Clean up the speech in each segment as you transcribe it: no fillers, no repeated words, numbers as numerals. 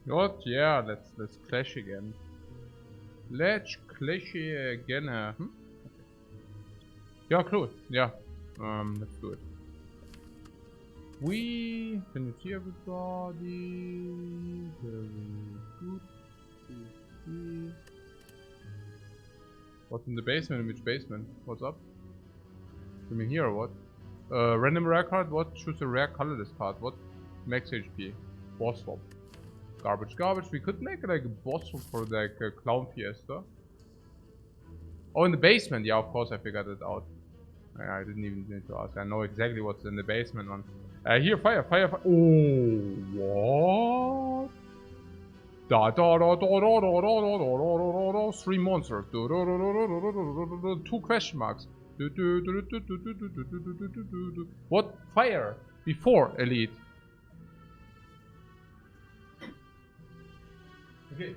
What? Yeah, let's clash again. Let's clash again. Yeah, cool. Yeah. Let's do it. Can you see everybody? Very good. What's in the basement? In which basement? What's up? Can we hear or what? Random rare card. What? Choose a rare colorless card. What? Max HP. Boss swap. Garbage, garbage. We could make like a boss swap for like a clown fiesta. Oh, in the basement. Yeah, of course I figured it out. I didn't even need to ask. I know exactly what's in the basement, man. Here, fire. Oh, what? Da da da da da da da da da da. 3 monsters. 2 question marks. What? Fire before elite. Okay.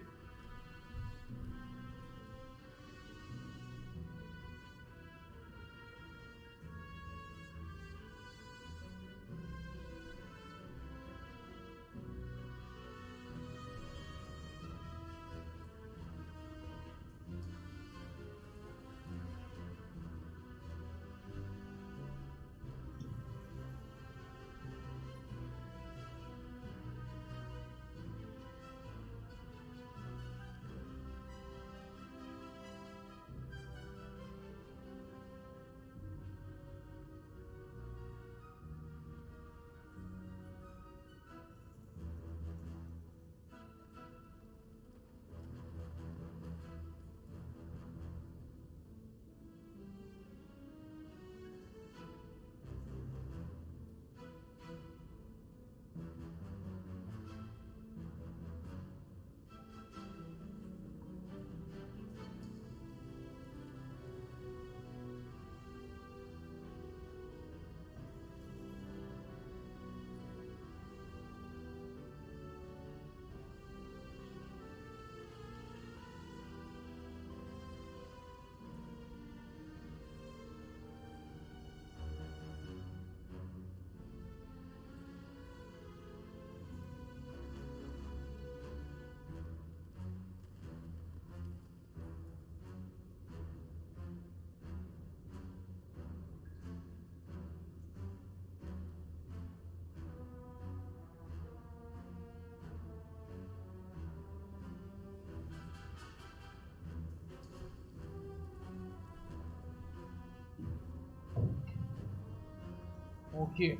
Okay.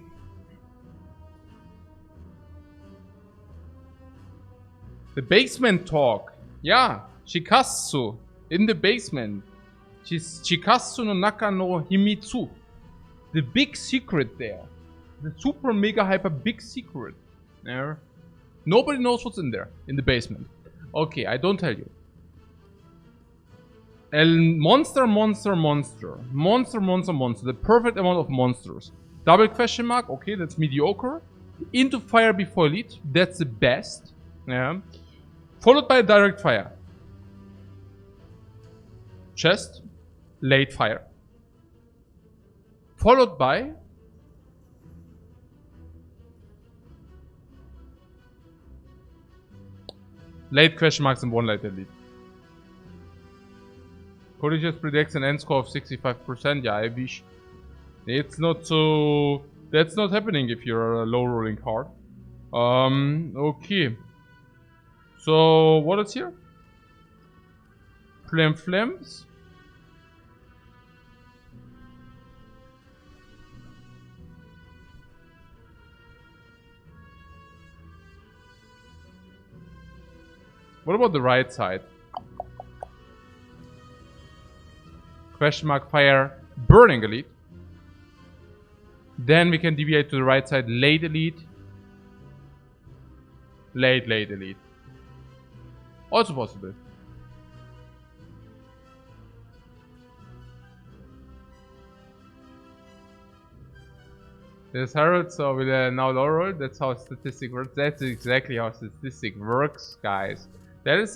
The basement talk. Yeah, Shikatsu. In the basement. Shikatsu no Naka no Himitsu. The big secret there. The super mega hyper big secret. There. Nobody knows what's in there. In the basement. Okay, I don't tell you. Monster. The perfect amount of monsters. Double question mark. Okay, that's mediocre. Into fire before elite. That's the best. Yeah. Followed by direct fire. Chest. Late fire. Followed by late question marks and 1 late elite. Cody just predicts an end score of 65%. Yeah, I wish. It's not so... That's not happening if you're a low rolling card. Okay. So, what is here? Flames. What about the right side? Question mark fire, burning elite. Then we can deviate to the right side, late elite. Late elite. Also possible. There's Harold, so we'll now low roll. That's how statistic works. That's exactly how statistic works, guys. That is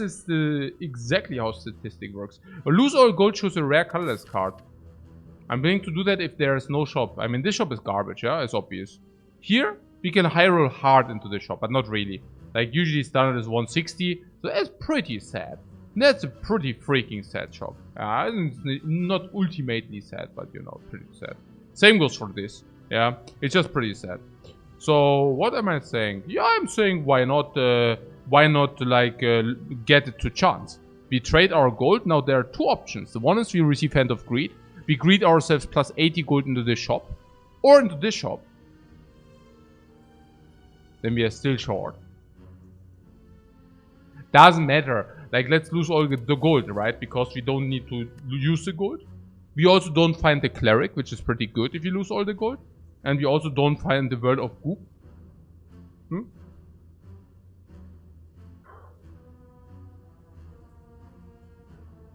exactly how statistic works. Lose all gold, choose a rare colorless card. I'm willing to do that if there is no shop. I mean, this shop is garbage, yeah? It's obvious. Here, we can high roll hard into the shop, but not really. Like usually standard is 160, so that's pretty sad. That's a pretty freaking sad shop. It's not ultimately sad, but you know, pretty sad. Same goes for this. Yeah, it's just pretty sad. So what am I saying? Yeah, I'm saying why not like get it to chance. We trade our gold. Now there are two options. The one is we receive Hand of Greed. We greed ourselves plus 80 gold into this shop, or into this shop. Then we are still short. Doesn't matter. Like, let's lose all the gold, right? Because we don't need to use the gold. We also don't find the cleric, which is pretty good if you lose all the gold. And we also don't find the world of goop.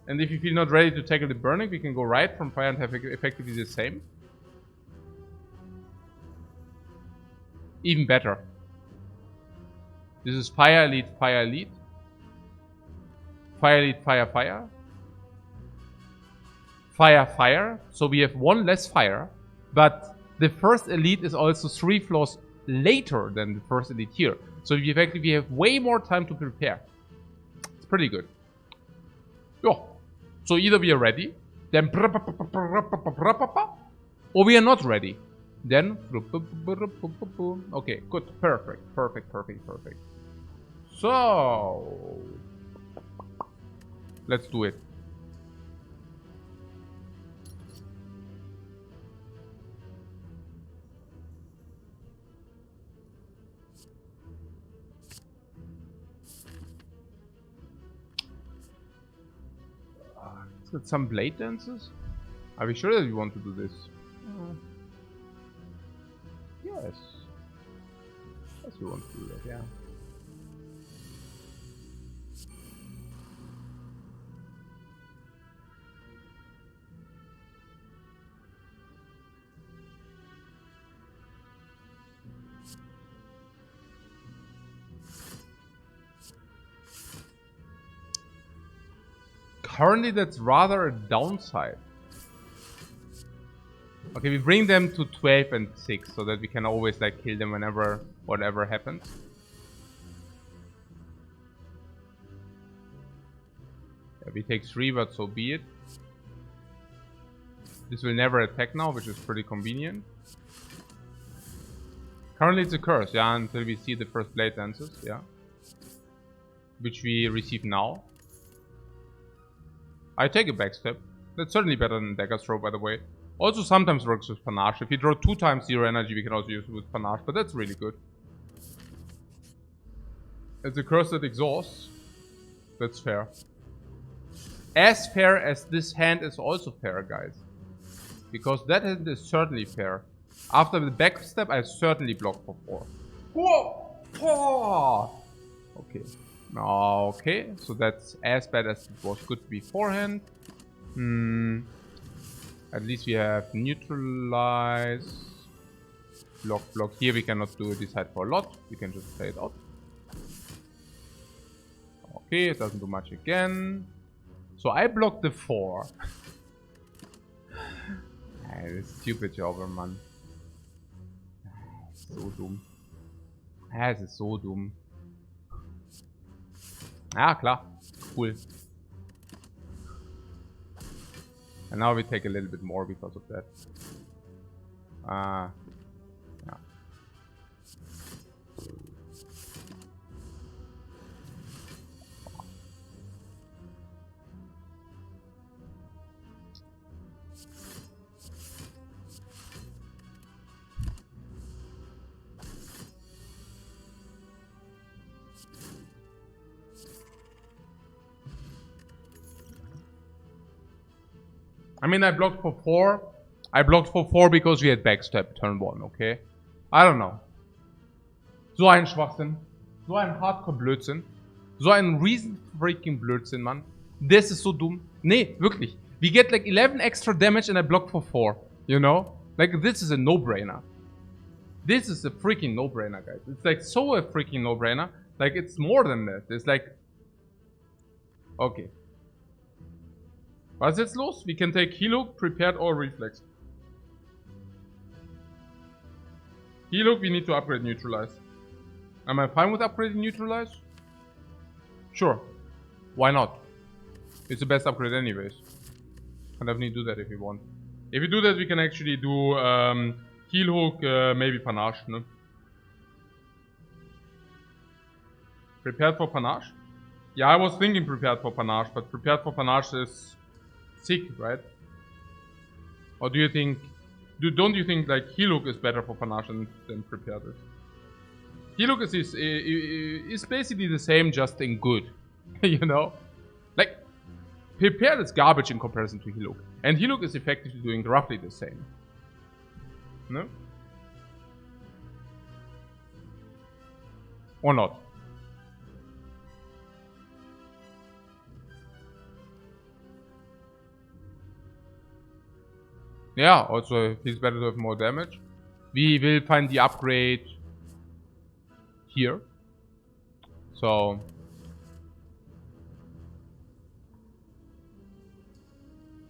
And if you feel not ready to tackle the burning, we can go right from fire and have effectively the same. Even better. This is fire elite, fire elite. Fire elite, fire, fire. Fire, fire. So we have one less fire. But the first elite is also 3 floors later than the first elite here. So we effectively have way more time to prepare. It's pretty good. Yeah. So either we are ready, then or we are not ready. Then okay, good, perfect, perfect, perfect, perfect. So let's do it. Let's get some blade dances. Are we sure that we want to do this? Yes. Yes, we want to do that, yeah. Currently, that's rather a downside. Okay, we bring them to 12 and 6 so that we can always like kill them whenever whatever happens. Yeah, we take 3, but so be it. This will never attack now, which is pretty convenient. Currently it's a curse, yeah, until we see the first blade dances, yeah. Which we receive now. I take a backstep. That's certainly better than Dagger's Throw, by the way. Also sometimes works with Panache. If you draw 2 times 0 energy, we can also use it with Panache, but that's really good. It's a curse that exhausts. That's fair. As fair as this hand is also fair, guys. Because that hand is certainly fair. After the backstep, I certainly block for 4. Whoa! Oh! Okay. Okay, so that's as bad as it was good beforehand. At least we have neutralize. Block, block. Here we cannot do a decide for a lot. We can just play it out. Okay, it doesn't do much again. So I blocked the 4. This stupid jobber, man. So dumm. Es ist so dumm. Ah, klar. Cool. And now we take a little bit more because of that. Yeah. I mean, I blocked for 4. I blocked for 4 because we had backstep turn 1, okay? I don't know. So ein Schwachsinn. So ein Hardcore-Blödsinn. So ein riesen freaking Blödsinn, man. Das ist so dumm. Nee, wirklich. We get like 11 extra damage and I block for 4. You know? Like, this is a no-brainer. This is a freaking no-brainer, guys. It's like so a freaking no-brainer. Like, it's more than that. It's like... Okay. Was ist jetzt los? We can take Hilo, Prepared or Reflex. Here, look, we need to upgrade Neutralize. Am I fine with upgrading Neutralize? Sure. Why not? It's the best upgrade anyways. Can definitely do that if you want. If you do that, we can actually do Heel Hook, maybe Panache, no? Prepared for Panache? Yeah, I was thinking Prepared for Panache, but Prepared for Panache is sick, right? Or do you think... don't you think like Heel Hook is better for Panache than Prepared is? Heel Hook is basically the same, just in good. You know? Like, Prepared is garbage in comparison to Heel Hook. And Heel Hook is effectively doing roughly the same. No? Or not? Yeah, also it feels better to have more damage. We will find the upgrade here. So...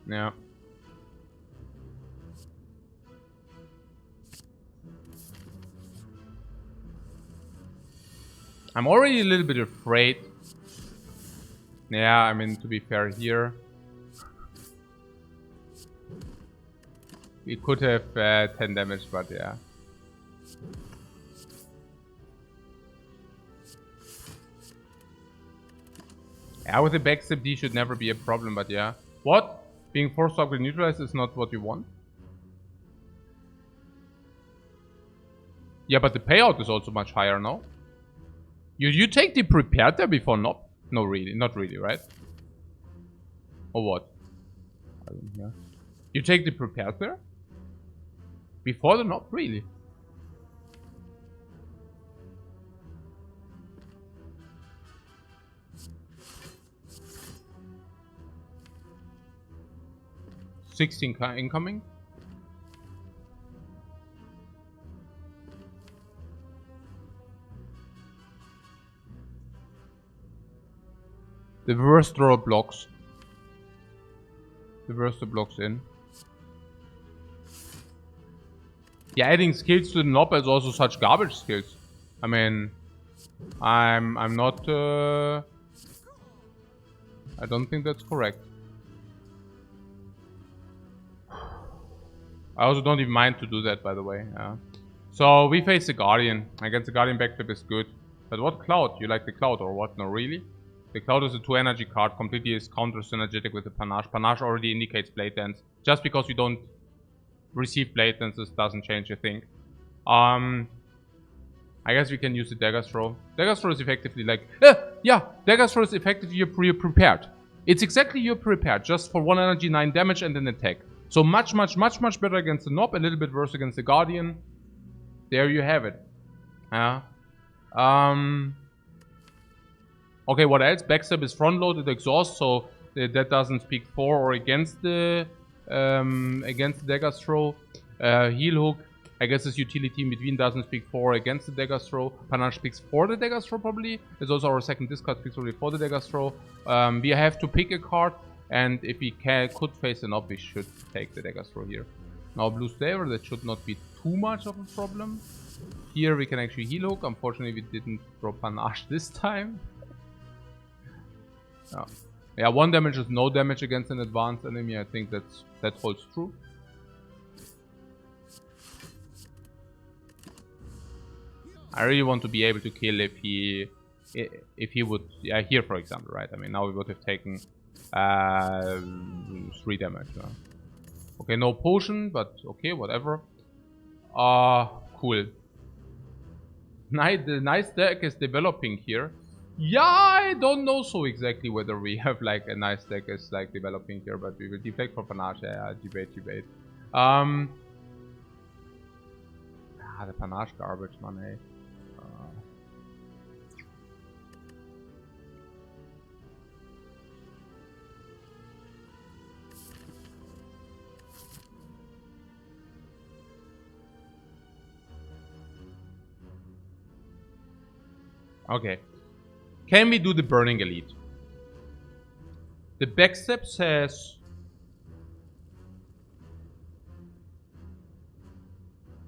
yeah. I'm already a little bit afraid. Yeah, I mean, to be fair here. We could have 10 damage, but yeah. Yeah, with the backstep D should never be a problem, but yeah. What? Being forced to upgrade Neutralize is not what you want? Yeah, but the payout is also much higher, no? You take the Prepared there before Nob? No, really. Not really, right? Or what? I don't know. You take the Prepared there? Before the Nob? Really? $16 incoming? The reverse draw blocks. Reverse the blocks in. Yeah, adding skills to the Nob is also such garbage skills. I mean, I'm not. I don't think that's correct. I also don't even mind to do that, by the way. Yeah. So we face the Guardian. Against the Guardian backflip is good. But what Cloud? You like the Cloud or what? No, really? The Cloud is a 2 energy card, completely is counter synergetic with the Panache. Panache already indicates Blade Dance. Just because you don't receive Blade Dance, this doesn't change a thing. I guess we can use the Dagger Throw. Dagger Throw is effectively like... yeah! Dagger Throw is effectively you're prepared. It's exactly you're prepared, just for 1 energy, 9 damage and an attack. So much better against the Nob, a little bit worse against the Guardian. There you have it. Yeah. Okay, what else? Backstab is front-loaded exhaust, so that doesn't speak for or against the Dagger Throw. Heel Hook, I guess this utility in between doesn't speak for or against the Dagger Throw. Panache speaks for the Dagger Throw probably. It's also our second discard speaks already for the Dagger Throw. We have to pick a card, and if we could face an up, we should take the Dagger Throw here. Now Blue Slaver, that should not be too much of a problem. Here we can actually Heel Hook. Unfortunately, we didn't draw Panache this time. Yeah, 1 damage is no damage against an advanced enemy. I think that holds true. I really want to be able to kill if he would, yeah, here for example, right? I mean, now we would have taken 3 damage. Okay, no potion, but okay, whatever. Cool. The nice deck is developing here. Yeah, I don't know so exactly whether we have like a nice deck is like developing here, but we will deflect for Panache. Yeah, debate. The Panache garbage, man, hey. Okay. Can we do the Burning Elite? The backstep says...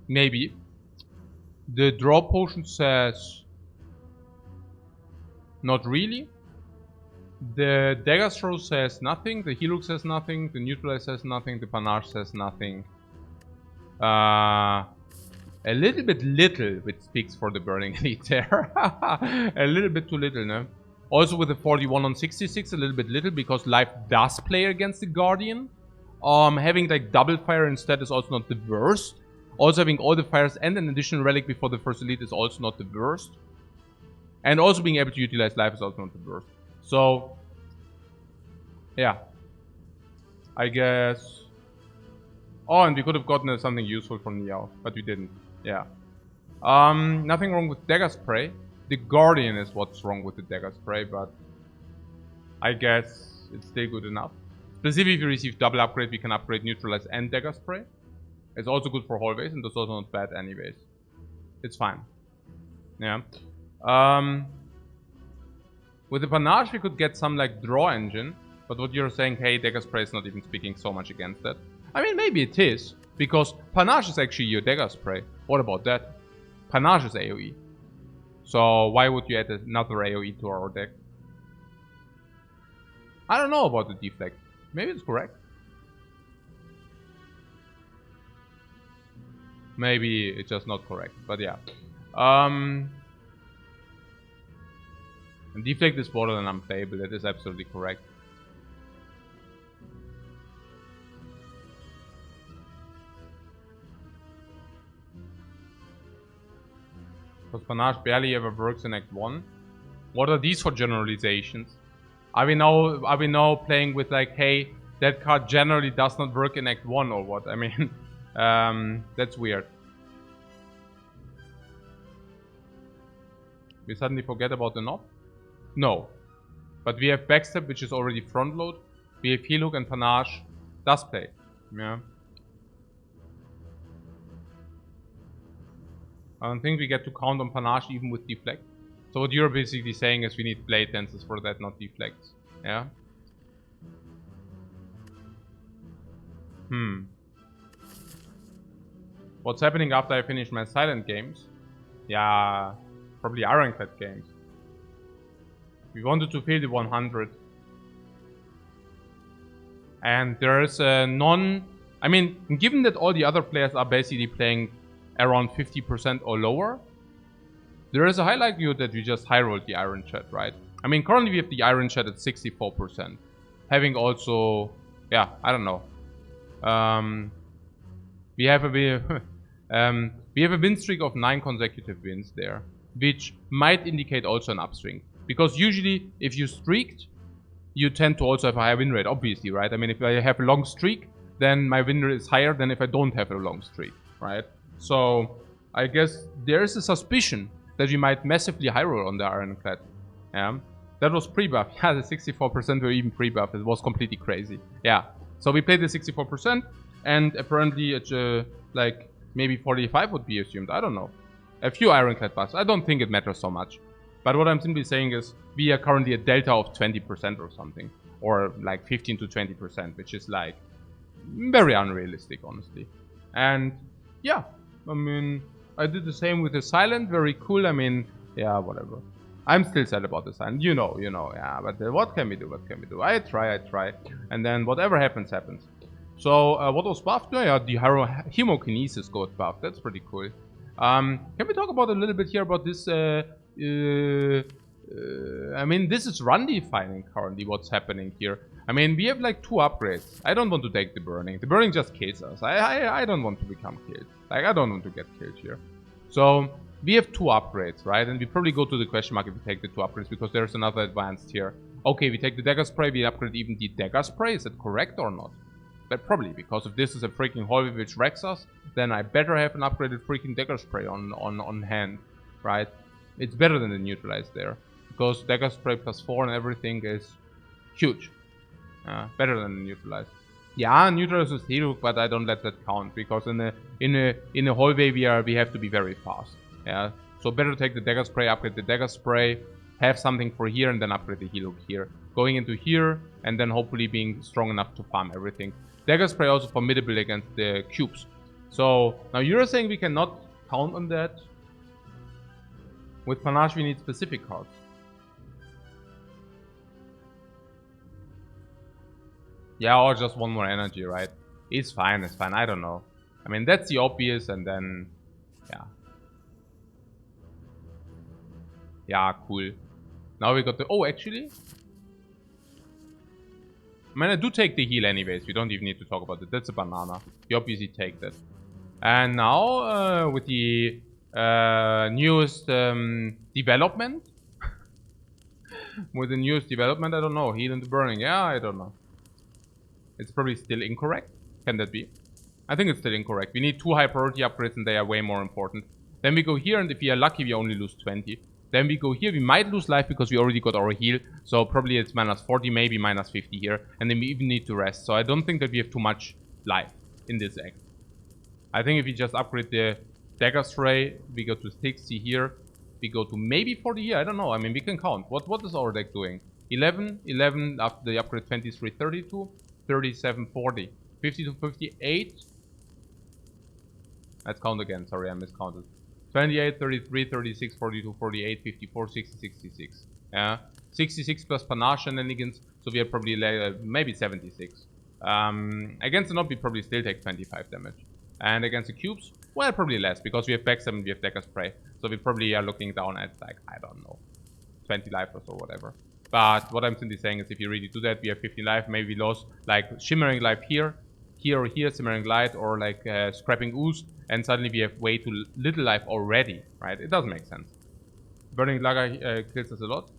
maybe. The draw potion says not really. The dagger throw says nothing. The heal hook says nothing. The neutralize says nothing. The panache says nothing. A little bit little, which speaks for the burning elite there. A little bit too little, no? Also with the 41 on 66, a little bit little, because life does play against the guardian. Having like double fire instead is also not the worst. Also having all the fires and an additional relic before the first elite is also not the worst. And also being able to utilize life is also not the worst. So, yeah. I guess... Oh, and we could have gotten something useful from Niao, but we didn't. Yeah. Nothing wrong with Dagger Spray. The Guardian is what's wrong with the Dagger Spray, but... I guess it's still good enough. Specifically, if you receive double upgrade, we can upgrade Neutralize and Dagger Spray. It's also good for hallways, and that's also not bad anyways. It's fine. Yeah. With the panache, we could get some like draw engine, but what you're saying, hey, Dagger Spray is not even speaking so much against that. I mean, maybe it is, because panache is actually your Dagger Spray. What about that? Panache is AoE. So why would you add another AoE to our deck? I don't know about the deflect. Maybe it's correct. Maybe it's just not correct, but yeah. And deflect is borderline unplayable, that is absolutely correct. Because panache barely ever works in Act 1. What are these for generalizations? Are we now playing with like, hey, that card generally does not work in Act 1 or what? I mean, that's weird. We suddenly forget about the knob? No. But we have backstep, which is already front load. We have heel hook and panache does play. Yeah. I don't think we get to count on panache even with deflect. So what you're basically saying is we need blade dances for that, not deflects. Yeah? What's happening after I finish my silent games? Yeah, probably Ironclad games. We wanted to fill the 100. And there's a I mean, given that all the other players are basically playing around 50% or lower, there is a high likelihood that we just high rolled the Iron Chat, right? I mean, currently we have the Iron Chat at 64%. Having also, yeah, I don't know. We have a win streak of 9 consecutive wins there, which might indicate also an upswing. Because usually, if you streaked, you tend to also have a higher win rate, obviously, right? I mean, if I have a long streak, then my win rate is higher than if I don't have a long streak, right? So, I guess there is a suspicion that we might massively high roll on the Ironclad. Yeah, that was pre-buff. Yeah, the 64% were even pre-buff. It was completely crazy. Yeah, so we played the 64%, and apparently it's like maybe 45 would be assumed. I don't know. A few Ironclad buffs. I don't think it matters so much. But what I'm simply saying is we are currently a delta of 20% or something, or like 15 to 20%, which is like very unrealistic, honestly. And yeah, I mean, I did the same with the silent, very cool. I mean, yeah, whatever. I'm still sad about the silent, you know, yeah. But what can we do? What can we do? I try, and then whatever happens, happens. So what was buffed? Yeah, the hemokinesis got buffed. That's pretty cool. Can we talk about a little bit here about this? I mean, this is run defining currently. What's happening here? I mean, we have like 2 upgrades. I don't want to take the burning. The burning just kills us. I don't want to become killed. Like, I don't want to get killed here. So we have 2 upgrades, right? And we probably go to the question mark if we take the 2 upgrades, because there's another advanced here. Okay, we take the dagger spray. We upgrade even the dagger spray. Is that correct or not? But probably, because if this is a freaking hallway which wrecks us, then I better have an upgraded freaking dagger spray on hand, right? It's better than the neutralize there, because dagger spray +4 and everything is huge. Better than the neutralize. Yeah, neutralize is hero, but I don't let that count, because in a hallway we have to be very fast. Yeah, so better take the dagger spray, upgrade the dagger spray, have something for here, and then upgrade the hero here. Going into here, and then hopefully being strong enough to farm everything. Dagger spray also formidable against the cubes. So now you're saying we cannot count on that. With Panache, we need specific cards. Yeah, or just one more energy, right? It's fine, it's fine. I don't know. I mean, that's the obvious, and then... Yeah. Yeah, cool. Now we got the... Oh, actually... I mean, I do take the heal anyways. We don't even need to talk about it. That's a banana. You obviously take that. And now, with the newest development... with the newest development, I don't know. Heal into burning. Yeah, I don't know. It's probably still incorrect. Can that be? I think it's still incorrect. We need 2 high priority upgrades and they are way more important. Then we go here, and if we are lucky, we only lose 20. Then we go here. We might lose life because we already got our heal. So probably it's minus 40, maybe minus 50 here. And then we even need to rest. So I don't think that we have too much life in this act. I think if we just upgrade the dagger stray, we go to 60 here. We go to maybe 40 here. I don't know. I mean, we can count. What is our deck doing? 11, 11 after the upgrade, 23, 32, 37, 40, 52, 58. Let's count again. Sorry, I miscounted. 28, 33, 36, 42, 48, 54, 60, 66. Yeah. 66 plus panache shenanigans. So we are probably maybe 76. Against the knob, we probably still take 25 damage. And against the cubes, well, probably less. Because we have backstab and we have dagger spray. So we probably are looking down at, like, I don't know, 20 life or so, whatever. But what I'm simply saying is if you really do that, we have 15 life. Maybe we lost, like, shimmering life here. Here or here, simmering light, or like scrapping ooze, and suddenly we have way too little life already, right? It doesn't make sense. Burning Lager kills us a lot.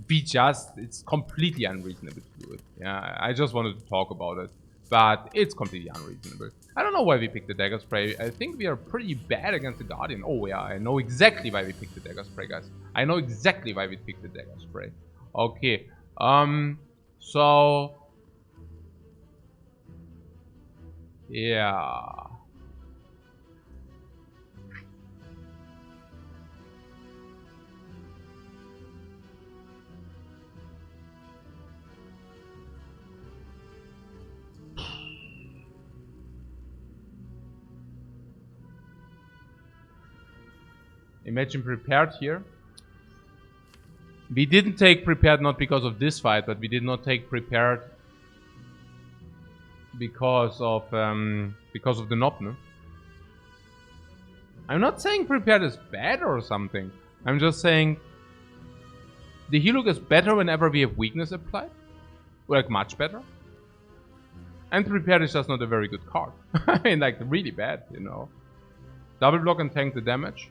It's completely unreasonable to do it. Yeah, I just wanted to talk about it, but it's completely unreasonable. I don't know why we picked the dagger spray. I think we are pretty bad against the Guardian. Oh yeah, I know exactly why we picked the dagger spray, guys. I know exactly why we picked the dagger spray. Okay, so... Yeah. Imagine prepared here. We didn't take prepared not because of this fight, but we did not take prepared because of the knob, no? I'm not saying prepared is bad or something. I'm just saying the heal look is better whenever we have weakness applied. Like much better. And prepared is just not a very good card. I mean, like really bad, you know. Double block and tank the damage.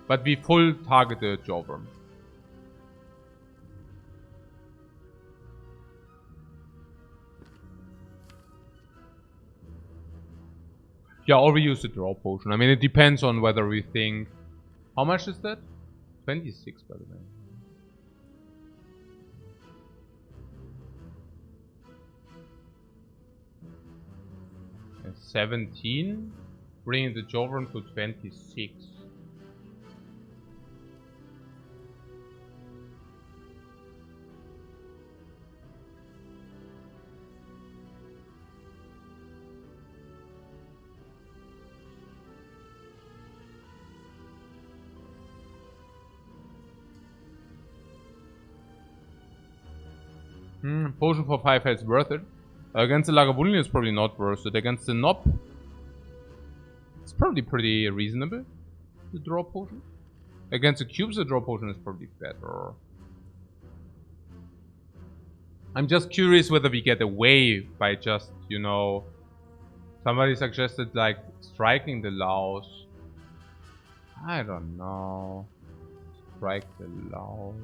But we full target the Jawworm. Yeah, or we use the draw potion. I mean, it depends on whether we think... How much is that? 26, by the way. 17, bringing the Jawworm to 26. Potion for 5 health worth it. Against the Lagavulin it's probably not worth it. Against the Knob, it's probably pretty reasonable. The draw potion. Against the cubes, the draw potion is probably better. I'm just curious whether we get away by just, you know... Somebody suggested like striking the Laos. I don't know. Strike the Laos.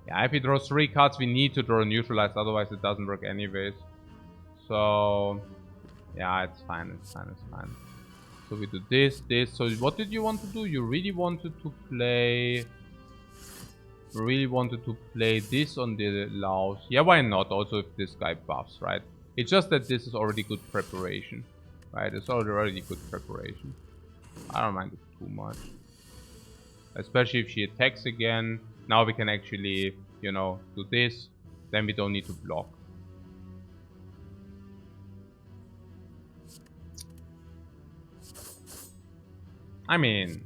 Yeah, if he draws 3 cards, we need to draw a neutralized, otherwise it doesn't work anyways. So, yeah, it's fine, it's fine, it's fine. So we do this, this. So what did you want to do? You really wanted to play... this on the Laos. Yeah, why not? Also if this guy buffs, right? It's just that this is already good preparation. Right, it's already good preparation. I don't mind it too much. Especially if she attacks again. Now we can actually, you know, do this. Then we don't need to block. I mean...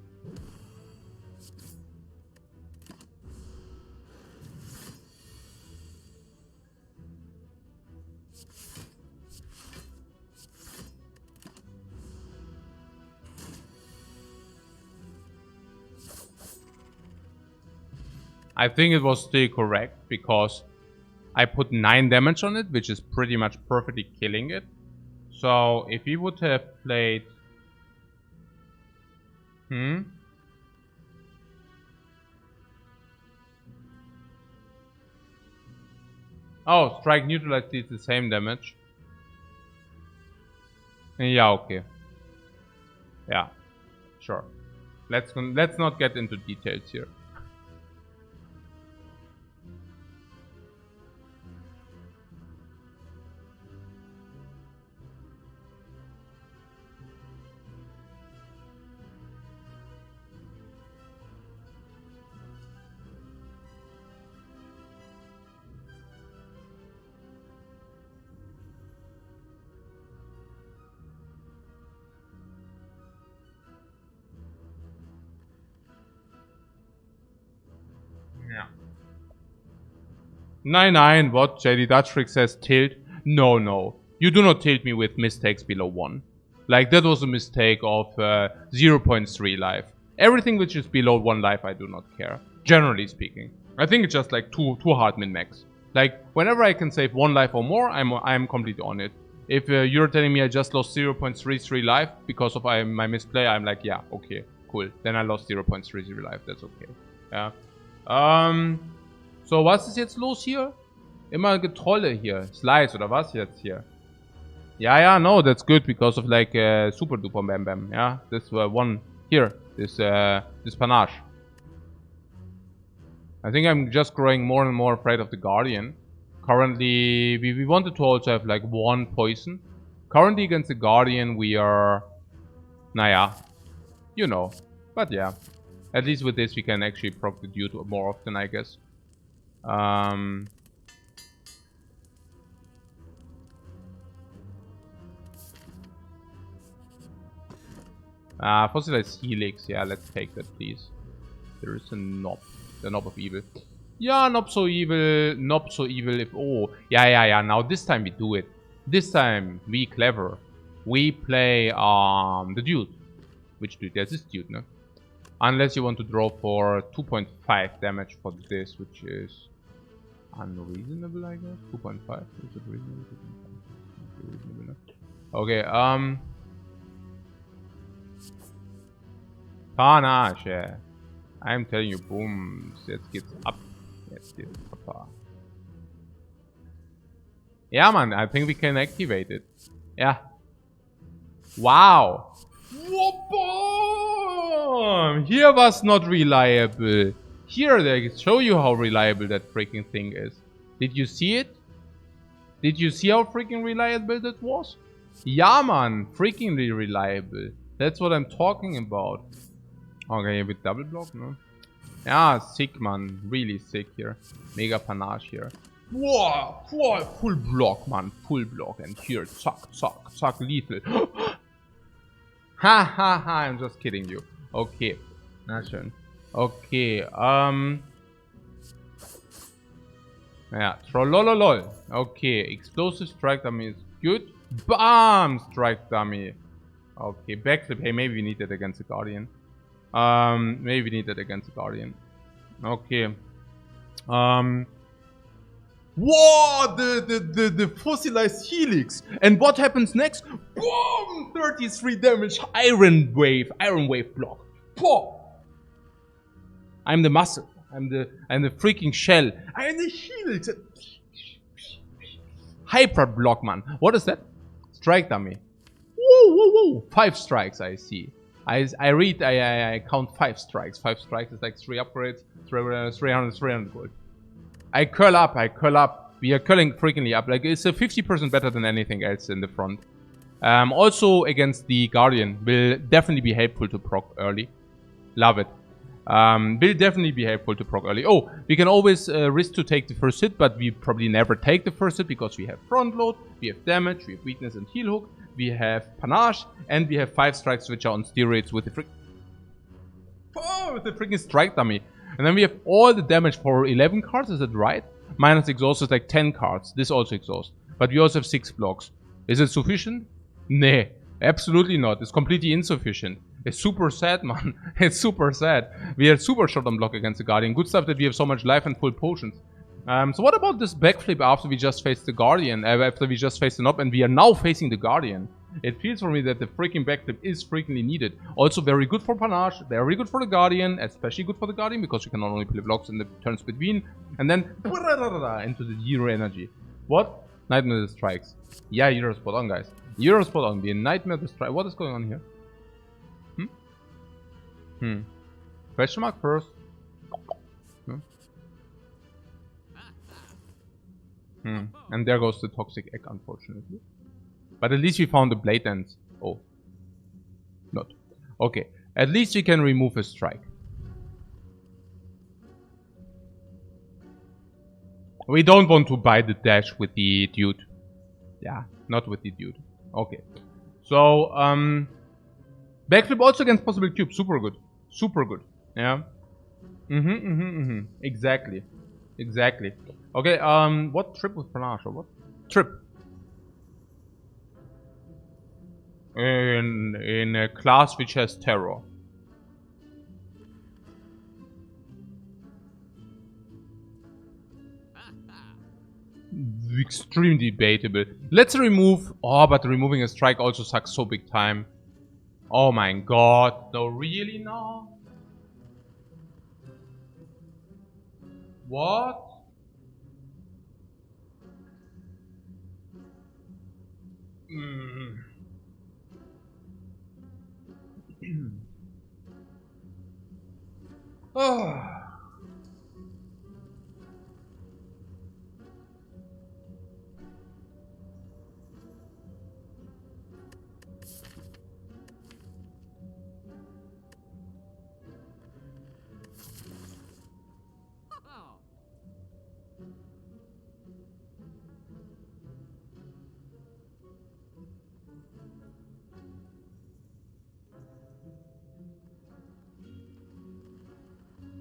I think it was still correct because I put 9 damage on it, which is pretty much perfectly killing it. So if we would have played... Oh, strike neutralize deals the same damage. Yeah, okay. Yeah, sure. Let's not get into details here. Yeah. 9-9, what? JD Dutchfreak says tilt. No. You do not tilt me with mistakes below 1. Like, that was a mistake of 0.3 life. Everything which is below 1 life, I do not care. Generally speaking. I think it's just like too hard min-max. Like, whenever I can save 1 life or more, I'm completely on it. If you're telling me I just lost 0.33 life because of my misplay, I'm like, yeah, okay, cool. Then I lost 0.30 life, that's okay. Yeah. So, was ist jetzt los hier? Immer Getrolle hier. Slice oder was jetzt hier? Yeah, no, that's good because of like super duper bam bam. Yeah, this one here, this panache. I think I'm just growing more and more afraid of the Guardian. Currently, we wanted to also have like 1 poison. Currently against the Guardian we are, naja, you know. But yeah, at least with this we can actually proc the dude more often, I guess. Fossilized Helix, yeah, let's take that, please. There is a knob. The knob of evil. Yeah, not so evil. Not so evil if... Oh, yeah. Now this time we do it. This time we clever. We play the dude. Which dude? There's this dude, no? Unless you want to draw for 2.5 damage for this, which is unreasonable, I guess. 2.5. Is it reasonable? 2.5. Reasonable, no? Okay, Panache, yeah. I'm telling you, boom. Jetzt geht's ab. Jetzt geht's ab. Yeah, man, I think we can activate it. Yeah. Wow. Whoop, here was not reliable. Here they show you how reliable that freaking thing is. Did you see it? Did you see how freaking reliable that was? Yeah, man, freakingly reliable. That's what I'm talking about. Okay, with double block, no? Yeah, sick, man. Really sick here. Mega panache here. Whoa, full block, man. Full block. And here, zack, lethal. Ha, I'm just kidding you. Okay. Na schön. Okay, yeah, trollololol. Okay, explosive strike dummy is good. Bam! Strike dummy. Okay, backflip. Hey, maybe we need that against the Guardian. Maybe we need that against the Guardian. Okay. Whoa! The fossilized helix. And what happens next? Boom! 33 damage. Iron wave block. Pow! I'm the muscle. I'm the freaking shell. I'm the helix. Hyper block, man. What is that? Strike dummy. Whoa. 5 strikes, I see. I count 5 strikes. 5 strikes is like 3 upgrades, 300 gold. I curl up. We are curling freakingly up. Like, it's a 50% better than anything else in the front. Also against the Guardian will definitely be helpful to proc early. Love it. Will definitely be helpful to proc early. Oh, we can always risk to take the first hit, but we probably never take the first hit because we have front load, we have damage, we have weakness and heal hook, we have panache, and we have 5 strikes which are on steroids with the with the freaking strike dummy. And then we have all the damage for 11 cards, is that right? Minus exhaust is like 10 cards. This also exhaust. But we also have 6 blocks. Is it sufficient? Nah, absolutely not. It's completely insufficient. It's super sad, man. It's super sad. We are super short on block against the Guardian. Good stuff that we have so much life and full potions. So what about this backflip after we just faced the Guardian? After we just faced an op and we are now facing the Guardian. It feels for me that the freaking backflip is freakingly needed. Also very good for Panache, very good for the Guardian, especially good for the Guardian because you can not only play blocks in the turns between, and then into the zero energy. What? Nightmare the strikes. Yeah, you're spot on, guys. You're spot on. The Nightmare the strike. What is going on here? Question mark first. And there goes the toxic egg, unfortunately. But at least we found the blade ends. Oh. Not. Okay. At least we can remove a strike. We don't want to buy the dash with the dude. Yeah, not with the dude. Okay. So, backflip also against possible cube. Super good. Super good. Yeah. Exactly. Exactly. Okay, what trip with Panache or what? Trip. In a class which has terror. Extremely debatable. Let's remove... Oh, but removing a strike also sucks so big time. Oh my god. No, really now? What? Oh.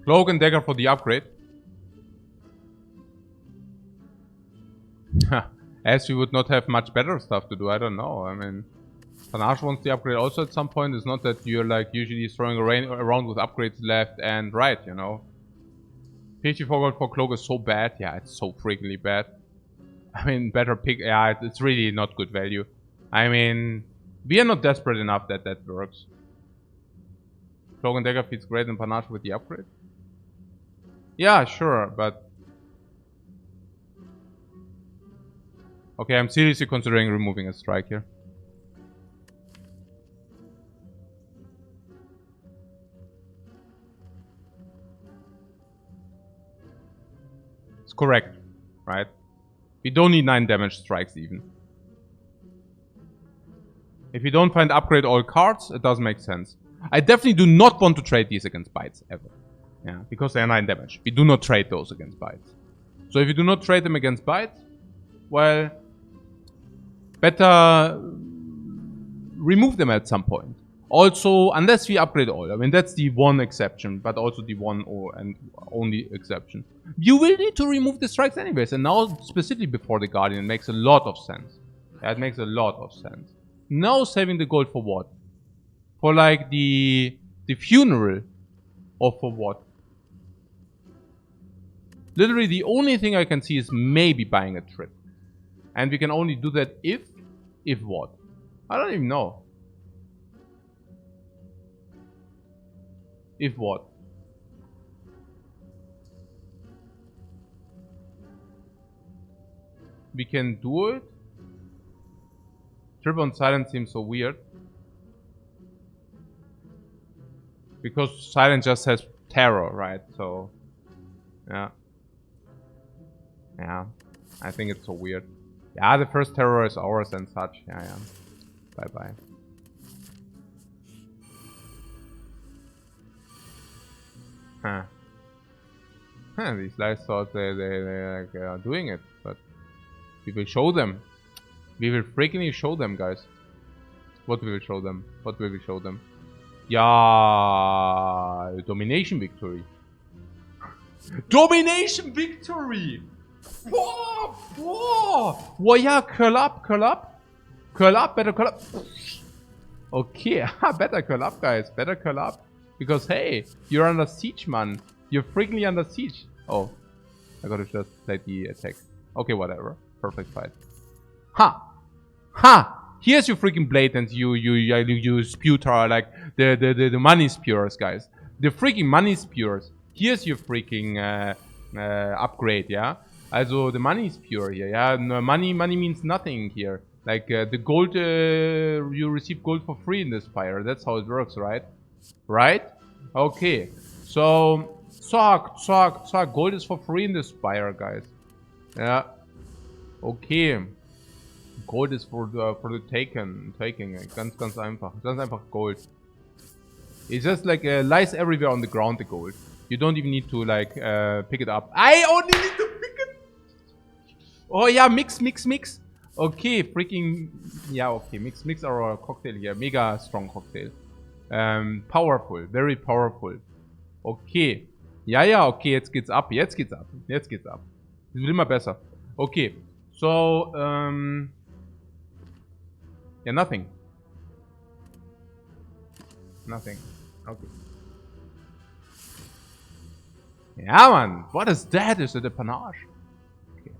Cloak and dagger for the upgrade. As we would not have much better stuff to do, I don't know. I mean, Panache wants the upgrade also at some point. It's not that you're like usually throwing around with upgrades left and right, you know. 54 gold for Cloak is so bad. Yeah, it's so freakingly bad. I mean, better pick. Yeah, it's really not good value. I mean, we are not desperate enough that that works. Cloak and dagger feels great in Panache with the upgrade. Yeah, sure, but... Okay, I'm seriously considering removing a strike here. It's correct, right? We don't need 9 damage strikes even. If you don't find upgrade all cards, it doesn't make sense. I definitely do not want to trade these against bites, ever. Yeah, because they are 9 damage. We do not trade those against bites. So if you do not trade them against bites, well, better remove them at some point. Also, unless we upgrade all. I mean, that's the one exception, but also the one and only exception. You will need to remove the strikes anyways, and now specifically before the Guardian makes a lot of sense. That makes a lot of sense. Now saving the gold for what? For like the funeral? Or for what? Literally the only thing I can see is maybe buying a trip. And we can only do that if what? I don't even know. If what? We can do it. Trip on silent seems so weird. Because silent just has terror, right? So, yeah. Yeah, I think it's so weird. Yeah, the first terror is ours and such. Yeah, yeah. Bye-bye. Huh. Huh, these guys thought they like, are doing it, but we will show them. We will freakingly show them, guys. What we will show them? What will we show them? Yeah, domination victory. Domination victory! Whoa, whoa! Whoa, yeah, curl up, curl up. Curl up, better curl up. Okay, better curl up, guys. Better curl up. Because, hey, you're under siege, man. You're freakingly under siege. Oh, I gotta just play the attack. Okay, whatever. Perfect fight. Ha! Ha! Here's your freaking blade and you sputer like the money spewers, guys. The freaking money spewers. Here's your freaking upgrade, yeah? Also, the money spewer here, yeah? No, money means nothing here. Like, the gold, you receive gold for free in this Spire. That's how it works, right? Right? Okay. So, gold is for free in this Spire, guys. Yeah. Okay. Gold is for the taking. Ganz einfach. Ganz einfach Gold. It's just like lies everywhere on the ground, the gold. You don't even need to like pick it up. I only need to pick it. Oh yeah, mix. Okay, freaking yeah. Okay, mix our cocktail here. Mega strong cocktail. Powerful, very powerful. Okay. Ja, okay, jetzt geht's ab. Jetzt geht's ab. Es wird immer besser. Okay. So, yeah, nothing. Nothing. Okay. Ja, man. What is that? Is it a panache? Okay.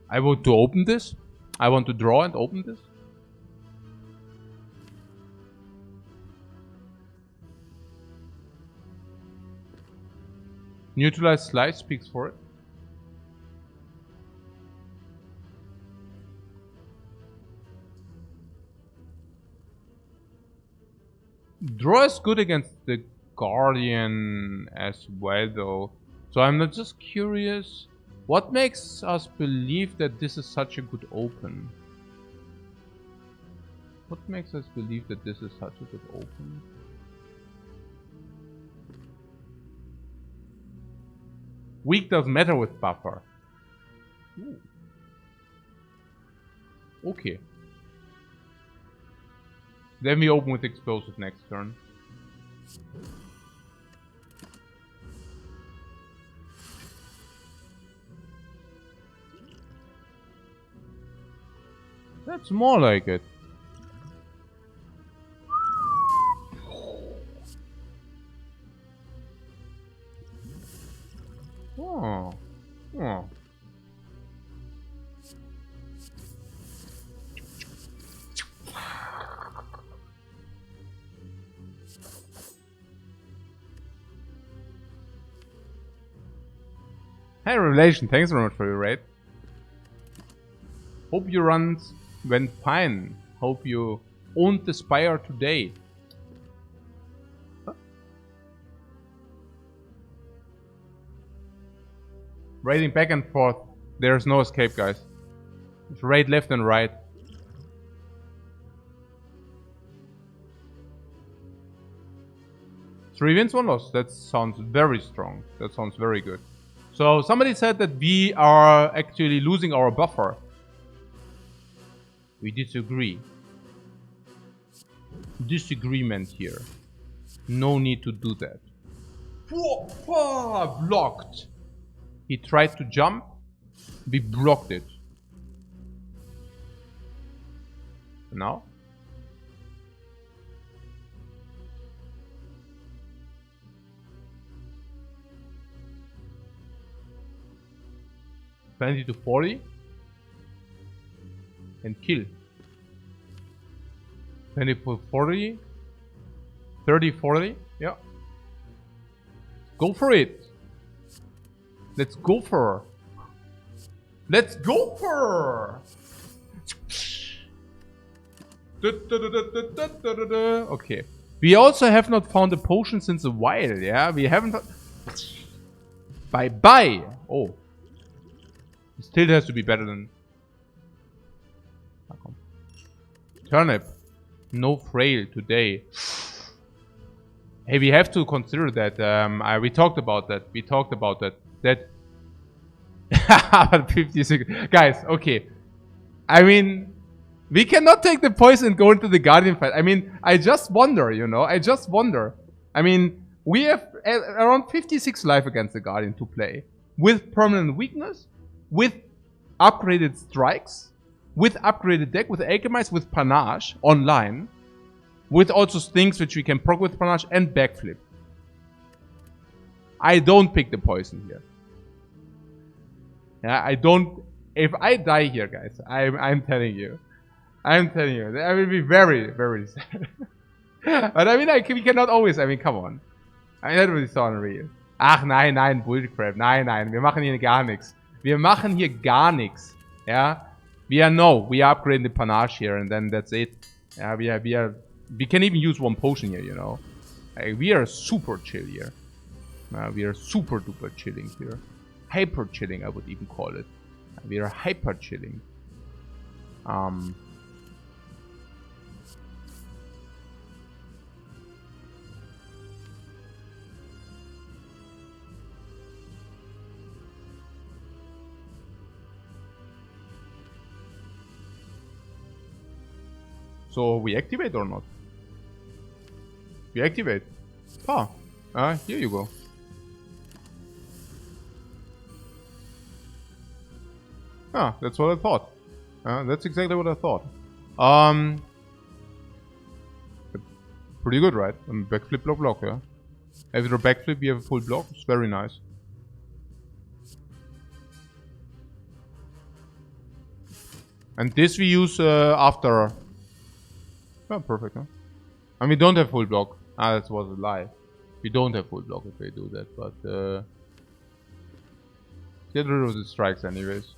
I want to open this. I want to draw and open this. Neutralize slice speaks for it. Draw is good against the Guardian as well, though. So I'm not just curious. What makes us believe that this is such a good open? What makes us believe that this is such a good open? Weak doesn't matter with buffer. Ooh. Okay. Then we open with explosive next turn. That's more like it. Oh. Oh. Hey, Revelation, thanks very much for your raid. Hope your runs went fine. Hope you owned the Spire today. Huh? Raiding back and forth. There's no escape, guys. Just raid left and right. Three wins, one loss. That sounds very strong. That sounds very good. So somebody said that we are actually losing our buffer. We disagree. Disagreement here. No need to do that. Blocked. He tried to jump. We blocked it. Now? $20 to 40. And kill. 20 for 40. 30, 40. Yeah. Go for it. Let's go for her. Let's go for her. Okay. We also have not found a potion since a while, yeah? We haven't... Bye-bye. Oh. It still has to be better than... Turnip. No frail today. Hey, we have to consider that. We talked about that. That 56. Guys, okay. I mean, we cannot take the poison and go into the Guardian fight. I mean, I just wonder, you know. I mean, we have around 56 life against the Guardian to play. With permanent weakness, with upgraded strikes, with upgraded deck, with Alchemize, with Panache online, with also things which we can proc with Panache and backflip. I don't pick the poison here. Yeah, I don't. If I die here, guys, I'm telling you. I will be very, very sad. But I mean, we cannot always. I mean, come on. I mean, that would be so unreal. Ach, nein, Bullcrap. Nein, wir machen hier gar nichts. Yeah? We are upgrading the Panache here, and then that's it. Yeah, we can even use one potion here, you know. We are super chill here. We are super duper chilling here. Hyper chilling, I would even call it. We are hyper chilling. So we activate or not? We activate. Here you go. That's what I thought. That's exactly what I thought. Pretty good, right? Backflip block, yeah. After a backflip, we have a full block. It's very nice. And this we use after. Oh, perfect, huh? And we don't have full block. That was a lie. We don't have full block if we do that, but get rid of the strikes anyways.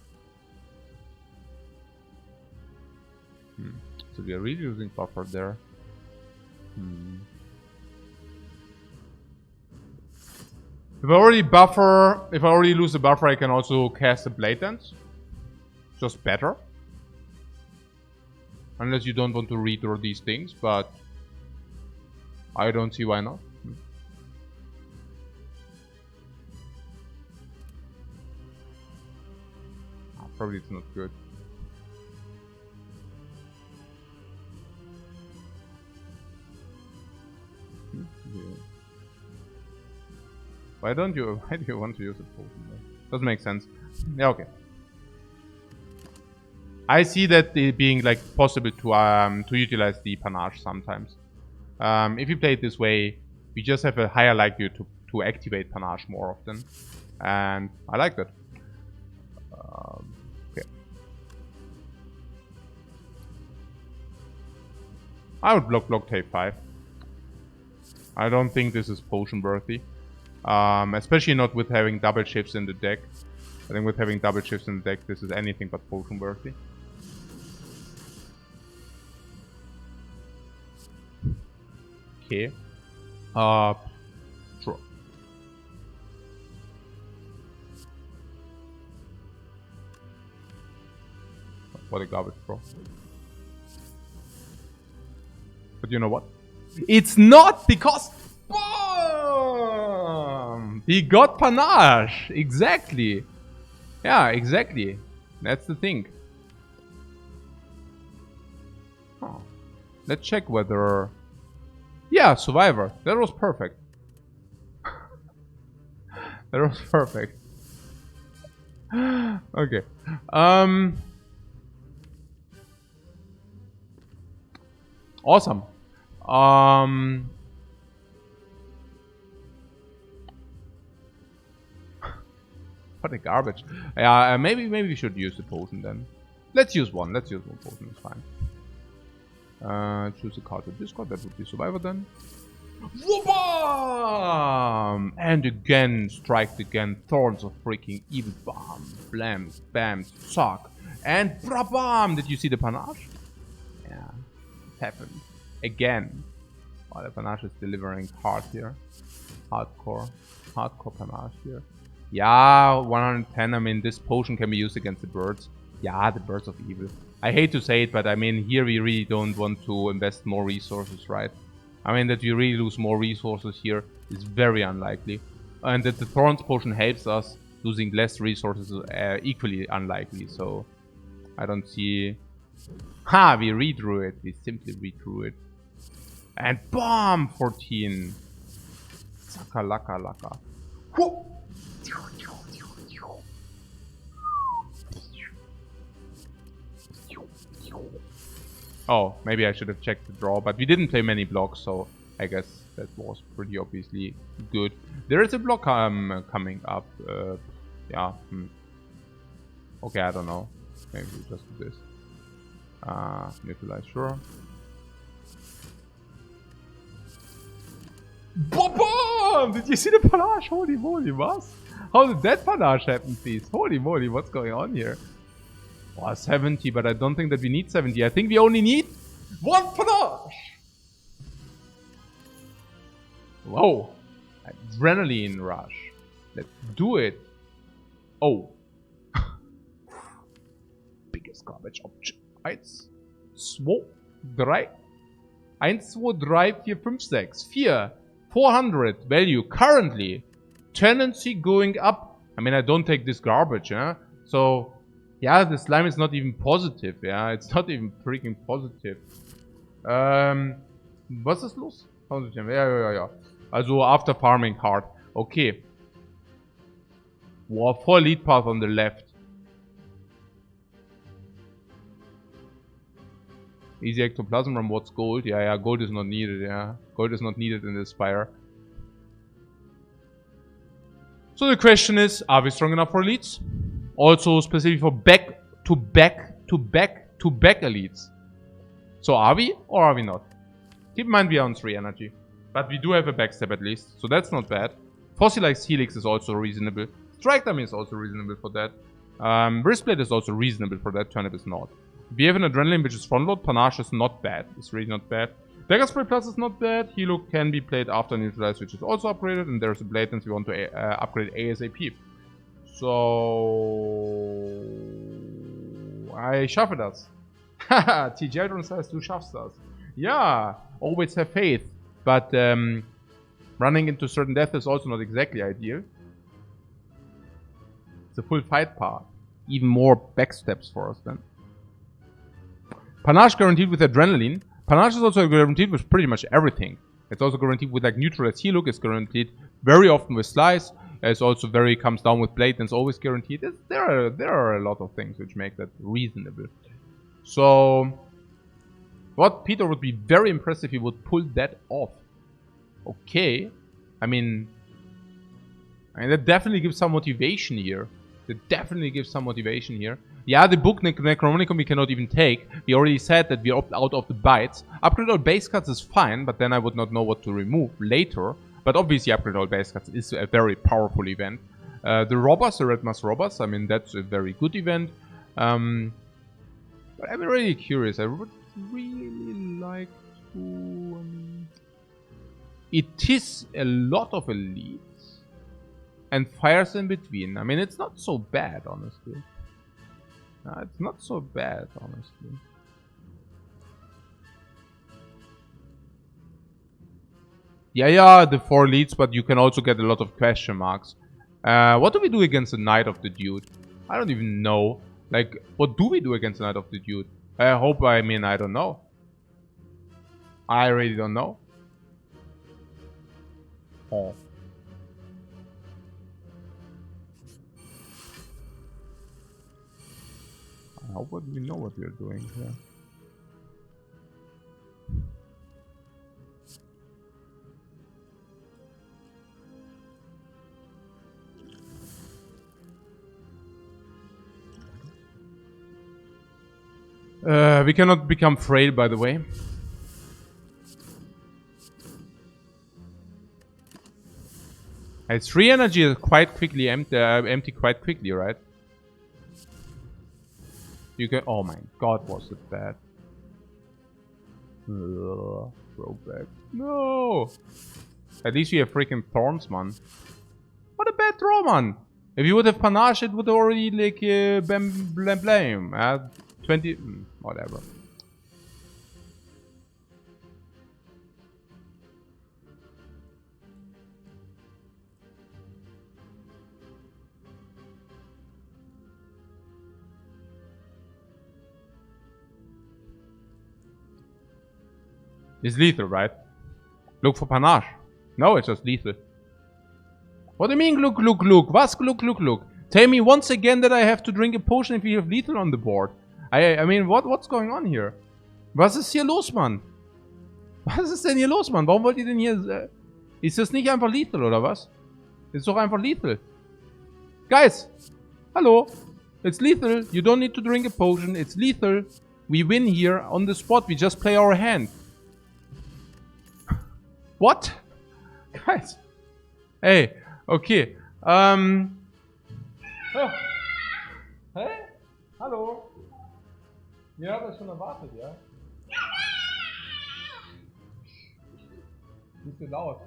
So we are really using buffer there. If I already lose the buffer, I can also cast a Blade Dance. Just better. Unless you don't want to redraw these things, but I don't see why not. Probably it's not good. Why do you want to use a potion? Doesn't make sense. Yeah, okay. I see that it being like possible to utilize the Panache sometimes. If you play it this way, we just have a higher likelihood to activate Panache more often, and I like that. Okay. I would block tape 5. I don't think this is potion worthy, especially not with having double shifts in the deck. I think with having double shifts in the deck, this is anything but potion worthy. Okay. Sure. What a garbage, bro. But you know what? It's not because... Boom! He got Panache! Exactly. Yeah, exactly. That's the thing. Oh. Let's check whether... Yeah, Survivor. That was perfect. That was perfect. Okay. Awesome. What a garbage. Yeah, maybe we should use the potion then. Let's use one. Let's use one potion. It's fine. Choose a card to discard. That would be Survivor then. Whoop-bam! And again, strike again. Thorns of freaking evil. Bam, blam, bam, suck. And brabam! Did you see the Panache? Yeah, it happened. Again. Oh, the Panache is delivering hard here. Hardcore Panache here. Yeah, 110. I mean, this potion can be used against the birds. Yeah, the birds of evil. I hate to say it, but I mean, here we really don't want to invest more resources, right? I mean, that we really lose more resources here is very unlikely. And that the Thorns potion helps us, losing less resources equally unlikely. So, I don't see... Ha! We redrew it. We simply redrew it. And BOOM! 14. Zaka laka laka. Whoop! Oh, maybe I should have checked the draw, but we didn't play many blocks, so I guess that was pretty obviously good. There is a block coming up. Yeah. Okay, I don't know. Maybe we'll just do this. Neutralize, sure. Boom! Did you see the panache? Holy moly, what? How did that panache happen, please? Holy moly, what's going on here? Oh, 70, but I don't think that we need 70. I think we only need one panache! Whoa. Adrenaline rush. Let's do it. Oh. Biggest garbage object. 1, 2, 3. 1, 2, 3, 4, 5, 6. 4. 400 value currently. Tendency going up. I mean, I don't take this garbage, huh? So, yeah, the slime is not even positive, yeah? It's not even freaking positive. Was ist los? Ja. Also, after farming hard. Okay. Wow, 4 lead path on the left. Easy ectoplasm from what's gold? Yeah, gold is not needed, yeah. Gold is not needed in the Spire. So the question is, are we strong enough for elites? Also specifically for back-to-back elites. So are we or are we not? Keep in mind we are on 3 energy. But we do have a backstab at least, so that's not bad. Fossilized Helix is also reasonable. Strike Dummy is also reasonable for that. Wristblade is also reasonable for that, Turnip is not. We have an Adrenaline which is front load, Panache is not bad. It's really not bad. Dagger Spray Plus is not bad. Hilo can be played after Neutralize, which is also upgraded. And there's a Blatance we want to upgrade ASAP. So... I schaffe das. Haha, TJ Aldrin says, du schaffst das. Yeah, always have faith. But running into certain death is also not exactly ideal. It's a full fight path. Even more backsteps for us then. Panache guaranteed with Adrenaline. Panache is also guaranteed with pretty much everything. It's also guaranteed with like Neutralize Heal. It's guaranteed very often with Slice. It's also very comes down with Blade and it's always guaranteed. There are a lot of things which make that reasonable. So, what Peter would be very impressed if he would pull that off. Okay, I mean that definitely gives some motivation here. Yeah, the book Necromonicon we cannot even take. We already said that we opt out of the bites. Upgrade all base cards is fine, but then I would not know what to remove later. But obviously upgrade all base cards is a very powerful event. The robbers, the Red Mask robbers, I mean that's a very good event. But I'm really curious. I would really like to... It is a lot of elites. And fires in between. I mean, it's not so bad, honestly. It's not so bad, honestly. Yeah, the 4 leads, but you can also get a lot of question marks. What do we do against the Knight of the Dude? I don't even know. Like, what do we do against the Knight of the Dude? I don't know. I really don't know. Oh. I hope we know what we're doing here. We cannot become frail, by the way. It's 3 energy is quite quickly empty quite quickly, right? You can. Oh my god, was it bad? Throwback. No! At least we have freaking thorns, man. What a bad draw, man! If you would have panache, it would already like blame. 20, whatever. It's lethal, right? Look for panache. No, it's just lethal. What do you mean, look? Was look? Tell me once again that I have to drink a potion if you have lethal on the board. I mean, what's going on here? Was ist hier los, Mann? Was ist denn hier los, Mann? Warum wollt ihr denn hier... Ist das nicht einfach lethal, oder was? Ist doch einfach lethal. Guys! Hallo! It's lethal. You don't need to drink a potion. It's lethal. We win here on the spot. We just play our hand. What? Guys. Hey, okay. Oh. Hä? Hallo? Ihr habt das schon erwartet, ja? Nicht so laut.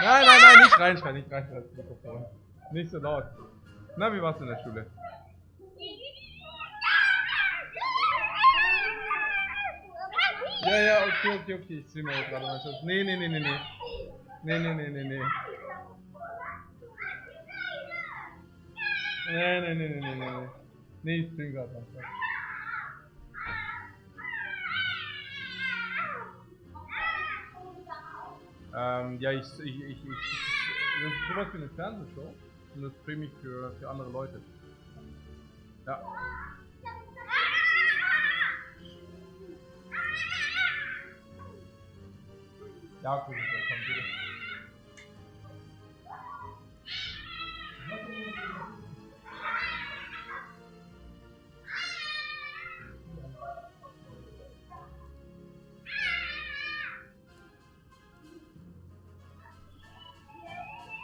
Nein, nicht reinschreien, nicht reinschreien. Nicht so laut. Na, wie war's in der Schule? Ja, okay. Ich sehe mal gerade mal. Nee. Nee, ich bin gerade noch. Ja, das ist sowas wie eine Fernsehshow und das streame ich für andere Leute. Ja. Ja, gut, dann kommt bitte.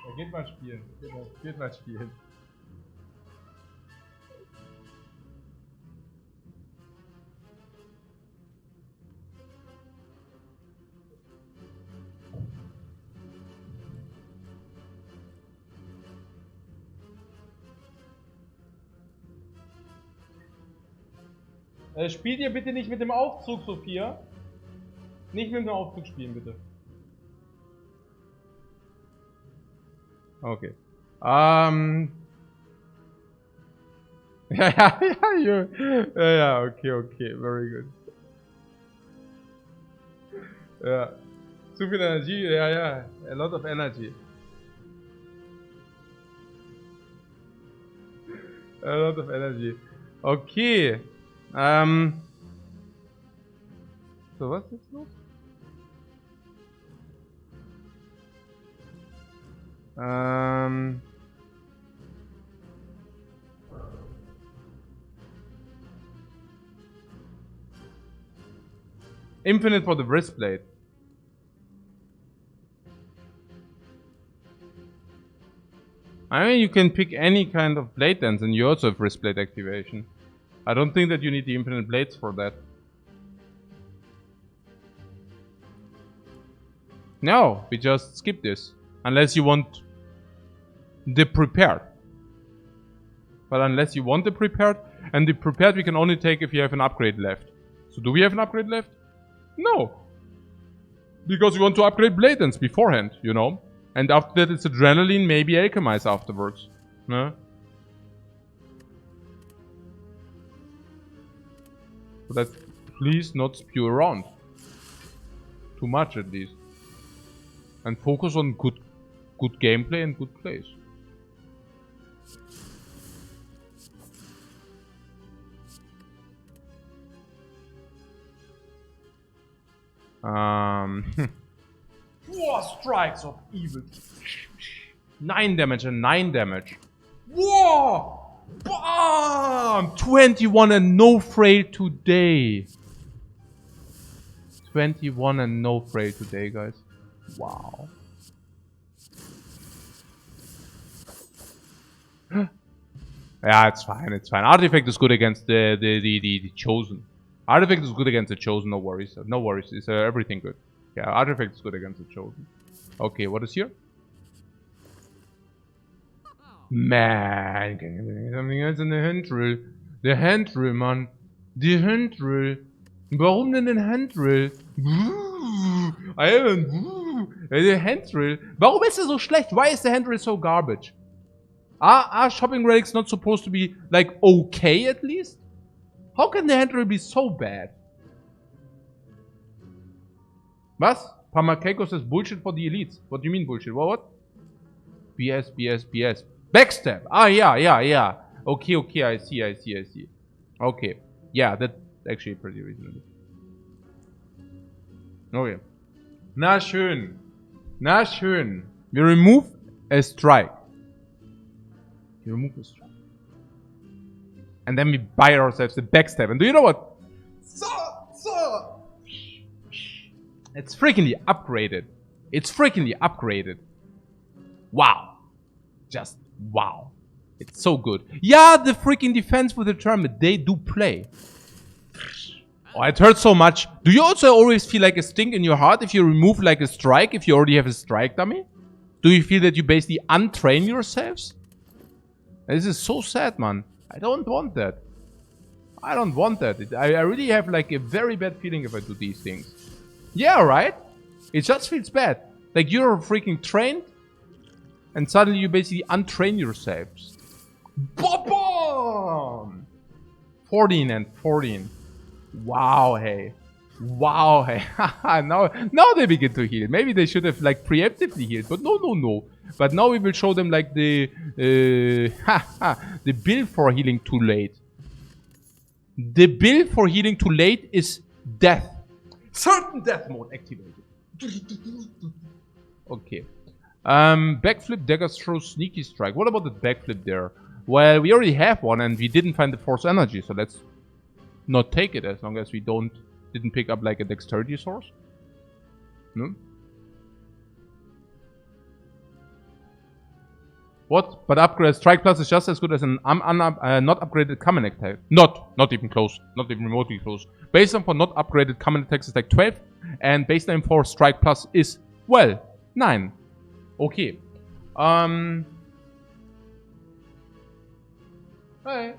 Ja, geht mal spielen. Geht mal spielen. Spielt ihr bitte nicht mit dem Aufzug, Sophia? Nicht mit dem Aufzug spielen, bitte. Okay. Ja, okay, very good. Ja. Zu viel Energie, ja. A lot of energy. A lot of energy. Okay. So, was ist los? Infinite for the wristblade. I mean, you can pick any kind of blade dance and you also have wristblade activation. I don't think that you need the infinite blades for that. No, we just skip this. Unless you want the prepared. But unless you want the prepared, and the prepared we can only take if you have an upgrade left. So do we have an upgrade left? No. Because we want to upgrade blade dance beforehand, you know. And after that it's adrenaline, maybe alchemize afterwards. No? So that please not spew around. Too much at least. And focus on good gameplay and good plays. Four strikes of evil. 9 damage and 9 damage. Whoa! Bam! 21 and no frail today. 21 and no frail today, guys. Wow. Yeah, it's fine, it's fine. Artifact is good against the Chosen. Artifact is good against the Chosen, no worries. No worries, it's everything good. Yeah, Artifact is good against the Chosen. Okay, what is here? Man, can you bring something else in the Handrail? Der Handrail, Mann. Die Handrail. Warum denn den Handrail? Der Handrail. Warum ist er so schlecht? Why is the Handrail so garbage? Are shopping relics not supposed to be, like, okay at least? How can the Handrail be so bad? Was? Pamakeko says bullshit for the elites. What do you mean bullshit? What? BS. Backstab! Ah, yeah. Okay, I see. Okay. Yeah, that's actually pretty reasonable. Okay. Na schön. We remove a strike. And then we buy ourselves the backstab. And do you know what? It's freakingly upgraded. Wow. Just wow. It's so good. Yeah, the freaking defense with the tournament, they do play. Oh, it hurts so much. Do you also always feel like a sting in your heart if you remove like a strike, if you already have a strike dummy? Do you feel that you basically untrain yourselves? This is so sad, man. I don't want that. I really have like a very bad feeling if I do these things. Yeah, right? It just feels bad. Like you're freaking trained and suddenly you basically untrain yourselves. Boom! 14 and 14. Wow, hey. now they begin to heal. Maybe they should have like preemptively healed, but no. But now we will show them like the the build for healing too late. The build for healing too late is death. Certain death mode activated. Okay. Backflip, daggers throw, sneaky strike. What about the backflip there? Well, we already have one and we didn't find the force energy, so let's not take it as long as we didn't pick up like a dexterity source. No? What? But upgrade strike plus is just as good as an not upgraded common attack. Not even close. Not even remotely close. Baseline for not upgraded common attacks is like 12. And baseline for strike plus is, well, 9. Okay. Hey.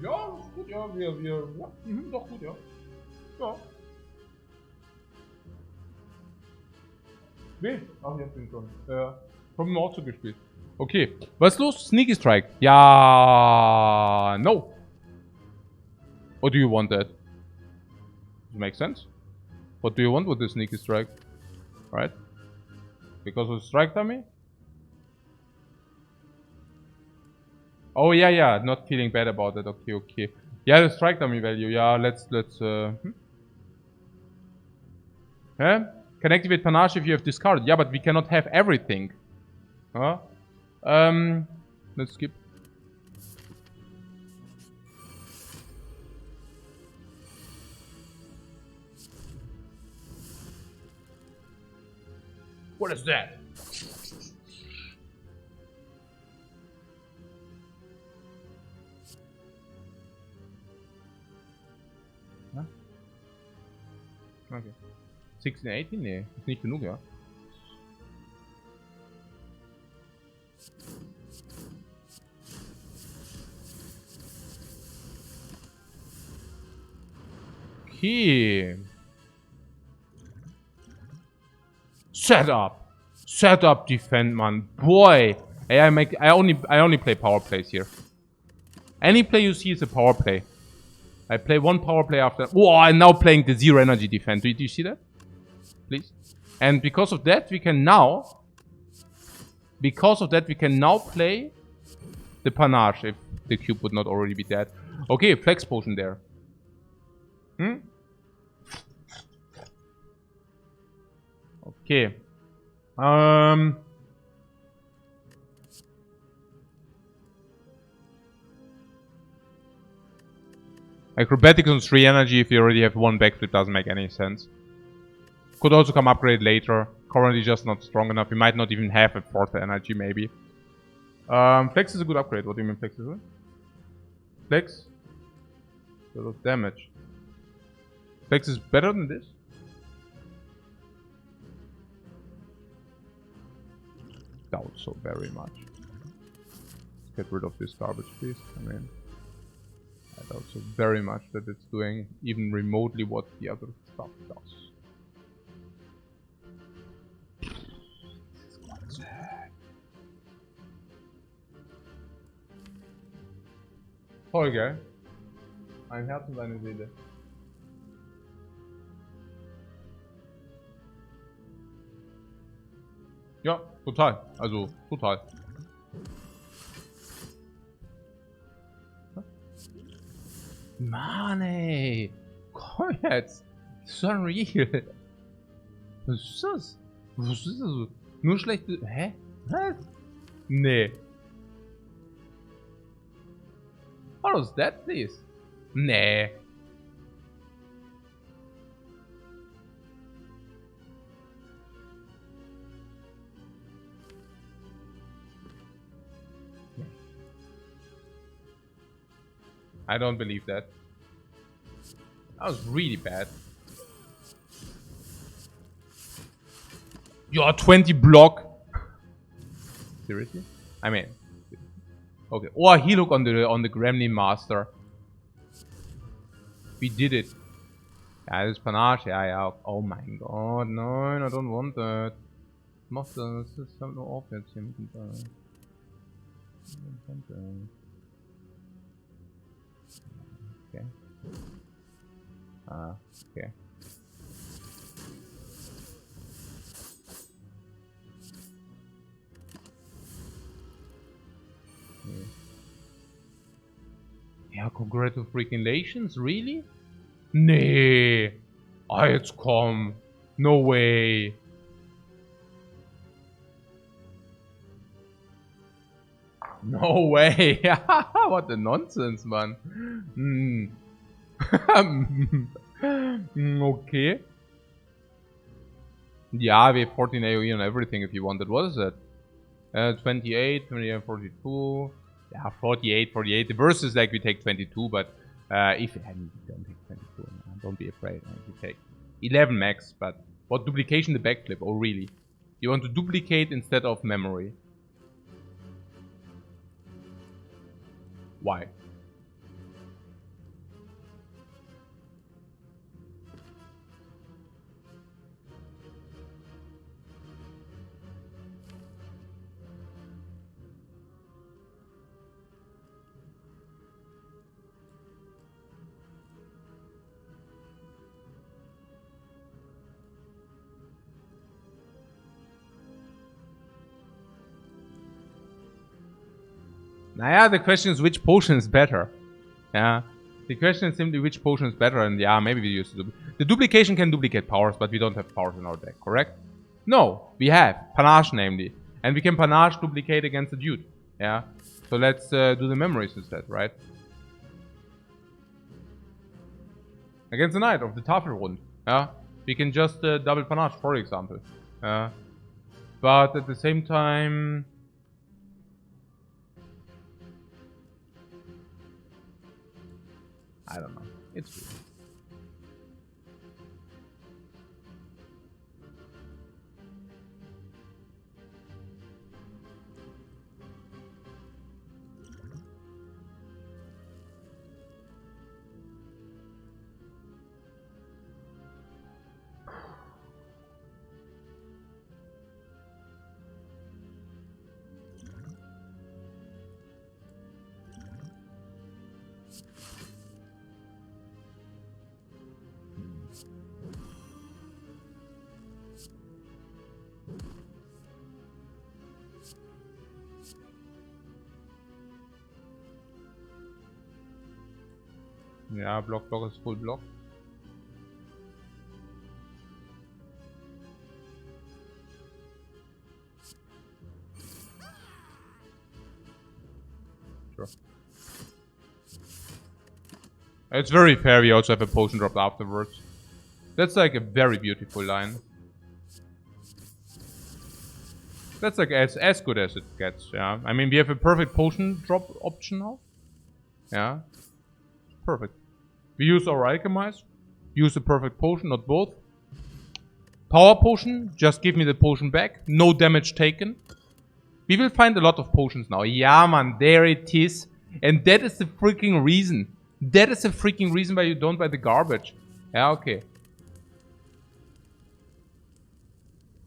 Ja, ist gut, ja, doch gut, ja. Ja. Nee, ach, jetzt bin ich schon. Haben wir auch so gespielt. Okay, was ist los? Sneaky Strike. Ja, no. Or do you want that? Does it make sense? What do you want with the Sneaky Strike? Right? Because of the strike dummy? Oh yeah, not feeling bad about it. Okay. Yeah, the strike dummy value. Yeah, let's Huh? Can activate panache if you have discarded. Yeah, but we cannot have everything. Huh? Let's skip. What is that? Huh? Okay. 16, 18? Nee, ist nicht genug, ja. Okay. Set up, defend, man. Boy. Hey, I only play power plays here. Any play you see is a power play. I play one power play after. Whoa, I'm now playing the zero energy defense. Do you see that? Please. And because of that, we can now play the panache if the cube would not already be dead. Okay, flex potion there. Okay. Acrobatics on 3 energy if you already have 1 backflip doesn't make any sense. Could also come upgrade later. Currently just not strong enough. We might not even have a 4th energy maybe. Flex is a good upgrade. What do you mean flex is good? Flex? A lot of damage. Vex is better than this? Doubt so very much. Let's get rid of this garbage, please. I mean, I doubt so very much that it's doing even remotely what the other stuff does. Toll, gell? Ein Herz und eine Seele. Ja, total. Also, total. Mann, ey. Komm jetzt. Das ist unreal. Was ist das? Was ist das? Nur schlechte... Hä? Was? Nee. What was that, please? Nee. I don't believe that. That was really bad. You're 20 block. Seriously? I mean, okay. Oh, he look on the Gremlin Master. We did it. Ja, das ist Panache. Ja, ja. Oh mein Gott, nein, I don't want that. Mach das ist halt nur auf jetzt hier mit dem Okay. Ah, okay. Ja, congratulations, really? Nee. Ah, jetzt komm. No way. No way. What a nonsense, man. Okay. Yeah, we have 14 AoE on everything if you wanted. What is it? 28, 28, 42. Yeah, 48, 48. The verse is like we take 22, but if you don't take 22, don't be afraid. You take 11 max, but what duplication the backflip? Oh, really? You want to duplicate instead of memory? Why? Naja, the question is which potion is better. Yeah. The question is simply which potion is better, and yeah, maybe we use the duplication can duplicate powers, but we don't have powers in our deck, correct? No, we have panache namely, and we can panache duplicate against the dude. Yeah. So let's do the memories instead, right? Against the knight of the Tafelrund. Yeah. We can just double panache, for example. Yeah. But at the same time. I don't know. It's weird. Yeah, block is full block. Sure. It's very fair, we also have a potion drop afterwards. That's like a very beautiful line. That's like as good as it gets, yeah. I mean, we have a perfect potion drop option now. Yeah. Perfect. We use our alchemize. Use the perfect potion, not both. Power potion, just give me the potion back. No damage taken. We will find a lot of potions now. Yeah, man, there it is. And that is the freaking reason. That is the freaking reason why you don't buy the garbage. Yeah, okay.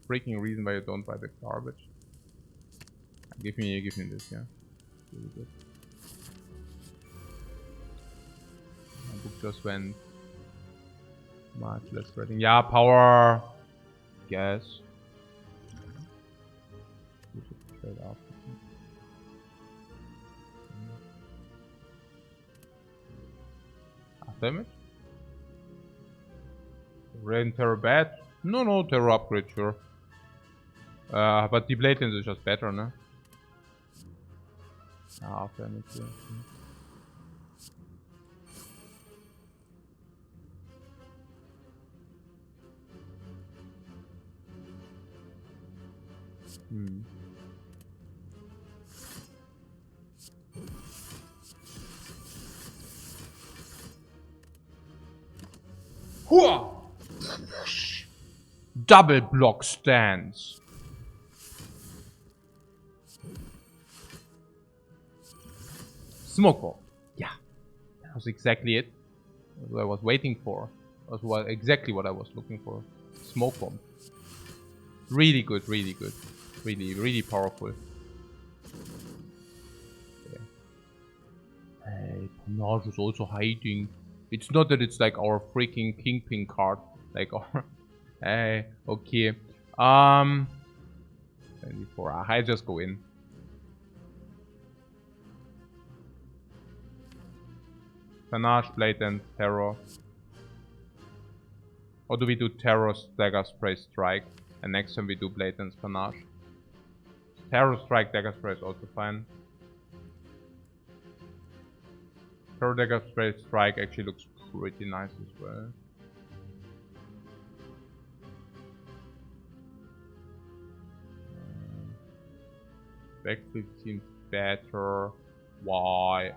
Freaking reason why you don't buy the garbage. Give me this, yeah. Really good. My book just went much less rating. Yeah, power. Guess. Trade up. Damage? Rain terror bad? No, terror upgrade, sure. But the blade lens is just better, no? Half damage, yeah. Double block stance. Smoke bomb. Yeah, that was exactly it. That's what I was waiting for. That was exactly what I was looking for. Smoke bomb. Really good, really good. Really powerful. Okay. Hey, Panache is also hiding. It's not that it's like our freaking Kingpin card. Like our... Hey, okay. 24. I just go in. Panache, Blatant, Terror. Or do we do Terror, Dagger, Spray, Strike? And next time we do Blatant, Panache. Terror, Strike, Dagger, Spray is also fine. Terror, Dagger, Spray, Strike actually looks pretty nice as well. Backflip seems better. Why?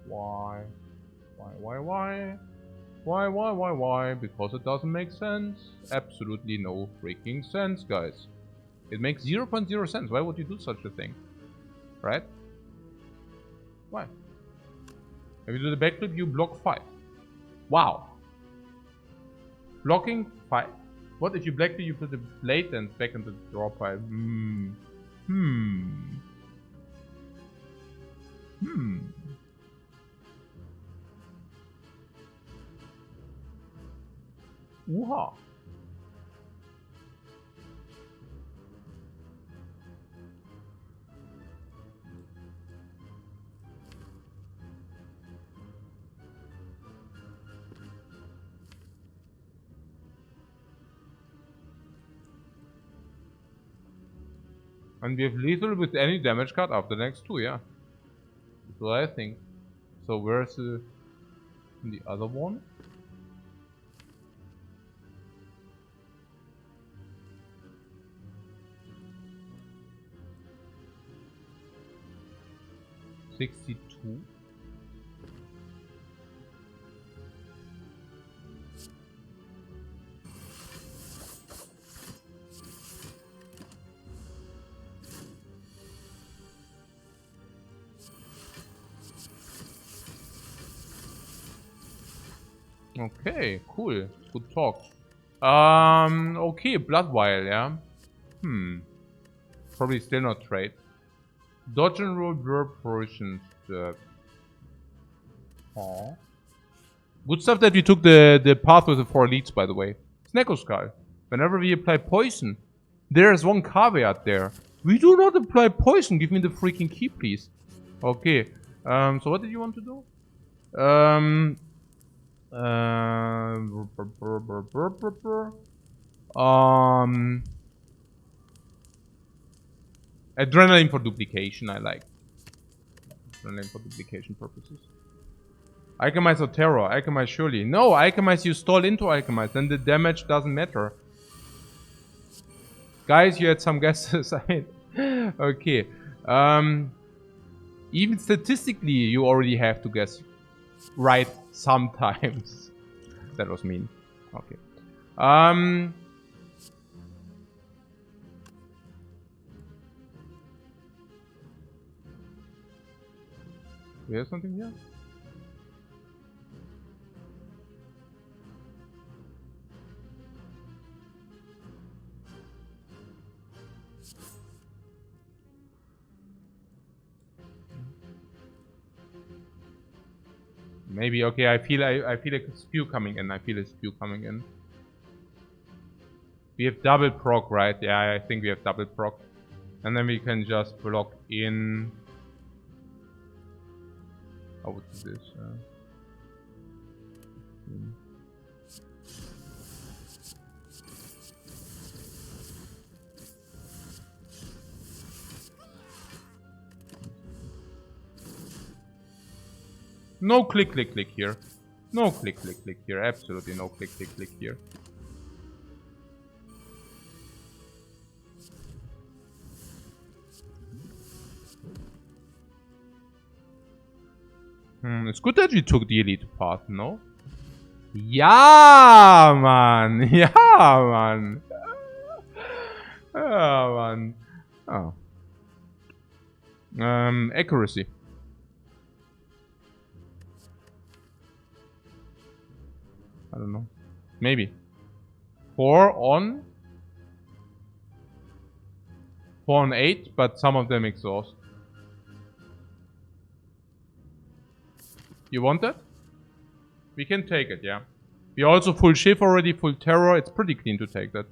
Why? Because it doesn't make sense. Absolutely no freaking sense, guys. It makes 0.0 sense. Why would you do such a thing? Right? Why? If you do the backflip, you block 5. Wow. Blocking 5? What if you backflip, you put the blade and back into the draw pile? Wooha. And we have lethal with any damage card after the next 2, yeah. That's what I think. So where's the other one? $62. Okay, cool. Good talk. Okay, Blood Vial, yeah. Probably still not trade. Dodge and roll verb portions. Good stuff that we took the path with the 4 leads, by the way. Snecko Skull. Whenever we apply poison, there is one caveat there. We do not apply poison. Give me the freaking key, please. Okay. So what did you want to do? Adrenaline for duplication, I like. Adrenaline for duplication purposes. Alchemize or Terror? Alchemize surely. No, Alchemize you stall into Alchemize, then the damage doesn't matter. Guys, you had some guesses. Okay. Even statistically, you already have to guess right sometimes. That was mean. Okay. We have something here? Maybe. Okay, I feel a spew coming in. I feel a spew coming in. We have double proc, right? Yeah, I think we have double proc. And then we can just block in. How would do this? No click, click, click here. No click, click, click here. Absolutely no click, click, click here. It's good that we took the elite path, no? Ja, Mann! Ja, Mann! Ja, Mann. Oh. Accuracy. I don't know. Maybe. 4 on 8, but some of them exhaust. You want that? We can take it, yeah. We also full shift already, full terror. It's pretty clean to take that.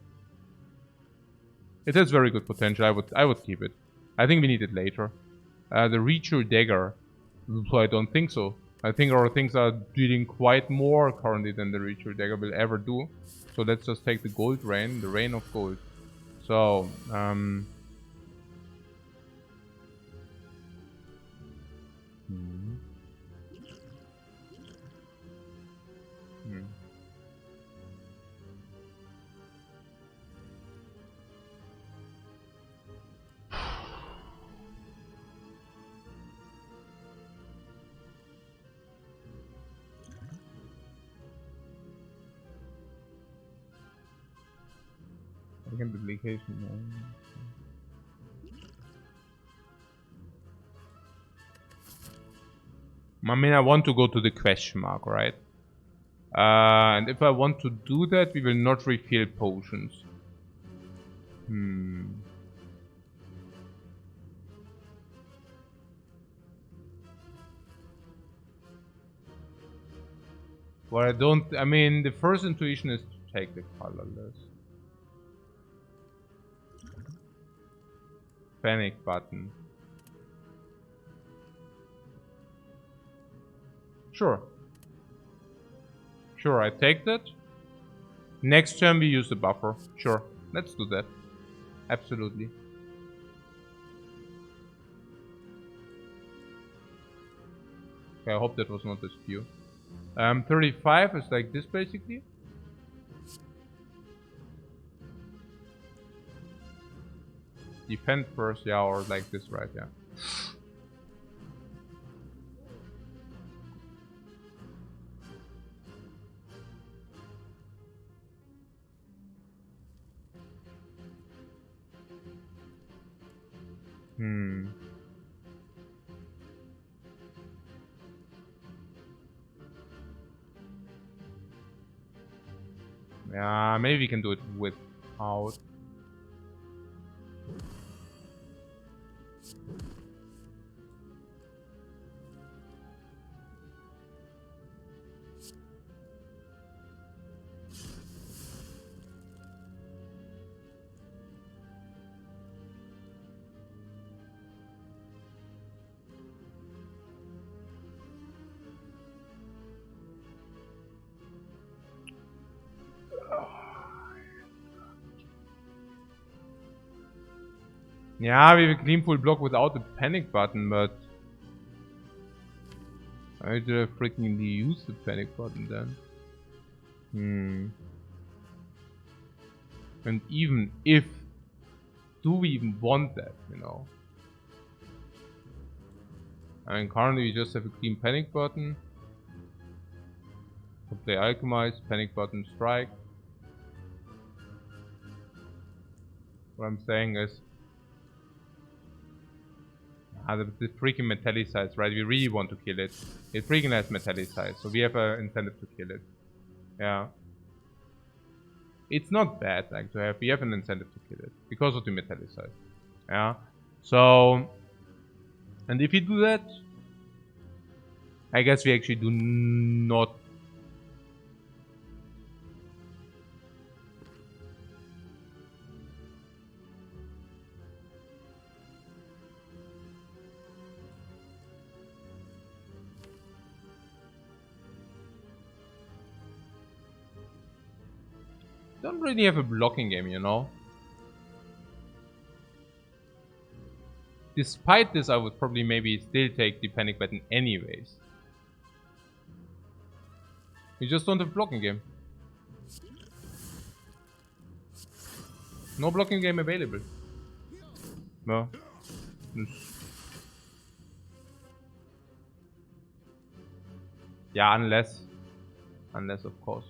It has very good potential. I would keep it. I think we need it later. The Reacher Dagger. I don't think so. I think our things are dealing quite more currently than the Reacher Dagger will ever do. So let's just take the Gold Rain, the Rain of Gold. So, Again, duplication. I mean, I want to go to the question mark, right? And if I want to do that, we will not refill potions. Well, I mean, the first intuition is to take the colorless. Panic button. Sure. Sure, I take that. Next turn we use the buffer. Sure, let's do that. Absolutely. Okay, I hope that was not the spew. 35 is like this basically. Defend first, yeah, or like this, right? Yeah. Yeah, maybe we can do it without. Yeah, we have a clean full block without the panic button, but I should freaking use the panic button then. And even if, do we even want that, you know? I mean, currently we just have a clean panic button. Play Alchemize, panic button, strike. What I'm saying is, the freaking metallicize, right? We really want to kill it. It freaking has metallicize, so we have an incentive to kill it. Yeah. It's not bad, like, to have. We have an incentive to kill it because of the metallicize. Yeah. So, and if you do that, I guess we actually do not. Don't really have a blocking game, you know. Despite this, I would probably maybe still take the panic button anyways. We just don't have blocking game. No blocking game available. No. Yeah, unless of course.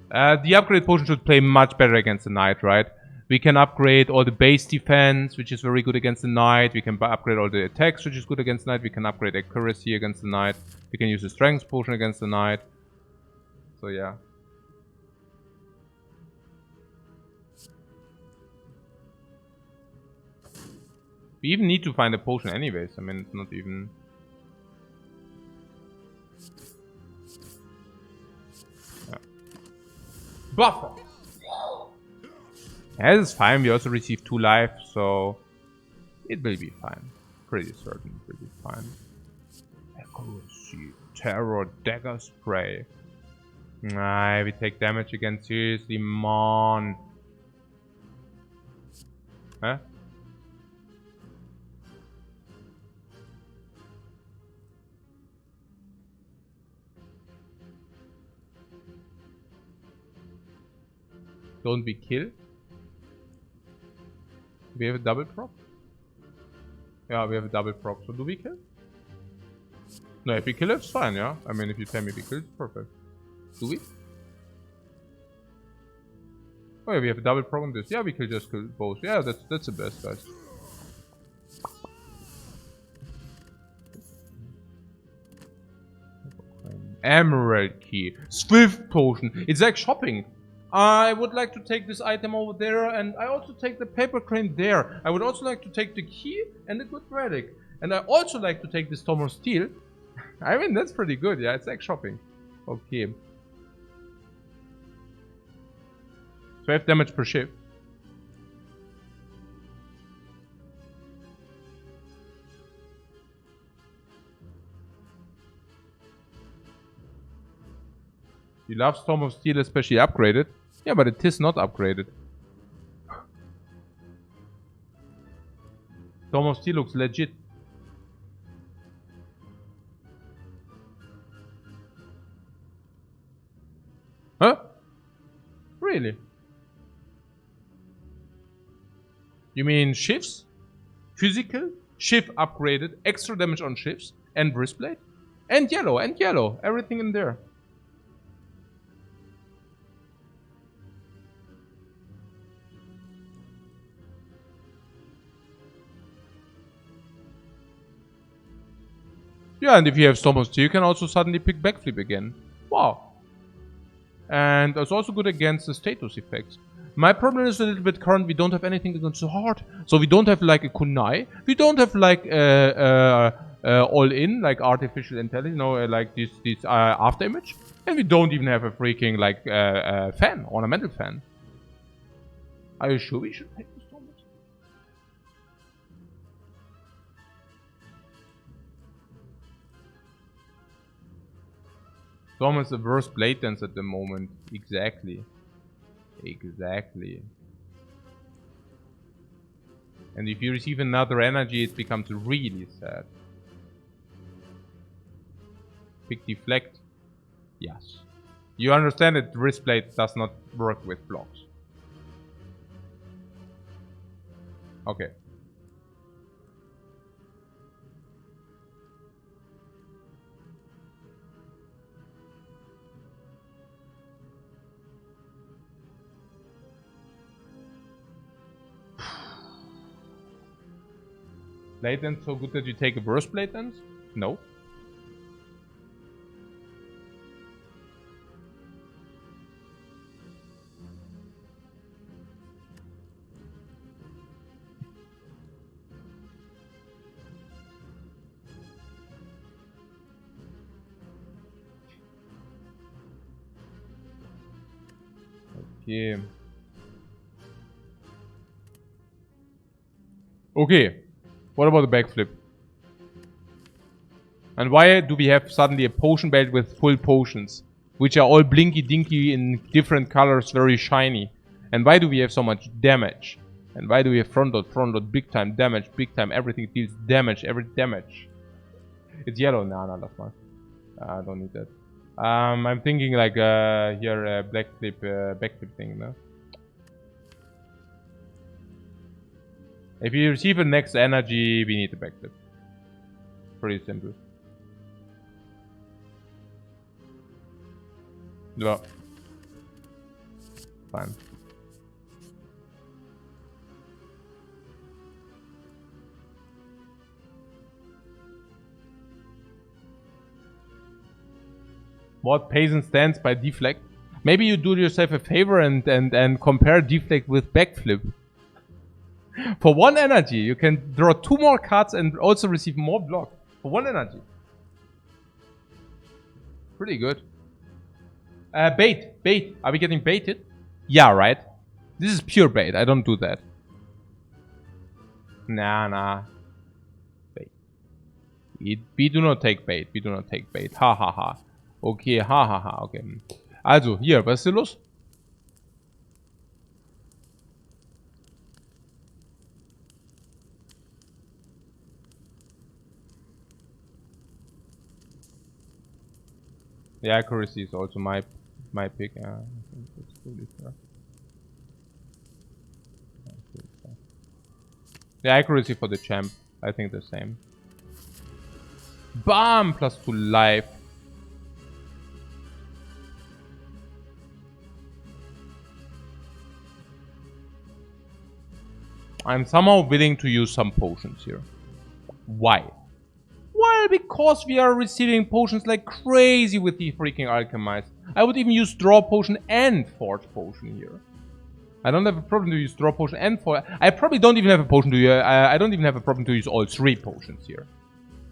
The upgrade potion should play much better against the knight, right? We can upgrade all the base defense, which is very good against the knight. We can upgrade all the attacks, which is good against the knight. We can upgrade accuracy against the knight. We can use the strength potion against the knight. So yeah. We even need to find a potion anyways. I mean, it's not even... Yeah. Buffer! Yeah, this is fine. We also receive 2 life, so... It will be fine. Pretty certain it will be fine. Accuracy. Terror. Dagger spray. Nah, we take damage again. Seriously, man. Huh? Don't be killed. We have a double proc? Yeah, we have a double proc. So do we kill? No, if we kill it's fine, yeah? I mean, if you tell me we kill, it's perfect. Do we? Oh yeah, we have a double proc on this. Yeah, we can just kill both. Yeah, that's the best, guys. Emerald key. Swift potion. It's like shopping. I would like to take this item over there, and I also take the paper crane there. I would also like to take the key and the good relic. And I also like to take this Tom of Steel. I mean, that's pretty good, yeah, it's like shopping. Okay. 12 damage per shift. You love Storm of Steel, especially upgraded. Yeah, but it is not upgraded. Storm of Steel looks legit. Huh? Really? You mean shifts? Physical? Shift upgraded, extra damage on shifts, and wristblade? And yellow, everything in there. Yeah, and if you have Storm of Steel, you can also suddenly pick Backflip again. Wow. And it's also good against the status effects. My problem is a little bit current, we don't have anything against the heart. So we don't have like a kunai. We don't have like all-in, like artificial intelligence, you know, like this after image. And we don't even have a freaking like fan, ornamental fan. Are you sure we should take this Storm? Storm is the worst blade dance at the moment. Exactly. Exactly. And if you receive another energy, it becomes really sad. Pick deflect. Yes. You understand that wristblade does not work with blocks. Okay. Blade dance so good that you take a worse blade dance? No. Okay. Okay. What about the backflip? And why do we have suddenly a potion belt with full potions? Which are all blinky dinky in different colors, very shiny. And why do we have so much damage? And why do we have front load, big time damage, big time, everything deals damage, every damage. It's yellow. No, that's fine. I don't need that. I'm thinking like here backflip thing, no? If you receive a next energy, we need the backflip. Pretty simple. Yeah. Fine. What Payson stands by deflect? Maybe you do yourself a favor and compare deflect with backflip. For 1 energy, you can draw 2 more cards and also receive more block. For 1 energy. Pretty good. Bait. Are we getting baited? Yeah, right. This is pure bait. I don't do that. Nah. Bait. We do not take bait. We do not take bait. Ha. Okay, ha. Okay. Also, hier, was ist hier los? The accuracy is also my pick. I think that's pretty fair. The accuracy for the champ, I think the same. Bam! +2 life. I'm somehow willing to use some potions here. Why? Well, because we are receiving potions like crazy with the freaking alchemist. I would even use draw potion and forge potion here. I don't have a problem to use draw potion and forge. I probably don't even have a potion to use. I don't even have a problem to use all 3 potions here.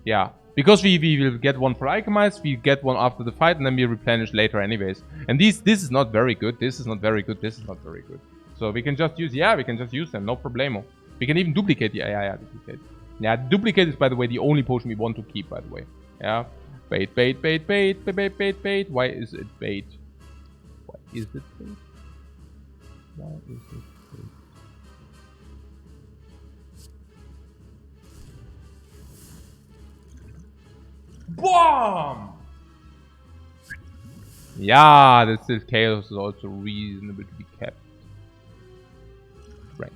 Yeah, because we will get one for alchemist, we get one after the fight, and then we replenish later anyways. And this is not very good. This is not very good. This is not very good. So we can just use, we can just use them, no problemo. We can even duplicate the, duplicate. Yeah, duplicate is, by the way, the only potion we want to keep, by the way. Yeah. Bait. Why is it bait? Why is it bait? Why is it bait? BOOM! Yeah, this chaos is also reasonable to be kept. Right.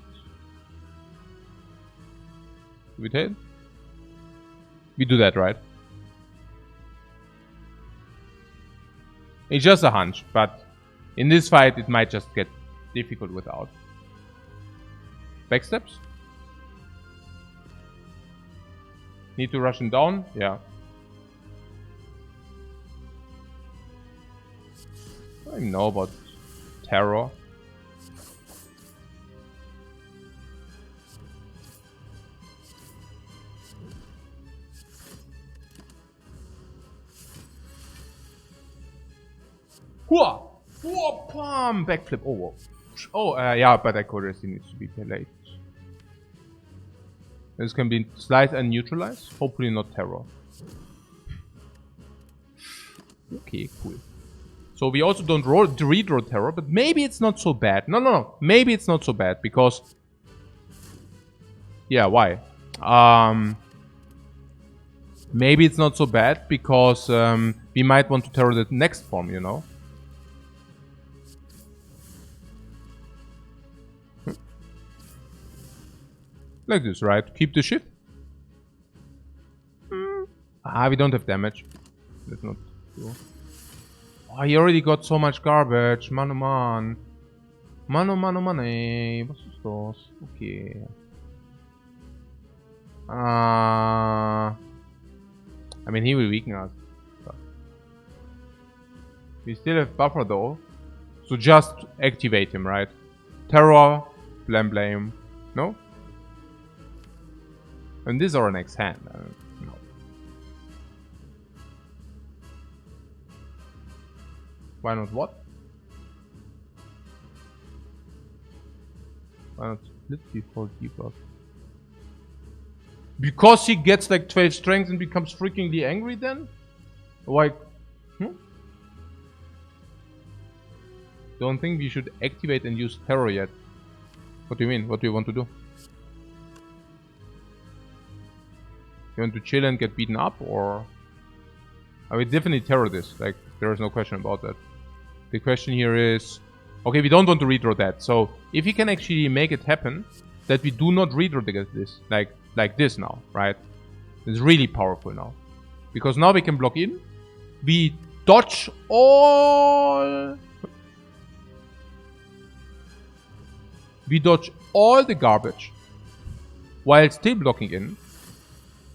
Do we take it? We do that, right? It's just a hunch, but in this fight it might just get difficult without. Backsteps? Need to rush him down? Yeah. I don't know about terror. Hua! Whoa, pam! Backflip. Oh, whoa. Oh, yeah, but accuracy needs to be delayed. This can be slice and neutralize. Hopefully not terror. Okay, cool. So we also don't redraw terror, but maybe it's not so bad. No. Maybe it's not so bad because... Yeah, why? Maybe it's not so bad because we might want to terror the next form, you know? Like this, right? Keep the shift. We don't have damage. That's not cool. Oh, he already got so much garbage. Mano, man. Mano, money. Was ist das? Okay. I mean, he will weaken us. So. We still have buffer though. So just activate him, right? Terror, blame. No? And this is our next hand. No. Why not what? Why not split before debuff? Because he gets like 12 strength and becomes freakingly angry then? Like, Don't think we should activate and use terror yet. What do you mean? What do you want to do? You want to chill and get beaten up, or... I will definitely terror this, like, there is no question about that. The question here is... Okay, we don't want to redraw that, so if we can actually make it happen, that we do not redraw this, like this now, right? It's really powerful now. Because now we can block in, we dodge all... We dodge all the garbage, while still blocking in.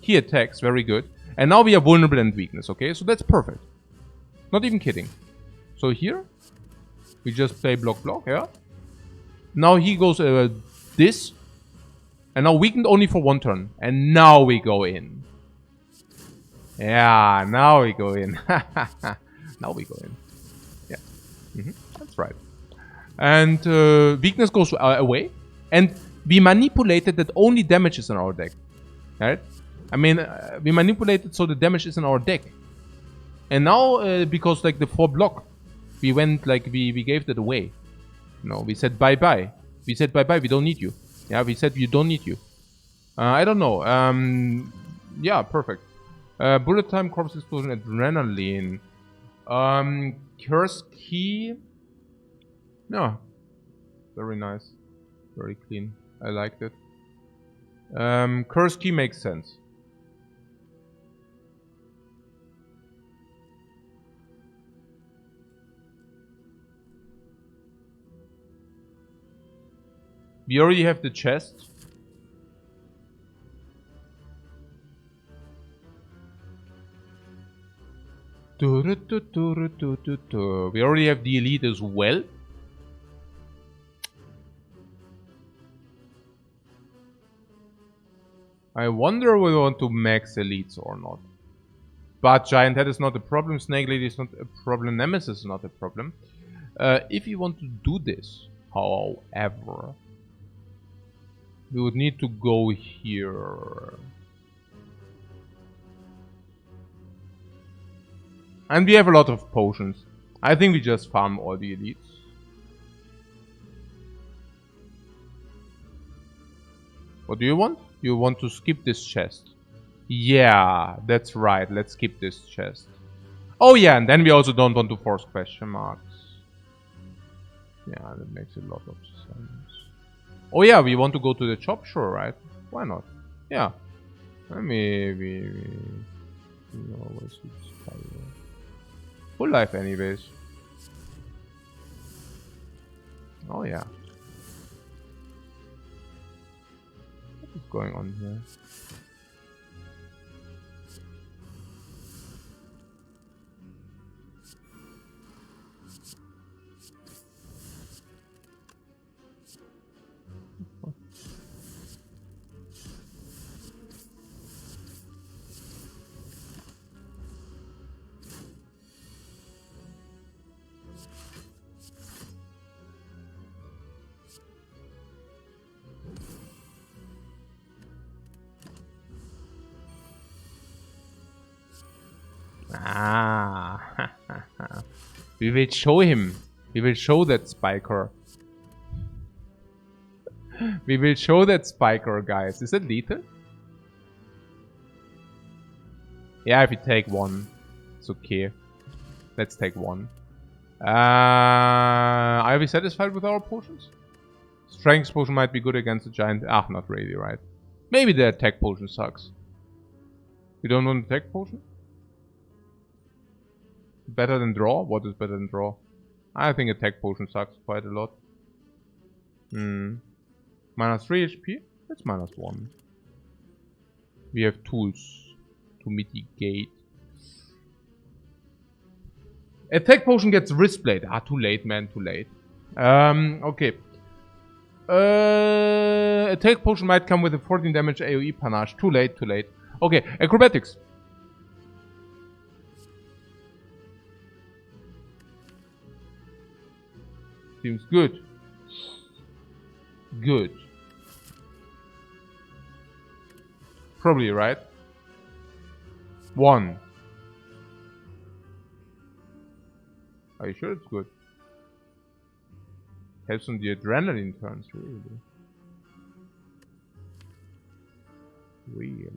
He attacks, very good. And now we are vulnerable and weakness, okay? So that's perfect. Not even kidding. So here, we just play block, yeah? Now he goes this. And now weakened only for one turn. And now we go in. Yeah, now we go in. Now we go in. Yeah, that's right. And weakness goes away. And we manipulated that only damage is in our deck. Right? I mean, we manipulated so the damage is in our deck. And now, because like the 4 block, we went like, we gave that away. No, we said bye-bye. We said bye-bye, we don't need you. Yeah, we said we don't need you. I don't know. Yeah, perfect. Bullet time, corpse explosion, adrenaline. Curse key. No. Very nice. Very clean. I liked it. Curse key makes sense. We already have the chest. We already have the elite as well. I wonder if we want to max elites or not. But Giant Head is not a problem, Snake Lady is not a problem, Nemesis is not a problem. If you want to do this, however, we would need to go here. And we have a lot of potions. I think we just farm all the elites. What do you want? You want to skip this chest. Yeah, that's right. Let's skip this chest. Oh yeah, and then we also don't want to force question marks. Yeah, that makes a lot of sense. Oh yeah, we want to go to the shop? Sure, right? Why not? Yeah. Maybe... always full life anyways. Oh yeah. What is going on here? Ah, we will show him. We will show that spiker. We will show that spiker, guys. Is it lethal? Yeah, if we take one, it's okay. Let's take one. Are we satisfied with our potions? Strength potion might be good against the giant. Ah, not really, right? Maybe the attack potion sucks. You don't want attack potion? Better than draw? What is better than draw? I think attack potion sucks quite a lot. Minus 3 HP? That's minus 1. We have tools to mitigate. Attack potion gets wrist blade. Ah, too late, man. Too late. Okay. Attack potion might come with a 14 damage AoE panache. Too late, too late. Okay, acrobatics. Seems good. Good. Probably, right? 1. Are you sure it's good? Helps on the adrenaline turns, really. Really.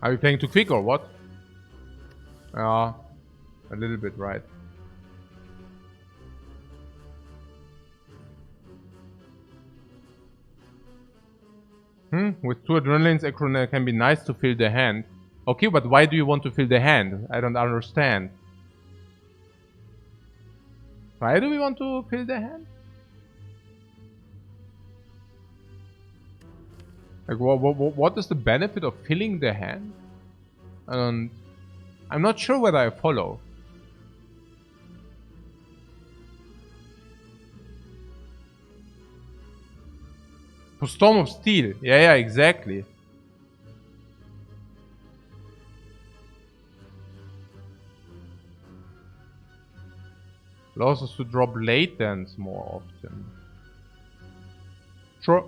Are we playing too quick or what? A little bit, right. With 2 adrenalines, Acron can be nice to fill the hand. Okay, but why do you want to fill the hand? I don't understand. Why do we want to fill the hand? Like, what is the benefit of filling the hand? And I'm not sure whether I follow. For Storm of Steel. Yeah, exactly. Allows us to drop latents more often. Sure.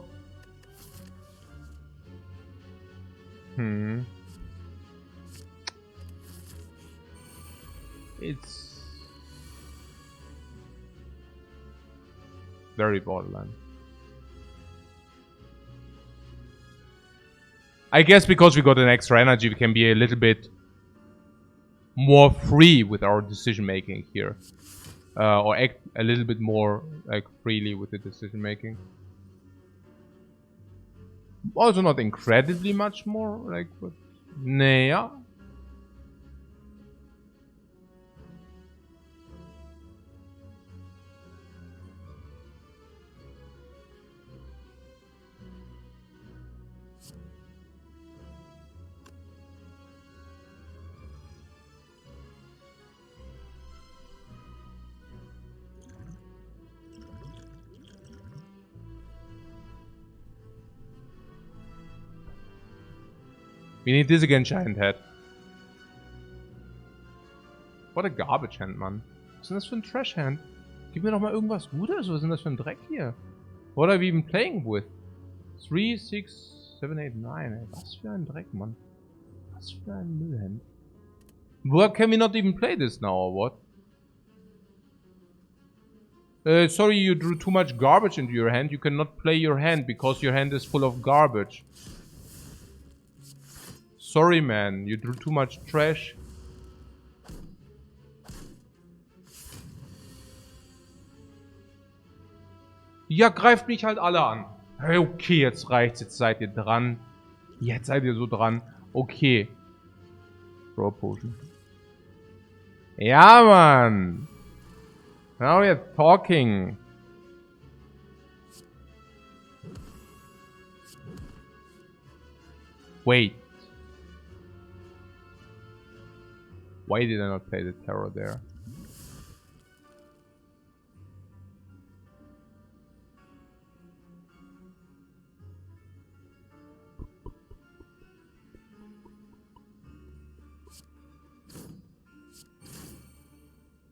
It's very borderline. I guess because we got an extra energy, we can be a little bit more free with our decision making here, or act a little bit more like freely with the decision making. Also, not incredibly much more, like, but yeah. We need this again, Giant Head. What a garbage hand, Mann. Was ist denn das für ein Trash Hand? Gib mir doch mal irgendwas Gutes. Was ist denn das für ein Dreck hier? What are we even playing with? 3, 6, 7, 8, 9. Ey, was für ein Dreck, Mann. Was für ein Müllhand. Why can we not even play this now, or what? Sorry, you drew too much garbage into your hand. You cannot play your hand because your hand is full of garbage. Sorry, man. You drew too much trash. Ja, greift mich halt alle an. Okay, jetzt reicht's. Jetzt seid ihr dran. Jetzt seid ihr so dran. Okay. Draw Potion. Ja, Mann. Now we're talking. Wait. Why did I not play the terror there?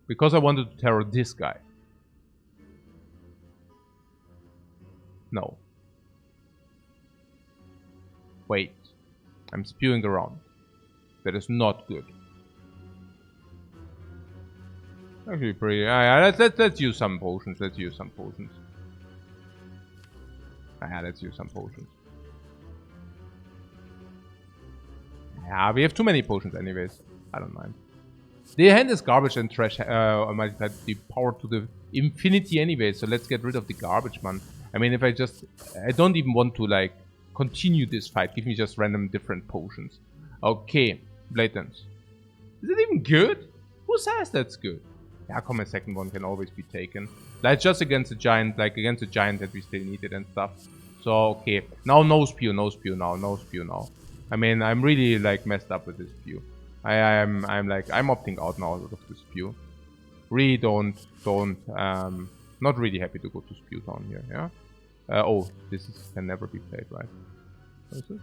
Because I wanted to terror this guy. No. Wait. I'm spewing around. That is not good. Actually pretty... Yeah, let's use some potions. Let's use some potions. Yeah, let's use some potions. Yeah, we have too many potions anyways. I don't mind. The hand is garbage and trash multiplied the power to the infinity anyway, so let's get rid of the garbage, man. I mean, if I don't even want to, like, continue this fight. Give me just random different potions. Okay, Blatants. Is it even good? Who says that's good? Yeah, come, a second one can always be taken. Like, just against a giant, that we still need it and stuff. So, okay. Now, no spew now. I mean, I'm really, like, messed up with this spew. I'm opting out now of the spew. Really not really happy to go to spew town here, yeah? Oh, can never be played, right? What is it?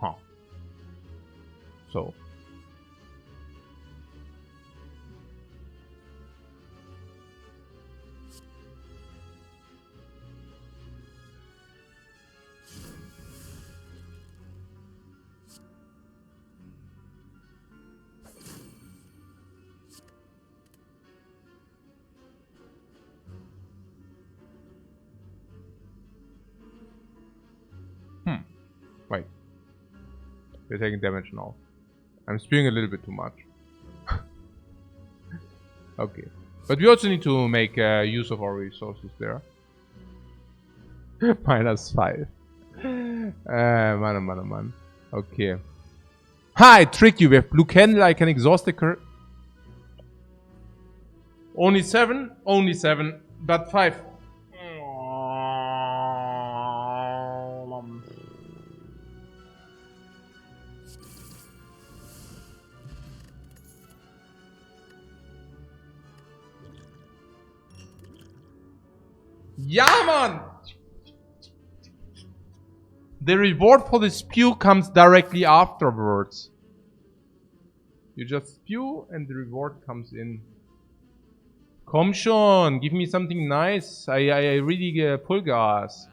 Huh. So. Wait. We're taking damage now. I'm spewing a little bit too much. Okay. But we also need to make use of our resources there. -5. Man. Okay. Ha! I tricked you. We have blue candle. I can exhaust the current. Only 7? Only 7. But 5. Ja, man! The reward for the spew comes directly afterwards. You just spew and the reward comes in. Komm schon, give me something nice. I really pull gas.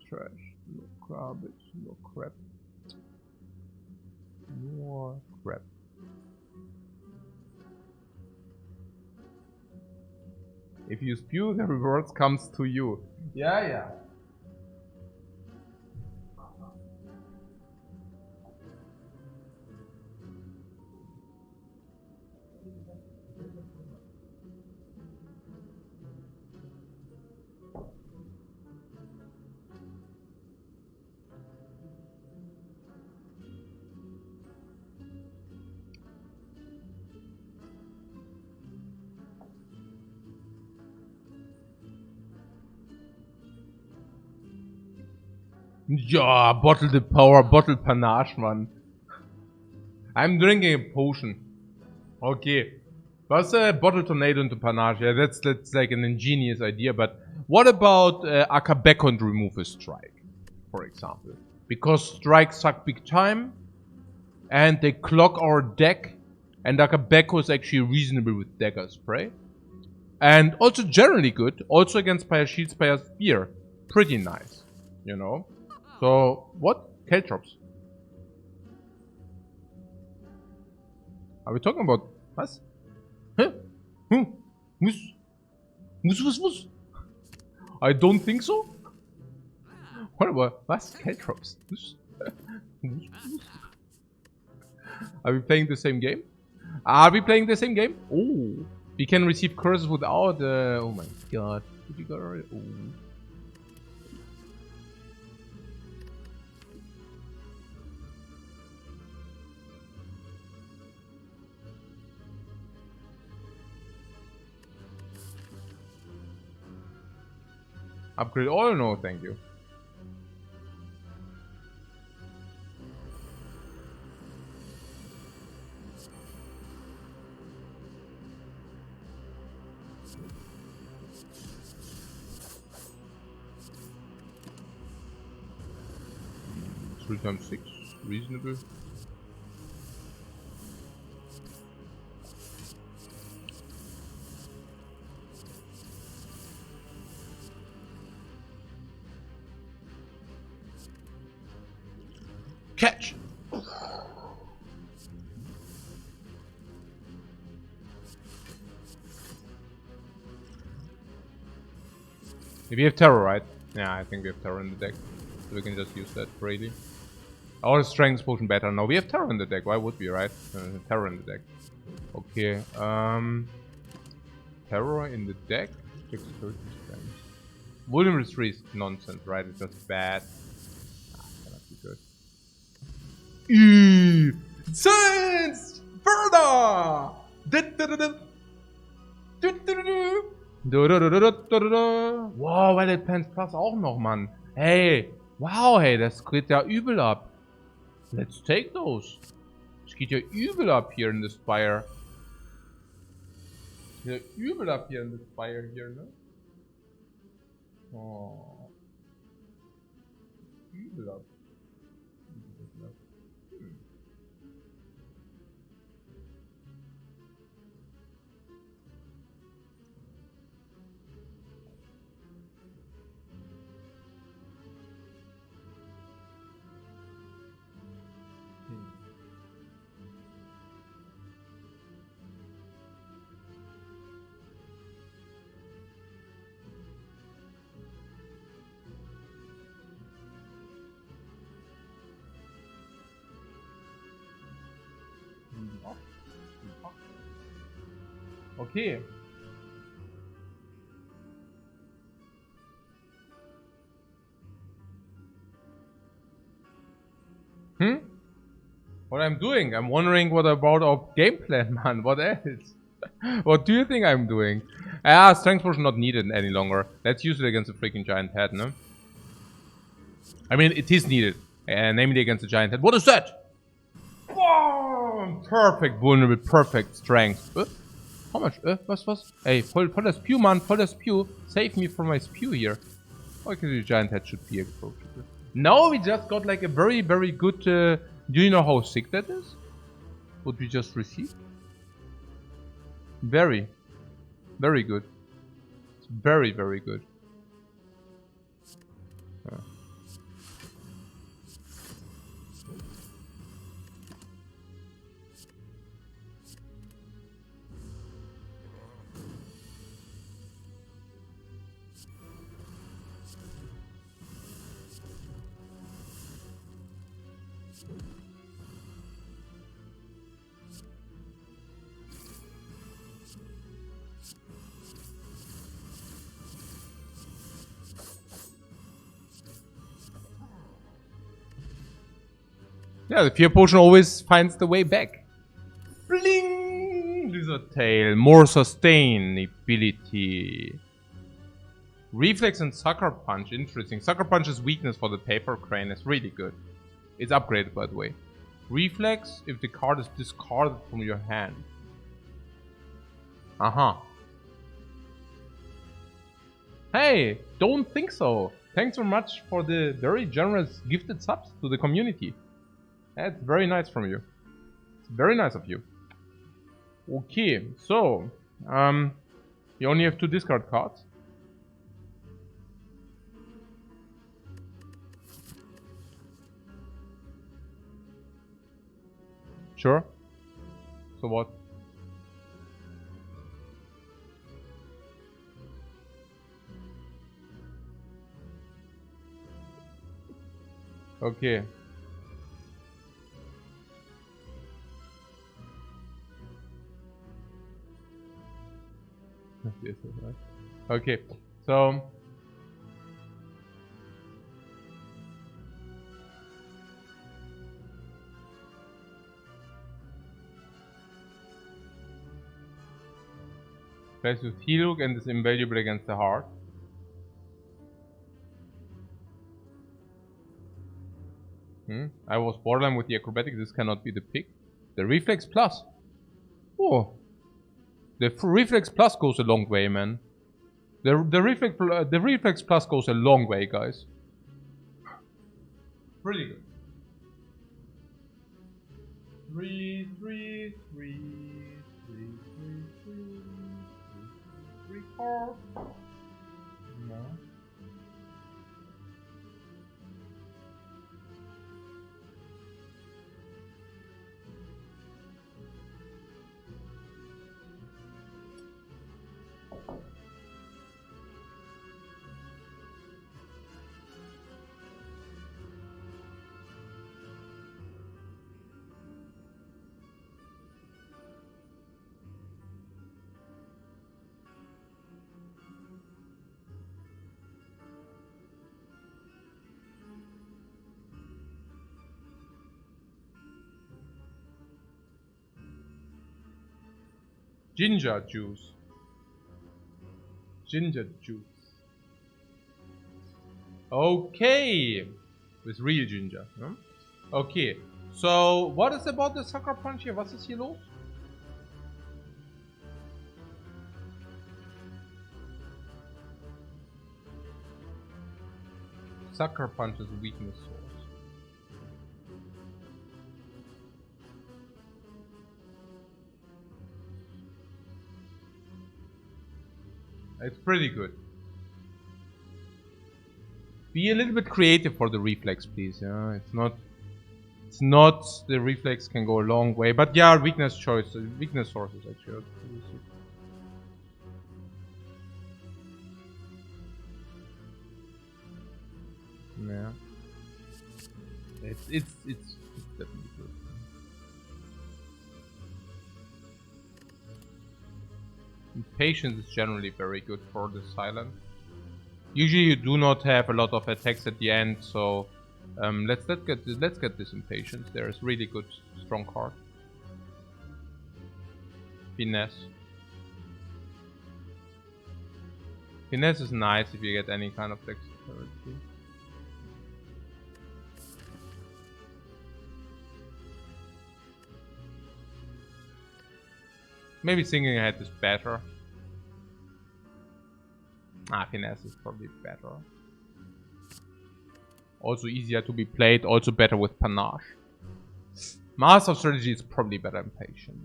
Trash, no garbage, no crap. More crap. If you spew, the reward comes to you. Yeah. Ja, bottle the power, bottle panache, man. I'm drinking a potion. Okay. What's a bottle tornado into panache? Yeah, that's like an ingenious idea, but what about Akabeko and remove a strike, for example? Because strikes suck big time, and they clog our deck, and Akabeko is actually reasonable with dagger spray. And also generally good, also against Spire Shield, Spire Spear. Pretty nice, you know? So, what? Caltrops. Are we talking about... Was? Huh? Mus? I don't think so. What about... Was? Caltrops. Are we playing the same game? Oh, we can receive curses without... oh my god. Did you got already? Oh. Upgrade all? No, thank you. Three times 6, reasonable. Catch! We have terror, right? Yeah, I think we have terror in the deck. So we can just use that freely. Our strength potion better. No, we have terror in the deck. Why would we, right? Terror in the deck. Okay, terror in the deck. Dexterity strength. Vulnerable 3 is nonsense, right? It's just bad. Cannot be good. Sense! Further! Wow, weil der Pants Plus auch noch, Mann. Hey, wow, hey, das geht ja übel ab. Let's take those. Es geht ja übel ab hier in the Spire. Ja, übel ab hier in the Spire hier, ne? Oh. Übel ab. Okay. What I'm doing? I'm wondering what about our game plan, man. What else? What do you think I'm doing? Ah, strength potion not needed any longer. Let's use it against a freaking giant head, no? I mean, it is needed. Namely against a giant head. What is that? Oh, perfect vulnerable, perfect strength. How much? Was? Hey, voll das Spew, man. Voll das Spew. Save me from my spew here. Okay, the giant head should be approachable. No, we just got like a very, very good... do you know how sick that is? What we just received? Very. Very good. It's very, very good. Yeah, the fear potion always finds the way back. Bling! Lizard tail, more sustainability. Reflex and sucker punch, interesting. Sucker punch's weakness for the paper crane is really good. It's upgraded, by the way. Reflex if the card is discarded from your hand. Hey, don't think so. Thanks so much for the very generous gifted subs to the community. That's very nice from you. It's very nice of you. Okay, so you only have 2 discard cards. Sure. So what? Okay. Okay, so plays with Heal and is invaluable against the heart. I was borderline with the acrobatic. This cannot be the pick. The reflex plus. Oh, the reflex plus goes a long way, man. The reflex plus goes a long way, guys. Pretty good. 3, 3, 3, 3, 4. No. Ginger juice. Ginger juice. Okay. With real ginger. Huh? Okay. So, what is about the Sucker Punch here? Was ist hier los? Sucker Punch is weakness source. It's pretty good. Be a little bit creative for the reflex, please. Yeah, it's not the reflex can go a long way, but yeah, weakness sources actually. Yeah, it's definitely good. Patience is generally very good for the silent. Usually you do not have a lot of attacks at the end, so let's get this impatience. There is really good strong card. Finesse. Finesse is nice if you get any kind of dexterity. Maybe thinking ahead is better. Finesse is probably better. Also easier to be played, also better with panache. Master of Strategy is probably better in Patience.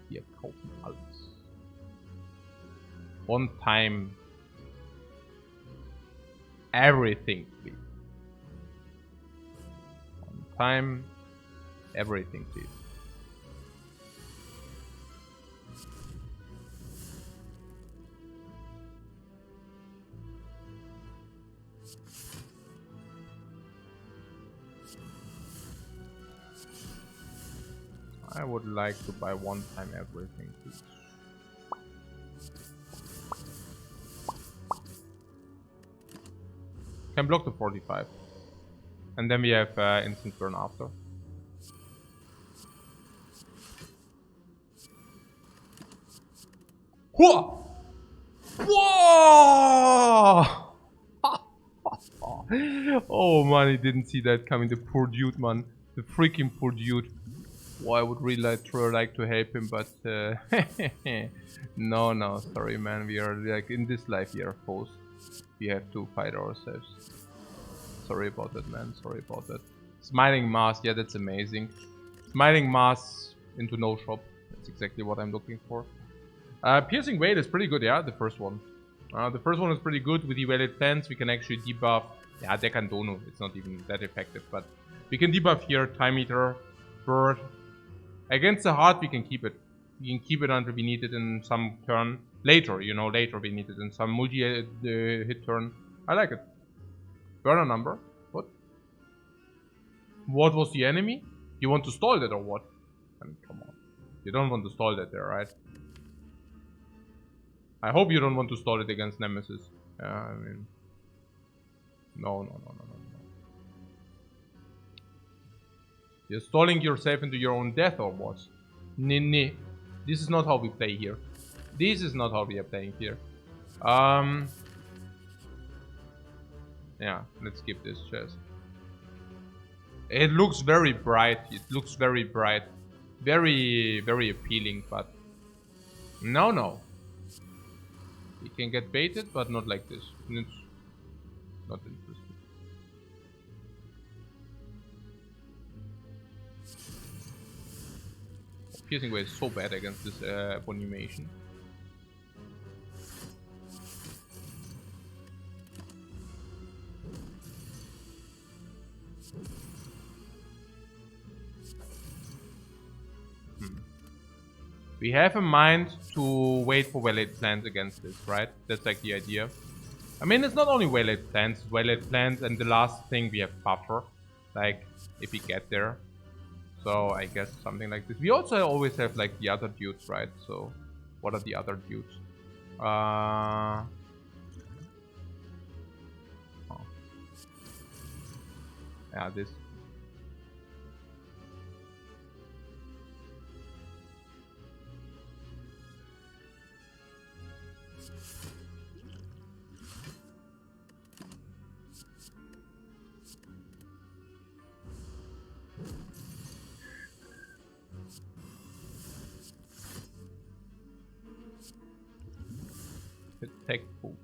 Hier kaufen alles. One time. Everything, please. One time. Everything, please. I would like to buy one time everything, please. Can block the 45. And then we have instant burn after. Whoa! Whoa! Oh man, I didn't see that coming. The poor dude, man. The freaking poor dude. Well, I would really like to help him, but no, sorry man, we are like in this life we are forced. We have to fight ourselves. Sorry about that, man, sorry about that. Smiling Mask, yeah, that's amazing. Smiling Mask into no shop, that's exactly what I'm looking for. Piercing Veil is pretty good, yeah, the first one. The first one is pretty good. With the Valid Plans we can actually debuff, yeah, Decandono, it's not even that effective, but we can debuff here, Time Eater, Bird. Against the heart, we can keep it. We can keep it until we need it in some turn. Later, you know, later we need it in some multi-hit turn. I like it. Burner number. What? What was the enemy? You want to stall that or what? I mean, come on. You don't want to stall that there, right? I hope you don't want to stall it against Nemesis. Yeah, I mean... No. You're stalling yourself into your own death or what? Nah. This is not how we play here. This is not how we are playing here. Yeah, let's skip this chest. It looks very bright. It looks very bright. Very, very appealing, but... No. You can get baited, but not like this. It's not interesting. Piercing Way is so bad against this animation. We have in mind to wait for Valid Plans against this, right? That's like the idea. I mean, it's not only Valid Plans and the last thing we have Buffer. Like, if we get there. So I guess something like this. We also always have like the other dudes, right? So what are the other dudes? Oh. Yeah, this. Tech potions.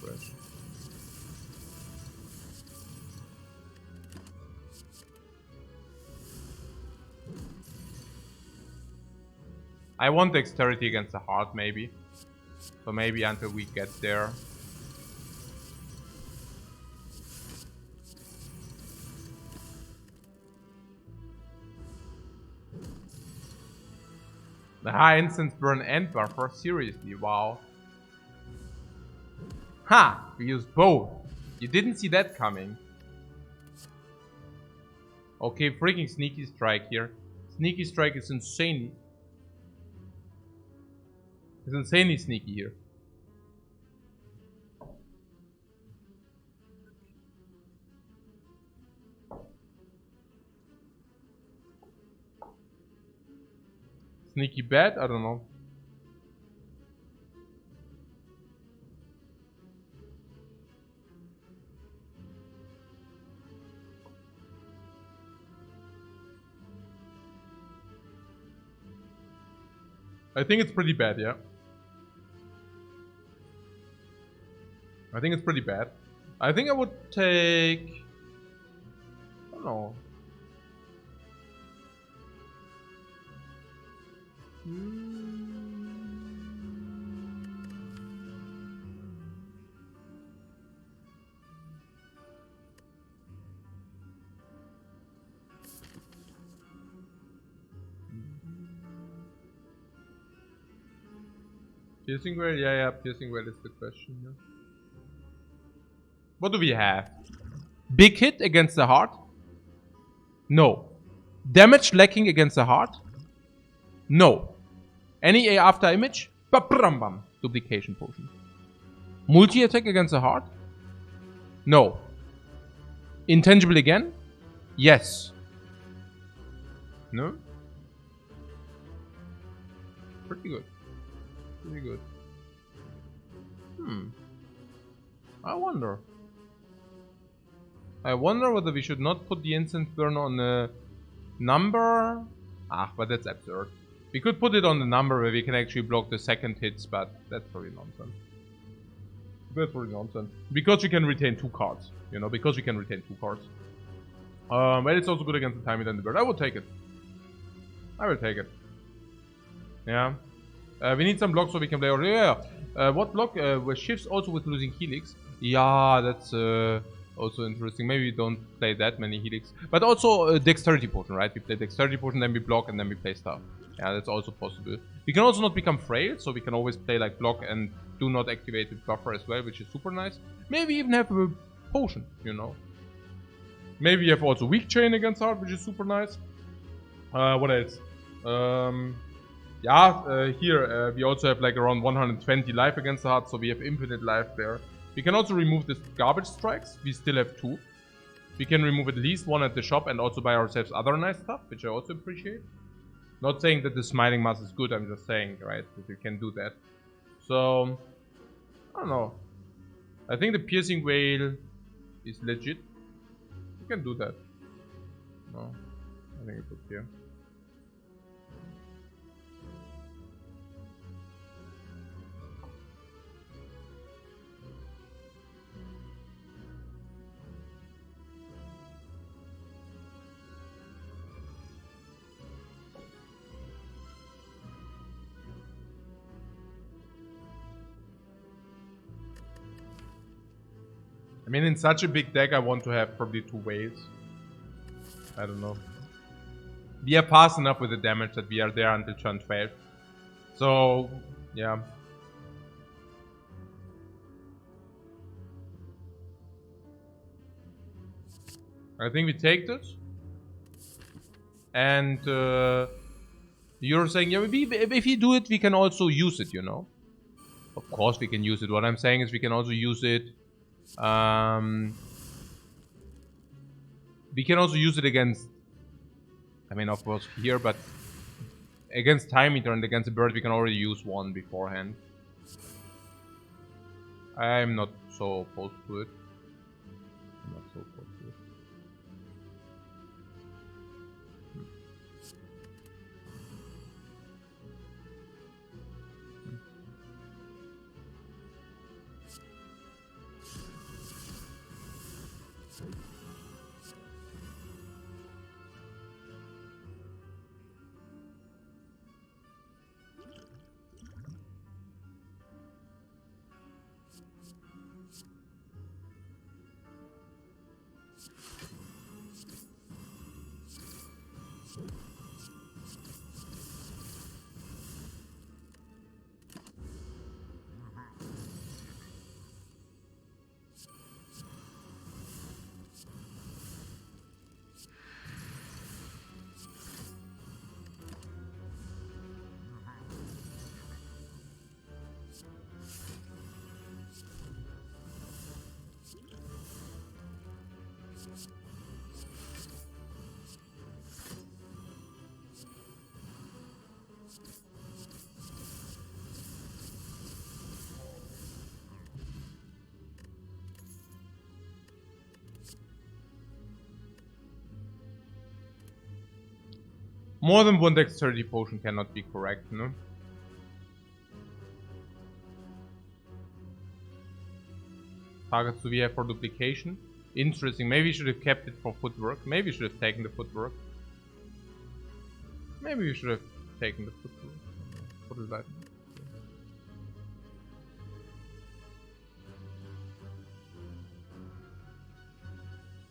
Right. I want dexterity against the heart, maybe. So maybe until we get there. The high instance burn and buffer? Seriously, wow. Ha! We used both. You didn't see that coming. Okay, freaking sneaky strike here. Sneaky strike is insanely... It's insanely sneaky here. Sneaky bad? I don't know. I think it's pretty bad, yeah. I think it's pretty bad. I think I would take... I don't know. Piercing Whale? Yeah, Piercing Whale is the question here. What do we have? Big hit against the heart? No. Damage lacking against the heart? No. Any A after image? Bam. Duplication potion. Multi-attack against the heart? No. Intangible again? Yes. No? Pretty good. Pretty good. I wonder whether we should not put the instant burn on the number. But that's absurd. We could put it on the number where we can actually block the second hits, but that's probably nonsense. Because we can retain 2 cards. You know, because we can retain 2 cards. But it's also good against the Time and the Bird. I will take it. I will take it. Yeah. We need some blocks so we can play. What block? Shifts also with losing helix. Yeah, that's also interesting. Maybe we don't play that many helix. But also dexterity potion, right? We play dexterity potion, then we block, and then we play stuff. Yeah, that's also possible. We can also not become frail, so we can always play like block and do not activate the buffer as well, which is super nice. Maybe even have a potion, you know. Maybe we have also weak chain against heart, which is super nice. What else? Here we also have like around 120 life against the heart, so we have infinite life there. We can also remove the garbage strikes. We still have 2. We can remove at least 1 at the shop and also buy ourselves other nice stuff, which I also appreciate. Not saying that the smiling mask is good, I'm just saying, right, that you can do that. So, I don't know. I think the piercing whale is legit. You can do that. No, I think it's okay. I mean, in such a big deck, I want to have probably 2 whales. I don't know. We are fast enough with the damage that we are there until turn 12. So, yeah. I think we take this. And you're saying, yeah, if you do it, we can also use it, you know. Of course we can use it. What I'm saying is we can also use it. We can also use it against, I mean, of course here, but against Time Eater and against the bird, we can already use 1 beforehand. I'm not so opposed to it. I'm not so opposed to it. More than one dexterity potion cannot be correct, no? Targets do we have for duplication? Interesting. Maybe we should have kept it for footwork. Maybe we should have taken the footwork. Maybe we should have taken the footwork. What is that?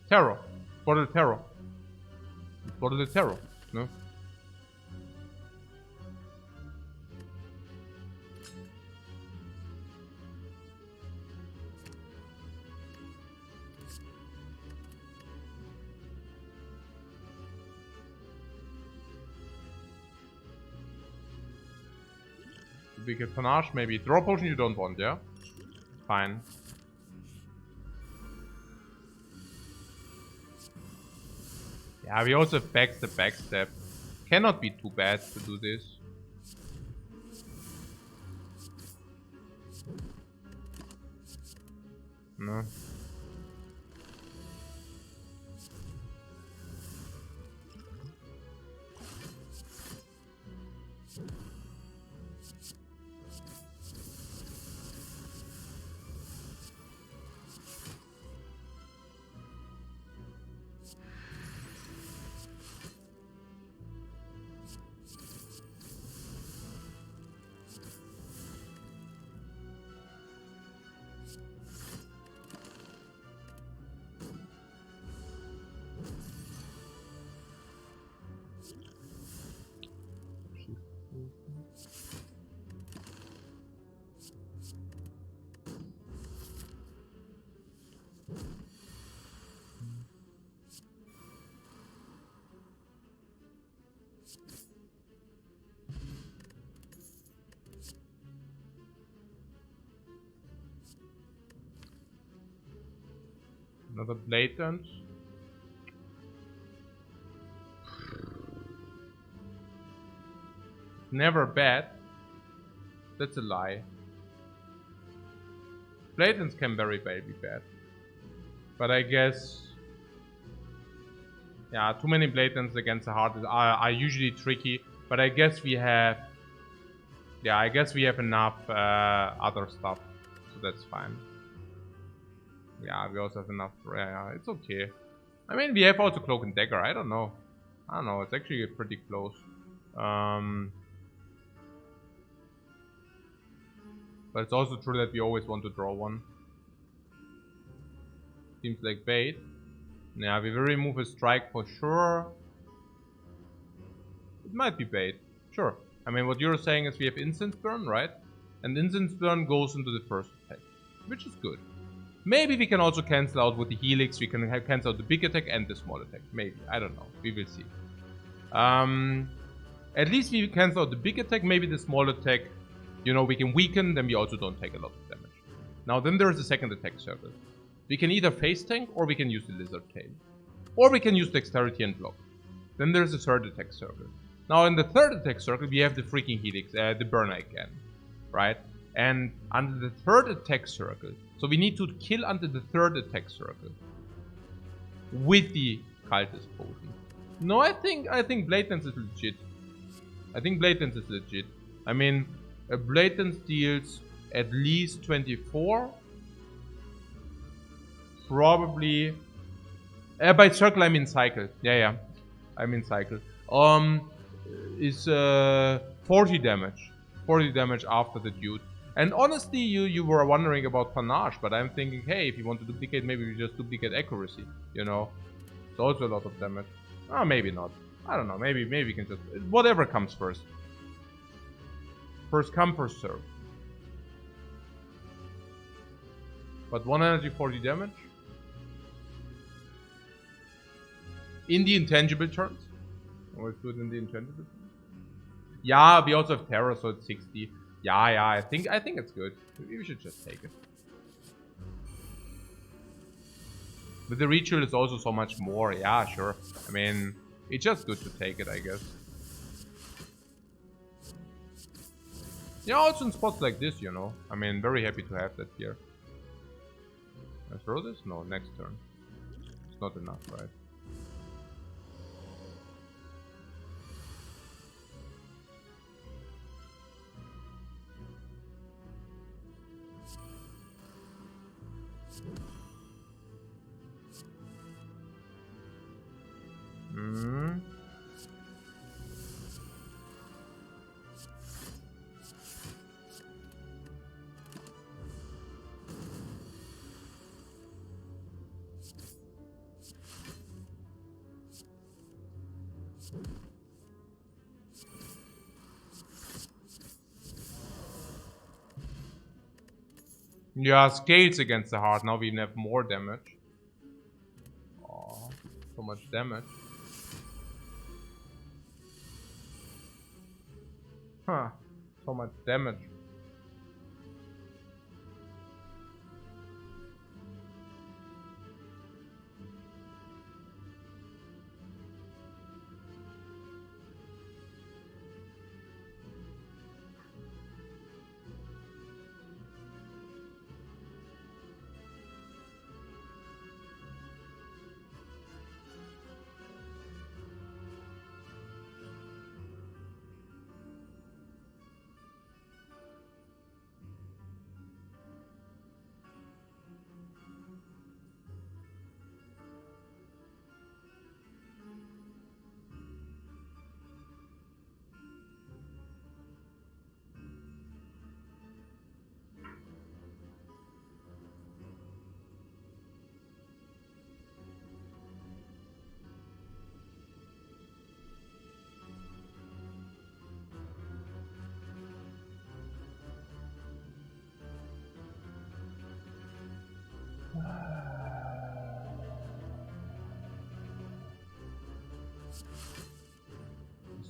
Terror. What is terror? What is the terror? No? We get panache, maybe. Draw potion you don't want, yeah? Fine. Yeah, we also have backstep. Cannot be too bad to do this. No. Another blatant. Never bad. That's a lie. Blatants can very well be bad. But I guess... yeah, too many blatants against the heart are usually tricky. But I guess we have... yeah, I guess we have enough other stuff. So that's fine. Yeah, we also have enough. Yeah, it's okay. I mean, we have also Cloak and Dagger. I don't know. It's actually pretty close. But it's also true that we always want to draw one. Seems like bait. Yeah, we will remove a strike for sure. It might be bait. Sure. I mean, what you're saying is we have Incense Burn, right? And Incense Burn goes into the first attack, which is good. Maybe we can also cancel out with the Helix. We can cancel out the big attack and the small attack. Maybe. I don't know. We will see. At least we cancel out the big attack. Maybe the small attack, you know, we can weaken. Then we also don't take a lot of damage. Now, then there is a second attack circle. We can either face tank or we can use the Lizard Tail. Or we can use Dexterity and block. Then there's a third attack circle. Now, in the third attack circle, we have the freaking Helix, the Burner again. Right? And under the third attack circle, so we need to kill under the third attack circle with the Cultist Potion. No, I think Blatance is legit. I mean, a Blatance deals at least 24. Probably. By circle I mean cycle. Yeah. I mean cycle. Is 40 damage. 40 damage after the dude. And honestly, you were wondering about panache, but I'm thinking, hey, if you want to duplicate, maybe we just duplicate accuracy, you know? It's also a lot of damage. Oh, maybe not. I don't know, maybe we can just... whatever comes first. First come, first serve. But 1 energy, 40 damage. In the intangible turns. Always do it in the intangible turns. Yeah, we also have terror, so it's 60. Yeah, I think it's good. Maybe we should just take it. But the ritual is also so much more. Yeah, sure. I mean, it's just good to take it, I guess. Yeah, also in spots like this, you know. I mean, very happy to have that here. Can I throw this? No, next turn. It's not enough, right? Hmm. Yeah, scales against the heart. Now we even have more damage. Oh, so much damage. Huh. So much damage.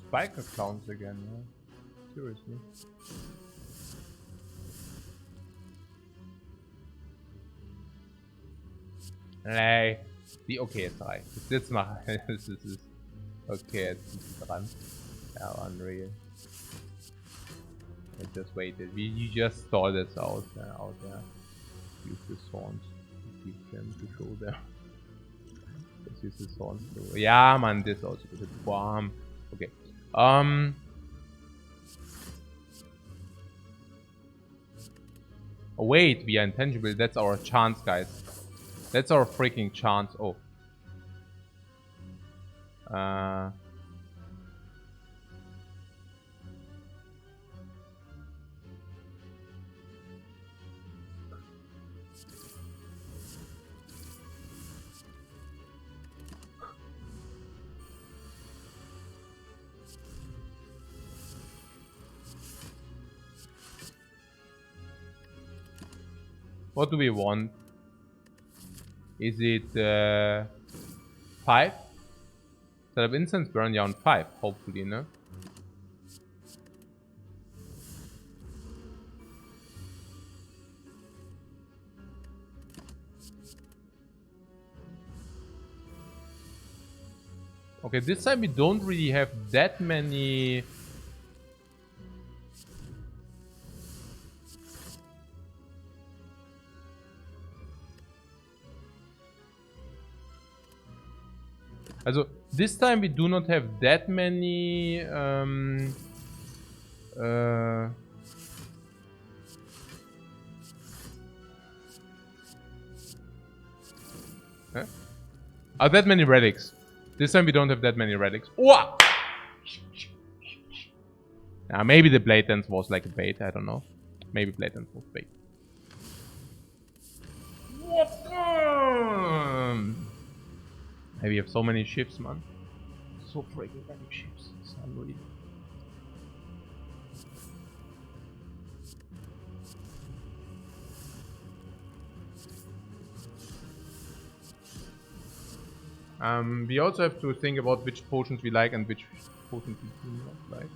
Spiker clowns again, yeah. Seriously. Nee, okay, jetzt reicht. Jetzt machen. Das ist okay, jetzt sind sie dran. Ja, unreal. I just waited. You just saw this out there. Use the swans. Keep them to show them. Let's use the swans. Ja, man, this also good. Bam. Okay. Oh wait, we are intangible. That's our chance, guys. That's our freaking chance. Oh. What do we want? Is it 5? Set up incense burn, yeah, on 5, hopefully, no? Okay, this time we don't really have that many. Also, this time we do not have that many that many relics. This time we don't have that many relics. Oh! Now maybe the blade dance was like a bait, I don't know. Maybe blade dance was bait. We have so many ships, man. So freaking many ships. It's unreal. We also have to think about which potions we like and which potions we do not like.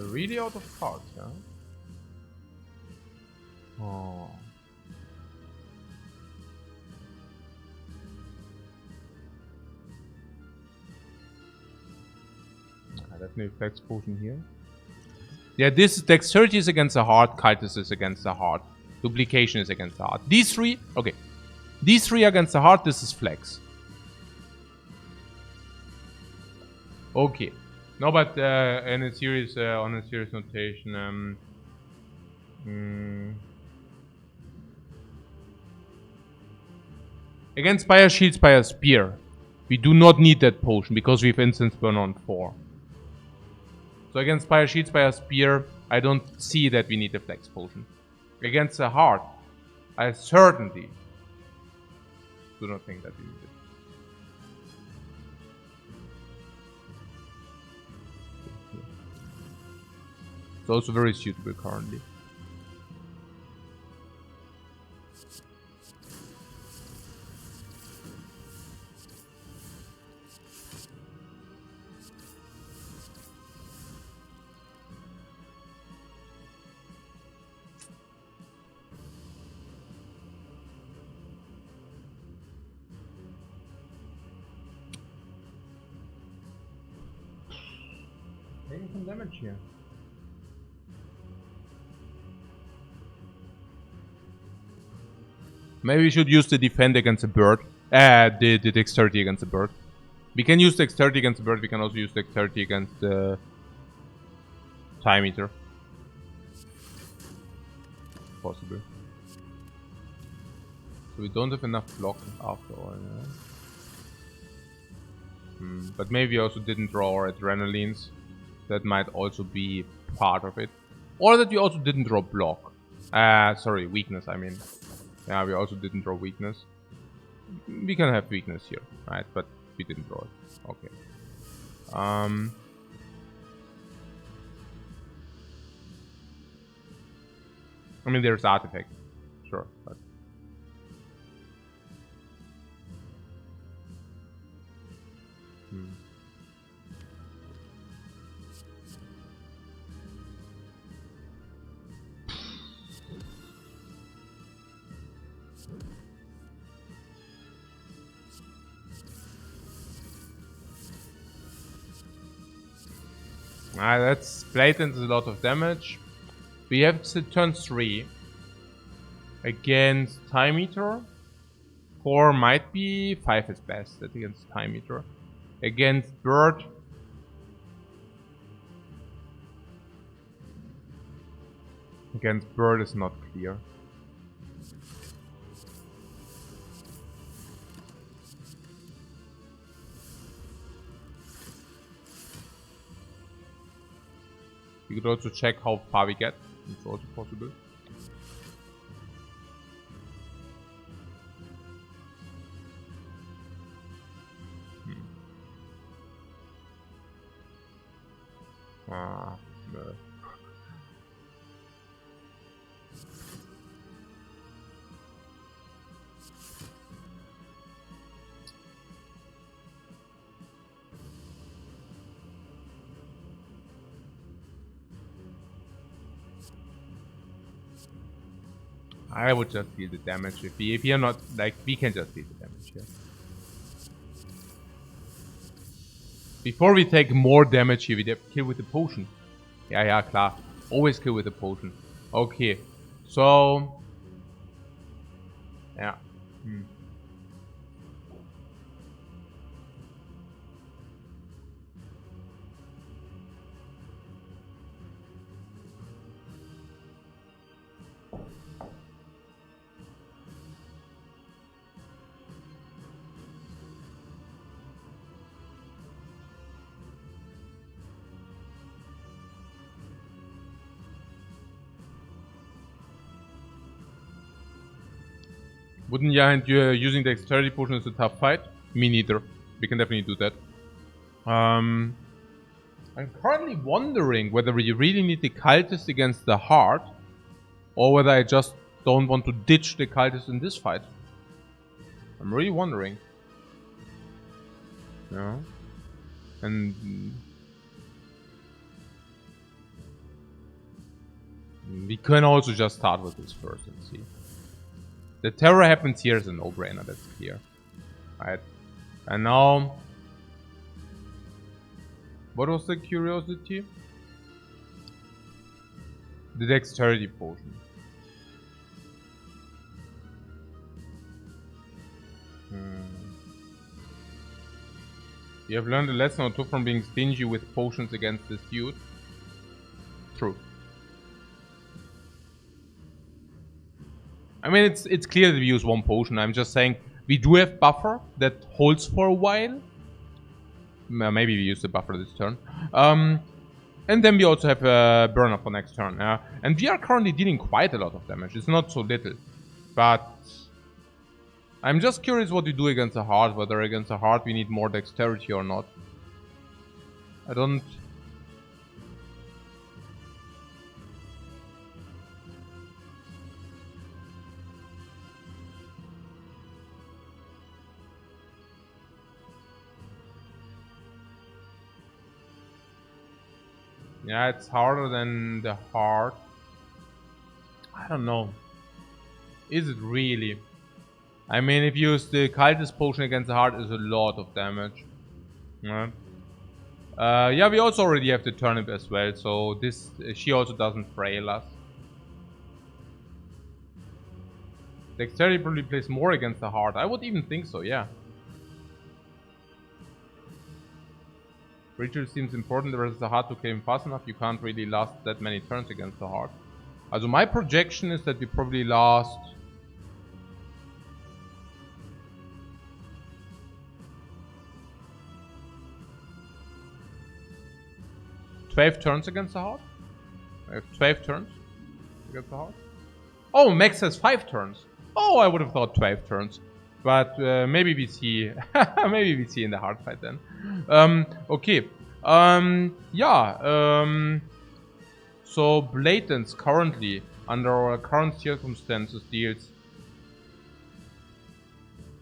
Really out of cards, yeah? Oh. Definitely flex potion here. Yeah, this dexterity is against the heart, cultist is against the heart, duplication is against the heart. These three, okay. These three against the heart, this is flex. Okay. No, but in a serious, on a serious notation, against Spire Shield, Spire Spear, we do not need that potion because we have Instance Burn on 4. So against Spire Shield, Spire Spear, I don't see that we need a flex potion. Against the heart, I certainly do not think that we need it. It's also very suitable currently. Taking some damage here. Maybe we should use the defend against the bird. The dexterity against the bird. We can use dexterity against the bird. We can also use dexterity against the time eater. Possible. So we don't have enough block after all. Yeah? But maybe we also didn't draw our adrenalines. That might also be part of it. Or that we also didn't draw block. Sorry, weakness, I mean. Yeah, we also didn't draw weakness. We can have weakness here, right? But we didn't draw it. Okay. I mean, there's artifact. Sure, but... that's blatant, a lot of damage. We have to turn 3 against Time Eater. 4 might be, 5 is best against Time Eater. Against Bird. Against Bird is not clear. We could also check how far we get. It's also possible. No. I would just deal the damage if we are not, like, we can just deal the damage here. Before we take more damage here, we have to kill with the potion. Yeah, klar. Always kill with the potion. Okay. So... yeah. Wouldn't using the dexterity potion is a tough fight? Me neither. We can definitely do that. I'm currently wondering whether we really need the cultist against the heart, or whether I just don't want to ditch the cultist in this fight. I'm really wondering. Yeah. And... We can also just start with this first and see. The terror happens here is a no-brainer, that's clear. Right. And now... What was the curiosity? The dexterity potion. You have learned a lesson or two from being stingy with potions against this dude. True. I mean, it's clear that we use one potion. I'm just saying we do have buffer that holds for a while. Maybe we use the buffer this turn. And then we also have a burner for next turn. And we are currently dealing quite a lot of damage. It's not so little. But I'm just curious what we do against a heart. Whether against a heart we need more dexterity or not. I don't... Yeah, it's harder than the heart. I don't know. Is it really? I mean, if you use the cultist potion against the heart, is a lot of damage. Yeah. Yeah, we also already have the turnip as well, so this she also doesn't frail us. Dexterity probably plays more against the heart. I would even think so, yeah. Ritual seems important versus the heart to claim fast enough. You can't really last that many turns against the heart. Also, my projection is that we probably last... 12 turns against the heart? I have 12 turns against the heart? Oh, Max has 5 turns. Oh, I would have thought 12 turns. But maybe we see... maybe we see in the hard fight then. Okay. Yeah. So Blatant's currently, under our current circumstances, deals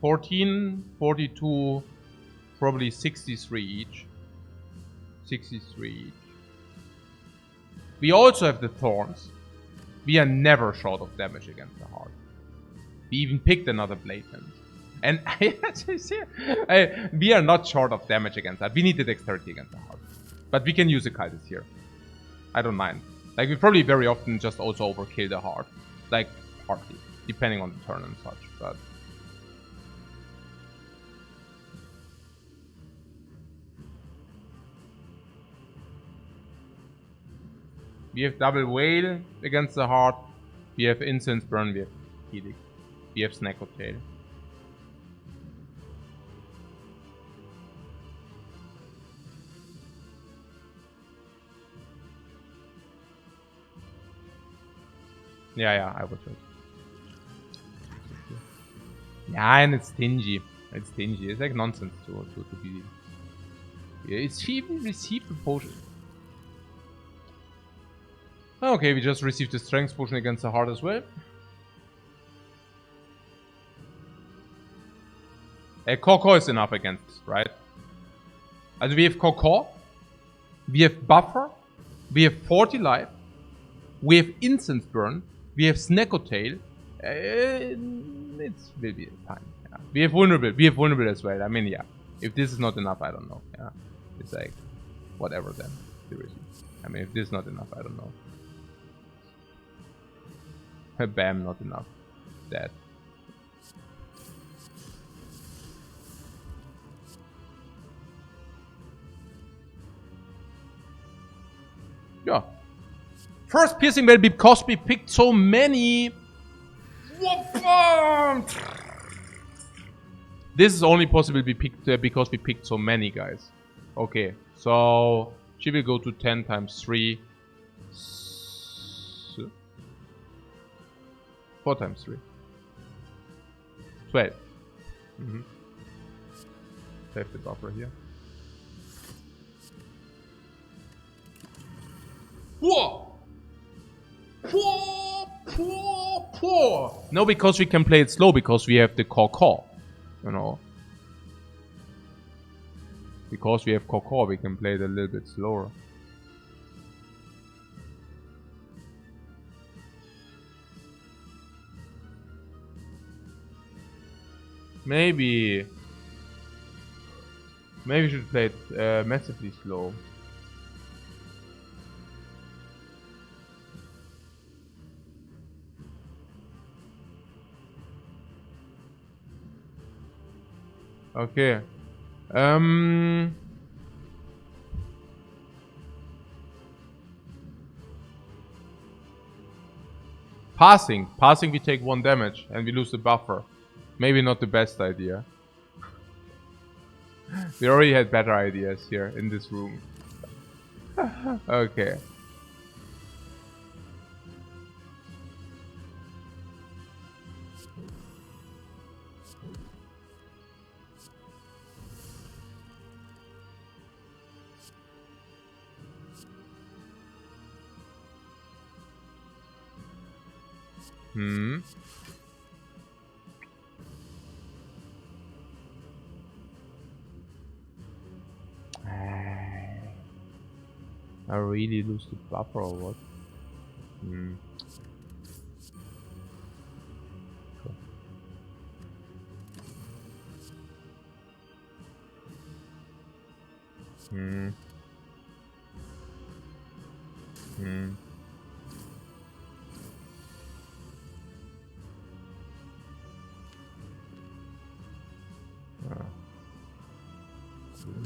14, 42, probably 63 each. 63 each. We also have the thorns. We are never short of damage against the heart. We even picked another Blatant. And we are not short of damage against that. We need the dexterity against the heart. But we can use a cultist here. I don't mind. Like, we probably very often just also overkill the heart. Like, partly. Depending on the turn and such. But we have double whale against the heart. We have incense burn. We have helix. We have snake tail. Yeah, I would just. Yeah, and it's stingy. It's stingy. It's like nonsense to be. Yeah, it's even received a potion. Okay, we just received the strength potion against the heart as well. Korkor is enough against us, right? Also we have Korkor, we have Buffer, we have 40 life, we have Incense Burn, we have Sneckotail. It will be fine. Yeah. We have vulnerable as well. I mean, yeah. If this is not enough, I don't know. Yeah, it's like whatever then. Seriously. I mean, if this is not enough, I don't know. Bam, not enough. Dead. Yeah. First piercing well because we picked so many. This is only possible because we picked so many guys. Okay, so she will go to 10 times 3. 4 times 3. 12. Save the buffer here. Whoa! No, because we can play it slow, because we have the Korkor. You know. Because we have Korkor, we can play it a little bit slower. Maybe we should play it massively slow. Okay. Passing we take 1 damage and we lose the buffer. Maybe not the best idea. We already had better ideas here in this room. Okay. I really lose the buffer or what?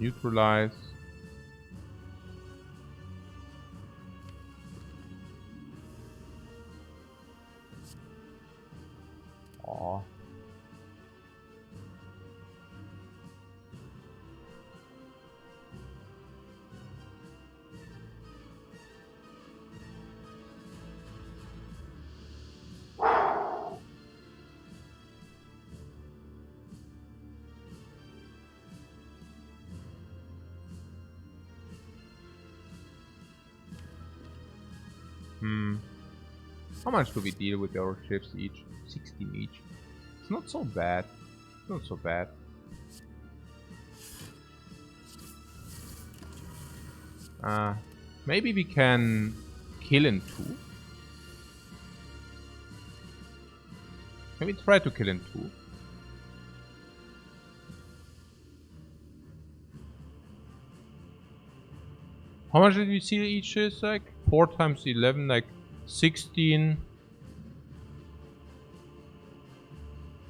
Neutralize. Aw. How much do we deal with our ships each? 16 each. It's not so bad. Not so bad. Maybe we can kill in 2. Can we try to kill in 2? How much did we see each is? Like 4 times 11, like 16.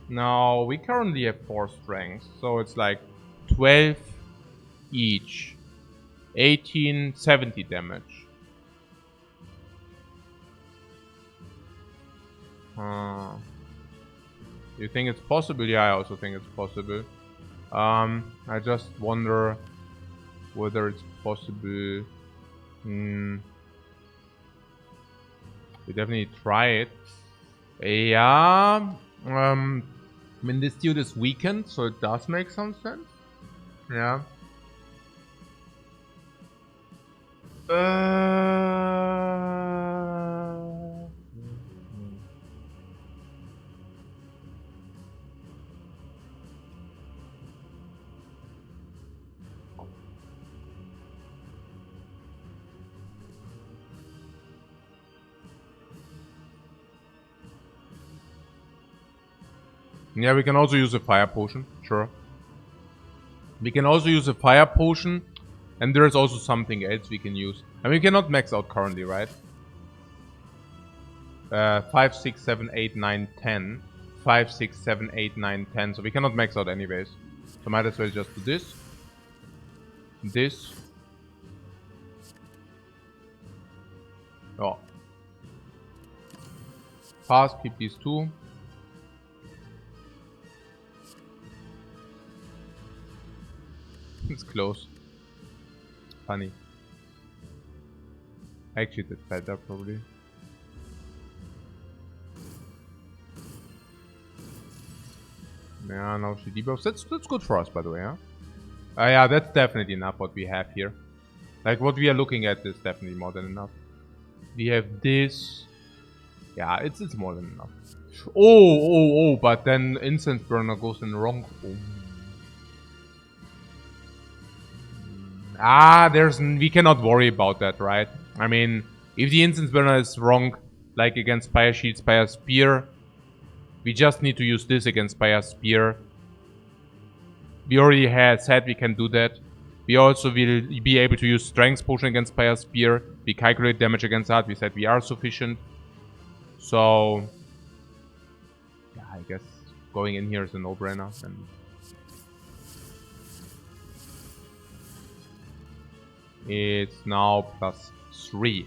Now we currently have 4 strengths, so it's like 12 each. 18, 70 damage. You think it's possible? Yeah, I also think it's possible. I just wonder whether it's possible. We definitely try it. Yeah. I mean, this dude is weakened, so it does make some sense. Yeah. Yeah, we can also use a fire potion, sure. We can also use a fire potion, and there's also something else we can use. I mean, we cannot max out currently, right? 5, 6, 7, 8, 9, 10. 5, 6, 7, 8, 9, 10. So we cannot max out anyways. So might as well just do this. This. Oh. Pass, keep these 2. It's close. Funny. Actually, that's better probably. Yeah, now she debuffs. That's good for us, by the way, huh? Yeah, that's definitely enough what we have here. Like, what we are looking at is definitely more than enough. We have this. Yeah, it's more than enough. Oh, but then Incense Burner goes in the wrong. Oh. We cannot worry about that, right? I mean, if the Incense Burner is wrong, like against Spire Shield, Spire Spear, we just need to use this against Spire Spear. We already had said we can do that. We also will be able to use Strength Potion against Spire Spear. We calculate damage against that. We said we are sufficient. So, yeah, I guess going in here is a no-brainer. And it's now +3.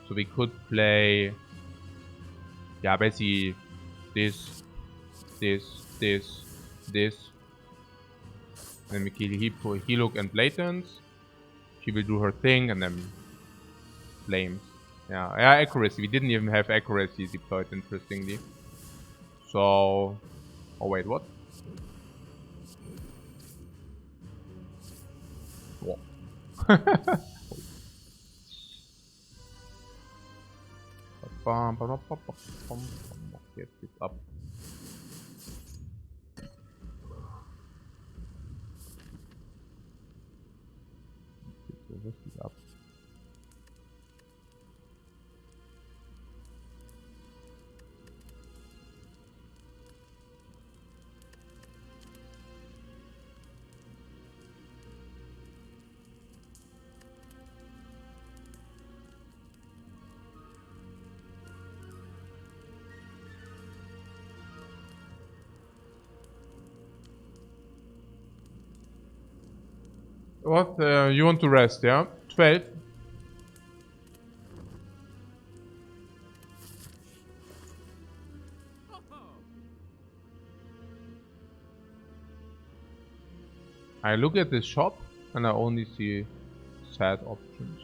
So we could play, yeah, basically this. Then we kill Helook and Blatance. She will do her thing and then Flames. Yeah, accuracy. We didn't even have accuracy deployed, interestingly. So, oh wait, what? Whoa. Get this up. Get this up. What? You want to rest, yeah? 12? I look at this shop and I only see sad options.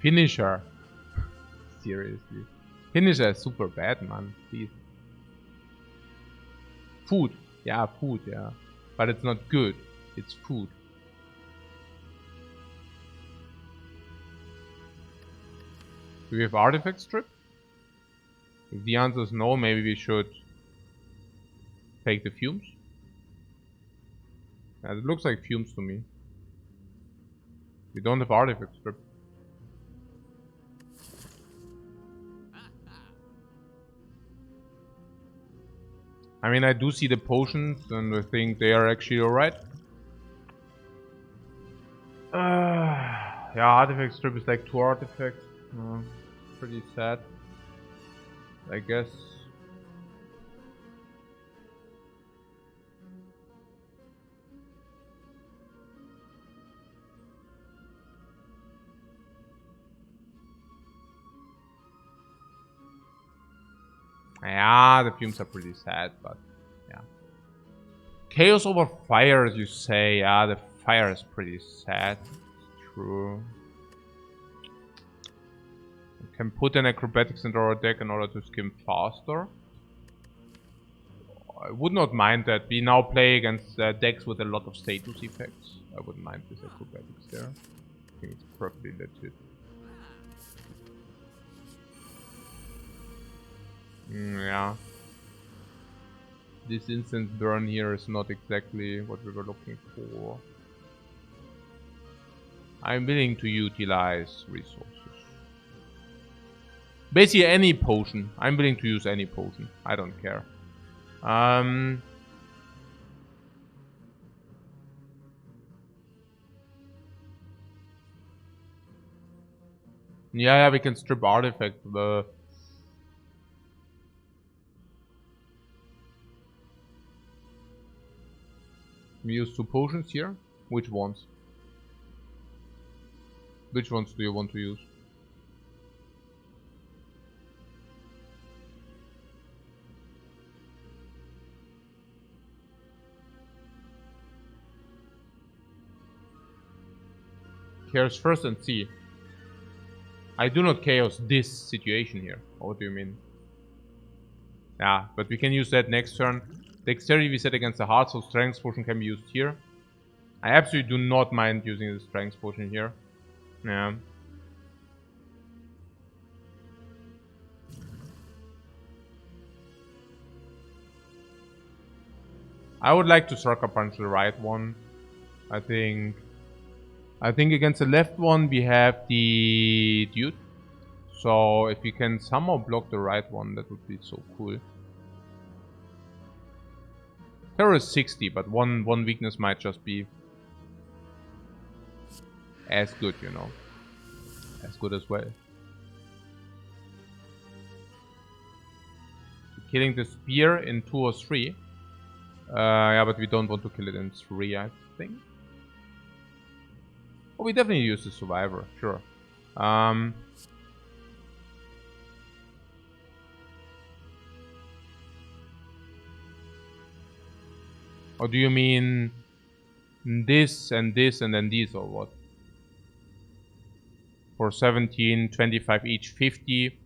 Finisher. Seriously. Finisher is super bad, man. Please. Food. Yeah, food, yeah. But it's not good. It's food. Do we have artifact strip? If the answer is no, maybe we should take the fumes. Yeah, it looks like fumes to me. We don't have artifact strip. I mean, I do see the potions, and I think they are actually alright. Yeah, artifact strip is like 2 artifacts. Pretty sad, I guess. Yeah, the fumes are pretty sad, but yeah. Chaos over fire, as you say. Yeah, the fire is pretty sad. It's true. We can put an acrobatics into our deck in order to skim faster. I would not mind that. We now play against decks with a lot of status effects. I wouldn't mind this acrobatics there. I think it's perfectly legit. Yeah. This instant burn here is not exactly what we were looking for. I'm willing to utilize resources. Basically any potion. I'm willing to use any potion. I don't care. Yeah, we can strip artifact. We use 2 potions here. Which ones? Which ones do you want to use? Chaos first and see. I do not chaos this situation here. What do you mean? Yeah, but we can use that next turn. Dexterity we set against the heart, so strength potion can be used here. I absolutely do not mind using the strength potion here. Yeah. I would like to sucker punch the right one. I think against the left one we have the dude. So if we can somehow block the right one, that would be so cool. Terror is 60, but one weakness might just be as good, you know. As good as well. Killing the spear in 2 or 3. Yeah, but we don't want to kill it in 3, I think. Oh, we definitely use the survivor, sure. Or do you mean this and then these, or what? For 17, 25 each, 50,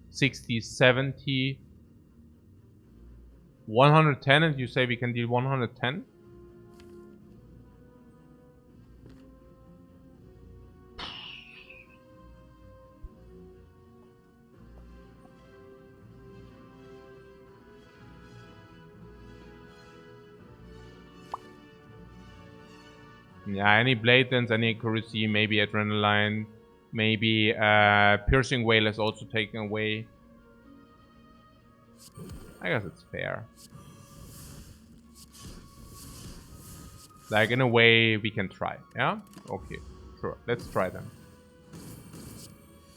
60, 70, 110, and you say we can deal 110? Yeah, any blade dance, any accuracy, maybe adrenaline, maybe piercing wail is also taken away. I guess it's fair. Like, in a way, we can try, yeah? Okay, sure, let's try them.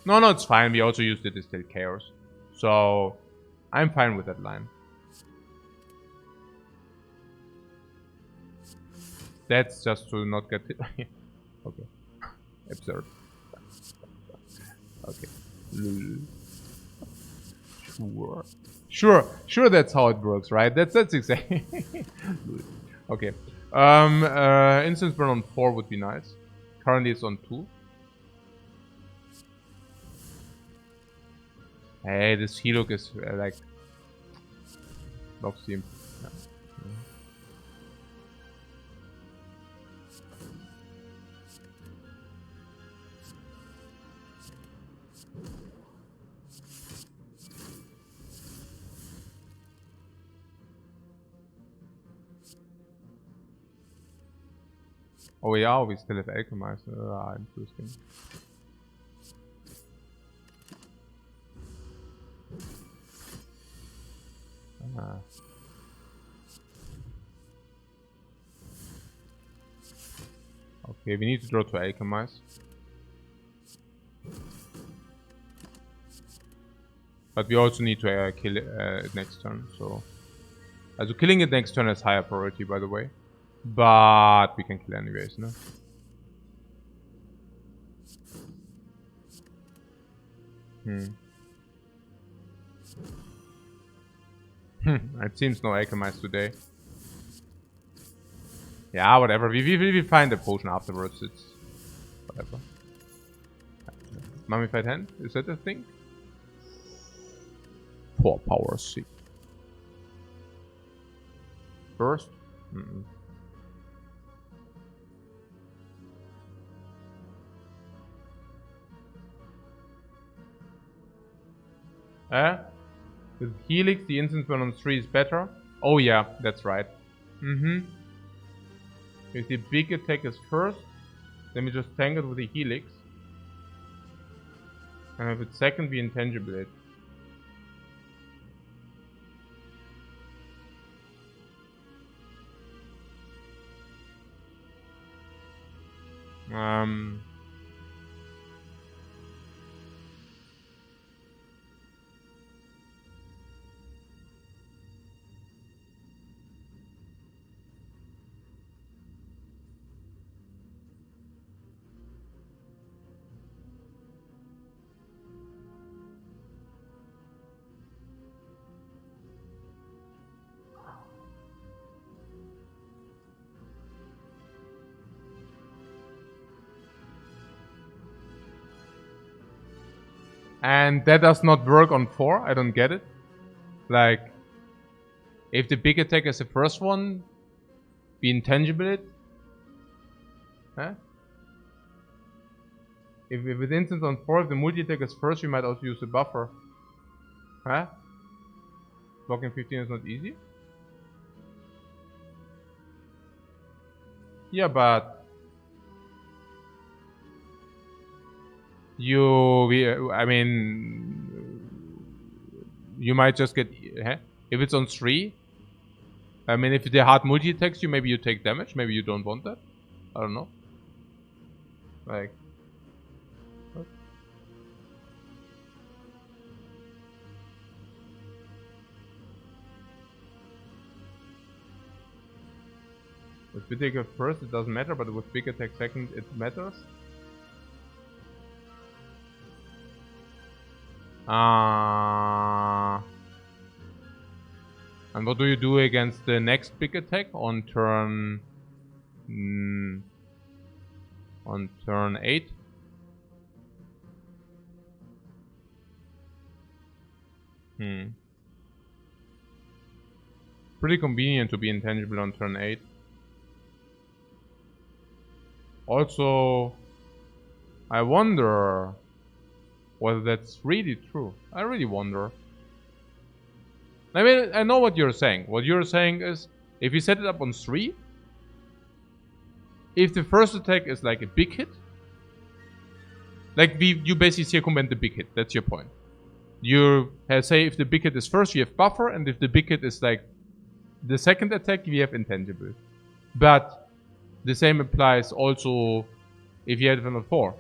No, it's fine, we also used the Distilled Chaos. So, I'm fine with that line. That's just to not get hit. Okay. Absurd. Okay. Sure that's how it works, right? That's exactly. Okay. Instance burn on 4 would be nice. Currently it's on 2. Hey, this Helix is like love steam. Yeah. Oh yeah, we still have Alchemize. Interesting. Okay, we need to draw to Alchemize. But we also need to kill it next turn, so... Also killing it next turn is higher priority, by the way. But we can kill anyways, no? It seems no Alchemize today. Yeah, whatever. We find the potion afterwards. It's whatever. Mummified hand? Is that a thing? Poor power C. First? With Helix, the instance burn on 3 is better. Oh yeah, that's right. If the big attack is first, then we just tank it with the Helix. And if it's second, we intangible it. And that does not work on 4. I don't get it. Like, if the big attack is the first one, we intangible it. Huh? If with instance on 4, if the multi-attack is first, you might also use the buffer. Huh? Blocking 15 is not easy? Yeah, but... I mean... You might just get... Huh? If it's on 3... I mean, if they hard multi-attacks you, maybe you take damage. Maybe you don't want that. I don't know. Like... What? With big attack first, it doesn't matter, but with big attack second, it matters. And what do you do against the next big attack on turn... on turn 8? Pretty convenient to be intangible on turn 8. Also, I wonder whether that's really true. I really wonder. I mean, I know what you're saying. What you're saying is, if you set it up on 3, if the first attack is like a big hit, like you basically circumvent the big hit. That's your point. You say if the big hit is first, you have buffer, and if the big hit is like the second attack, you have intangible. But the same applies also if you have it on 4.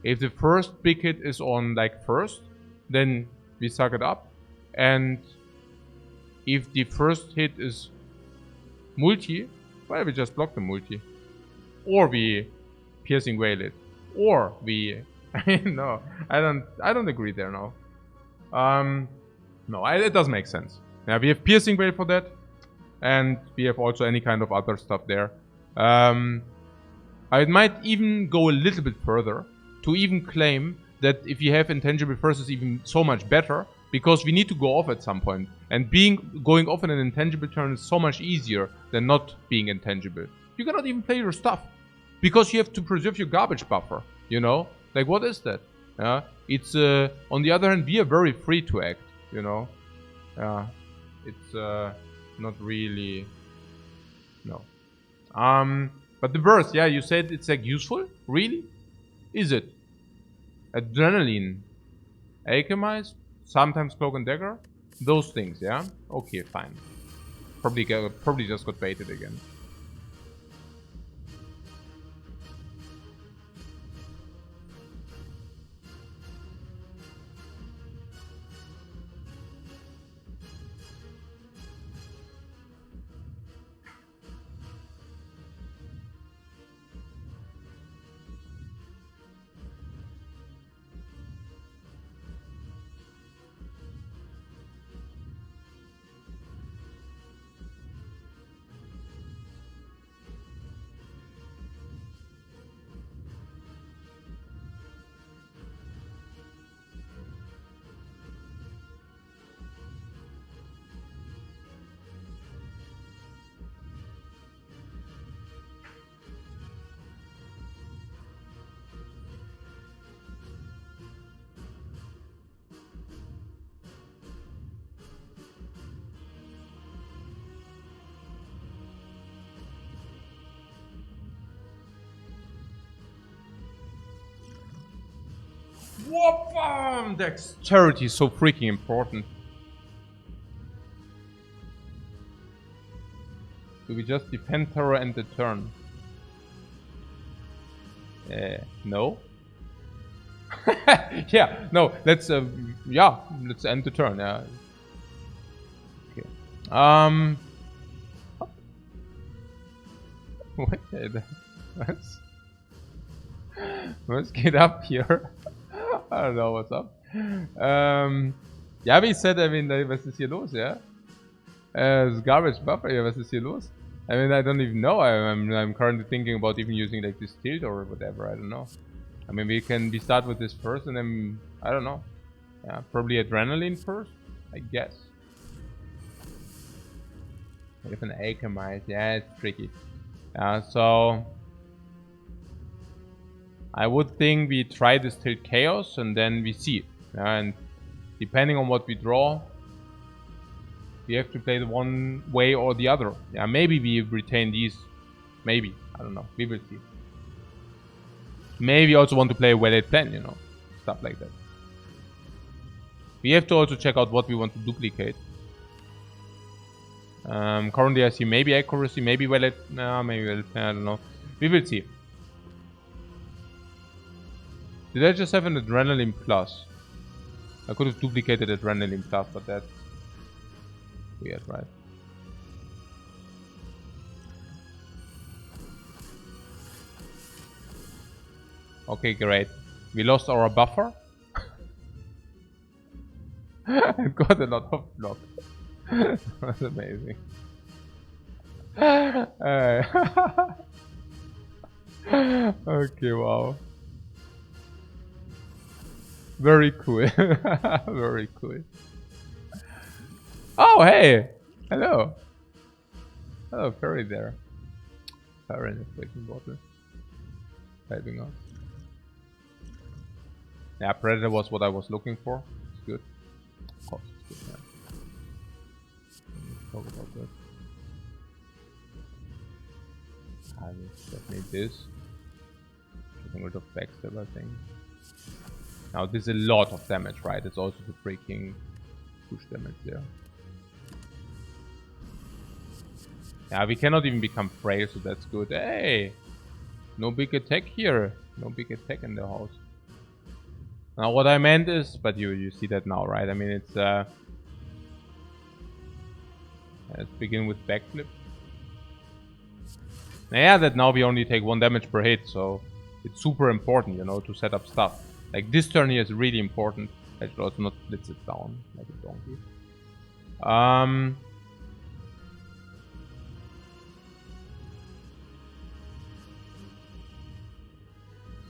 If the first big hit is on like first, then we suck it up. And if the first hit is multi, well, we just block the multi. Or we piercing whale it. Or we... no, I don't agree there now. No, it doesn't make sense. Yeah, we have piercing whale for that. And we have also any kind of other stuff there. I might even go a little bit further to even claim that if you have intangible first is even so much better, because we need to go off at some point, and going off in an intangible turn is so much easier than not being intangible. You cannot even play your stuff because you have to preserve your garbage buffer. You know, like what is that? It's on the other hand, we are very free to act. You know, it's not really no. But the burst, yeah, you said it's like useful? Really? Is it? Adrenaline. Alchemize? Sometimes cloak and dagger? Those things, yeah? Okay, fine. Probably just got baited again. Whoop! Dexterity is so freaking important. Do we just defend terror and the turn? No. Yeah, no. Let's let's end the turn. Yeah. Okay. What? Let's get up here. I don't know what's up. Ja, wie ich said, I mean, was ist hier los, ja? Garbage buffer, yeah, was ist hier los? I mean, I don't even know. I'm currently thinking about even using like this tilt or whatever. I don't know. I mean, we start with this first and then, I don't know. Yeah, probably adrenaline first, I guess. If an alchemist, yeah, it's tricky. So I would think we try this till chaos and then we see. And depending on what we draw, we have to play the one way or the other. Yeah, maybe we retain these. Maybe. I don't know. We will see. Maybe also want to play a well-laid plan, you know. Stuff like that. We have to also check out what we want to duplicate. Currently I see maybe accuracy, maybe well-laid. No, maybe well-laid plan, I don't know. We will see. Did I just have an adrenaline plus? I could have duplicated adrenaline plus, but that's weird, right? Okay, great. We lost our buffer. And got a lot of block. That's amazing. Okay, wow. Very cool. Very cool. Oh, hey! Hello. Hello, Fairy there. Fairy in the freaking bottle. Helping us. Yeah, Predator was what I was looking for. It's good. Of course, it's good, man. Let's talk about that. I will definitely this. Getting rid of backstab, I think. Now, this is a lot of damage, right? It's also the freaking push damage there. Yeah, we cannot even become frail, so that's good. Hey! No big attack here. No big attack in the house. Now, what I meant is, but you see that now, right? I mean, it's let's begin with backflip. Yeah, that now we only take 1 damage per hit, so it's super important, you know, to set up stuff. Like this turn here is really important. I should also not blitz it down like a donkey.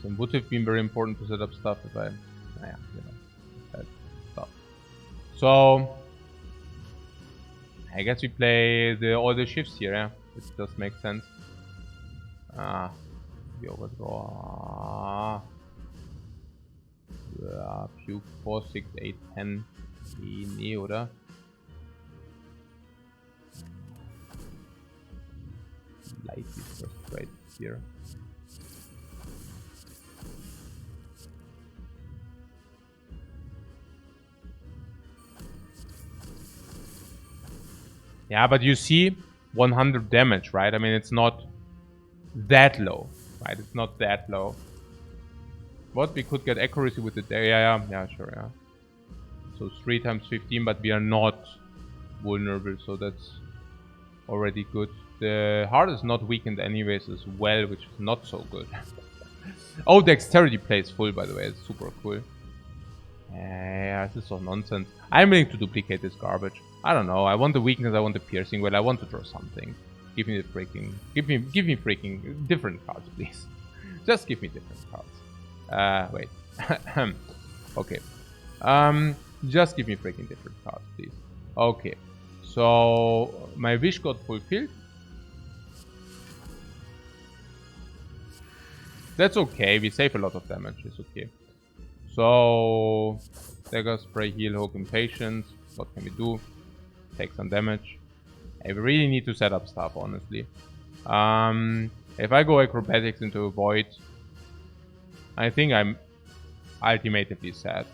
So it would have been very important to set up stuff if I, yeah, you know, that stuff. So I guess we play all the shifts here, yeah. It does make sense. We overdraw. Puke 4, 6, 8, 10. Nee, oder? Light is first right here. Yeah, but you see 100 damage, right? I mean, it's not that low, right? It's not that low. What? We could get accuracy with it. Yeah, sure, yeah. So 3 times 15, but we are not vulnerable, so that's already good. The heart is not weakened anyways as well, which is not so good. Oh, dexterity plays full, by the way. It's super cool. Yeah, this is so nonsense. I'm willing to duplicate this garbage. I don't know. I want the weakness, I want the piercing. Well, I want to draw something. Give me the freaking... Give me freaking different cards, please. Just give me different cards. Wait. Okay. Just give me freaking different cards, please. Okay. So, my wish got fulfilled. That's okay. We save a lot of damage. It's okay. So, dagger, spray, heal, hook, impatience. What can we do? Take some damage. I really need to set up stuff, honestly. If I go acrobatics into a void, I think I'm ultimately sad.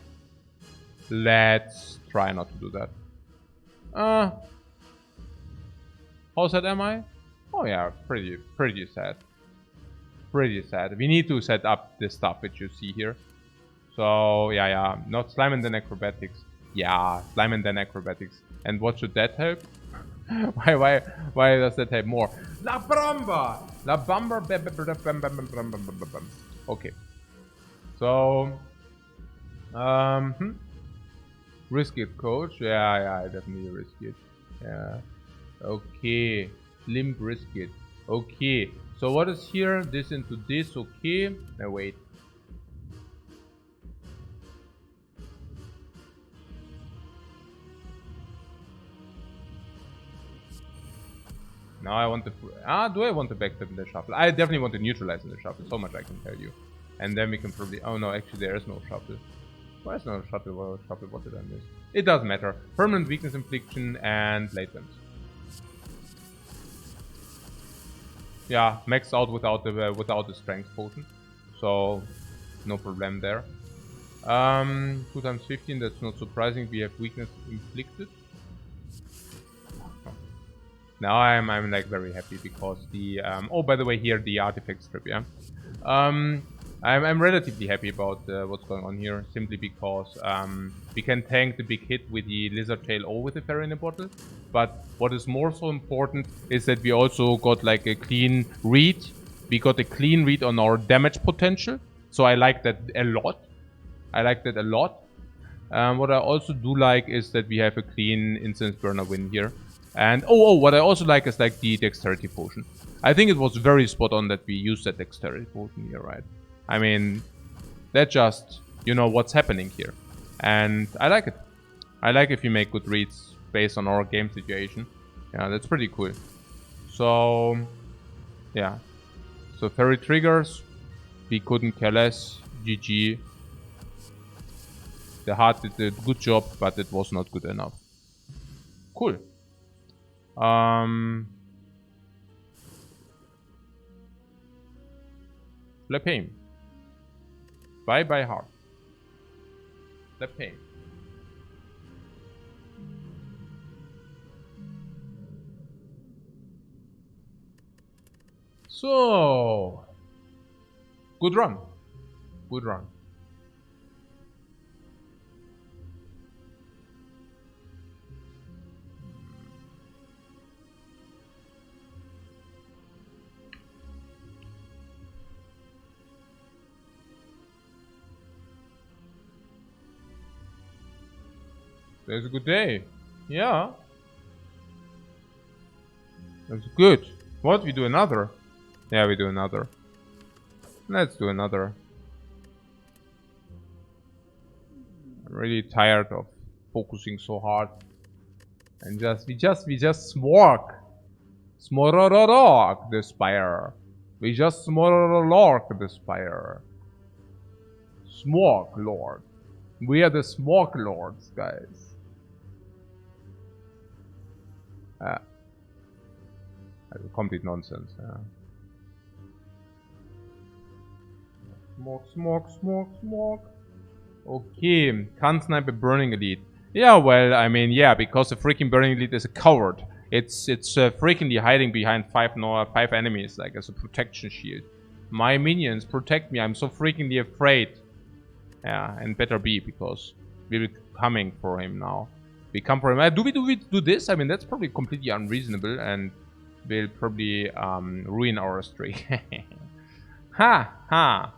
Let's try not to do that. How sad am I? Oh yeah, pretty sad. Pretty sad. We need to set up this stuff which you see here. So yeah, not slime and then acrobatics. Yeah, slime and then acrobatics. And what should that help? why does that help more? La Bamba! La Bamba. Okay. So risk it, coach. Yeah, I definitely risk it. Yeah. Okay. Limp risk it. Okay. So what is here? This into this, okay. Now wait. Now I want the... do I want the backstep in the shuffle? I definitely want to neutralize in the shuffle. So much I can tell you. And then we can probably... Oh no, actually there is no shuffle. Why is no shuffle? What did I miss? It doesn't matter. Permanent weakness infliction and latent. Yeah, maxed out without the strength potion. So no problem there. 2 times 15, that's not surprising. We have weakness inflicted. Now I'm like very happy because the oh, by the way, here the artifact strip, yeah. I'm relatively happy about what's going on here, simply because we can tank the big hit with the lizard tail or with the fairy in a bottle. But what is more so important is that we also got like a clean read. We got a clean read on our damage potential, so I like that a lot. What I also do like is that we have a clean incense burner win here. And what I also like is like the dexterity potion. I think it was very spot on that we used that dexterity potion here, right? I mean, that just, you know, what's happening here. And I like it. I like if you make good reads based on our game situation. Yeah, that's pretty cool. So, yeah. So, fairy triggers. We couldn't care less. GG. The heart did a good job, but it was not good enough. Cool. Flapaim. Bye heart. Flapaim. So good run. Good run. Today's a good day. Yeah. That's good. What? We do another? Yeah, we do another. Let's do another. I'm really tired of focusing so hard. And we just smork. Smorororok the Spire. We just smorororok the Spire. Smork Lord. We are the Smork Lords, guys. That's complete nonsense. Smoke. Okay, can't snipe a burning elite. Yeah, well, I mean, yeah, because the freaking burning elite is a coward. It's freakingly hiding behind five enemies, like as a protection shield. My minions protect me. I'm so freakingly afraid. Yeah, and better be, because we're coming for him now. We come for him. Do we do this? I mean, that's probably completely unreasonable and will probably ruin our streak. Ha!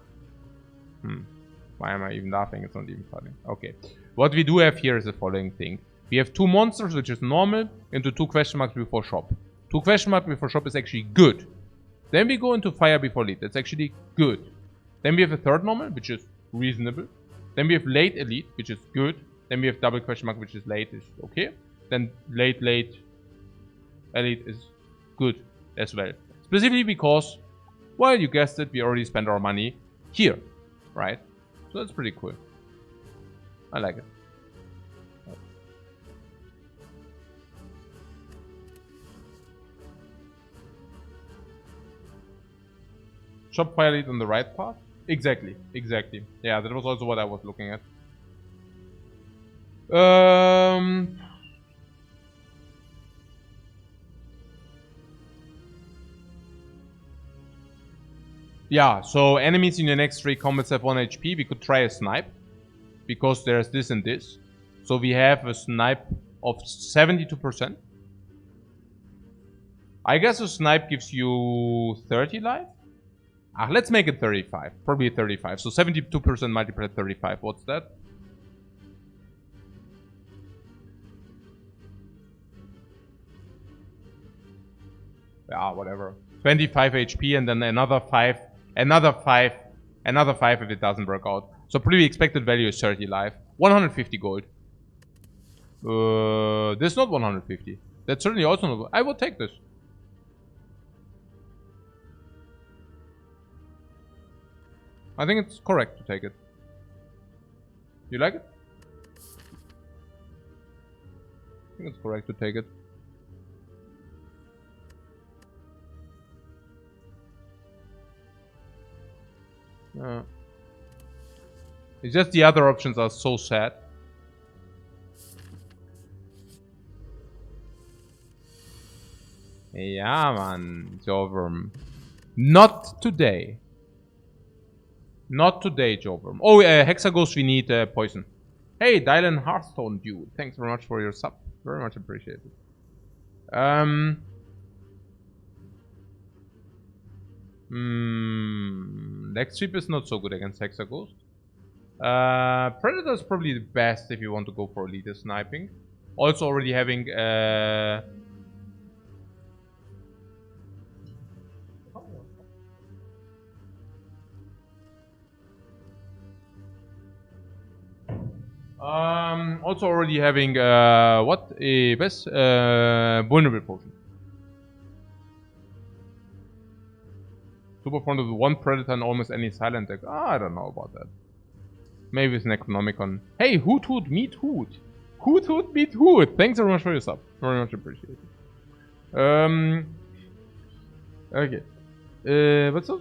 Why am I even laughing? It's not even funny. Okay. What we do have here is the following thing. We have 2 monsters, which is normal, into 2 question marks before shop. 2 question marks before shop is actually good. Then we go into fire before lead. That's actually good. Then we have a 3rd normal, which is reasonable. Then we have late elite, which is good. Then we have double question mark, which is late, is okay. Then late elite is good as well. Specifically because, well, you guessed it, we already spent our money here, right? So that's pretty cool. I like it. Shop fire lead on the right path? Exactly. Yeah, that was also what I was looking at. Yeah, so enemies in your next 3 combats have 1 HP. We could try a snipe, because there's this and this. So we have a snipe of 72%. I guess a snipe gives you 30 life? Let's make it 35. Probably 35. So 72% multiplied 35. What's that? Yeah, whatever. 25 HP and then another 5. Another 5 if it doesn't work out. So pretty expected value is 30 life. 150 gold. This is not 150. That's certainly also not... I will take this. I think it's correct to take it. You like it? I think it's correct to take it. It's just the other options are so sad. Yeah, man, Joverm. Not today. Not today, Joverm. Oh, Hexaghost, we need poison. Hey, Dylan Hearthstone dude. Thanks very much for your sub. Very much appreciated. Leg sweep is not so good against Hexaghost. Predator is probably the best if you want to go for leader sniping. Also already having also already having what a best vulnerable potion. Super fond of one predator and almost any silent deck. I don't know about that. Maybe it's Necronomicon. Hey, Hoot Hoot meet Hoot. Hoot Hoot meet Hoot. Thanks very much for your sub. Very much appreciated. Okay. What's up?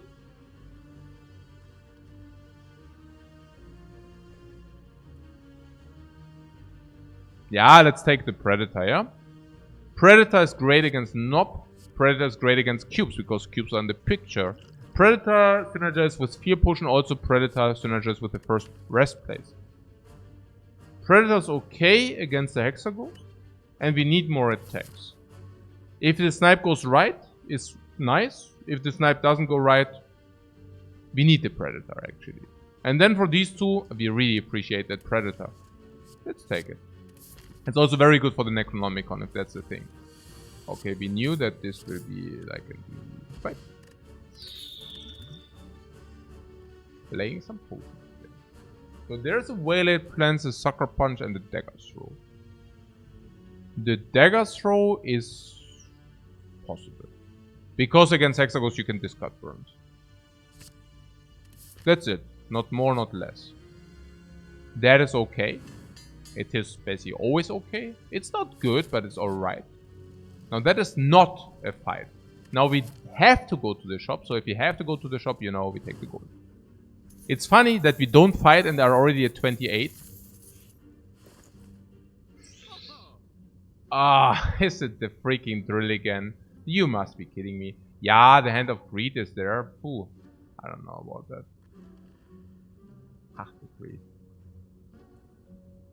Yeah, let's take the Predator, yeah? Predator is great against Nob. Predator is great against cubes because cubes are in the picture. Predator synergizes with Fear Potion, also Predator synergizes with the first rest place. Predator's okay against the Hexaghost, and we need more attacks. If the snipe goes right, it's nice. If the snipe doesn't go right, we need the Predator actually. And then for these two, we really appreciate that Predator. Let's take it. It's also very good for the Necronomicon if that's the thing. Okay, we knew that this will be like a fight. Playing some potions. So there's a Waylate plants, a Sucker Punch, and the Dagger Throw. The Dagger Throw is possible. Because against Hexaghost you can discard burns. That's it. Not more, not less. That is okay. It is basically always okay. It's not good, but it's alright. Now that is not a fight. Now we have to go to the shop. So if we have to go to the shop, you know, we take the gold. It's funny that we don't fight and are already at 28. Ah, is it the freaking drill again? You must be kidding me. Yeah, the Hand of Greed is there. Ooh, I don't know about that. Hand of Greed.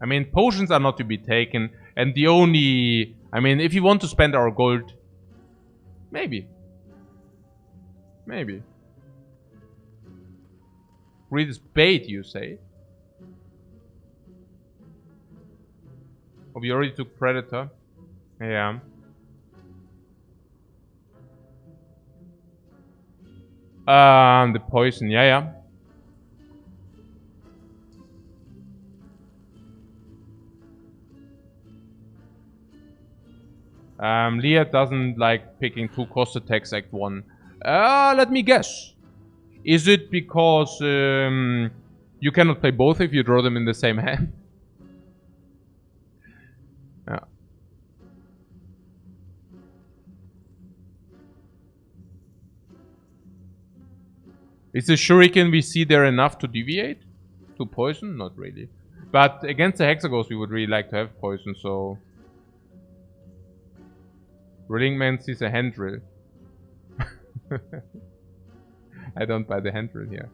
I mean, potions are not to be taken. And the only... I mean, if you want to spend our gold... Maybe. Maybe. Greed is bait, you say? Oh, we already took Predator. Yeah. The poison, yeah. Leah doesn't like picking 2 cost attacks act 1. Let me guess. Is it because you cannot play both if you draw them in the same hand? Yeah. Is the shuriken we see there enough to deviate? To poison? Not really. But against the Hexaghost we would really like to have poison, so... Drilling Man sees a hand drill. I don't buy the hand drill here.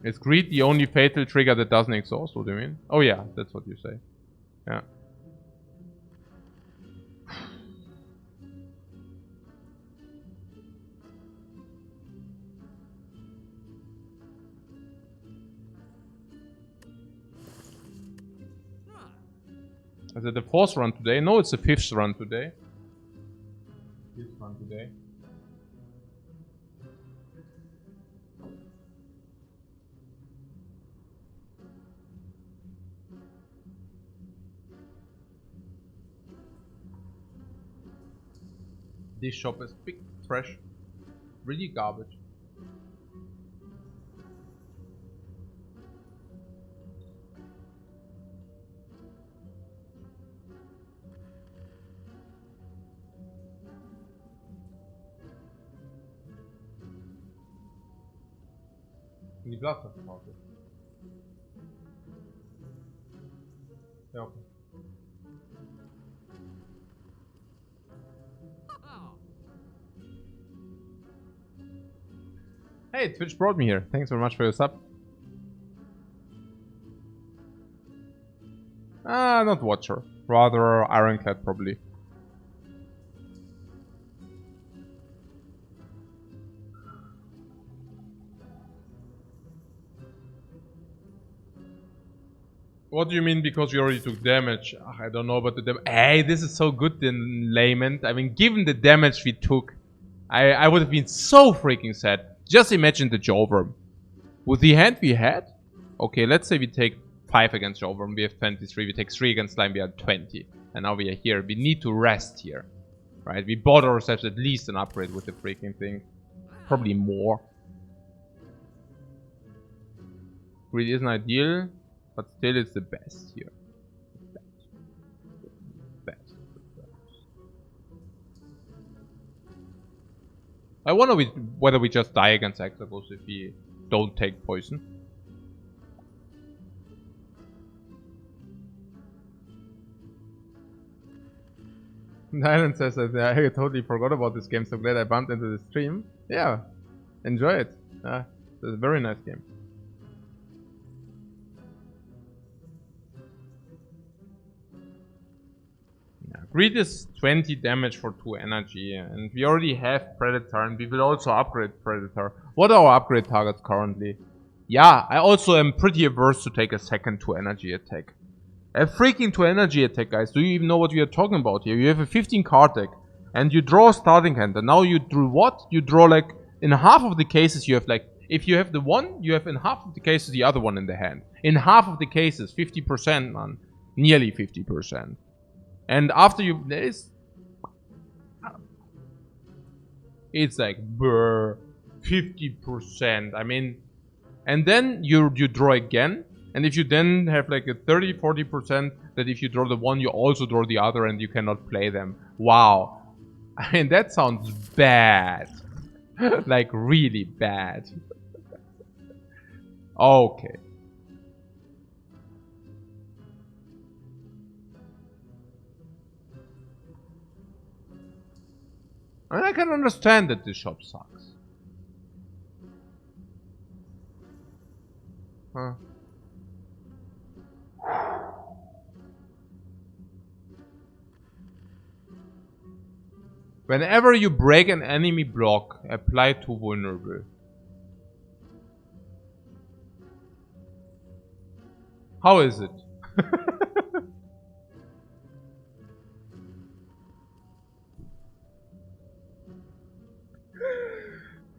Is Greed the only fatal trigger that doesn't exhaust? What do you mean? Oh yeah, that's what you say. Yeah. Is it the 4th run today? No, it's the 5th run today. 5th run today. This shop is big trash. Really garbage. Die Blattverkaufe. Ja, okay. Hey, Twitch brought me here. Thanks very much for your sub. Not Watcher. Rather Ironclad, probably. What do you mean because we already took damage? I don't know about the damage. Hey, this is so good in layman. I mean, given the damage we took, I would have been so freaking sad. Just imagine the Jawworm. With the hand we had, okay, let's say we take 5 against Jawworm, we have 23, we take 3 against Slime, we have 20. And now we are here, we need to rest here. Right, we bought ourselves at least an upgrade with the freaking thing. Probably more. Really isn't ideal, but still it's the best here. Best. I wonder whether we just die against Hexagons if we don't take poison. Nyland says that I totally forgot about this game, so glad I bumped into the stream. Yeah, enjoy it. It's a very nice game. Greed is 20 damage for 2 energy, and we already have Predator, and we will also upgrade Predator. What are our upgrade targets currently? Yeah, I also am pretty averse to take a second 2 energy attack. A freaking 2 energy attack, guys. Do you even know what we are talking about here? You have a 15 card deck, and you draw a starting hand, and now you drew what? You draw like, in half of the cases you have like, if you have the one, you have in half of the cases the other one in the hand. In half of the cases, 50%, man. Nearly 50%. And after you, it's like, brr, 50%. I mean, and then you draw again. And if you then have like a 30-40% that if you draw the one, you also draw the other and you cannot play them. Wow. I mean, that sounds bad. Like, really bad. Okay. And I can understand that this shop sucks. Huh. Whenever you break an enemy block, apply to vulnerable. How is it?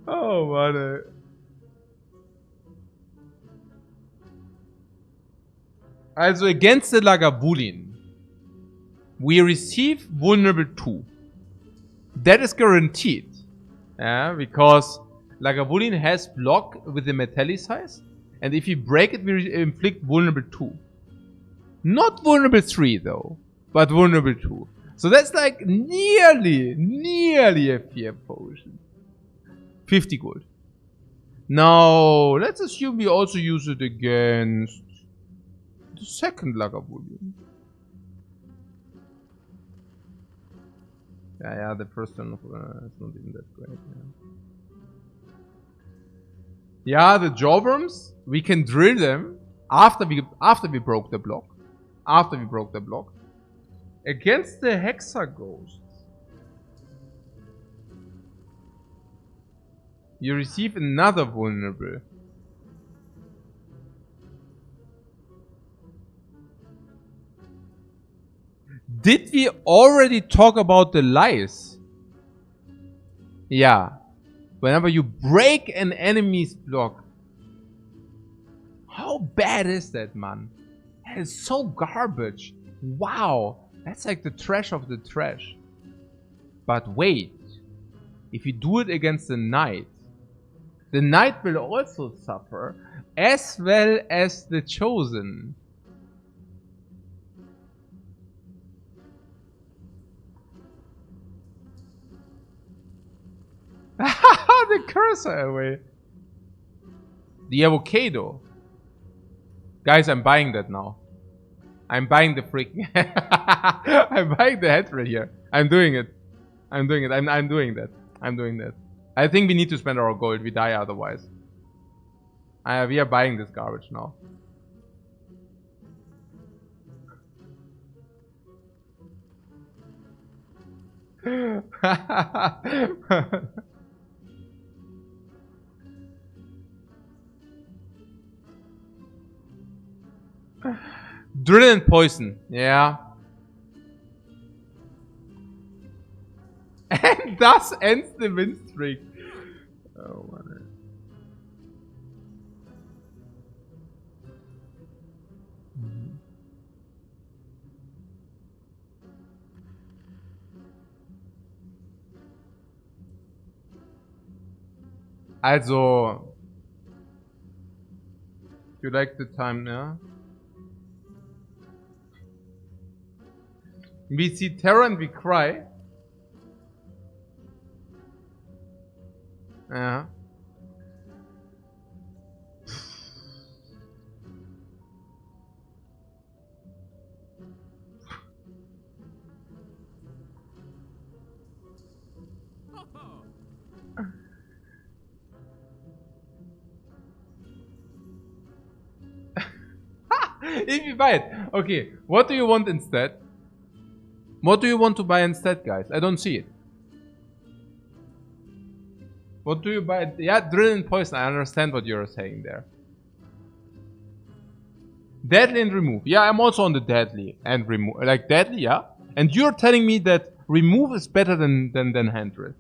Oh, warte. Also against the Lagavulin, we receive vulnerable 2. That is guaranteed. Yeah, because Lagavulin has block with the metallicize, and if you break it, we inflict vulnerable 2. Not vulnerable 3 though, but vulnerable 2. So that's like nearly a fear potion. 50 gold. Now, let's assume we also use it against the second Lagavulin. Yeah, the first one is not even that great. Yeah, the Jawworms, we can drill them after we broke the block. After we broke the block. Against the Hexaghosts, you receive another vulnerable. Did we already talk about the lies? Yeah. Whenever you break an enemy's block. How bad is that, man? That is so garbage. Wow. That's like the trash of the trash. But wait. if you do it against the knight will also suffer, as well as the chosen. The cursor away. The avocado. Guys, I'm buying that now. I'm buying the freaking... I'm buying the head right here. I'm doing it. I'm doing it. I'm doing that. I'm doing that. I think we need to spend our gold. We die otherwise. We are buying this garbage now. Drill and poison. Yeah. And thus ends the win streak. Oh man. Also, you like the time, yeah? We see terror and we cry. Yeah. If you buy it. Okay, what do you want instead? What do you want to buy instead, guys? I don't see it. What do you buy? Yeah, drill and poison. I understand what you're saying there. Deadly and remove. Yeah, I'm also on the deadly and remove. Like deadly, yeah. And you're telling me that remove is better than hand drill.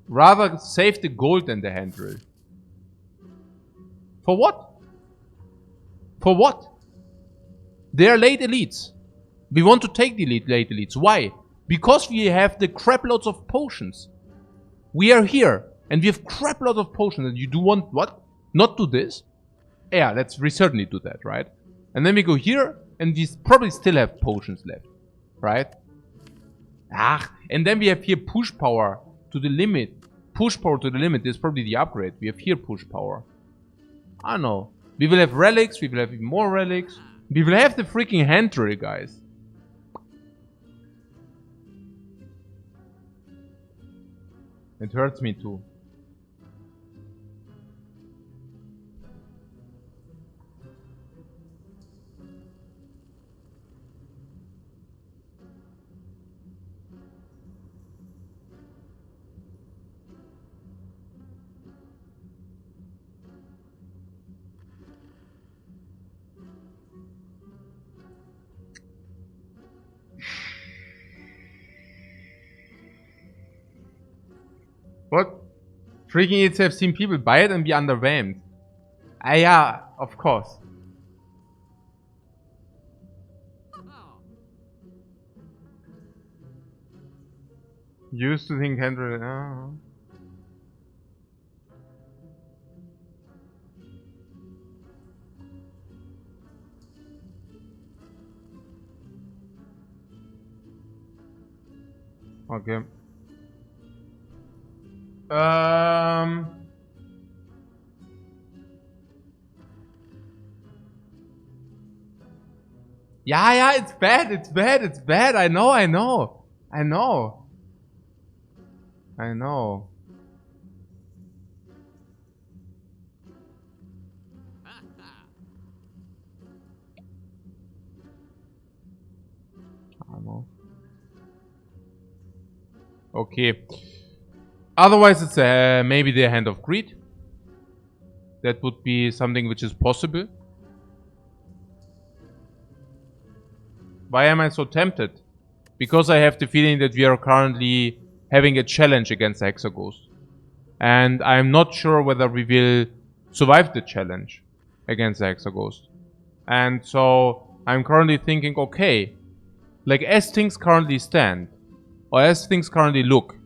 Rather save the gold than the hand drill. For what? For what? They are late elites. We want to take the late elites. Why? Because we have the crap loads of potions. We are here and we have crap loads of potions, and you do want what? Not do this? Yeah, we certainly do that, right? And then we go here and we probably still have potions left, right? And then we have here push power to the limit. Push power to the limit is probably the upgrade. We have here push power. I don't know. We will have relics. We will have even more relics. We will have the freaking hand drill, guys. It hurts me too. What? Freaking idiots have seen people buy it and be underwhelmed. Yeah, of course. Used to think Henry. Oh. Okay. Yeah, it's bad, it's bad, it's bad. I know. I know. I know. Okay. Otherwise, it's maybe the hand of greed. That would be something which is possible. Why am I so tempted? Because I have the feeling that we are currently having a challenge against the Hexaghost. And I'm not sure whether we will survive the challenge against the Hexaghost. And so I'm currently thinking, okay, like as things currently stand, or as things currently look,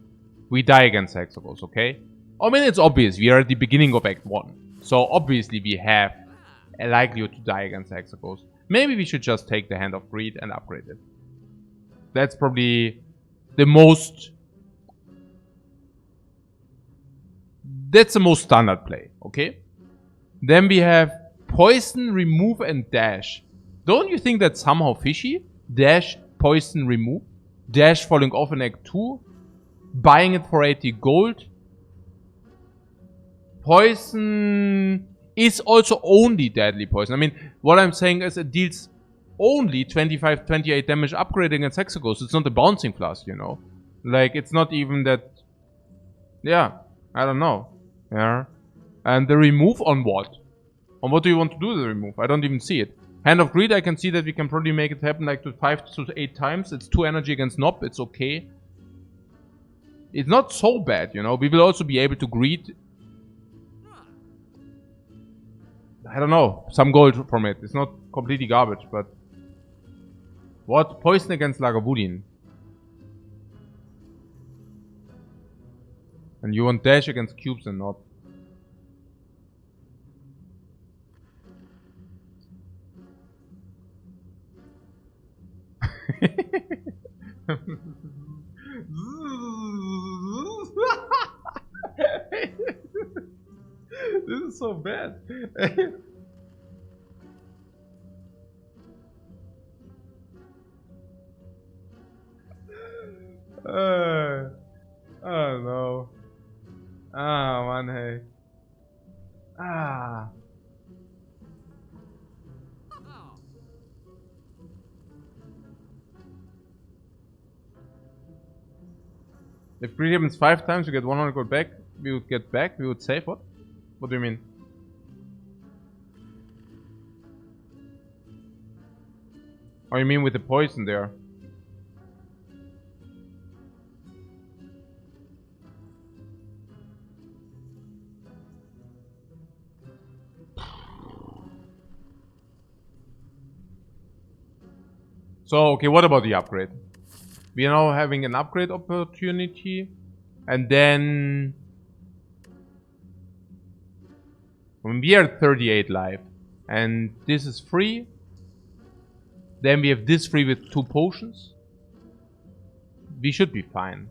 we die against Hexagons, okay? I mean, it's obvious, we are at the beginning of Act 1. So obviously we have a likelihood to die against Hexagons. Maybe we should just take the Hand of Greed and upgrade it. That's probably the most... That's the most standard play, okay? Then we have Poison, Remove, and Dash. Don't you think that's somehow fishy? Dash, Poison, Remove. Dash falling off in Act 2. Buying it for 80 gold. Poison is also only deadly poison. I mean, what I'm saying is it deals only 25, 28 damage upgrading against Hexagons. It's not a bouncing flask, you know. Like, it's not even that... Yeah, I don't know. Yeah. And the remove on what? On what do you want to do with the remove? I don't even see it. Hand of Greed, I can see that we can probably make it happen like to 5 to 8 times. It's 2 energy against Nob. It's okay. It's not so bad, you know. We will also be able to greed... I don't know, some gold from it. It's not completely garbage, but... What? Poison against Lagavulin. And you want dash against cubes and not. This is so bad. Oh no. Ah, man, hey. Ah. If greed happens 5 times, you get 100 gold back. We would get back. We would save what? What do you mean? Oh, you mean with the poison there? So, okay, what about the upgrade? We are now having an upgrade opportunity. And then... when we are at 38 life. And this is free. Then we have this free with 2 potions. We should be fine.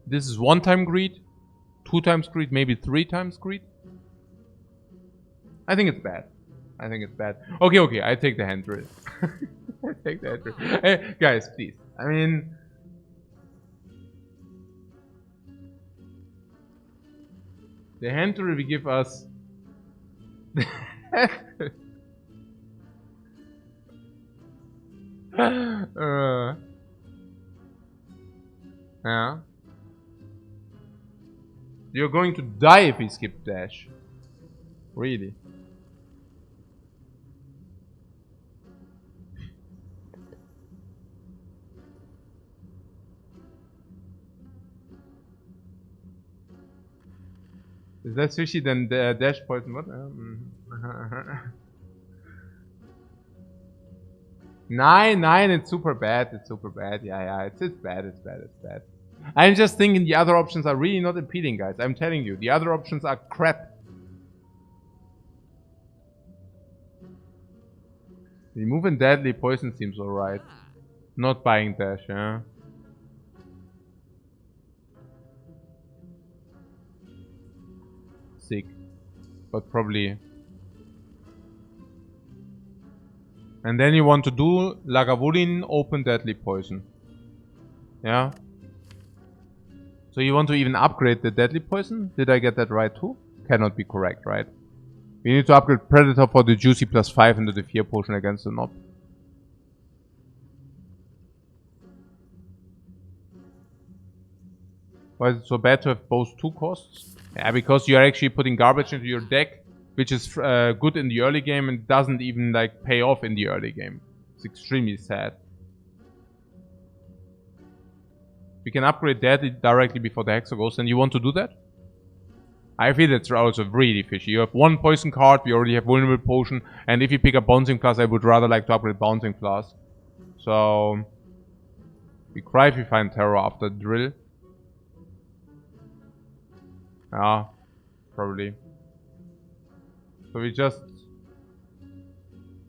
This is 1 time greed. 2 times greed, maybe 3 times greed. I think it's bad. I think it's bad. Okay, okay, I take the hand drill. I take the hand drill. Hey, guys, please. I mean... the hand drill will give us... yeah. You're going to die if we skip dash. Really? Is that fishy then the dash poison? What? 9, it's super bad. It's super bad. Yeah, it's bad. It's bad. It's bad. I'm just thinking the other options are really not appealing, guys. I'm telling you, the other options are crap. Remove and deadly poison seems alright. Not buying dash, yeah. Sick. But probably... and then you want to do Lagavulin, open deadly poison. Yeah. So you want to even upgrade the deadly poison? Did I get that right too? Cannot be correct, right? We need to upgrade Predator for the juicy +5 into the fear potion against the Nob. Why is it so bad to have both 2 costs? Yeah, because you are actually putting garbage into your deck, which is good in the early game and doesn't even like pay off in the early game. It's extremely sad. We can upgrade that directly before the Hexa goes, and you want to do that? I feel that's also really fishy. You have one poison card, we already have vulnerable potion, and if you pick up bouncing plus, I would rather like to upgrade bouncing plus. So we cry if we find terror after drill. Yeah, probably. So we just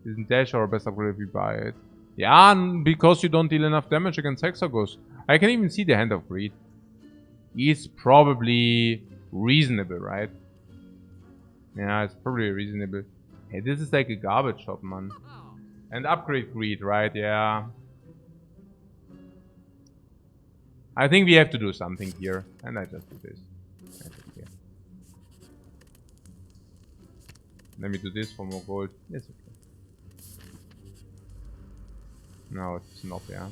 isn't dash our best upgrade if we buy it. Yeah, because you don't deal enough damage against Hexagos. I can even see the Hand of Greed. Is probably reasonable, right? Yeah, it's probably reasonable. Hey, this is like a garbage shop, man. And upgrade greed, right? Yeah. I think we have to do something here. And I just do this. Let me do this for more gold. Yes, okay. No, it's not, yeah.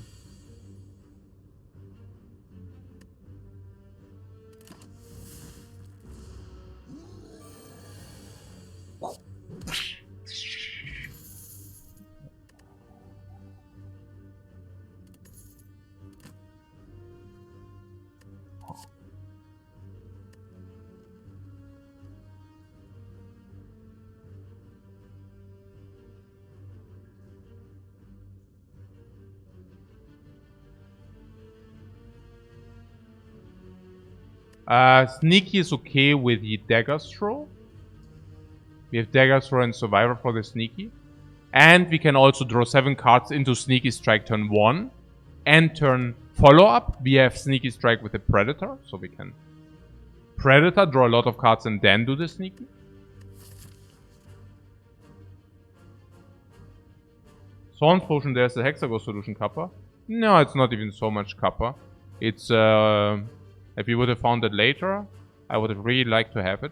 Sneaky is okay with the Dagger's Throw. We have Dagger's Throw and Survivor for the Sneaky. And we can also draw 7 cards into Sneaky Strike turn 1. And turn follow-up, we have Sneaky Strike with the Predator. So we can Predator, draw a lot of cards and then do the Sneaky. Thorn's Potion, there's the Hexagos Solution Kappa. No, it's not even so much Kappa. It's, if we would have found it later, I would have really liked to have it.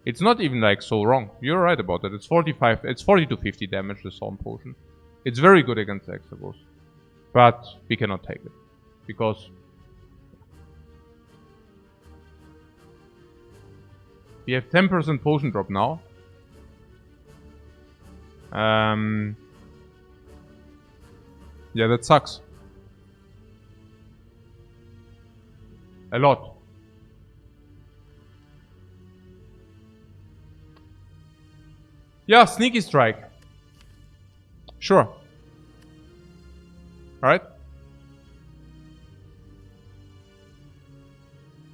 It's not even like so wrong. You're right about that. It's 45, it's 40 to 50 damage, the Thorn Potion. It's very good against the Hexagos. But we cannot take it. Because we have 10% potion drop now. Yeah, that sucks. A lot. Yeah, Sneaky Strike. Sure. Alright.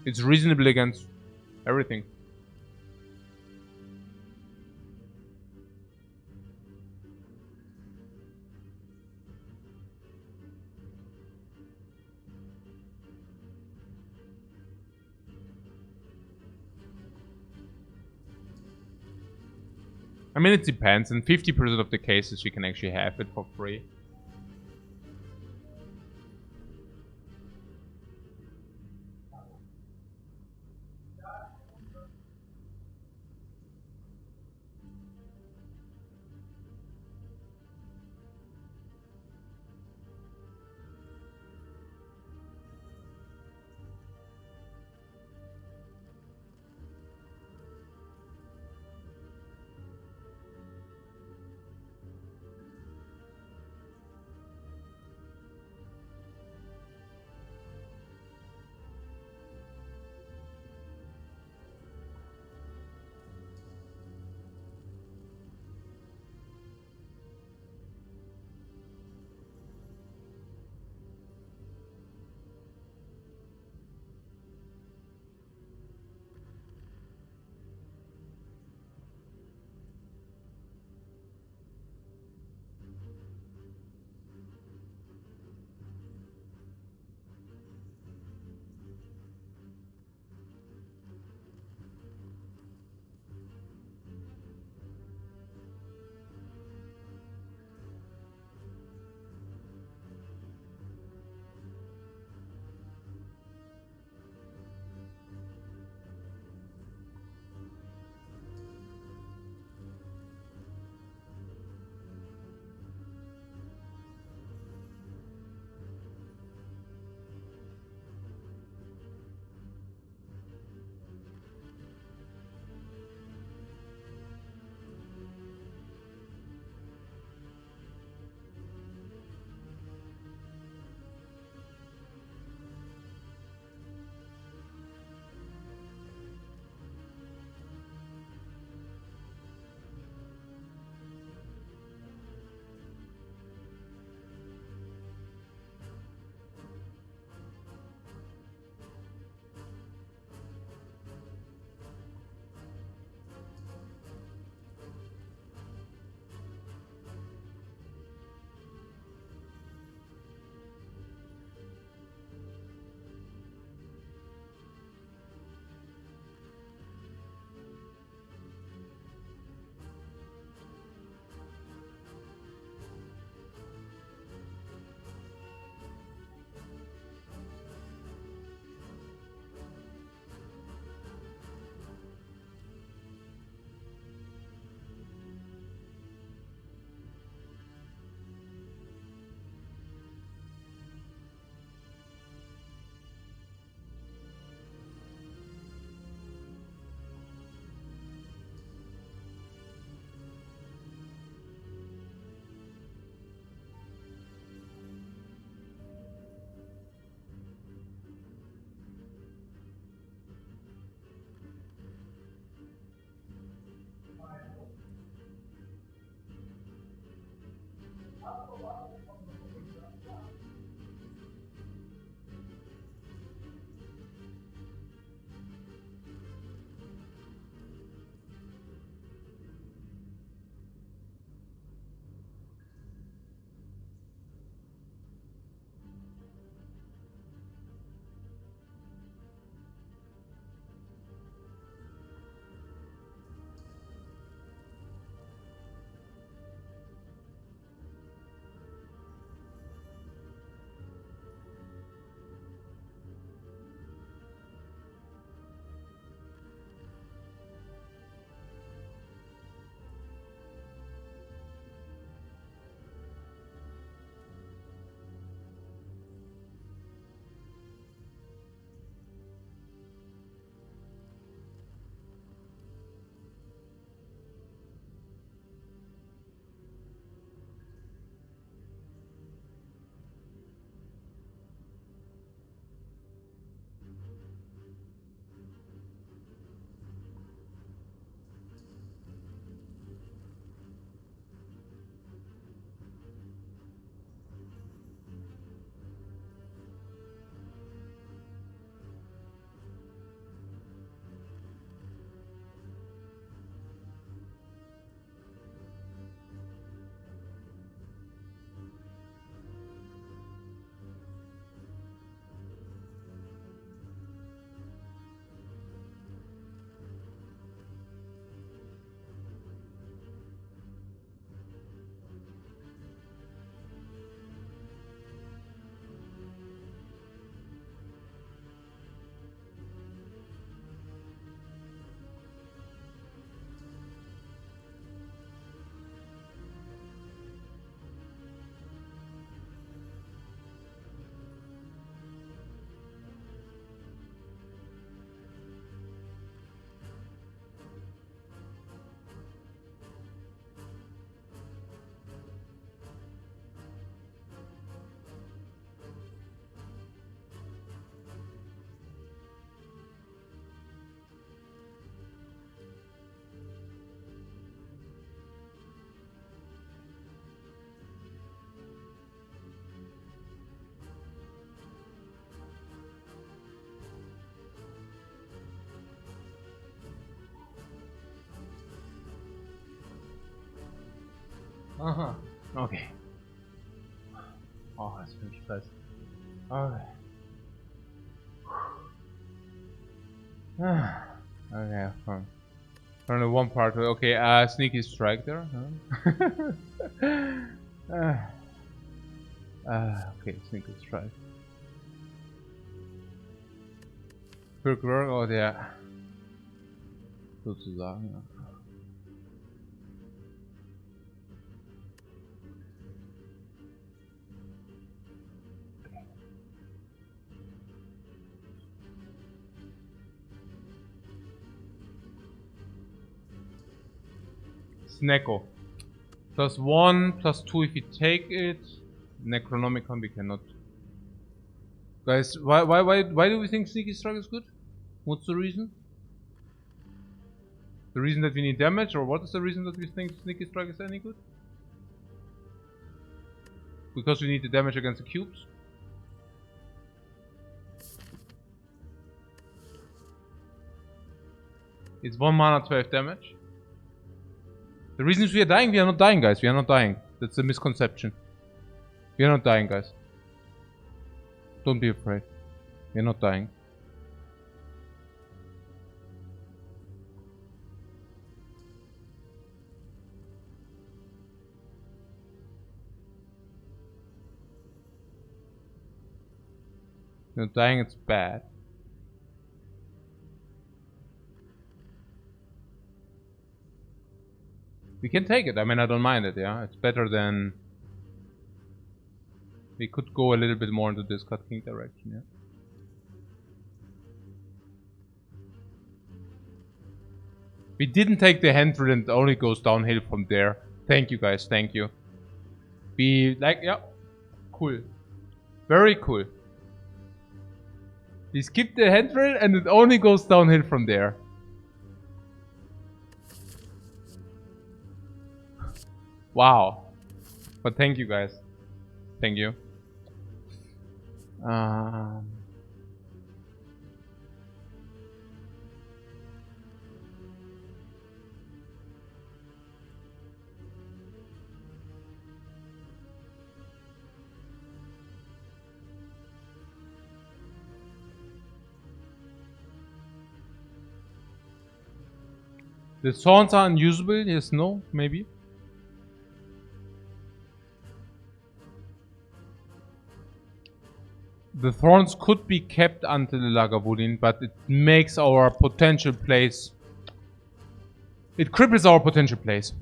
It's reasonable against everything. I mean, it depends. In 50% of the cases, you can actually have it for free. Uh-huh. Okay. Oh, that's finished fast. Okay. Okay, fine. Only one part. Okay, sneaky strike there. Huh? Okay, sneaky strike. Rückwärts, oh der. Sozusagen, ja. Snecko. +1, +2 if you take it. Necronomicon we cannot. Guys, why do we think Sneaky Strike is good? What's the reason? The reason that we need damage, or what is the reason that we think Sneaky Strike is any good? Because we need the damage against the cubes? It's 1 mana, 12 damage. The reason is we are not dying, guys. We are not dying. That's a misconception. We are not dying, guys. Don't be afraid. We are not dying. We're not dying, it's bad. We can take it. I mean, I don't mind it, yeah? It's better than... We could go a little bit more into this Cut King direction, yeah? We didn't take the hand and it only goes downhill from there. Thank you, guys. Thank you. We, like, yeah. Cool. Very cool. We skipped the handrail and it only goes downhill from there. Wow. But thank you guys. Thank you. The thorns are unusable? Yes, no, maybe. The thorns could be kept until the Lagavulin, but it makes our potential plays... It cripples our potential plays.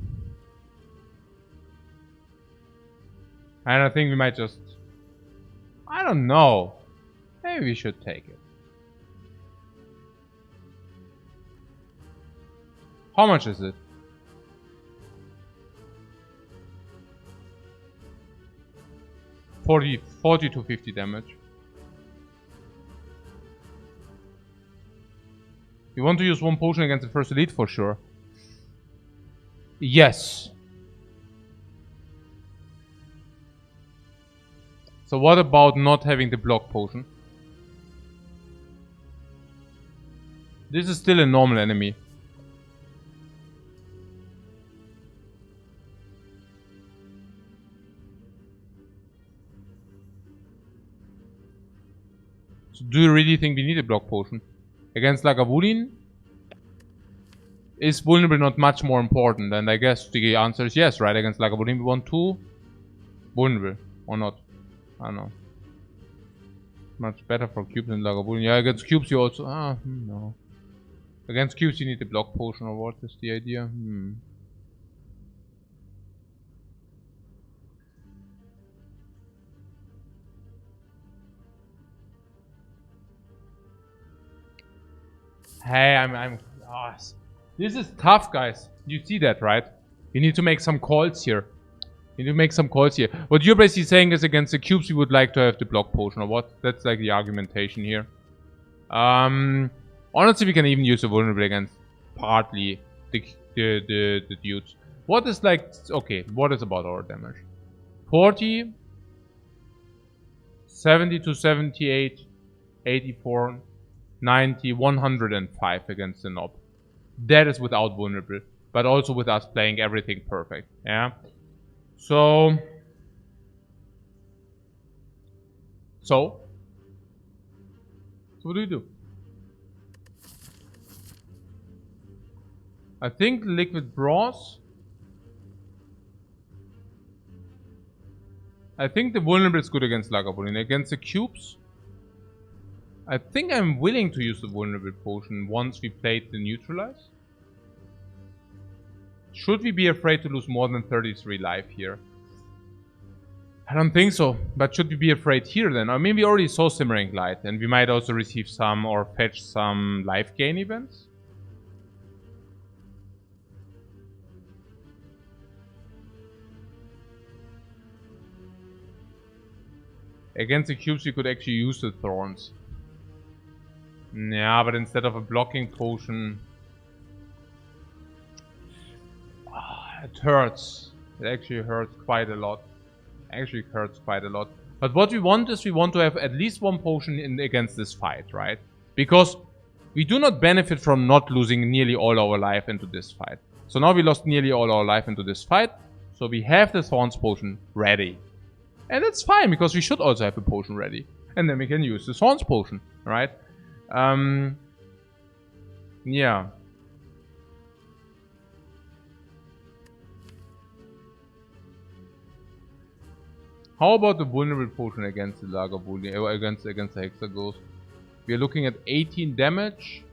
And I think we might just... I don't know. Maybe we should take it. How much is it? $40 to $50 damage. You want to use one potion against the first elite for sure. Yes. So what about not having the block potion? This is still a normal enemy. So do you really think we need a block potion? Against Lagavulin? Is vulnerable not much more important? And I guess the answer is yes, right? Against Lagavulin we want 2 vulnerable. Or not? I don't know. Much better for cubes than Lagavulin. Yeah, against cubes you also... no. Against cubes you need a block potion, or what is the idea? Hey, I'm this is tough, guys. You see that, right? You need to make some calls here. You need to make some calls here. What you're basically saying is against the cubes you would like to have the block potion, or what? That's like the argumentation here. Honestly, we can even use the vulnerable against partly the dudes. What is like... Okay, what is about our damage? 40, 70 to 78, 84, 90, 105 against the knob. That is without vulnerable, but also with us playing everything perfect. Yeah. So what do you do? I think liquid bronze. I think the vulnerable is good against Lagavulin. Against the cubes, I think I'm willing to use the vulnerable potion once we played the neutralize. Should we be afraid to lose more than 33 life here? I don't think so, but should we be afraid here then? Or maybe we already saw Simmering Light, and we might also receive some or fetch some life gain events? Against the cubes, you could actually use the thorns. Yeah, but instead of a blocking potion... it hurts. It actually hurts quite a lot. But what we want is we want to have at least one potion in against this fight, right? Because we do not benefit from not losing nearly all our life into this fight. So now we lost nearly all our life into this fight. So we have the Thorns potion ready. And that's fine, because we should also have a potion ready. And then we can use the Thorns potion, right? Yeah. How about the vulnerable potion against the Lagavulin, against the Hexaghost? We are looking at 18 damage.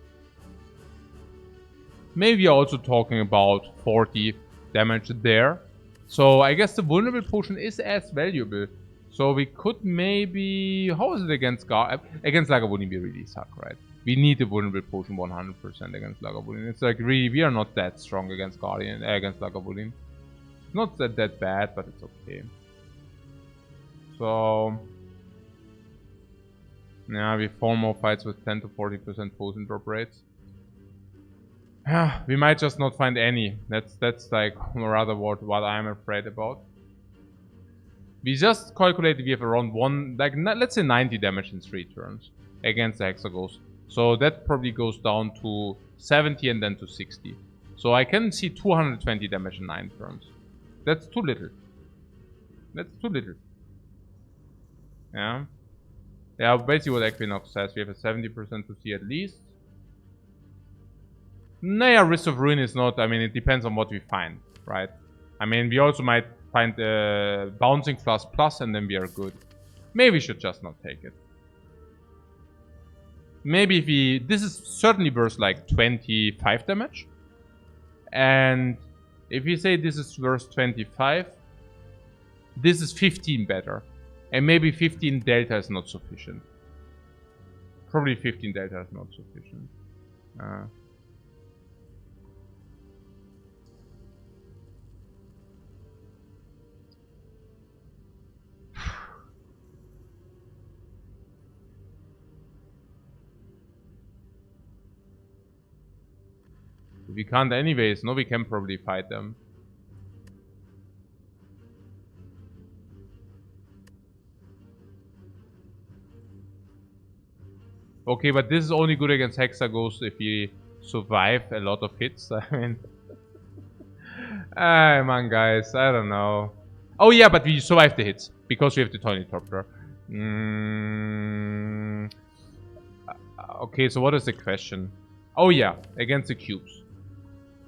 Maybe we are also talking about 40 damage there. So I guess the vulnerable potion is as valuable. So we could maybe... How is it against against Lagavulin? We really suck, right? We need the vulnerable potion 100% against Lagavulin. It's like really, we are not that strong against against Lagavulin. Not that bad, but it's okay. So yeah, we have 4 more fights with 10 to 40% potion drop rates. We might just not find any. That's like rather what I'm afraid about. We just calculated we have around let's say 90 damage in 3 turns against the Hexaghost. So that probably goes down to 70 and then to 60. So I can see 220 damage in 9 turns. That's too little. That's too little. Yeah. Yeah, basically what Equinox says, we have a 70% to see at least. Nah, Risk of Ruin is not, I mean, it depends on what we find, right? I mean, we also might find Bouncing plus and then we are good. Maybe we should just not take it. Maybe if we... This is certainly worth like 25 damage. And if we say this is worth 25, this is 15 better. And maybe 15 delta is not sufficient. Probably 15 delta is not sufficient. We can't anyways. No, we can probably fight them. Okay, but this is only good against Hexaghost if we survive a lot of hits. I mean... Come on, guys. I don't know. Oh, yeah, but we survived the hits. Because we have the Tiny Torpor. Okay, so what is the question? Oh, yeah. Against the cubes.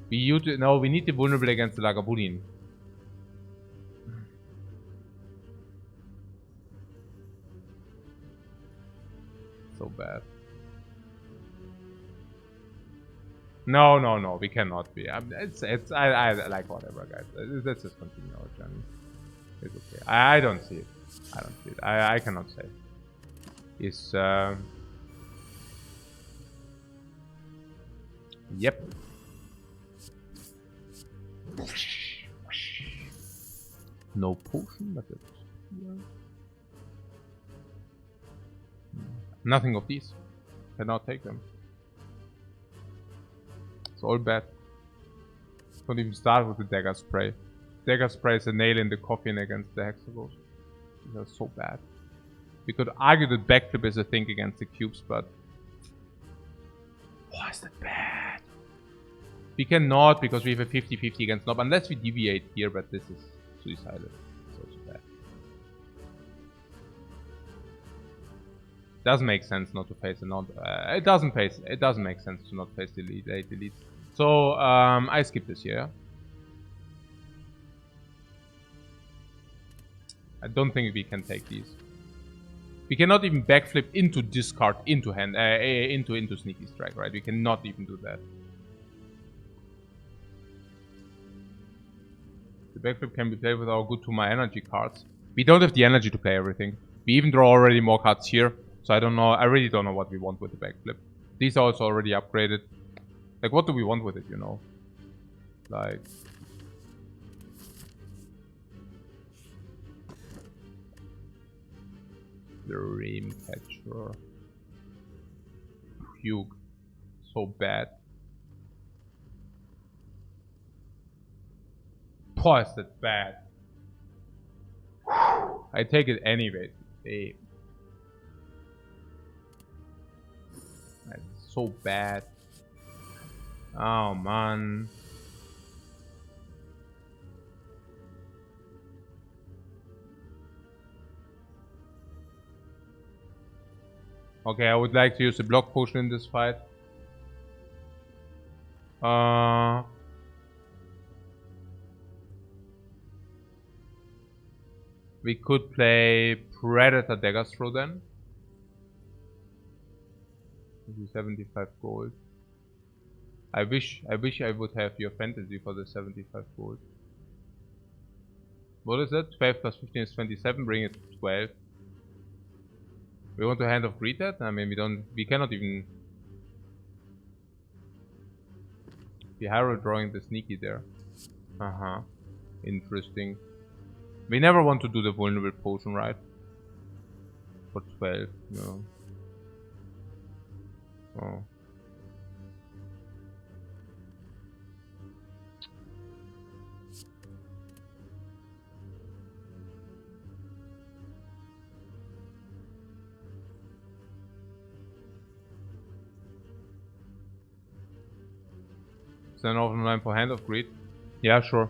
We need the vulnerable against the Lagavulin. So bad. No, we cannot be. I like whatever, guys. Let's just continue our journey. It's okay. I don't see it. I don't see it. I cannot say. It's Yep. No potion, but it's... Nothing of these. Cannot take them. It's all bad. Don't even start with the dagger spray. Dagger spray is a nail in the coffin against the Hexaghost. These are so bad. We could argue that backflip is a thing against the cubes, but... Why is that bad? We cannot, because we have a 50-50 against Nob, unless we deviate here, but this is suicidal. It's also bad. Doesn't make sense not to face a non. It doesn't make sense to not face the late elite. So I skip this here. I don't think we can take these. We cannot even backflip into discard into hand into sneaky strike, right? We cannot even do that. The backflip can be played with our good to my energy cards. We don't have the energy to play everything. We even draw already more cards here. So I don't know. I really don't know what we want with the backflip. These are also already upgraded. Like, what do we want with it, you know? Like... The Dreamcatcher. Puke. So bad. Boy, is that bad. I take it anyway. Hey. That's so bad. Oh man. Okay, I would like to use a block potion in this fight. We could play Predator Dagger's Throw then. This is 75 gold. I wish I would have your fantasy for the 75 gold. What is that? 12 plus 15 is 27, bring it to 12. We want to Hand of Greed that? I mean, we cannot even... The hero drawing the sneaky there. Interesting. We never want to do the vulnerable potion, right? For 12, no. Oh. 10 of 9 for Hand of Greed. Yeah, sure.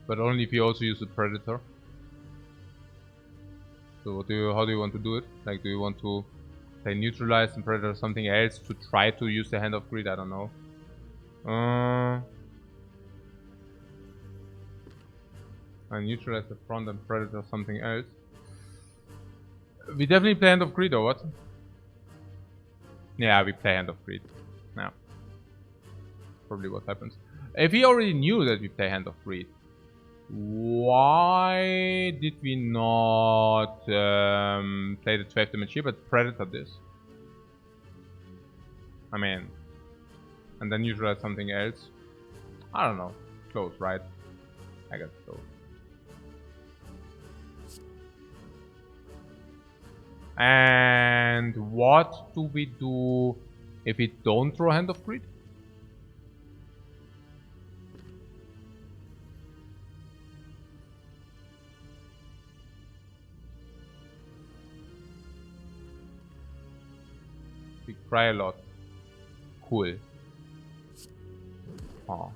But only if you also use the Predator. So how do you want to do it? Like, do you want to play Neutralize and Predator something else to try to use the Hand of Greed? I don't know. I neutralize the front and Predator something else. We definitely play Hand of Greed or what? Yeah, we play Hand of Greed. Yeah. Probably what happens. If we already knew that we play Hand of Greed, why did we not play the 12 damage here, but Predator this? I mean, and then neutralize something else. I don't know. Close, right? I guess so. And what do we do if we don't throw Hand of Greed? We cry a lot. Cool. Oh.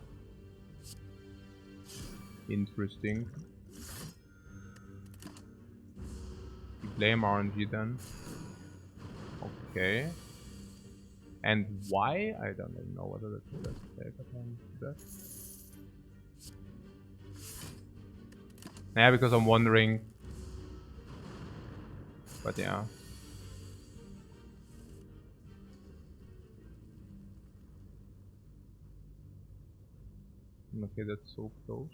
Interesting. We blame RNG then. Okay. And why? I don't even know whether that's the best play, but that. Yeah, because I'm wondering. But yeah. Okay, that's so close.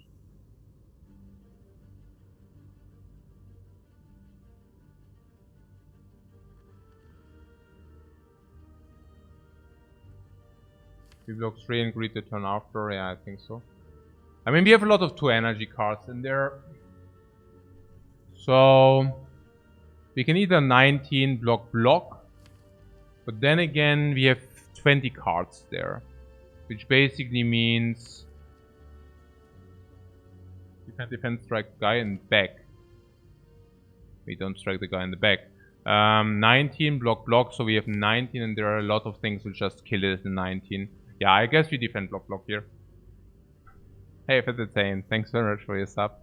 We block 3 and greet the turn after. Yeah, I think so. I mean, we have a lot of 2 energy cards in there. So we can either 19 block. But then again, we have 20 cards there. Which basically means you can defend strike the guy in the back. We don't strike the guy in the back. 19 block, so we have 19 and there are a lot of things which just kill it in 19. Yeah, I guess we defend block here. Hey, if it's insane, thanks very much for your sub.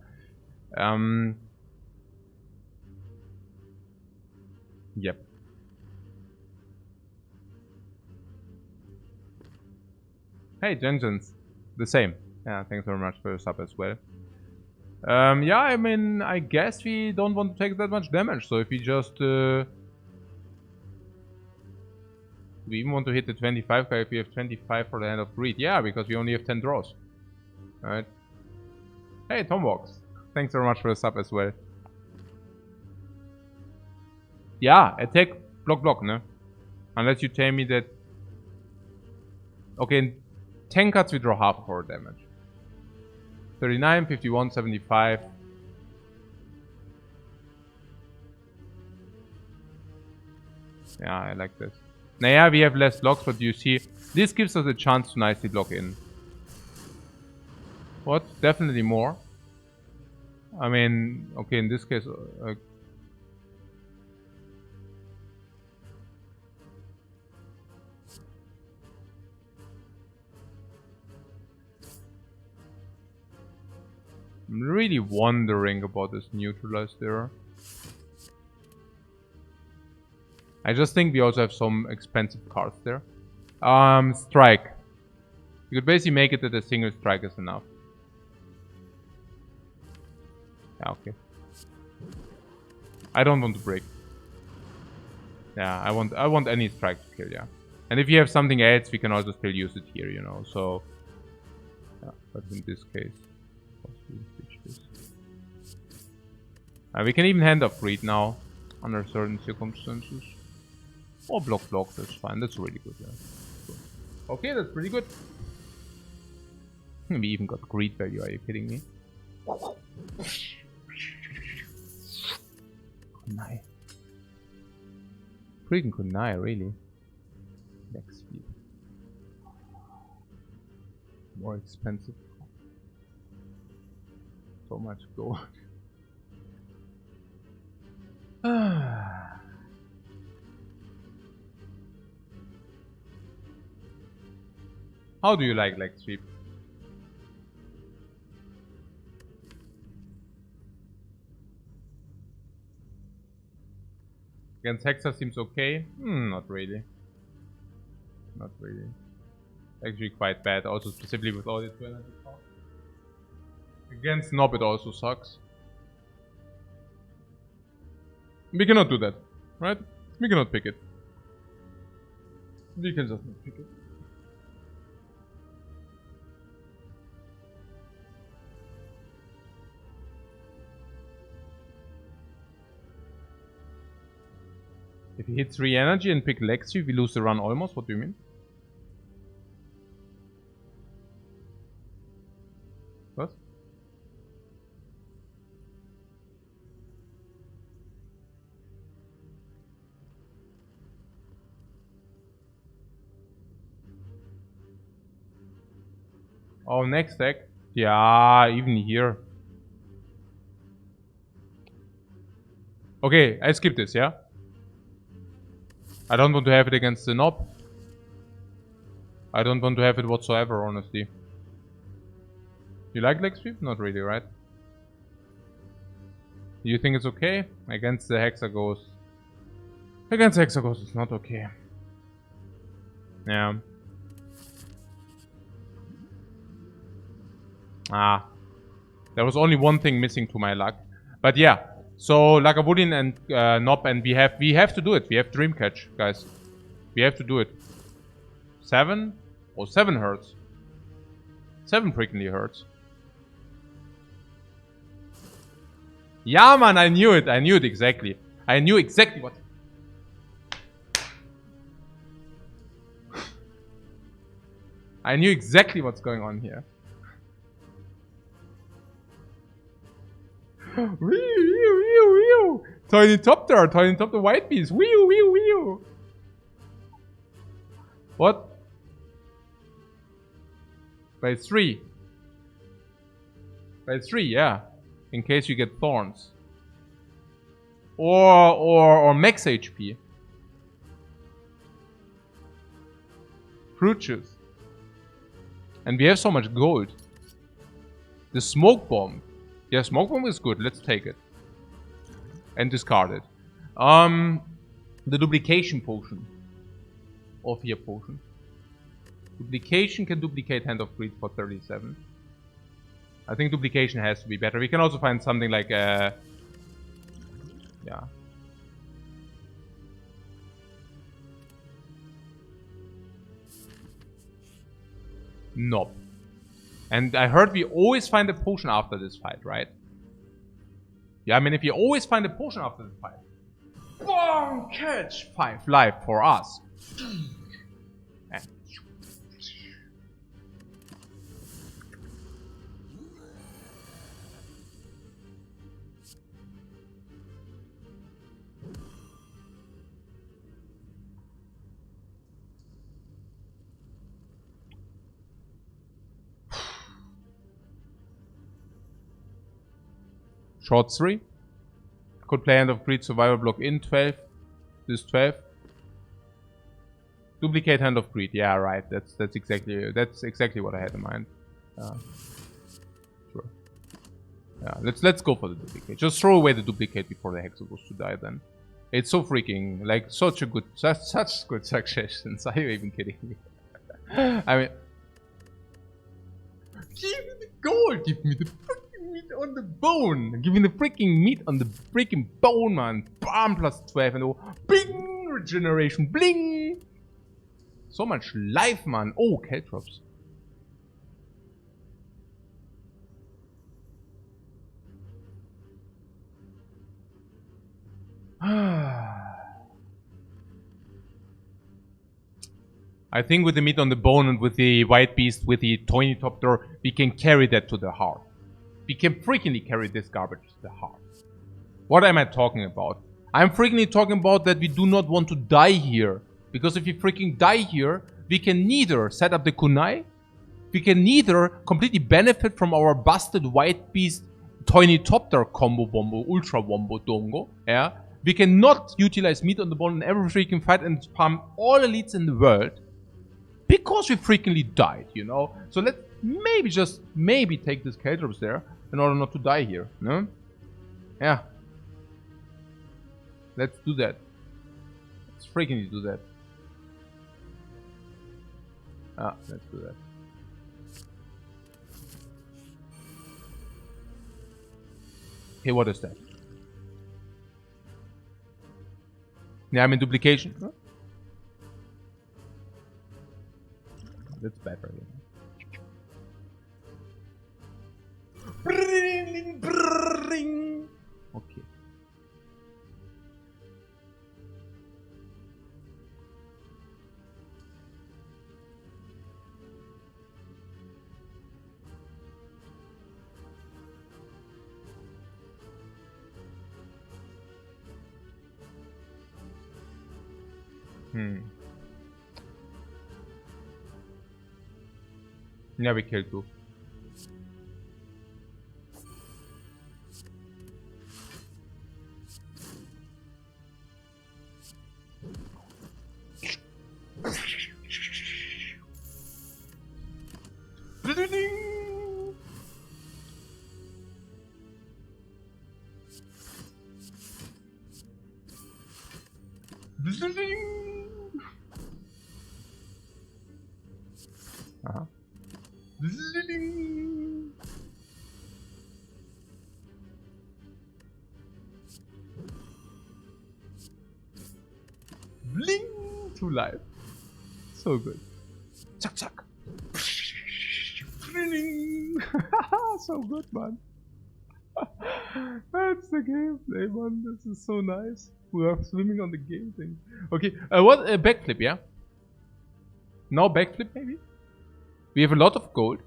Yep. Hey, Jenjins. The same. Yeah, thanks very much for your sub as well. Yeah, I mean, I guess we don't want to take that much damage, so if we just... we even want to hit the 25 guy if we have 25 for the Hand of Greed. Yeah, because we only have 10 draws. Alright. Hey, Tombox. Thanks very much for the sub as well. Yeah, attack, block, no? Unless you tell me that... Okay, in 10 cuts we draw half of our damage. 39, 51, 75. Yeah, I like this. Now, yeah, we have less blocks, but you see, this gives us a chance to nicely block in. What? Definitely more. I mean, okay, in this case... I'm really wondering about this neutralize there. I just think we also have some expensive cards there. Strike. You could basically make it that a single strike is enough. Yeah, okay. I don't want to break. Yeah, I want any strike to kill, yeah. And if you have something else, we can also still use it here, you know, so... Yeah, but in this case... we can even Hand of Greed now, under certain circumstances. Or block, that's fine, that's really good, yeah. So. Okay, that's pretty good. We even got greed value, are you kidding me? Kunai. Freaking Kunai, really. Next speed. More expensive. So much gold. How do you like leg sweep? Against Hexa seems okay. Not really. Not really. Actually quite bad, also specifically with all the 2 energy power. Against Nob it also sucks. We cannot do that, right? We cannot pick it. We can just not pick it. If he hits 3 energy and pick Lexi, we lose the run almost. What do you mean? What? Oh, next deck? Yeah, even here. Okay, I skip this, yeah? I don't want to have it against the Nob. I don't want to have it whatsoever, honestly. You like leg sweep? Not really, right? You think it's okay? Against the Hexaghost. Against the Hexaghost it's not okay. Yeah. Ah. There was only one thing missing to my luck. But yeah. So Lagavulin and Nob, and we have to do it. We have Dreamcatch, guys. We have to do it. 7? Oh, 7 hurts. 7 frequently hurts. Yeah, man, I knew it. I knew it exactly. I knew exactly what... I knew exactly what's going on here. Tiny Topter White Beast. What? By 3. By 3, yeah. In case you get thorns. Or max HP. Fruit juice. And we have so much gold. The smoke bomb. Yeah, smoke bomb is good. Let's take it. And discard it. The duplication potion. Or fear potion. Duplication can duplicate Hand of Greed for 37. I think duplication has to be better. We can also find something like yeah. Nope. And I heard we always find a potion after this fight, right? Yeah, I mean, if you always find a potion after this fight. Boom! Catch! 5 life for us. And short 3. Could play Hand of Greed survival block in 12. This 12. Duplicate Hand of Greed. Yeah, right. That's exactly what I had in mind. Sure. Yeah, let's go for the duplicate. Just throw away the duplicate before the Hexa goes to die. Then it's so freaking like such good suggestions. Are you even kidding me? I mean, give me the gold. Give me the freaking meat on the bone. Give me the freaking meat on the freaking bone, man. Bam, plus 12 and oh, bing, regeneration, bling. So much life, man. Oh, Caltrops. I think with the meat on the bone and with the white beast, with the tiny top door, we can carry that to the heart. We can freakingly carry this garbage to the heart. What am I talking about? I'm freakingly talking about that we do not want to die here. Because if we freaking die here, we can neither set up the kunai, we can neither completely benefit from our busted white beast tiny topter combo bombo ultra wombo dongo. Yeah, we cannot utilize meat on the bone in every freaking fight and spam all elites in the world. because we frequently died, you know? So let's maybe just take this Caltrops there in order not to die here, no? Yeah. Let's do that. Let's freaking do that. Ah, let's do that. Okay, what is that? Yeah, I'm in duplication. Huh? That's bad right here. Okay. Yeah, we killed two. Uh-huh. Bling to life. So good. Chuck chuck. So good, man. That's the gameplay, man. This is so nice. We are swimming on the game thing. Okay, what? Backflip, yeah? No backflip, maybe? We have a lot of gold.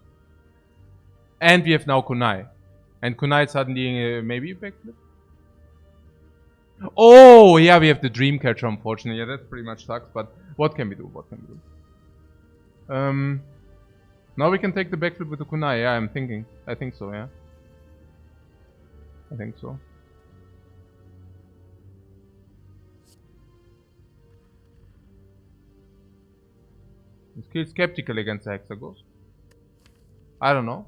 And we have now Kunai. And Kunai suddenly maybe a backflip? Oh, yeah, we have the dream catcher, unfortunately. Yeah, that pretty much sucks, but what can we do? What can we do? Now we can take the backflip with the Kunai. Yeah, I'm thinking. I think so, yeah. I think so. He's still skeptical against the Hexagos. I don't know.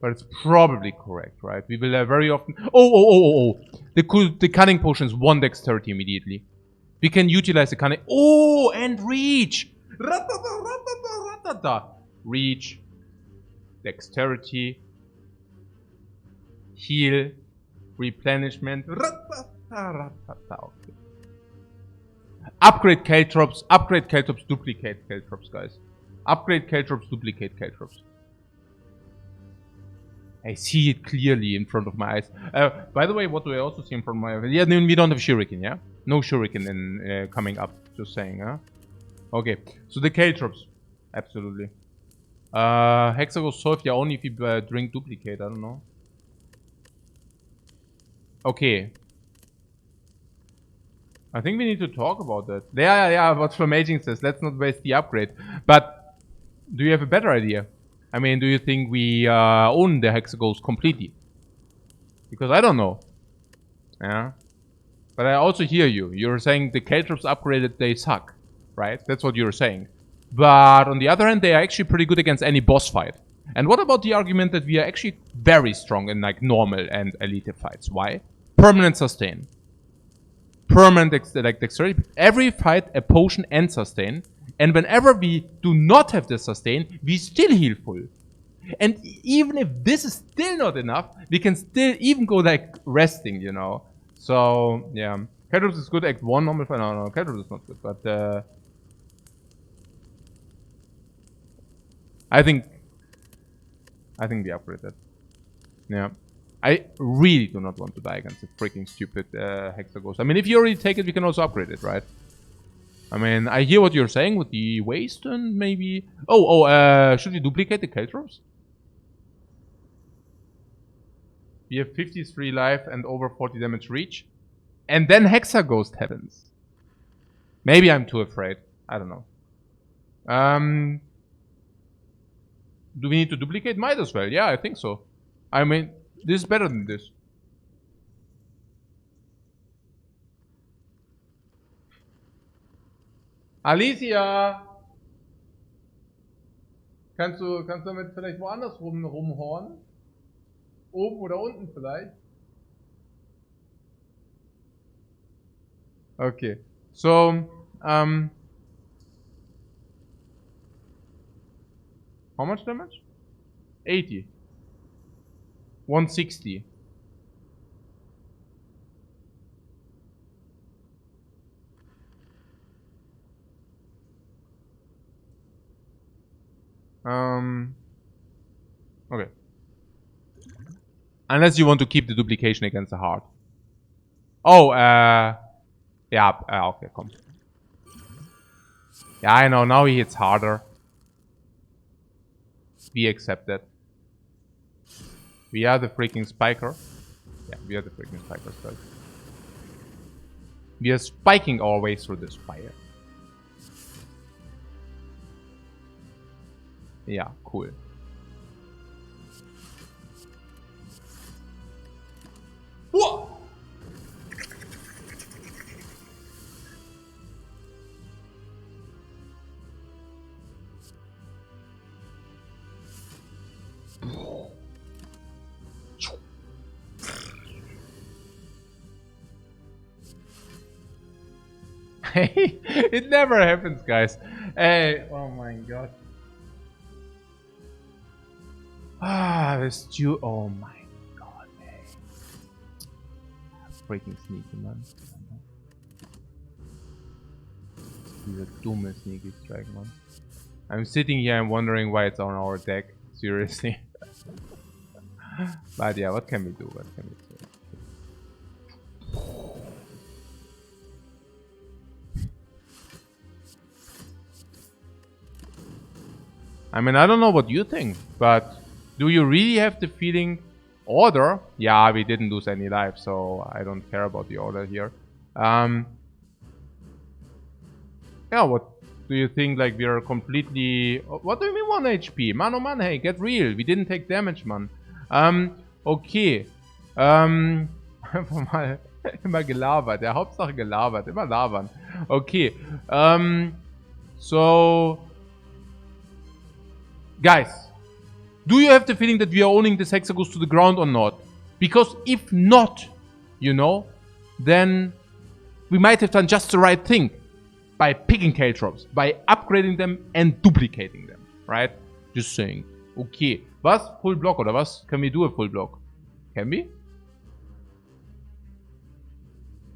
But it's probably correct, right? We will very often... Oh! The cunning potion is 1 dexterity immediately. We can utilize the cunning... Oh, and reach! Reach. Dexterity. Heal. Replenishment. Okay. Upgrade Caltrops. Upgrade Caltrops. Duplicate Caltrops, guys. Upgrade Caltrops. Duplicate Caltrops. I see it clearly in front of my eyes. By the way, what do I also see in front of my eyes? Yeah, we don't have Shuriken, yeah? No Shuriken in, coming up, just saying, huh? Okay, so the Caltrops. Absolutely. Hexagos solve, yeah, only if you drink duplicate, I don't know. Okay. I think we need to talk about that. Yeah, what Flamaging says, let's not waste the upgrade. But, do you have a better idea? I mean, do you think we own the Hexagos completely? Because I don't know. Yeah. But I also hear you. You're saying the Caltrops upgraded, they suck. Right? That's what you're saying. But on the other hand, they are actually pretty good against any boss fight. And what about the argument that we are actually very strong in like normal and elite fights? Why? Permanent sustain. Permanent dexterity. Every fight, a potion and sustain. And whenever we do not have the sustain, we still heal full. And even if this is still not enough, we can still even go like resting, you know. So, yeah. Caltrops is good, Act 1, normal fight. No, Caltrops is not good, but I think we upgrade that. Yeah. I really do not want to die against the freaking stupid Hexagos. I mean, if you already take it, we can also upgrade it, right? I mean, I hear what you're saying with the waste and maybe... should we duplicate the Caltrops? We have 53 life and over 40 damage reach. And then Hexaghost happens. Maybe I'm too afraid. I don't know. Do we need to duplicate? Might as well. Yeah, I think so. I mean, this is better than this. Alicia! Kannst du damit vielleicht woanders rumhornen? Oben oder unten vielleicht? Okay. So, how much damage? 80. 160. Okay. Unless you want to keep the duplication against the heart. Oh, yeah, okay, come. Yeah, I know, now he hits harder. We accept that. We are the freaking spiker. Yeah, we are the freaking spikers, guys. We are spiking our way through the spire. Yeah, cool. Whoa! Hey, it never happens, guys. Hey, oh my god. Ah, the stew. Oh my god, hey. Freaking sneaky, man. He's a dumb sneaky strike, man. I'm sitting here and wondering why it's on our deck. Seriously. But yeah, what can we do? What can we do? I mean, I don't know what you think, but do you really have the feeling order? Yeah, we didn't lose any life, so I don't care about the order here. Yeah, what do you think? Like, we are completely... What do you mean 1 HP? Man, oh man, hey, get real. We didn't take damage, man. Okay. Immer gelabert. Ja, Hauptsache gelabert. Immer labern. Okay. So... Guys, do you have the feeling that we are owning this hexagons to the ground or not? Because if not, you know, then we might have done just the right thing by picking Caltrops, by upgrading them and duplicating them, right? Just saying. Okay. Was? Full block oder was? Can we do a full block? Can we?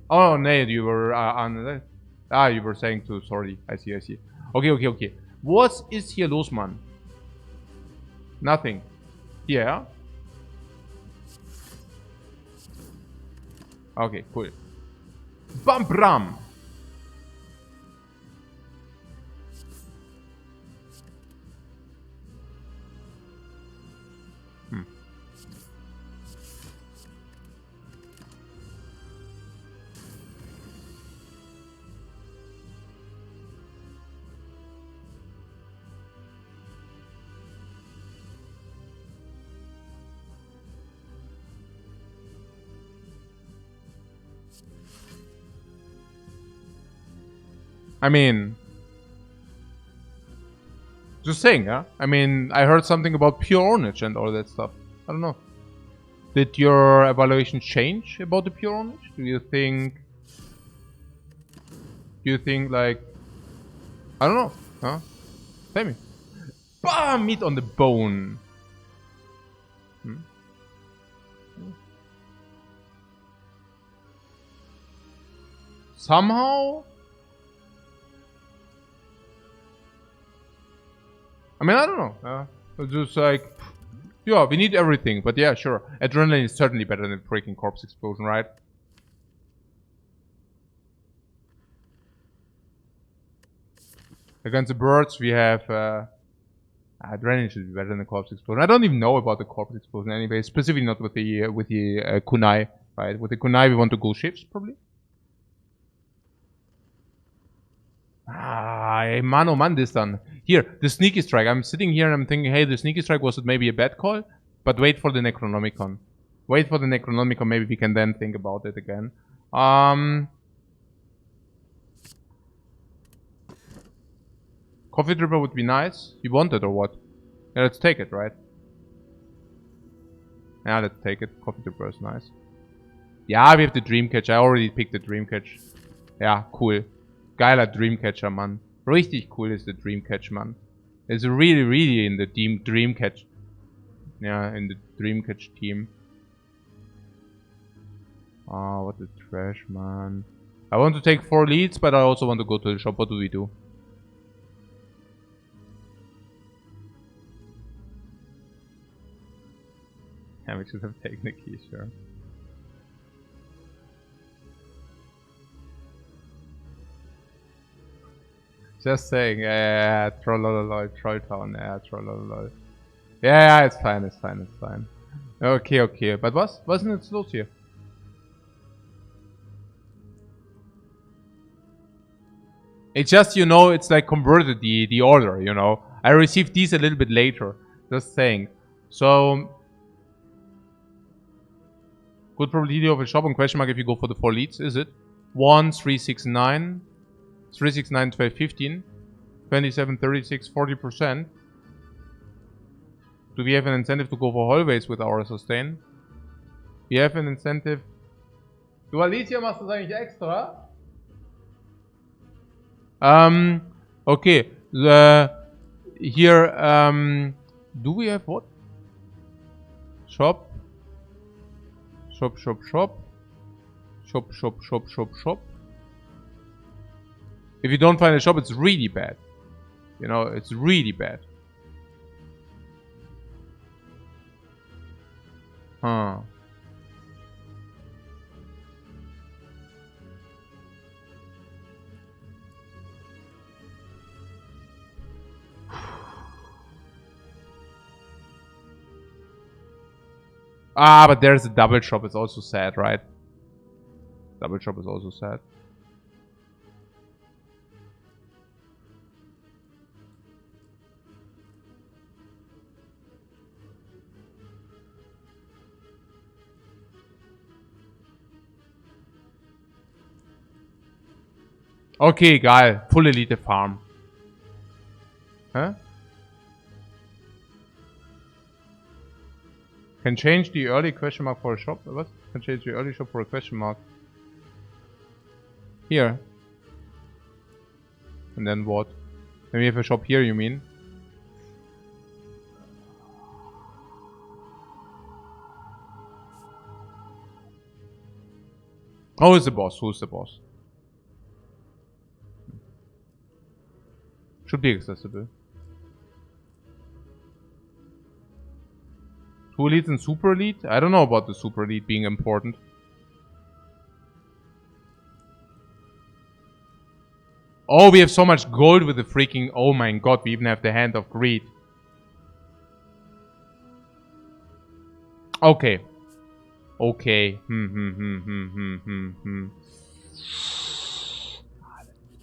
Oh, no, you were you were saying to, sorry. I see. Okay. What is hier los, man? Nothing. Yeah. Okay, cool. Bam bram. I mean, just saying, huh? I mean, I heard something about pure orange and all that stuff. I don't know. Did your evaluation change about the pure orange? Do you think like, I don't know, huh? Tell me. Bam! Meat on the bone. Somehow? I mean, I don't know. It's just like, yeah, we need everything, but yeah, sure. Adrenaline is certainly better than freaking corpse explosion, right? Against the birds, we have adrenaline should be better than the corpse explosion. I don't even know about the corpse explosion anyway, specifically not with the kunai, right? With the kunai, we want to go shifts probably. Man, oh man, this done. Here, the sneaky strike. I'm sitting here and I'm thinking, hey, the sneaky strike, was it maybe a bad call? But wait for the Necronomicon. Wait for the Necronomicon, maybe we can then think about it again. Coffee dripper would be nice. You want it or what? Yeah, let's take it, right? Yeah, let's take it. Coffee to burst, nice. Yeah, we have the Dreamcatcher. I already picked the Dreamcatcher. Ja, cool. Geiler Dreamcatcher, Mann. Richtig cool ist der Dreamcatcher, Mann. It's really, really in the Dreamcatcher. Yeah, in the Dreamcatcher team. Oh, what a trash, man. I want to take 4 leads, but I also want to go to the shop. What do we do? Yeah, we should have taken the key, sure. Just saying, yeah, trollololol, Trolltown, yeah, trollololol. Yeah, it's fine, it's fine, it's fine. Okay, okay, but was denn jetzt los hier? It's just, you know, it's like converted the order, you know. I received these a little bit later, just saying. So, good probability of a shop on question mark if you go for the 4 leads, is it? 1, 3, 6, 9. 3, 6, 9, 12, 15. 27, 36, 40%. Do we have an incentive to go for hallways with our sustain? We have an incentive. Du Alicia, machst du das eigentlich extra? Okay. Here, do we have what? Shop. Shop, shop, shop. Shop, shop, shop, shop, shop. If you don't find a shop, it's really bad. You know, it's really bad. Huh. Ah, but there's a double shop. It's also sad, right? Double shop is also sad. Okay, geil. Full Elite Farm. Huh? Can change the early question mark for a shop. What? Can change the early shop for a question mark. Here. And then what? Then we have a shop here, you mean? Oh, who's the boss? Who's the boss? Should be accessible. 2 leads and super elite? I don't know about the super elite being important. Oh, we have so much gold with the freaking... Oh my god, we even have the Hand of Greed. Okay. Okay.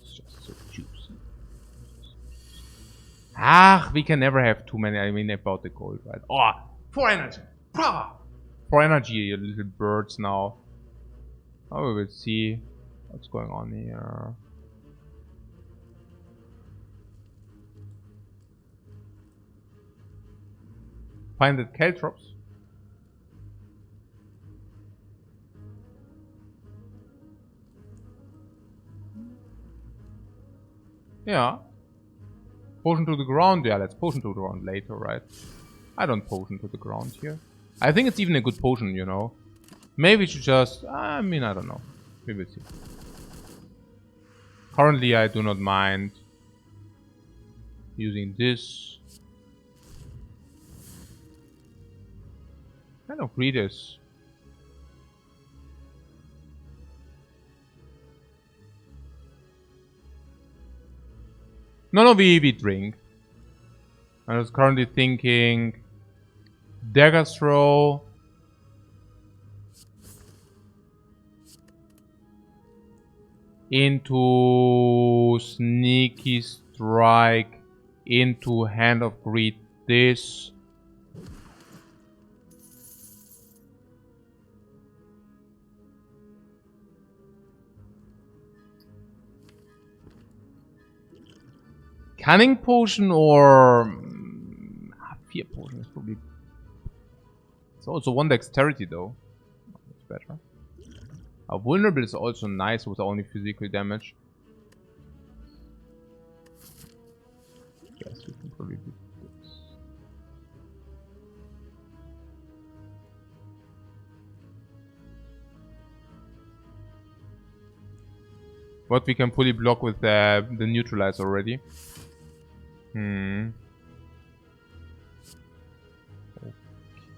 It's just so juicy. Ah, we can never have too many. I mean, about the gold, right? Oh, 4 energy. 4 energy, you little birds now. Oh, we will see what's going on here. Find the Caltrops. Yeah. Potion to the ground. Yeah, let's potion to the ground later, right? I don't potion to the ground here. I think it's even a good potion, you know. Maybe we should just... I mean, I don't know. We will see. Currently, I do not mind using this. Kind of read this. No, we drink. I was currently thinking Dagger Throw. Into Sneaky Strike. Into Hand of Greed. This. Cunning Potion or Fear potion is probably... It's also 1 dexterity though. That's better. Vulnerable is also nice with only physical damage. Guess we can probably do this. What we can fully block with the neutralize already.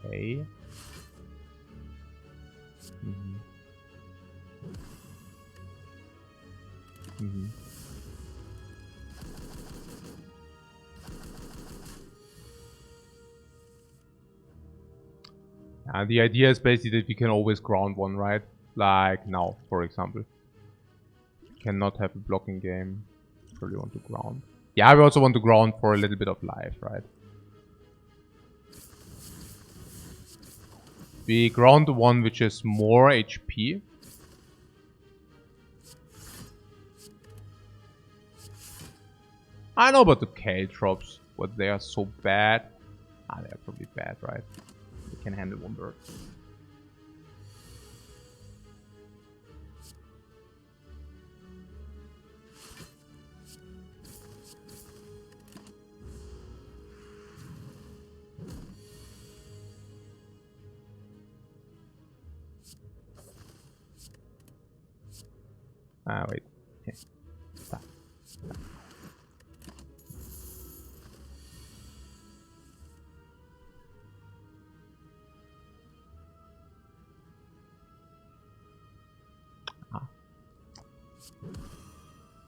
Okay. The idea is basically that we can always ground one, right? Like now, for example. Cannot have a blocking game. Probably want to ground. Yeah, we also want to ground for a little bit of life, right? We ground the one which is more HP. I know about the Caltrops, but they are so bad. They are probably bad, right? They can handle 1 bird. Wait. Here. Stop.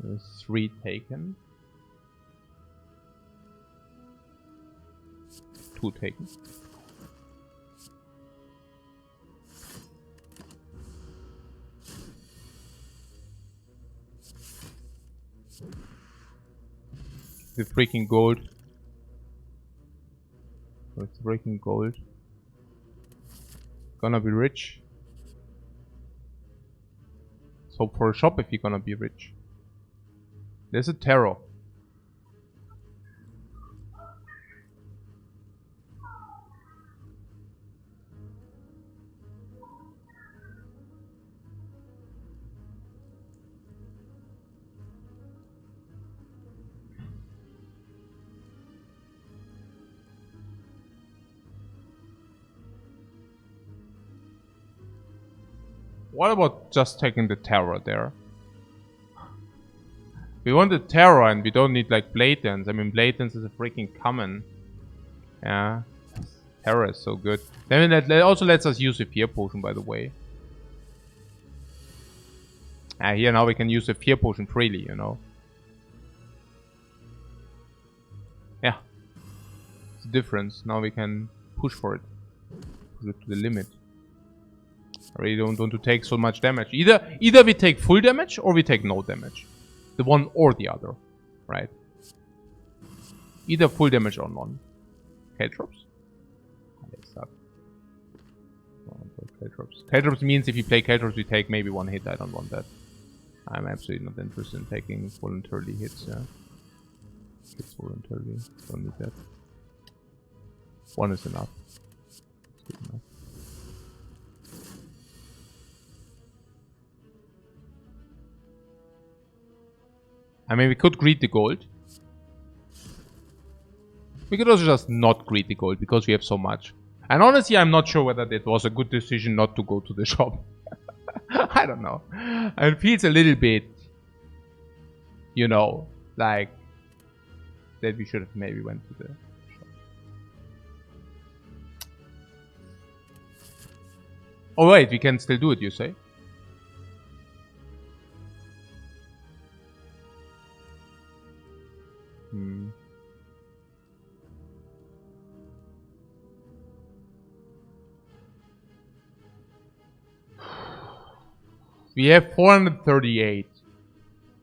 There's 3 taken. 2 taken. The freaking gold. It's freaking gold. Gonna be rich. Let's hope for a shop if you're gonna be rich. There's a tarot. What about just taking the Terror there? We want the Terror and we don't need like Blatants. I mean, Blatants is a freaking common. Yeah. Terror is so good. Then that also lets us use a Fear Potion, by the way. Here now we can use a Fear Potion freely, you know. Yeah. It's a difference. Now we can push for it. Push it to the limit. I really don't want to take so much damage. Either we take full damage or we take no damage. The one or the other, right? Either full damage or none. Caltrops? They suck. Caltrops means if you play Caltrops, we take maybe 1 hit. I don't want that. I'm absolutely not interested in taking voluntarily hits. Yeah, hits voluntarily. Don't need that. 1 is enough. It's good enough. I mean, we could greed the gold. We could also just not greed the gold because we have so much. And honestly, I'm not sure whether it was a good decision not to go to the shop. I don't know. It feels a little bit, you know, like that we should have maybe went to the shop. Oh wait, we can still do it, you say? We have 438,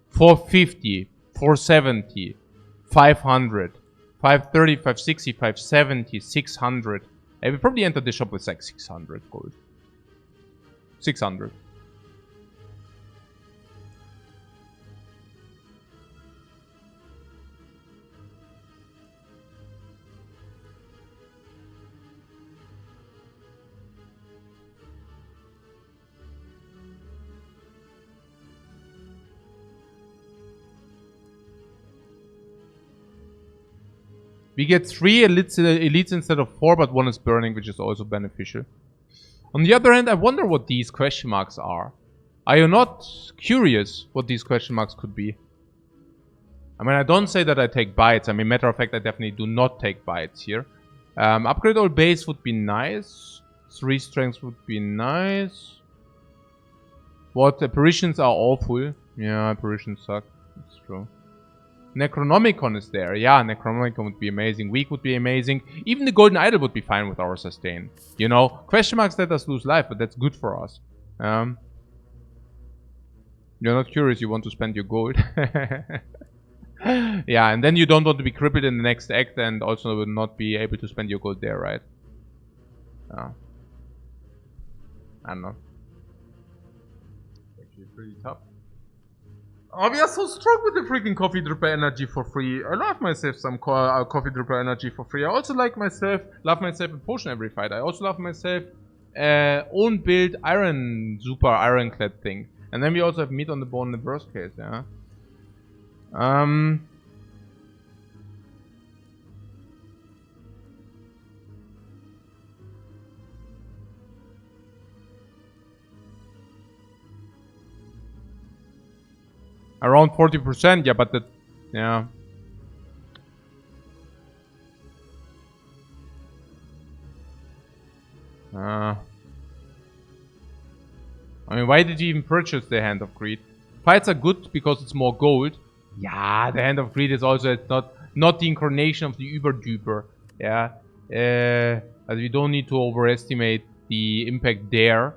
450, 470, 500, 530, 560, 570, 600. And we probably entered the shop with like 600 gold. 600. We get 3 elites instead of 4, but 1 is burning, which is also beneficial. On the other hand, I wonder what these question marks are. Are you not curious what these question marks could be? I mean, I don't say that I take bites. I mean, matter of fact, I definitely do not take bites here. Upgrade all base would be nice. 3 strengths would be nice. What? Apparitions are awful. Yeah, apparitions suck. That's true. Necronomicon is there. Yeah, Necronomicon would be amazing. Weak would be amazing. Even the Golden Idol would be fine with our sustain. You know, question marks let us lose life, but that's good for us. You're not curious, you want to spend your gold. Yeah, and then you don't want to be crippled in the next act and also will not be able to spend your gold there, right? I don't know. Actually pretty tough. Oh, we are so strong with the freaking coffee dripper energy for free. I love myself some coffee dripper energy for free. I also love myself a potion every fight. I also love myself own build super ironclad thing. And then we also have meat on the bone in the worst case, yeah. Around 40%, yeah, but that, yeah. I mean, why did you even purchase the Hand of Greed? Fights are good because it's more gold. Yeah, the Hand of Greed is also, it's not the incarnation of the Uber-Duper. Yeah, but we don't need to overestimate the impact there.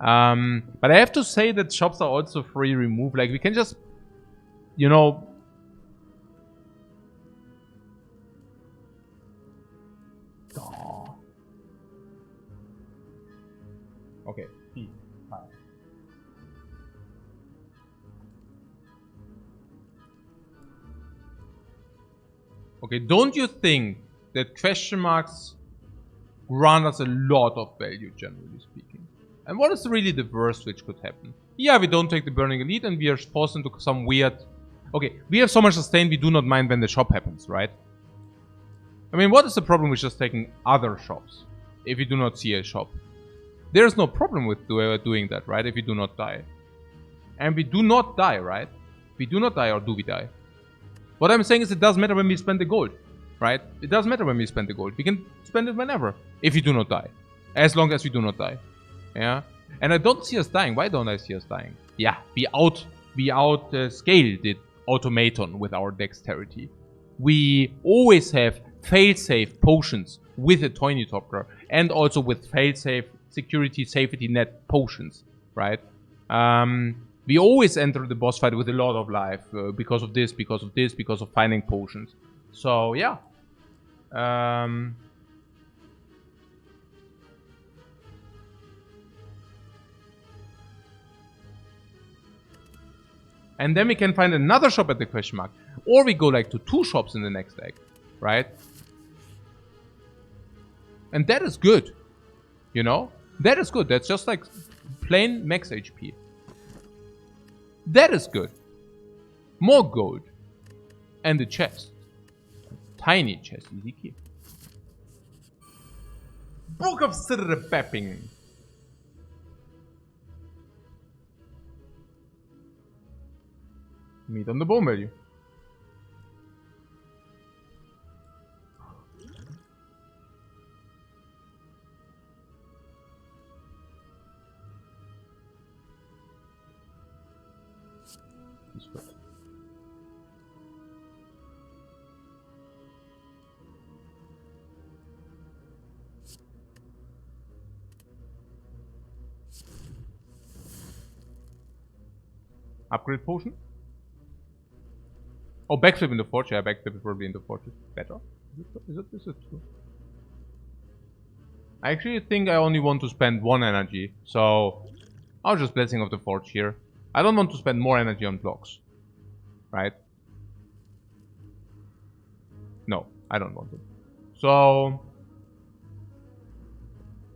But I have to say that shops are also free remove. Like, we can just, you know... Oh. Okay, P. Okay, don't you think that question marks grant us a lot of value, generally speaking? And what is really the worst which could happen? Yeah, we don't take the Burning Elite and we are forced into some weird... Okay, we have so much sustain, we do not mind when the shop happens, right? I mean, what is the problem with just taking other shops if you do not see a shop? There's no problem with doing that, right? If you do not die. And we do not die, right? We do not die, or do we die? What I'm saying is it doesn't matter when we spend the gold, right? It doesn't matter when we spend the gold. We can spend it whenever, if you do not die. As long as we do not die. Yeah? And I don't see us dying. Why don't I see us dying? Yeah, we scale the automaton with our dexterity. We always have fail-safe potions with a Toynitopter and also with fail-safe security safety net potions, right? We always enter the boss fight with a lot of life because of this, because of finding potions. So, yeah. And then we can find another shop at the question mark. Or we go like to 2 shops in the next act, right? And that is good. You know? That is good. That's just like plain max HP. That is good. More gold. And the chest. Tiny chest, easy key. Book of Sirrepepping. Meat on the bone value. Upgrade potion? Oh, backflip in the fortress. Yeah, backflip is probably in the fortress. Better? Is it true? I actually think I only want to spend 1 energy. So, I'll just Blessing of the Forge here. I don't want to spend more energy on blocks. Right? No, I don't want to. So...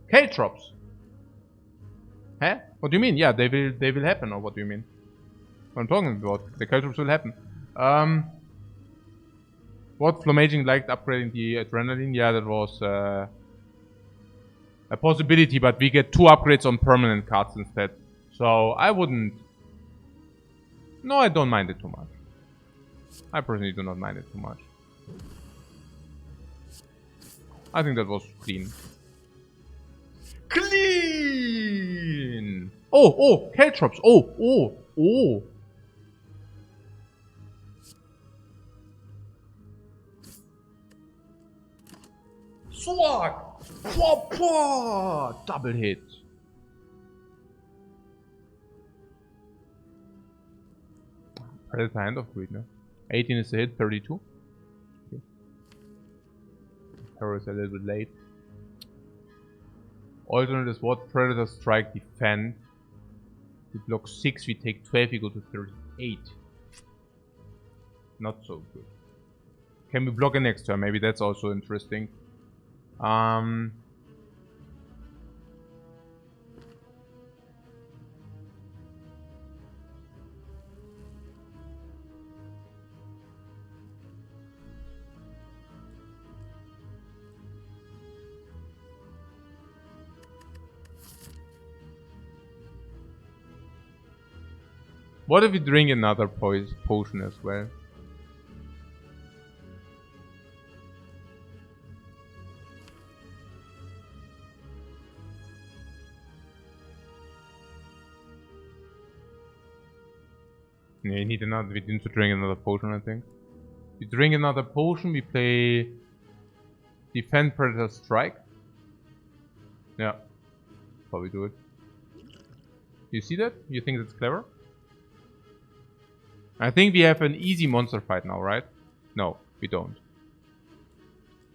Caltrops. Huh? What do you mean? Yeah, they will happen, or what do you mean? What I'm talking about. The Caltrops will happen. What? Flomaging liked upgrading the adrenaline? Yeah, that was a possibility, but we get 2 upgrades on permanent cards instead. So I wouldn't... No, I don't mind it too much. I personally do not mind it too much. I think that was clean. Clean! Oh, Caltrops. Oh. Swag! Double hit. Predator Hand of Greed, no? 18 is a hit, 32. Okay. Terror is a little bit late. Alternate is what? Predator Strike, defend. We block 6, we take 12, we go to 38. Not so good. Can we block a next turn? Maybe that's also interesting. What if we drink another potion as well? Yeah, you need another. We need to drink another potion, I think. We drink another potion. We play Defend Predator Strike. Yeah, that's how we do it. Do you see that? You think that's clever? I think we have an easy monster fight now, right? No, we don't.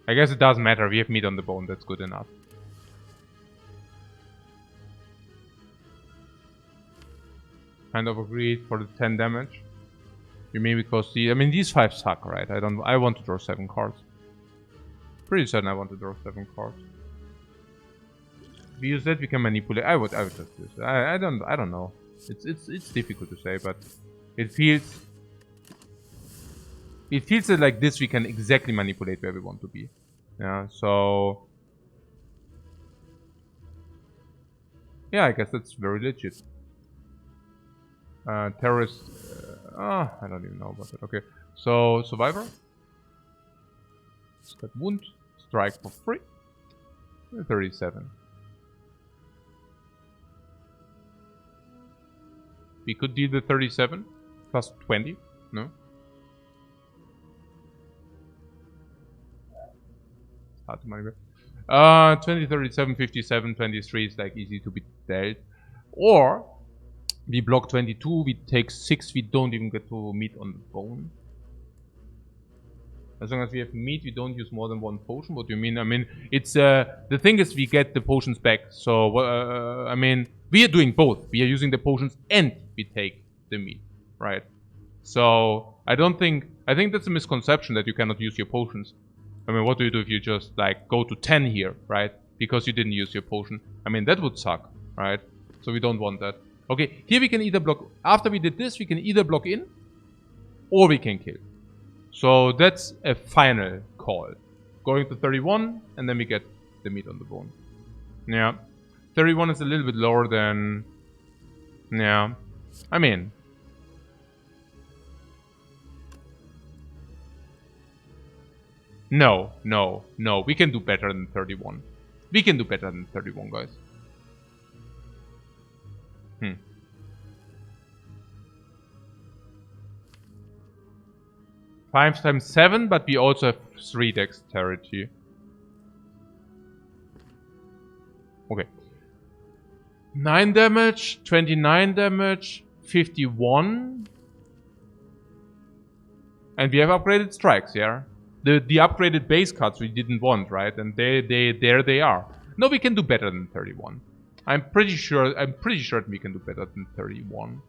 I guess it doesn't matter. We have meat on the bone. That's good enough. Kind of agreed for the 10 damage. You mean because I mean these 5 suck, right? I want to draw 7 cards. Pretty certain I want to draw 7 cards. If we use that, we can manipulate. I would just use it. I don't know. It's difficult to say, but it feels that like this we can exactly manipulate where we want to be. Yeah, so yeah, I guess that's very legit. Terrorist. I don't even know about it. Okay, so Survivor. Got Wound. Strike for free. 37. We could deal the 37 plus 20. No. Hard to maneuver. 20, 37, 57, 23 is like easy to be dealt. Or we block 22, we take 6, we don't even get to meat on the bone. As long as we have meat, we don't use more than 1 potion. What do you mean? I mean, it's the thing is we get the potions back. So I mean, we are doing both. We are using the potions and we take the meat, right? So I think that's a misconception that you cannot use your potions. I mean, what do you do if you just like go to 10 here, right? Because you didn't use your potion. I mean, that would suck, right? So we don't want that. Okay, here we can either block. After we did this, we can either block in or we can kill. So that's a final call. Going to 31 and then we get the meat on the bone. Yeah. 31 is a little bit lower than... Yeah. I mean... No. We can do better than 31. We can do better than 31, guys. 5 times 7, but we also have 3 dexterity. Okay. 9 damage, 29 damage, 51. And we have upgraded strikes, yeah? The upgraded base cards we didn't want, right? And there they are. No, we can do better than 31. I'm pretty sure we can do better than 31.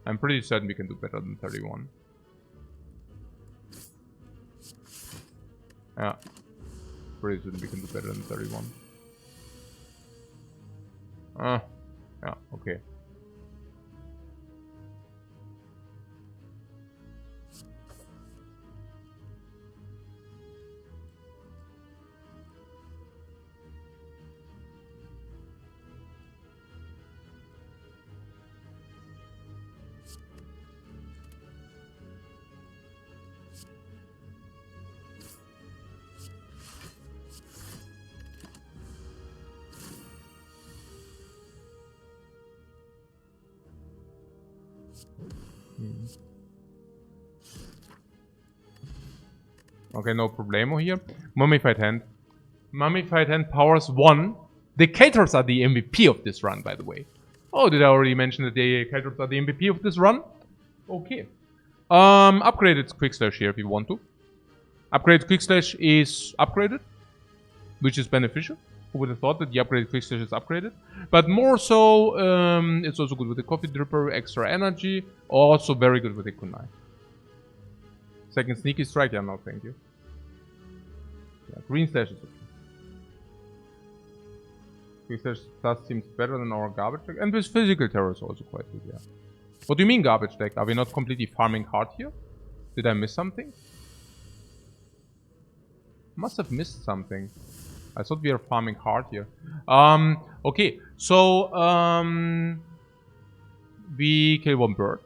I'm pretty certain we can do better than 31. Yeah. Pretty certain we can do better than 31. Yeah, okay. Okay, no problemo here. Mummified Hand. Mummified Hand powers 1. The Caterers are the MVP of this run, by the way. Oh, did I already mention that the Caterers are the MVP of this run? Okay. Upgrade its Quick Slash here if you want to. Upgrade Quick Slash is upgraded, which is beneficial. Who would have thought that the upgraded Quick Slash is upgraded? But more so, it's also good with the Coffee Dripper, extra energy. Also very good with the Kunai. Second Sneaky Strike, yeah, no, thank you. Yeah, Green Slash is okay. Quick Slash Plus seems better than our Garbage Deck. And with Physical Terror is also quite good, yeah. What do you mean Garbage Deck? Are we not completely farming hard here? Did I miss something? Must have missed something. I thought we were farming hard here. Okay, so, we kill 1 bird.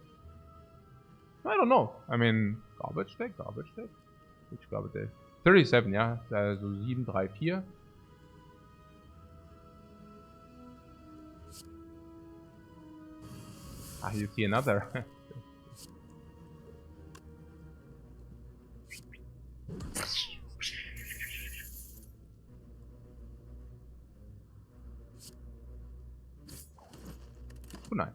I don't know. I mean, Garbage Deck. Which Garbage Deck? 37, ja. Also 7, 3, 4. Ah, you see another. Oh, nice.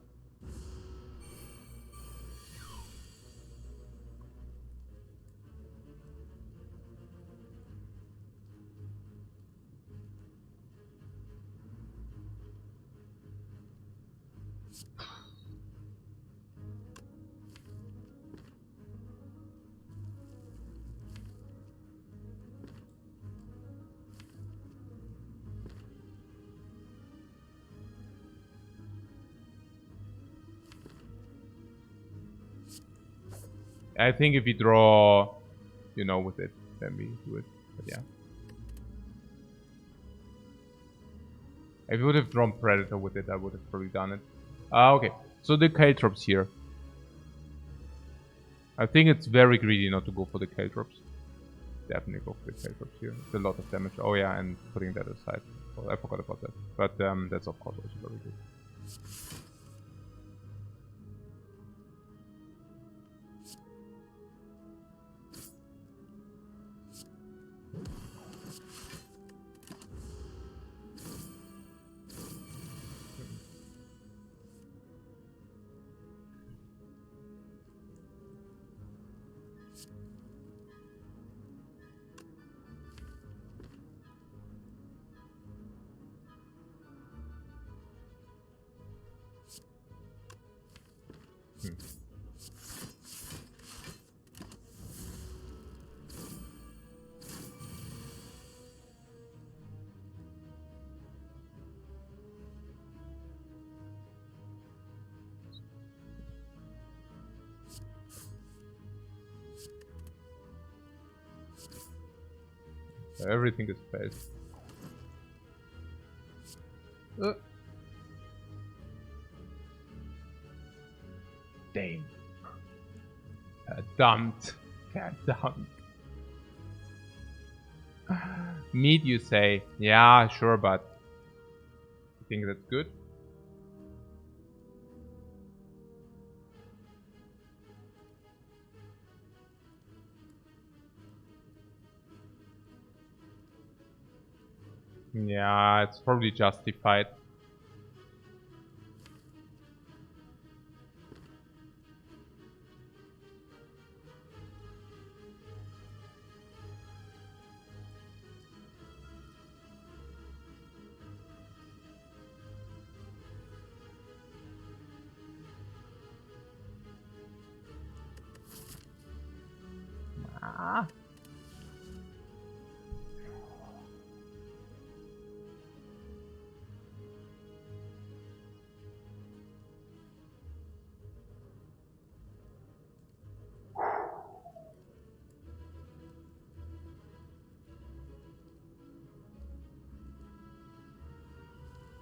I think if we draw, you know, with it, then we do it. But yeah. If we would have drawn Predator with it, I would have probably done it. Okay, so the Caltrops here. I think it's very greedy not to go for the Caltrops. Definitely go for the Caltrops here. It's a lot of damage. Oh yeah, and putting that aside. Oh, I forgot about that. But that's of course also very good. Everything is fast. Damn. Dumped. Dumped. Meat, you say? Yeah, sure, but you think that's good? Yeah, it's probably justified. Ah.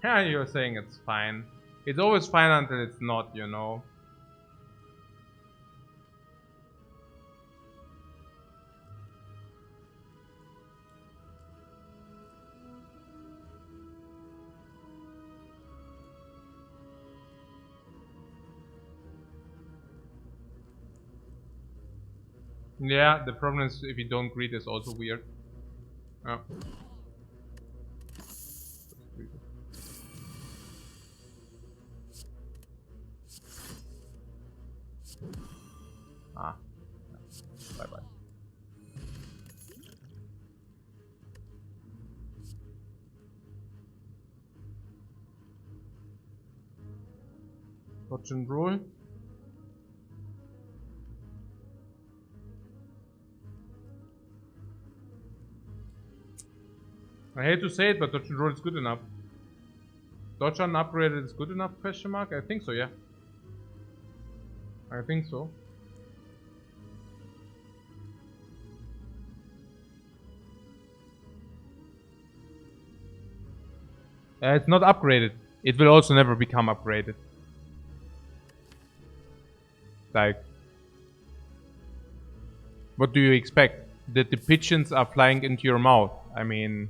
Yeah, you're saying it's fine. It's always fine until it's not, you know. Yeah, the problem is if you don't greet is also weird. Oh. Ah. Bye bye. Dodge and roll. I hate to say it, but dodge and roll is good enough. Dodge unupgraded is good enough? Question mark? I think so, yeah. I think so. It's not upgraded. It will also never become upgraded. Like, what do you expect? That the pigeons are flying into your mouth. I mean...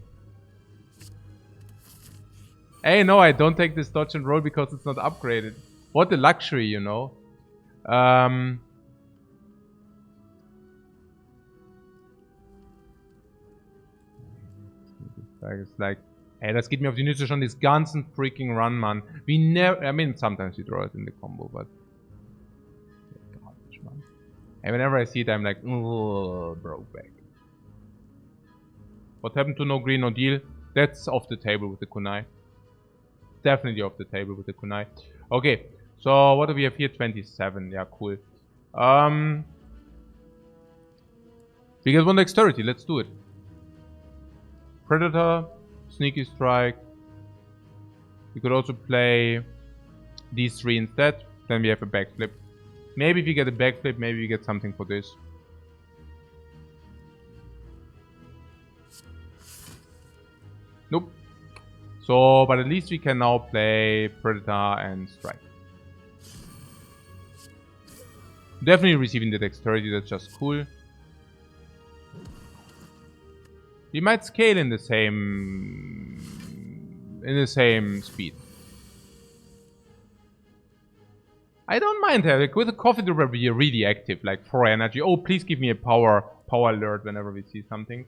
Hey, no, I don't take this dodge and roll because it's not upgraded. What a luxury, you know. It's like, hey, das geht mir auf die Nüsse schon this ganzen freaking run, man. We never, I mean, sometimes you draw it in the combo, but... Garbage, man. And whenever I see it, I'm like, oh, broke back. What happened to no green, no deal? That's off the table with the kunai. Definitely off the table with the kunai. Okay, so what do we have here? 27. Yeah, cool. We get 1 dexterity. Let's do it. Predator, sneaky strike. We could also play these 3 instead. Then we have a backflip. Maybe if we get a backflip, maybe we get something for this. Nope. So, but at least we can now play Predator and Strike. Definitely receiving the dexterity, that's just cool. We might scale in the same speed. I don't mind that. Like with a coffee dripper, we are really active, like 4 energy. Oh, please give me a power alert whenever we see something.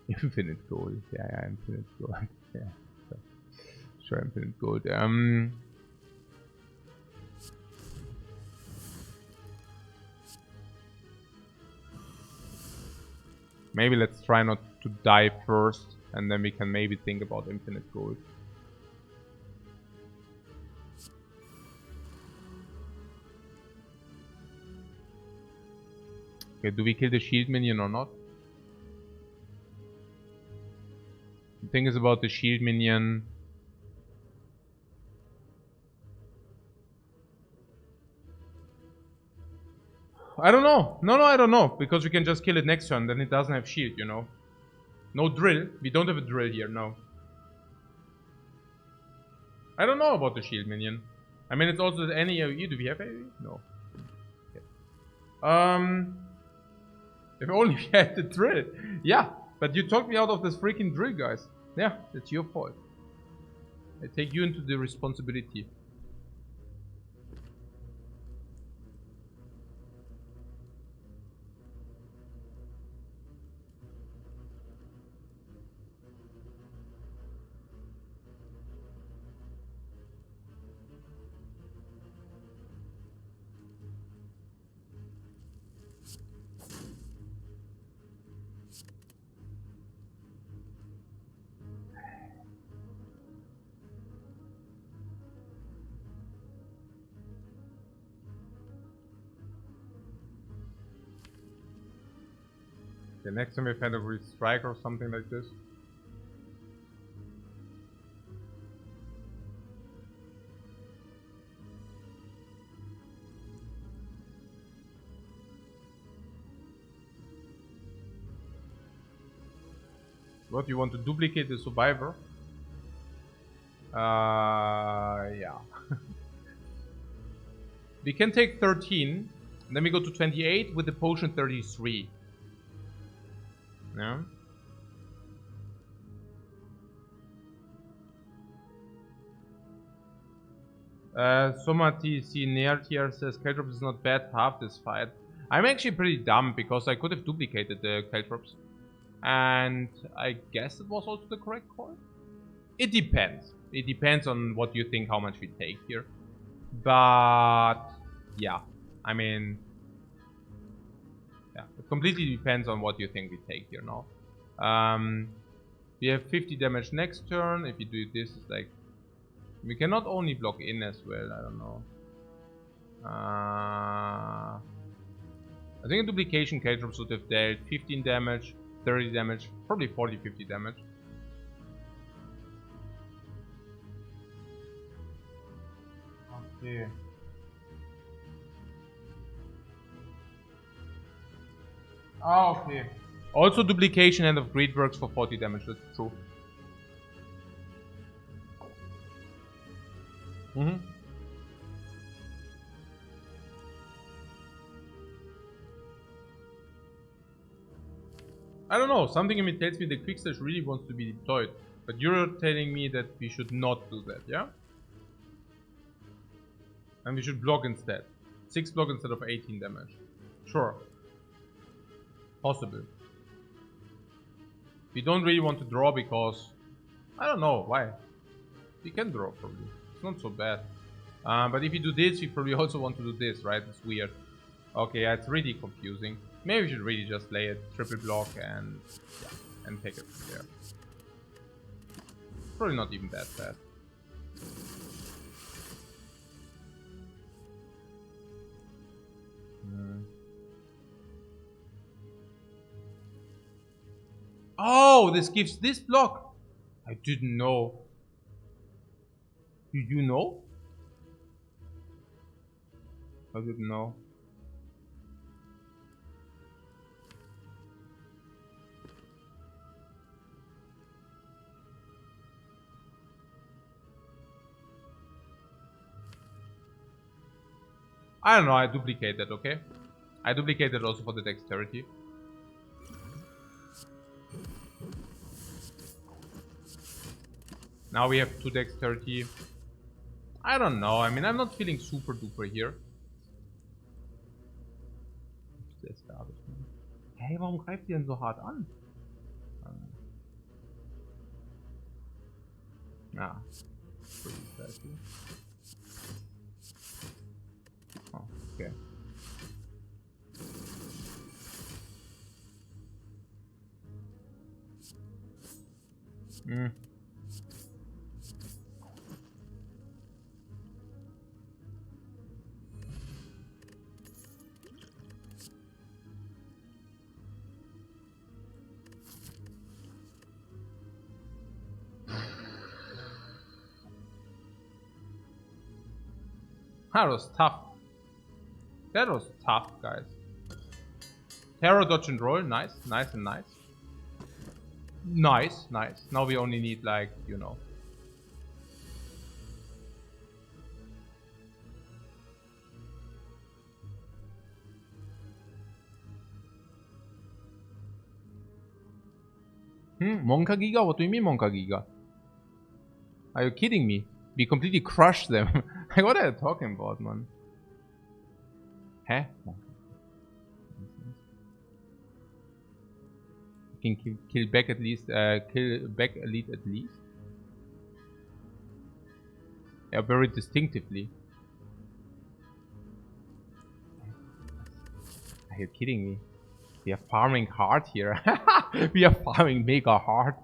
Infinite gold. Yeah, infinite gold. Yeah. Sure, infinite gold. Maybe let's try not to die first, and then we can maybe think about infinite gold. Okay, do we kill the shield minion or not? The thing is about the shield minion. I don't know. No, I don't know. Because we can just kill it next turn, then it doesn't have shield, you know. No drill. We don't have a drill here, no. I don't know about the shield minion. I mean, it's also any AoE. Do we have AoE? No. Okay. If only we had the drill. Yeah, but you talked me out of this freaking drill, guys. Yeah, it's your fault. I take you into the responsibility. The next time we find a strike or something like this. What, you want to duplicate the survivor? Yeah. We can take 13, and then we go to 28 with the potion 33. Yeah. Soma TC near tier says K-Drop is not bad, half this fight. I'm actually pretty dumb because I could have duplicated the Caltrops. And I guess it was also the correct call. It depends. It depends on what you think how much we take here. But yeah, I mean, yeah, it completely depends on what you think we take here now. We have 50 damage next turn. If you do this, it's like we can not only block in as well. I don't know. I think a duplication Caltrops would have dealt 15 damage, 30 damage, probably 40, 50 damage. Okay. Ah, okay. Also duplication Hand of Greed works for 40 damage, that's true. I don't know, something in me tells me the quick slash really wants to be deployed. But you're telling me that we should not do that, yeah? And we should block instead. 6 block instead of 18 damage. Sure. Possible. We don't really want to draw because... I don't know, why? We can draw probably. It's not so bad. But if you do this, you probably also want to do this, right? It's weird. Okay, yeah, it's really confusing. Maybe we should really just lay a triple block and... yeah, and take it from there. Probably not even that bad. Oh, this gives this block. I didn't know. Did you know? I didn't know. I don't know, I duplicated, okay? I duplicated also for the dexterity. Now we have 2 dexterity. I don't know, I mean, I'm not feeling super duper here. Hey, warum greift ihr denn so hart an? Ah, pretty spicy. Oh, okay. That was tough. That was tough, guys. Terror, dodge and roll. Nice, nice and nice. Nice, nice. Now we only need, like, you know. Monka Giga? What do you mean Monka Giga? Are you kidding me? We completely crushed them. What are you talking about, man? Huh? You can kill back at least, kill back elite at least. Yeah, very distinctively. Are you kidding me? We are farming hard here. We are farming mega hard.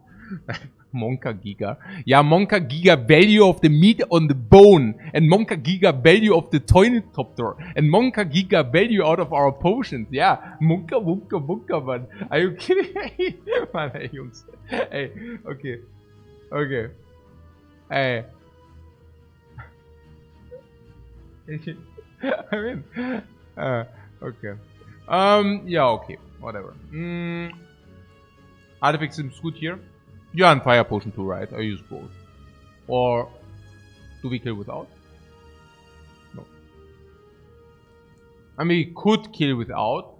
Monka Giga. Yeah, Monka Giga value of the meat on the bone. And Monka Giga value of the Toinetopter. And Monka Giga value out of our potions. Yeah, Monka, man. Are you kidding me? Man, hey, Jungs. Hey, okay. Okay. Hey. I mean, okay. Yeah, okay. Whatever. Artifact seems good here. You're on fire potion too, right? I use both. Or do we kill without? No. I mean, we could kill without.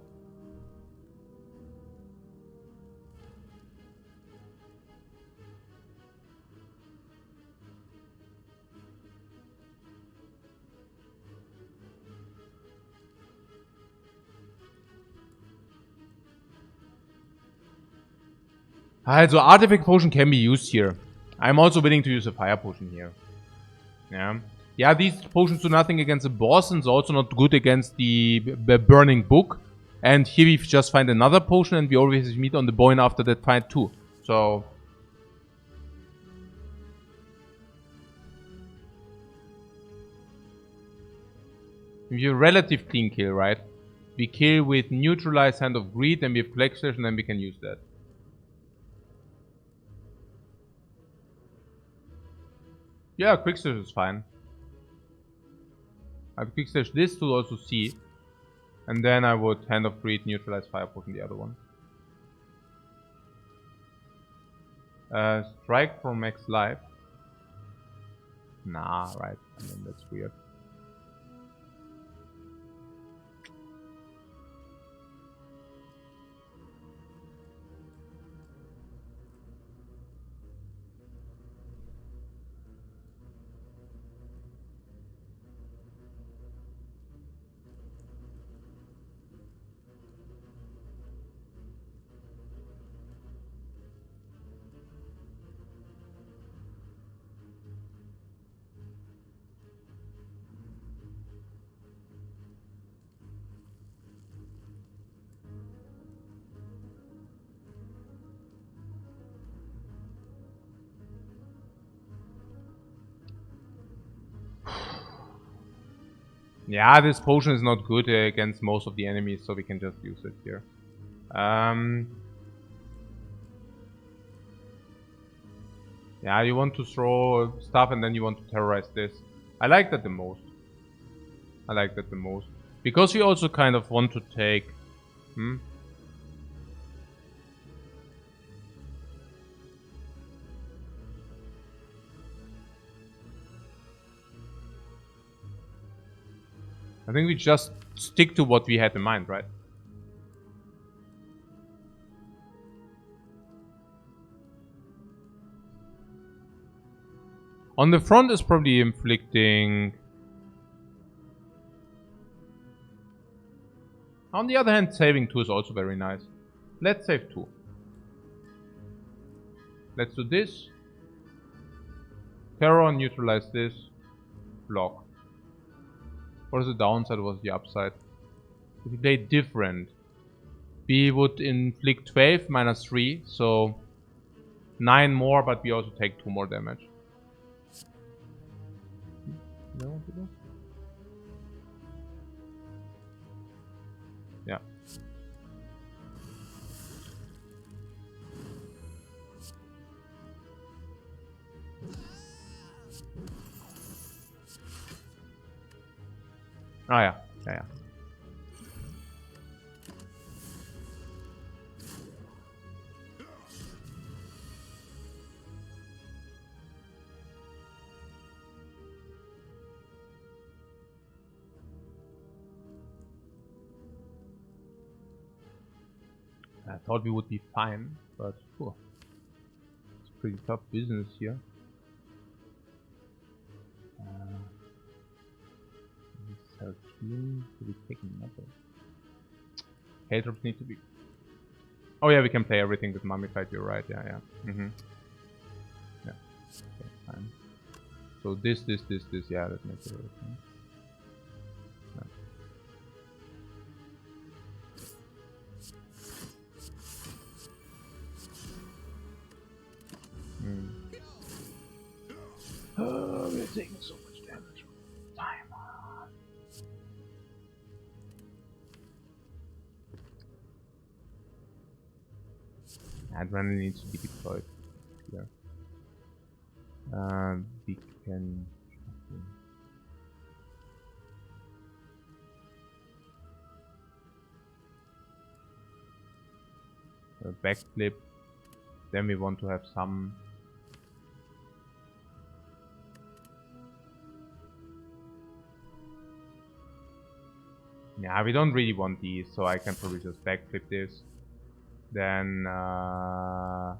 Also, Artifact Potion can be used here. I'm also willing to use a Fire Potion here. Yeah. Yeah, these potions do nothing against the boss, and it's also not good against the Burning Book. And here we just find another potion, and we always meet on the Boyne after that fight too. So... we have a relative clean kill, right? We kill with Neutralize Hand of Greed, and we have Flex Slash, and then we can use that. Yeah, Quick Slash is fine. I would Quick Slash this to also see. And then I would Hand of Greed, Neutralize Fire Potion the other one. Strike for max life. Nah, right. I mean, that's weird. Yeah, this potion is not good against most of the enemies, so we can just use it here. Yeah, you want to throw stuff and then you want to terrorize this. I like that the most. I like that the most. Because we also kind of want to take... I think we just stick to what we had in mind, right? On the front is probably inflicting... On the other hand, saving 2 is also very nice. Let's save 2. Let's do this. Terror, neutralize this. Block. What is the downside? What was the upside? If we play different, we would inflict 12 minus 3, so 9 more, but we also take 2 more damage. Yeah. Ah, yeah. Yeah. I thought we would be fine, but it's pretty tough business here. This 13 to be taken another. Hate drops need to be. Oh yeah, we can play everything with Mummified. You're right. Yeah. Yeah. Yeah. Okay, fine. So this. Yeah, that makes it right. Oh, we're taking so much damage. Time. Adrenaline needs to be deployed. Yeah. We can. Backflip. Then we want to have some. Yeah, we don't really want these, so I can probably just backflip this. Then yeah,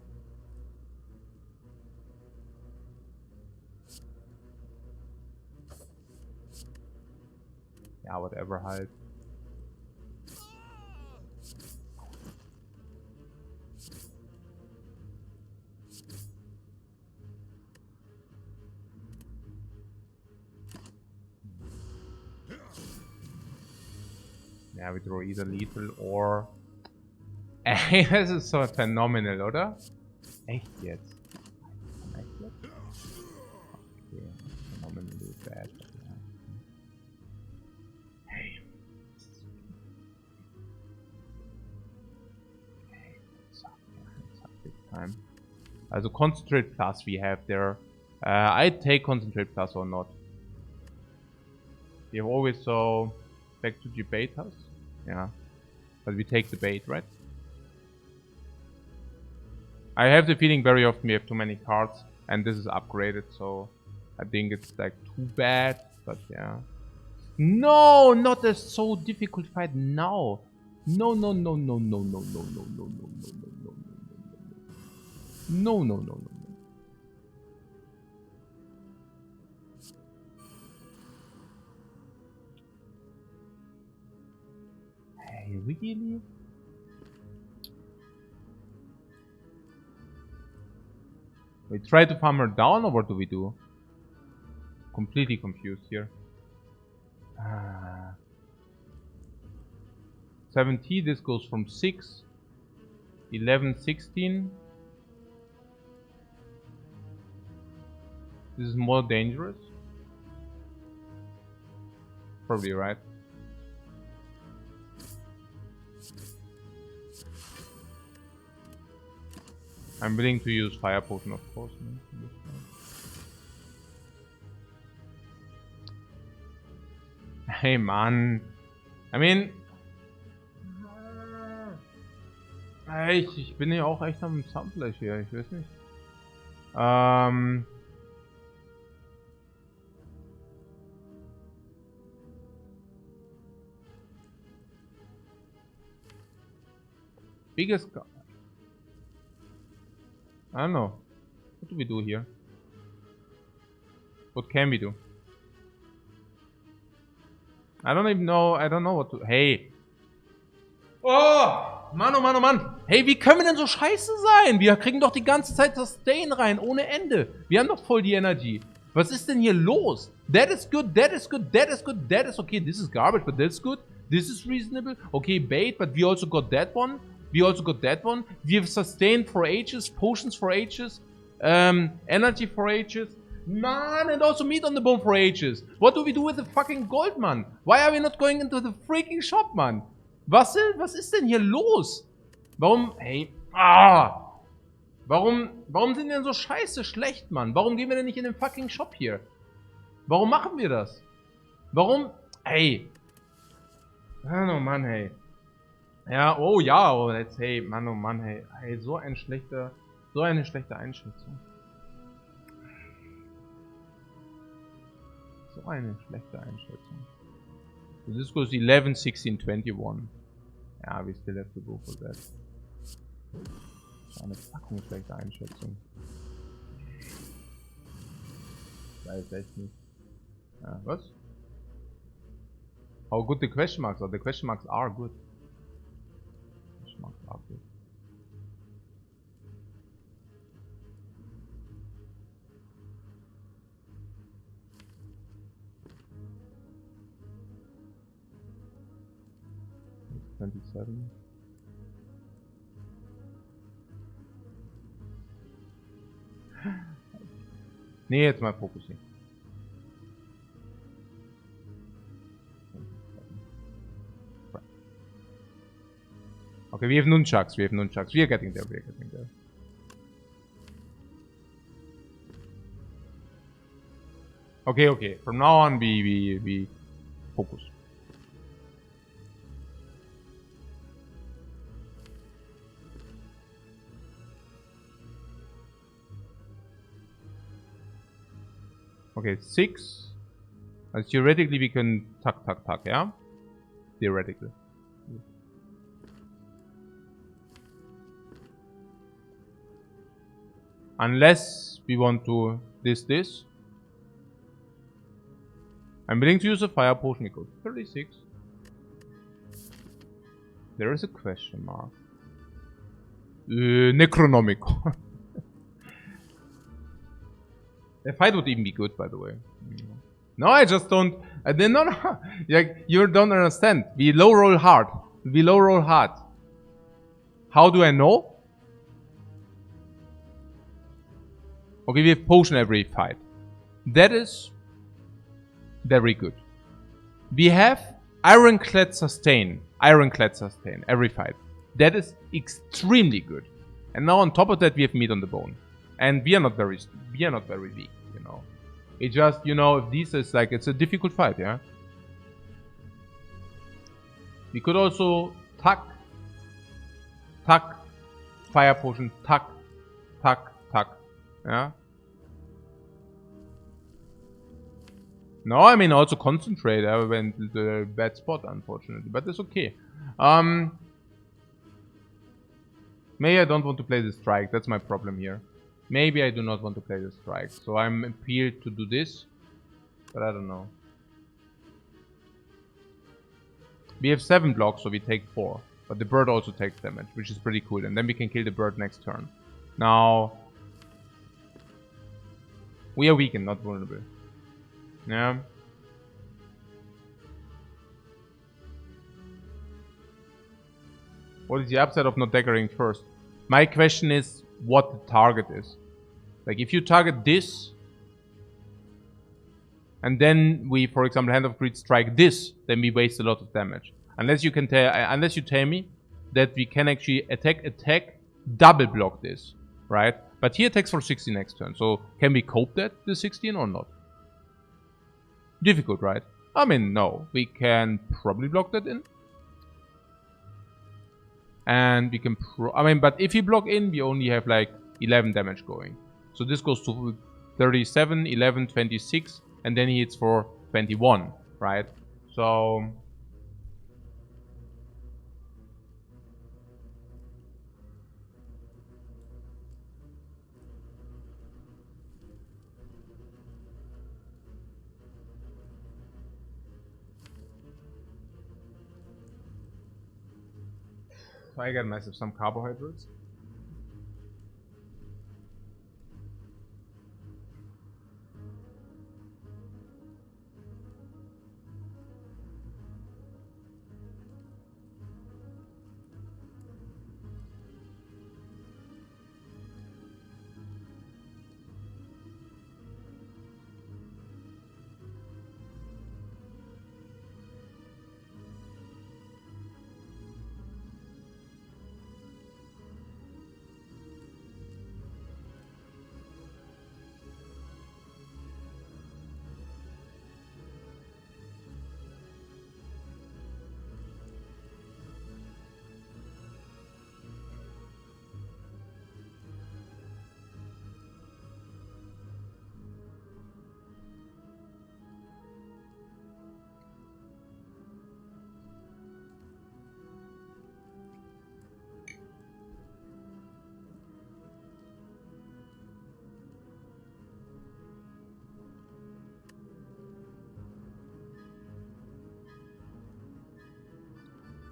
whatever height. Ja, we draw either lethal or... Ey, das ist so phänomenal, oder? Echt jetzt? Echt jetzt? Okay, phenomenal is bad. Hey. Hey, suck big time. Also Concentrate Plus we have there. I'd take Concentrate Plus or not. We have always so back to debate us. Yeah. But we take the bait, right? I have the feeling very often we have too many cards and this is upgraded, so I think it's like too bad, but yeah. No, not a so difficult fight now. No, no, no, no, no, no, no, no, no, no, no, no, no, no, no, no, no, no. Hey, really? We try to farm her down, or what do we do? Completely confused here. 7T, this goes from 6. 11, 16. This is more dangerous. Probably right. I'm willing to use Fire Potion, of course. Hey, man. I mean... Ich bin ja auch echt am Soundflash hier, ich weiß nicht. Biggest... I don't know. What do we do here? What can we do? I don't even know. I don't know what to... Hey! Oh! Mann, oh Mann, oh Mann! Hey, wie können wir denn so scheiße sein? Wir kriegen doch die ganze Zeit Sustain rein, ohne Ende. Wir haben doch voll die Energie. Was ist denn hier los? That is good, that is good, that is good, that is okay. This is garbage, but that's good. This is reasonable. Okay, bait, but we also got that one. We also got that one. We have sustained for ages, potions for ages, energy for ages. Man, and also meat on the bone for ages. What do we do with the fucking gold, man? Why are we not going into the freaking shop, man? Was ist denn hier los? Warum, hey, Warum sind wir denn so scheiße schlecht, Mann? Warum gehen wir denn nicht in den fucking Shop hier? Warum machen wir das? Warum, hey. Oh Mann, hey. Ja, oh ja, oh, jetzt, hey, Mann, oh Mann, hey. Hey, so eine schlechte Einschätzung. So eine schlechte Einschätzung. So this goes 11, 16, 21. Ja, we still have to go for that. So eine fucking schlechte Einschätzung. Weiß echt nicht. Ja, was? How good the question marks are. The question marks are good. Question marks are good. It's 27. Nee, jetzt mal Fokus hier. Okay, we have nunchucks, we are getting there, Okay, from now on we focus. Okay, 6. Theoretically we can tuck, yeah? Theoretically. Unless we want to this. I'm willing to use a fire potion. It goes 36. There is a question mark. Necronomical. The fight would even be good, by the way. No, I just don't. I did not. Like, you don't understand. We low roll hard. We low roll hard. How do I know? Okay, we have potion every fight. That is very good. We have ironclad sustain. Ironclad sustain every fight. That is extremely good. And now on top of that, we have meat on the bone. And we are not very weak, you know. It just, you know, if this is like, it's a difficult fight, yeah. We could also tuck, fire potion, tuck, yeah. No, I mean also concentrate. I went to the bad spot, unfortunately, but it's okay. Maybe I don't want to play the strike. That's my problem here. Maybe I do not want to play the strike, so I'm appealed to do this, but I don't know. We have 7 blocks, so we take 4, but the bird also takes damage, which is pretty cool, and then we can kill the bird next turn. Now, we are weakened, not vulnerable. Yeah. What is the upside of not decorating first? My question is what the target is. Like, if you target this, and then we, for example, Hand of Greed strike this, then we waste a lot of damage. Unless you can unless you tell me that we can actually attack, double block this, right? But he attacks for 60 next turn, so can we cope that, the 16 or not? Difficult, right? I mean, no. We can probably block that in. And we can but if we block in, we only have like 11 damage going. So this goes to 37, 11, 26, and then he hits for 21, right? So... I got myself some carbohydrates.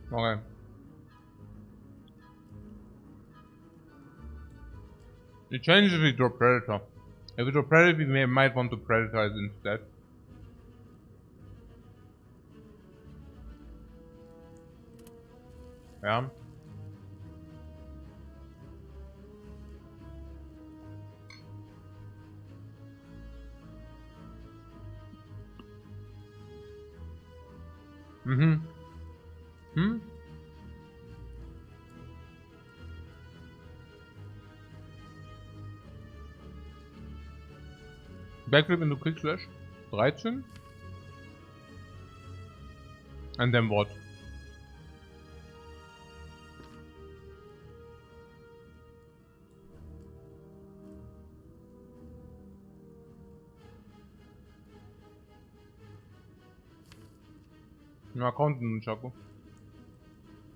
Okay. The challenge is we draw Predator. If we draw Predator, we might want to Predatize instead. Yeah. Backflip into Quick Slash. 13. And then what? Na, Counter Nunchaku.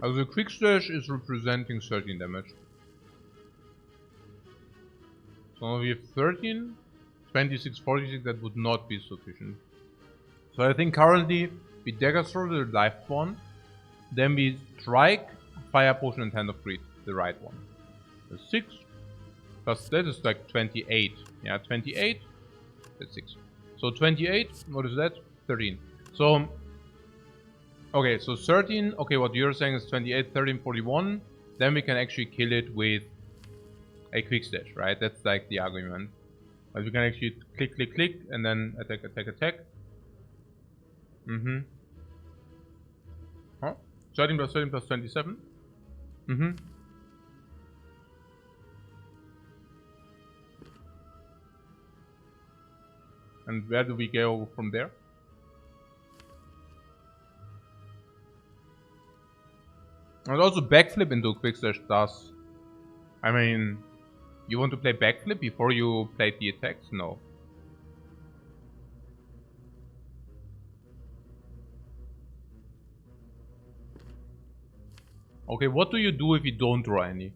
Also the Quick Slash is representing 13 damage. So we have 13, 26, 46, that would not be sufficient. So I think currently we dagger throw the life one, then we strike, fire potion and Hand of Greed, the right one. That's 6, plus that is like 28. Yeah, 28, that's 6. So 28, what is that? 13. So, okay, so 13, okay, what you're saying is 28, 13, 41. Then we can actually kill it with a quick slash, right? That's like the argument. But we can actually click, click, click, and then attack, attack, attack. Huh? 13 plus 13 plus 27. And where do we go from there? And also backflip into quick slash does. I mean, you want to play backflip before you play the attacks? No. Okay, what do you do if you don't draw any?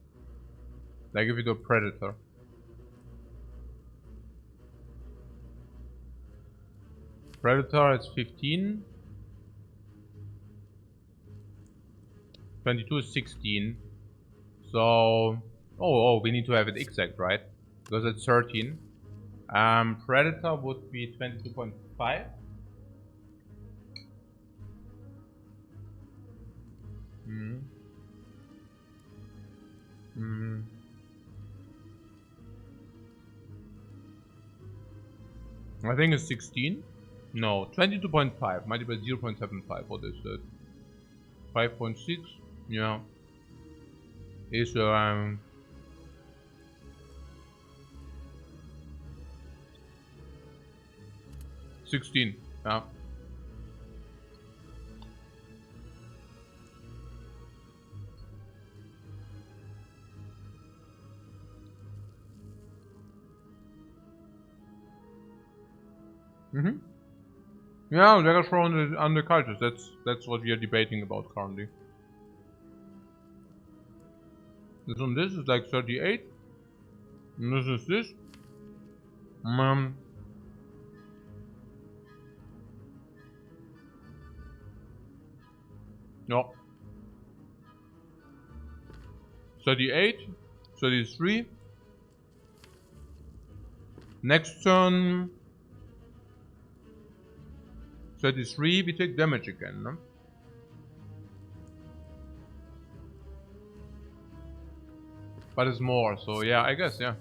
Like if you do a predator. Predator is 15. 22 is 16. So, oh, we need to have it exact, right? Because it's 13. Predator would be 22.5. I think it's 16. No, 22.5 multiplied by 0.75. What is that? 5.6. Yeah. Is 16. Yeah. Yeah, Dagger Throw under cultures. That's what we are debating about currently. This one, this is like 38. And this is this. No. 38. 33. Next turn. 33, we take damage again, no? But it's more, so yeah, I guess, yeah.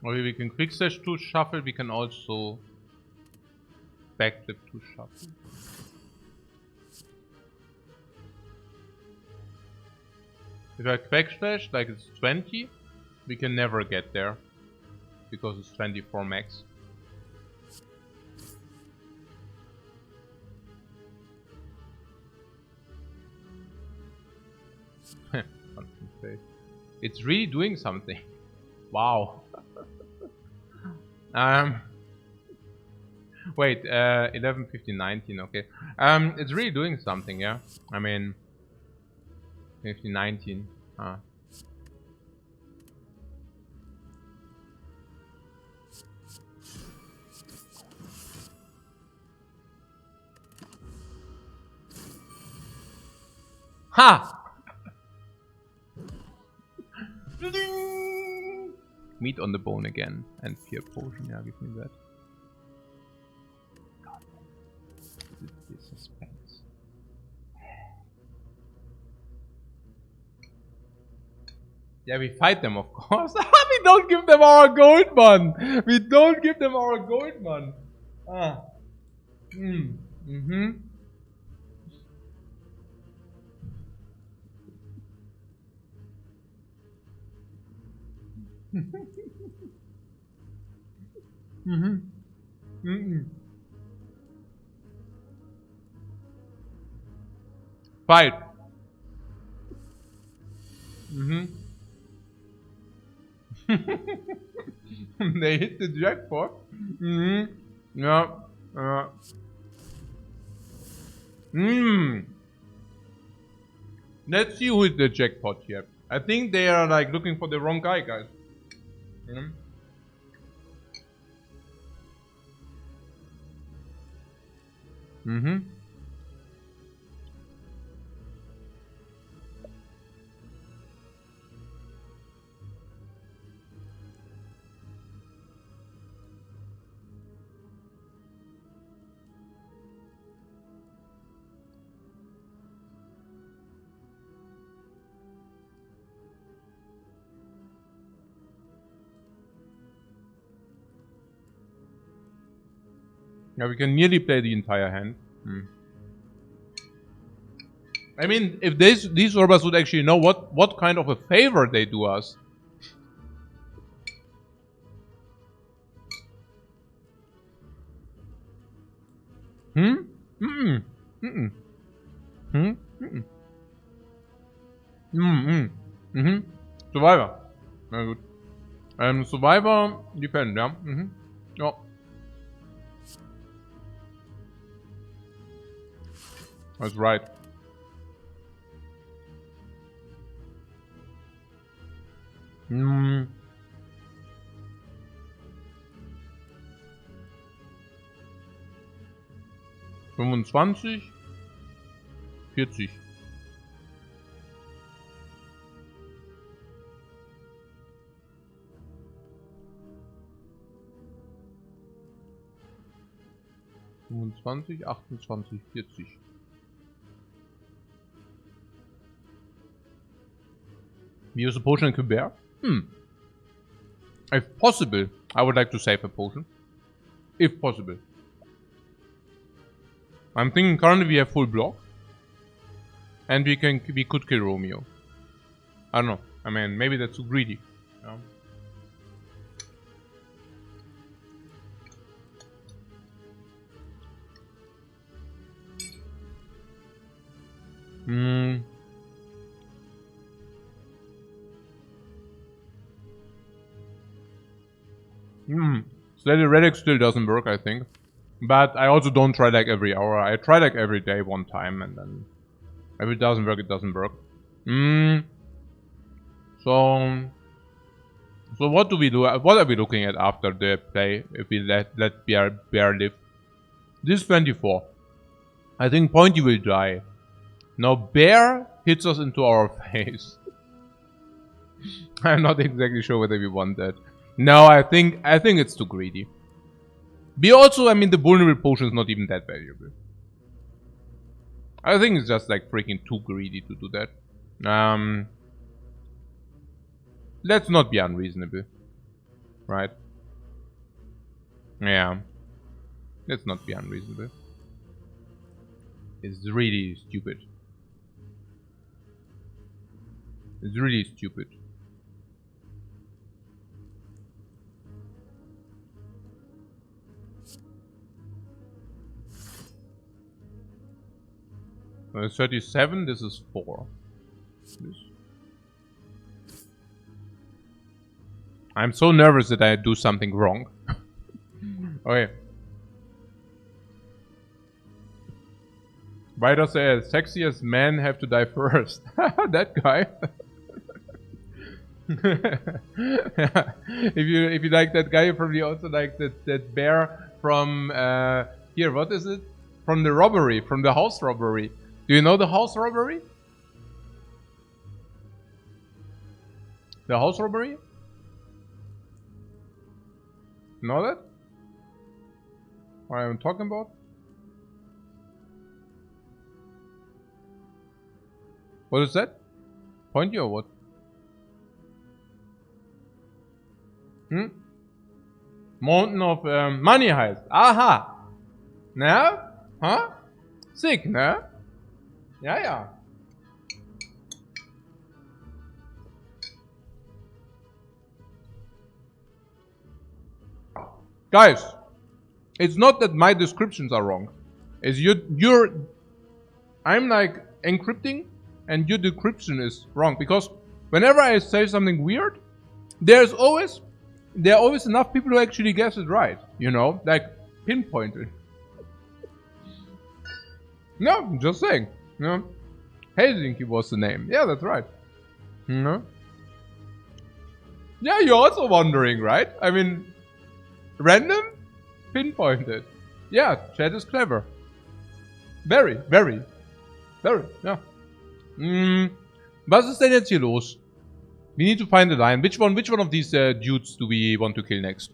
Okay, we can quick slash to shuffle, we can also backflip to shuffle. If I quick slash like it's 20, we can never get there because it's 24 max. It's really doing something. Wow. Wait, 11, 15, 19, okay. It's really doing something, yeah? I mean, 15, 19, Ha! Meat on the bone again. And fear potion, yeah, give me that. God, this suspense. Yeah, we fight them, of course. We don't give them our gold, man. We don't give them our gold, man. Fight. They hit the jackpot. Yeah. Let's see who is the jackpot here. I think they are like looking for the wrong guy, guys. Yeah, we can nearly play the entire hand. I mean, if these robbers would actually know what kind of a favor they do us. Survivor. Na gut. Survivor defend, ja. Ja. That's right. Hm. ...25... ...40... ...25, 28, 40... We use a potion and Kubert? If possible, I would like to save a potion. If possible. I'm thinking currently we have full block. And we could kill Romeo. I don't know. I mean, maybe that's too greedy. Steady Relic still doesn't work, I think. But I also don't try like every hour. I try like every day one time, and then if it doesn't work, it doesn't work. So what do we do? What are we looking at after the play? If we let Bear live? This 24. I think Pointy will die. Now Bear hits us into our face. I'm not exactly sure whether we want that. No, I think it's too greedy. We also, I mean, the vulnerable potion is not even that valuable. I think it's just like freaking too greedy to do that. Let's not be unreasonable. Right? Yeah. Let's not be unreasonable. It's really stupid. It's really stupid. Well, 37, this is 4. I'm so nervous that I do something wrong. Okay. Why does the sexiest man have to die first? That guy. If you like that guy, you probably also like that bear from here. What is it? From the robbery, from the house robbery. Do you know the house robbery? The house robbery? Know that? What I'm talking about? What is that? Pointy or what? Mountain of Money Heist. Aha! Na? Huh? Sick, ne? Ja, ja. Guys, it's not that my descriptions are wrong. It's I'm like encrypting and your decryption is wrong because Whenever I say something weird, there are always enough people who actually guess it right. You know, like pinpointed. No, I'm just saying. You know, Helsinki was the name. Yeah, that's right. No. Yeah, you're also wondering, right? I mean, random, pinpointed. Yeah, chat is clever. Very, very, very. Ja. Was ist denn jetzt hier los? We need to find the line. Which one of these dudes do we want to kill next?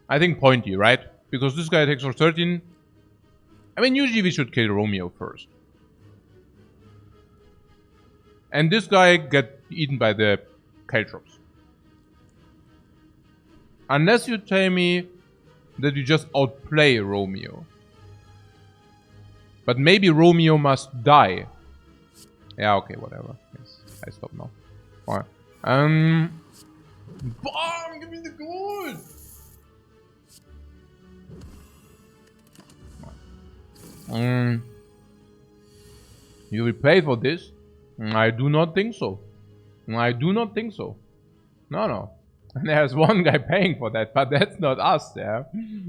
I think Pointy, right? Because this guy takes for 13. I mean, usually we should kill Romeo first. And this guy get eaten by the Caltrops. Unless you tell me that you just outplay Romeo. But maybe Romeo must die. Yeah, okay, whatever. Yes, I stop now. Alright. Bomb! Give me the gold! You will pay for this? I do not think so. I do not think so. No. There's one guy paying for that, but that's not us, yeah?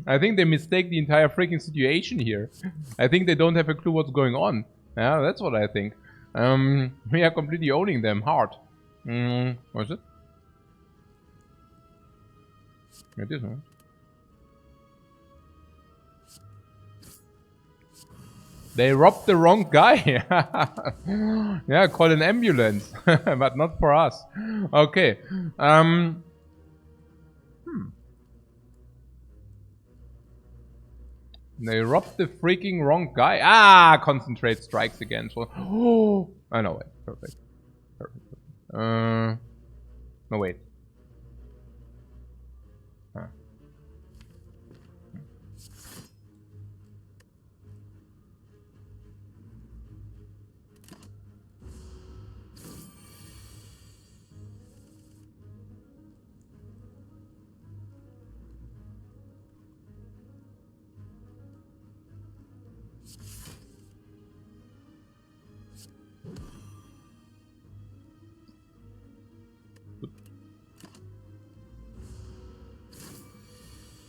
I think they mistake the entire freaking situation here. I think they don't have a clue what's going on. Yeah, that's what I think. We are completely owning them hard. What is it? It is, huh? They robbed the wrong guy. Yeah, call an ambulance. But not for us. Okay. They robbed the freaking wrong guy. Ah, concentrate strikes again. So, oh no, wait. Perfect. No, wait. Huh.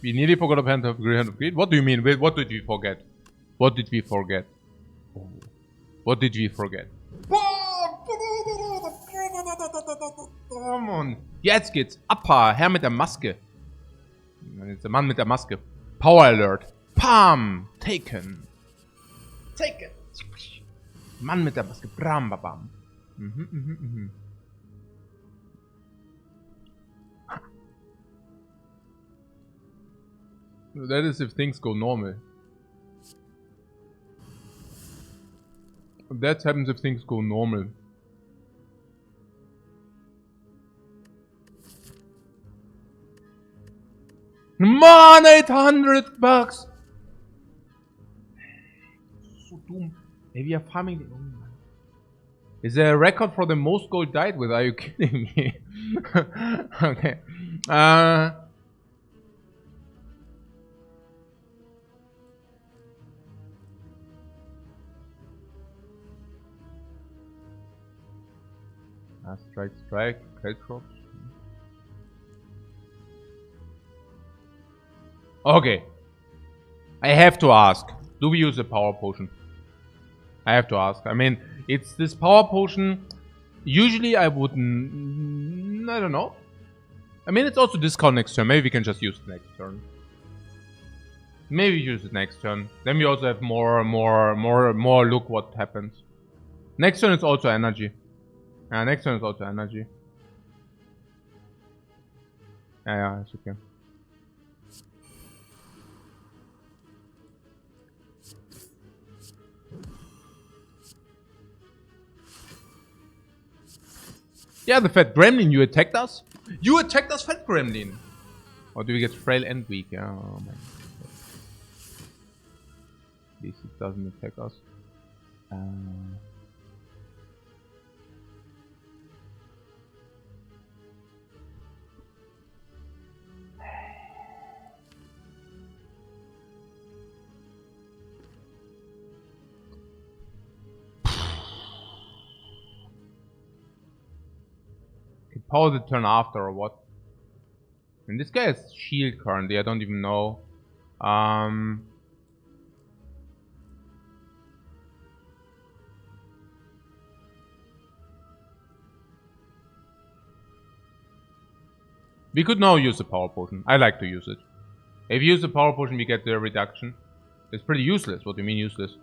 We nearly forgot a hand of greed. What do you mean? Wait, what did we forget? What did we forget? Oh. What did we forget? Come on. Jetzt geht's. Appa, Herr mit der Maske. Jetzt der Mann mit der Maske. Power Alert. Pam. Taken. Taken. Mann mit der Maske. Bram, babam. That is if things go normal. That happens if things go normal. Man, 800 bucks! So dumm. Maybe we are farming the only one. Is there a record for the most gold died with? Are you kidding me? Okay. Strike, Caltrops. Okay. I have to ask. Do we use a power potion? I have to ask. I mean, it's this power potion. Usually I wouldn't. I don't know. I mean, it's also discount next turn. Maybe we can just use it next turn. Maybe use it next turn. Then we also have more look what happens. Next turn is also energy. Next turn is also energy. Yeah, it's okay. Yeah, the fat gremlin, you attacked us? You attacked us, fat gremlin! Or do we get frail and weak? Yeah, oh my god. At least it doesn't attack us. power the turn after or what? And this guy has shield currently, I don't even know. We could now use the power potion. I like to use it. If we use the power potion, we get the reduction. It's pretty useless. What do you mean useless?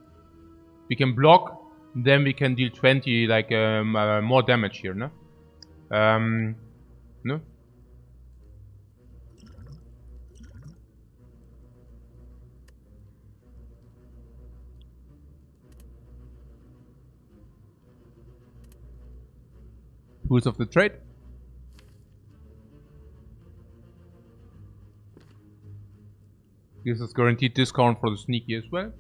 We can block, then we can deal 20, like, more damage here, no? No? Tools of the trade. Gives us guaranteed discount for the sneaky as well.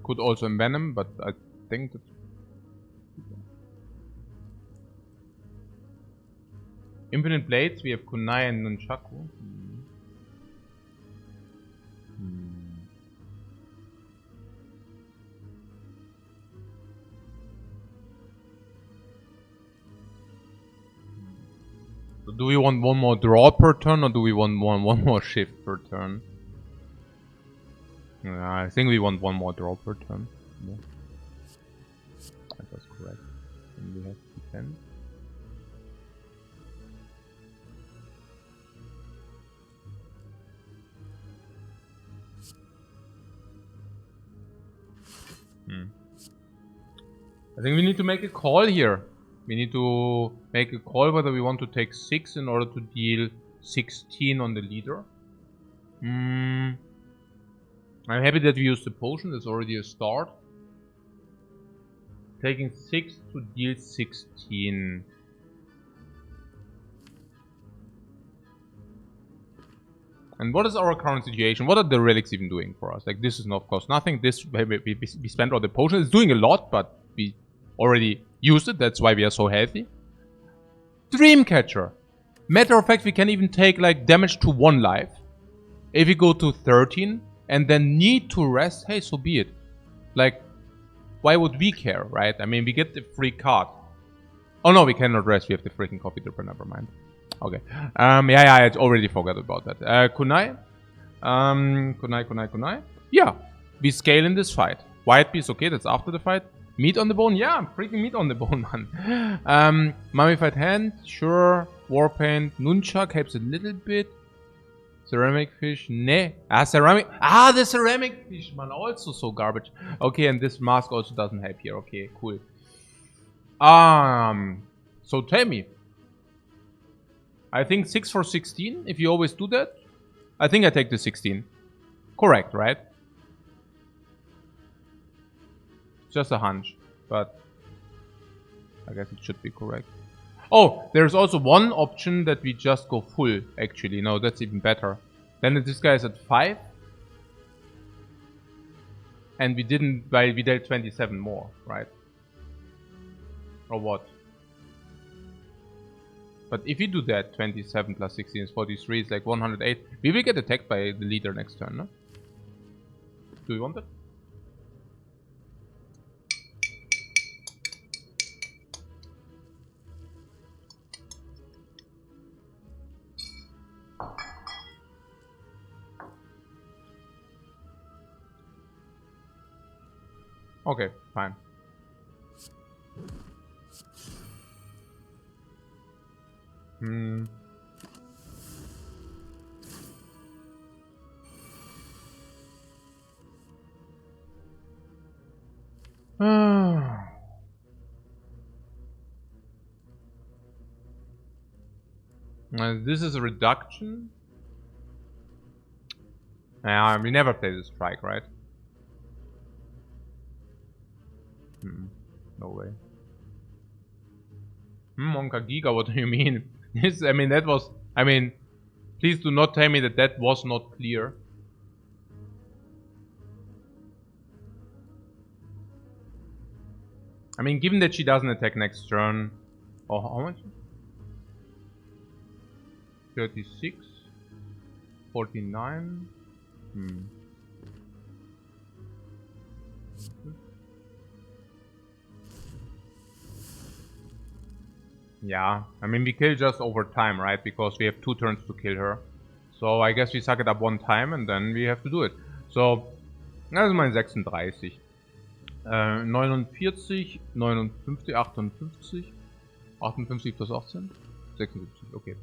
Could also envenom, but I think that's... Infinite Blades, we have Kunai and Nunchaku. So do we want one more draw per turn, or do we want one more shift per turn? I think we want one more draw per turn. Yeah. That's correct. And we have defend. I think we need to make a call here. We need to make a call whether we want to take 6 in order to deal 16 on the leader. I'm happy that we used the potion. That's already a start. Taking 6 to deal 16. And what is our current situation? What are the relics even doing for us? Like, this is not cost nothing. This, we spent all the potion. It's doing a lot, but we already used it. That's why we are so healthy. Dreamcatcher. Matter of fact, we can even take like damage to 1 life. If we go to 13 and then need to rest, hey, so be it. Like, why would we care, right? I mean, we get the free card. Oh no, we cannot rest. We have the freaking coffee dripper. Never mind. Okay. Yeah, I already forgot about that. Kunai. Kunai. Yeah, we scale in this fight. White piece, okay, that's after the fight. Meat on the bone? Yeah, freaking meat on the bone, man. Mummified hand, sure. Warpaint, nunchuck helps a little bit. Ceramic fish, ne. Ceramic. The ceramic fish, man, also so garbage. Okay, and this mask also doesn't help here. Okay, cool. So tell me. I think 6 for 16, if you always do that. I think I take the 16. Correct, right? Just a hunch, but I guess it should be correct. Oh, there's also one option that we just go full, actually. No, that's even better. Then this guy is at 5. And we didn't, well, we dealt 27 more, right? Or what? But if you do that, 27 plus 16 is 43, it's like 108. We will get attacked by the leader next turn, no? Do you want that? Okay, fine. This is a reduction. We never play the strike, right? No way. Monka Giga, what do you mean? This, I mean, that was... I mean, please do not tell me that that was not clear. I mean, given that she doesn't attack next turn... Oh, how much? 36? 49? Yeah, I mean, we kill just over time, right? Because we have 2 turns to kill her. So I guess we suck it up 1 time and then we have to do it. So, das ist mein 36. 49, 59, 58, 58 plus 18? 76, okay.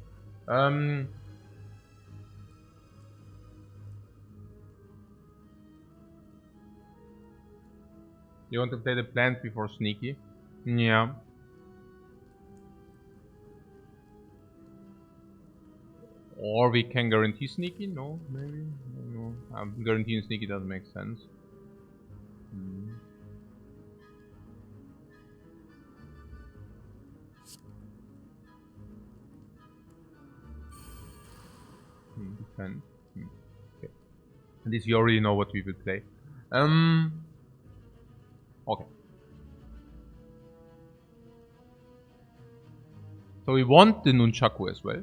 You want to play the plans before sneaky? Yeah. Or we can guarantee sneaky? No, maybe? No. Guaranteeing sneaky doesn't make sense. Defend. Okay. At least you already know what we will play. Okay. So we want the nunchaku as well,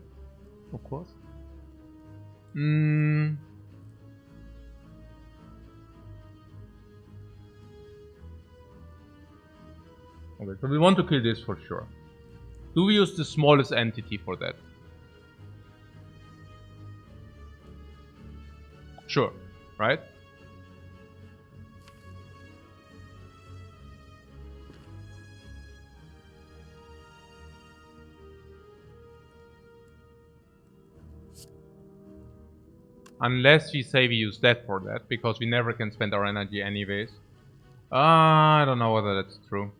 of course. Okay, so we want to kill this for sure. Do we use the smallest entity for that? Sure, right? Unless we say we use that for that, because we never can spend our energy anyways. I don't know whether that's true.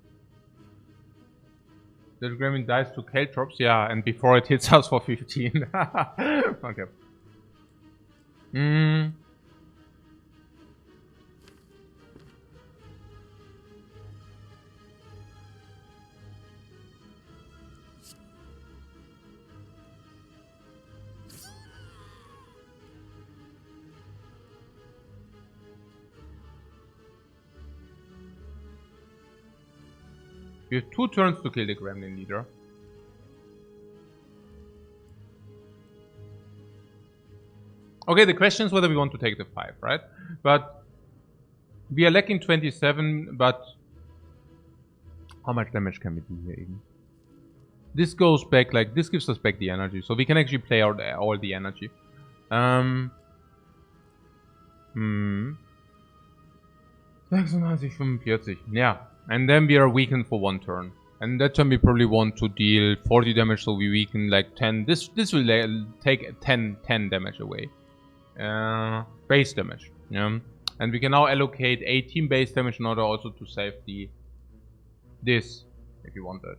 The Gremlin dies to Caltrops, yeah, and before it hits us for 15. Okay. We have 2 turns to kill the Gremlin leader. Okay, the question is whether we want to take the 5, right? But we are lacking 27, but how much damage can we do here even? This goes back, like, this gives us back the energy, so we can actually play out all the energy. 96, 45, yeah. And then we are weakened for 1 turn. And that time we probably want to deal 40 damage, so we weaken like 10. This will take 10 damage away. Base damage. Yeah. And we can now allocate 18 base damage in order also to save this, if you want that.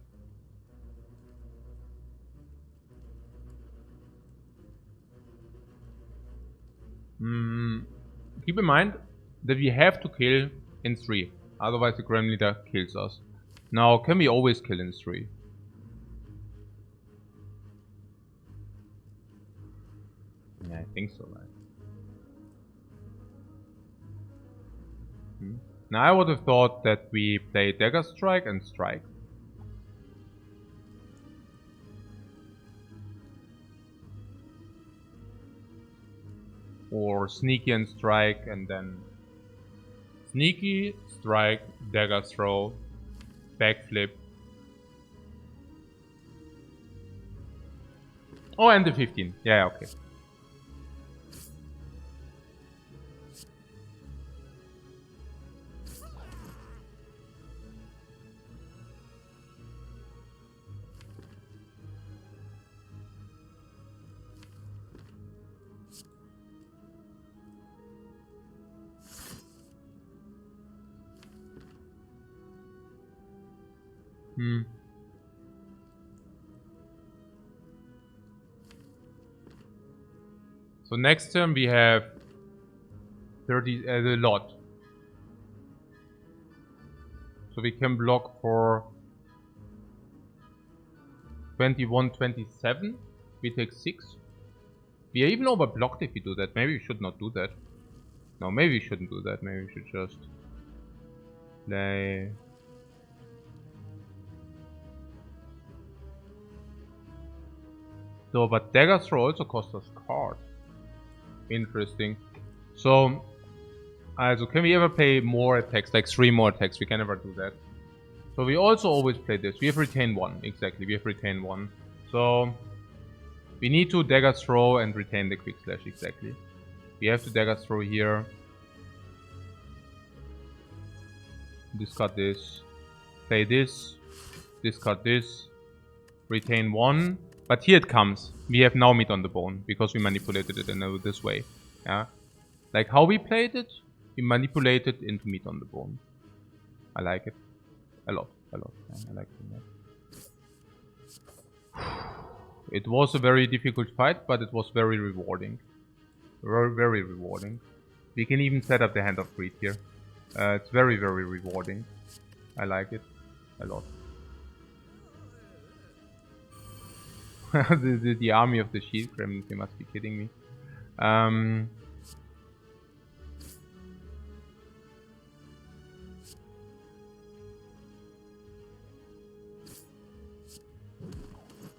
Keep in mind that we have to kill in 3. Otherwise the Gremlin leader kills us. Now, can we always kill in 3? Yeah, I think so, right? Now I would have thought that we play Dagger Strike and Strike. Or Sneaky and Strike, and then Sneaky, Strike, Dagger Throw, Backflip. Oh, and the 15. Yeah, okay. So next turn we have 30 a lot. So we can block for 21, 27. We take 6. We are even overblocked if we do that. Maybe we should not do that. No, maybe we shouldn't do that. Maybe we should just play. So, but Dagger Throw also costs us card. Interesting. So can we ever play more attacks, like 3 more attacks? We can never do that. So we also always play this. We have retain 1. Exactly, we have retain 1. So we need to dagger throw and retain the quick slash. Exactly. We have to dagger throw here. Discard this. Play this. Discard this. Retain 1. But here it comes. We have now meat on the bone because we manipulated it in this way. Yeah. Like how we played it, we manipulated into meat on the bone. I like it. A lot. A lot. Yeah, I like it a lot. It was a very difficult fight, but it was very rewarding. Very, very rewarding. We can even set up the Hand of Greed here. It's very, very rewarding. I like it a lot. the army of the shield gremlins, you must be kidding me.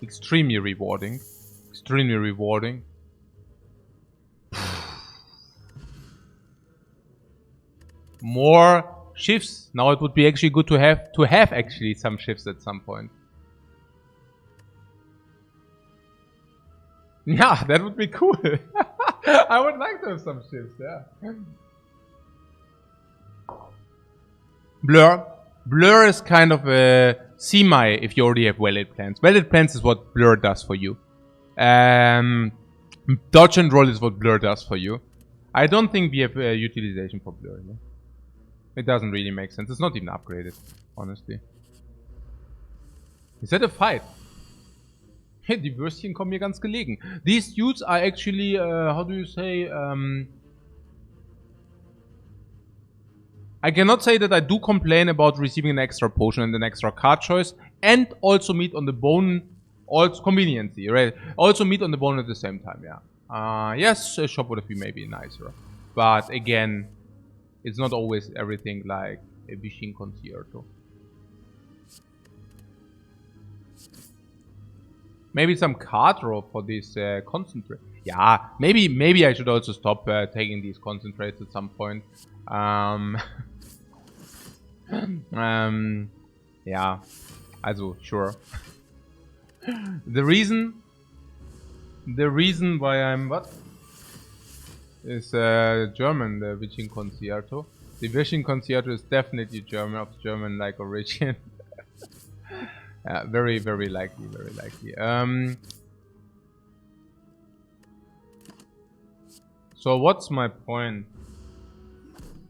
Extremely rewarding. Extremely rewarding. More shifts. Now it would be actually good to have actually some shifts at some point. Yeah, that would be cool. I would like to have some shifts, yeah. Blur. Blur is kind of a semi if you already have valid plans. Valid plans is what Blur does for you. Dodge and roll is what Blur does for you. I don't think we have utilization for Blur. Yeah? It doesn't really make sense. It's not even upgraded, honestly. Is that a fight? Die Würstchen kommen mir ganz gelegen. These dudes are actually, how do you say, I cannot say that I do complain about receiving an extra potion and an extra card choice, and also meat on the bone, also conveniency, right? Also meat on the bone at the same time, yeah. Yes, a shop would have been maybe nicer, but again, it's not always everything like a Vishin Concierto. Maybe some card draw for this concentrate. Yeah, maybe I should also stop taking these concentrates at some point. Yeah, also sure. The reason why I'm what is German, the Vishin Concierto. The Vishin Concierto is definitely German, of German-like origin. Very, very likely, very likely. So what's my point?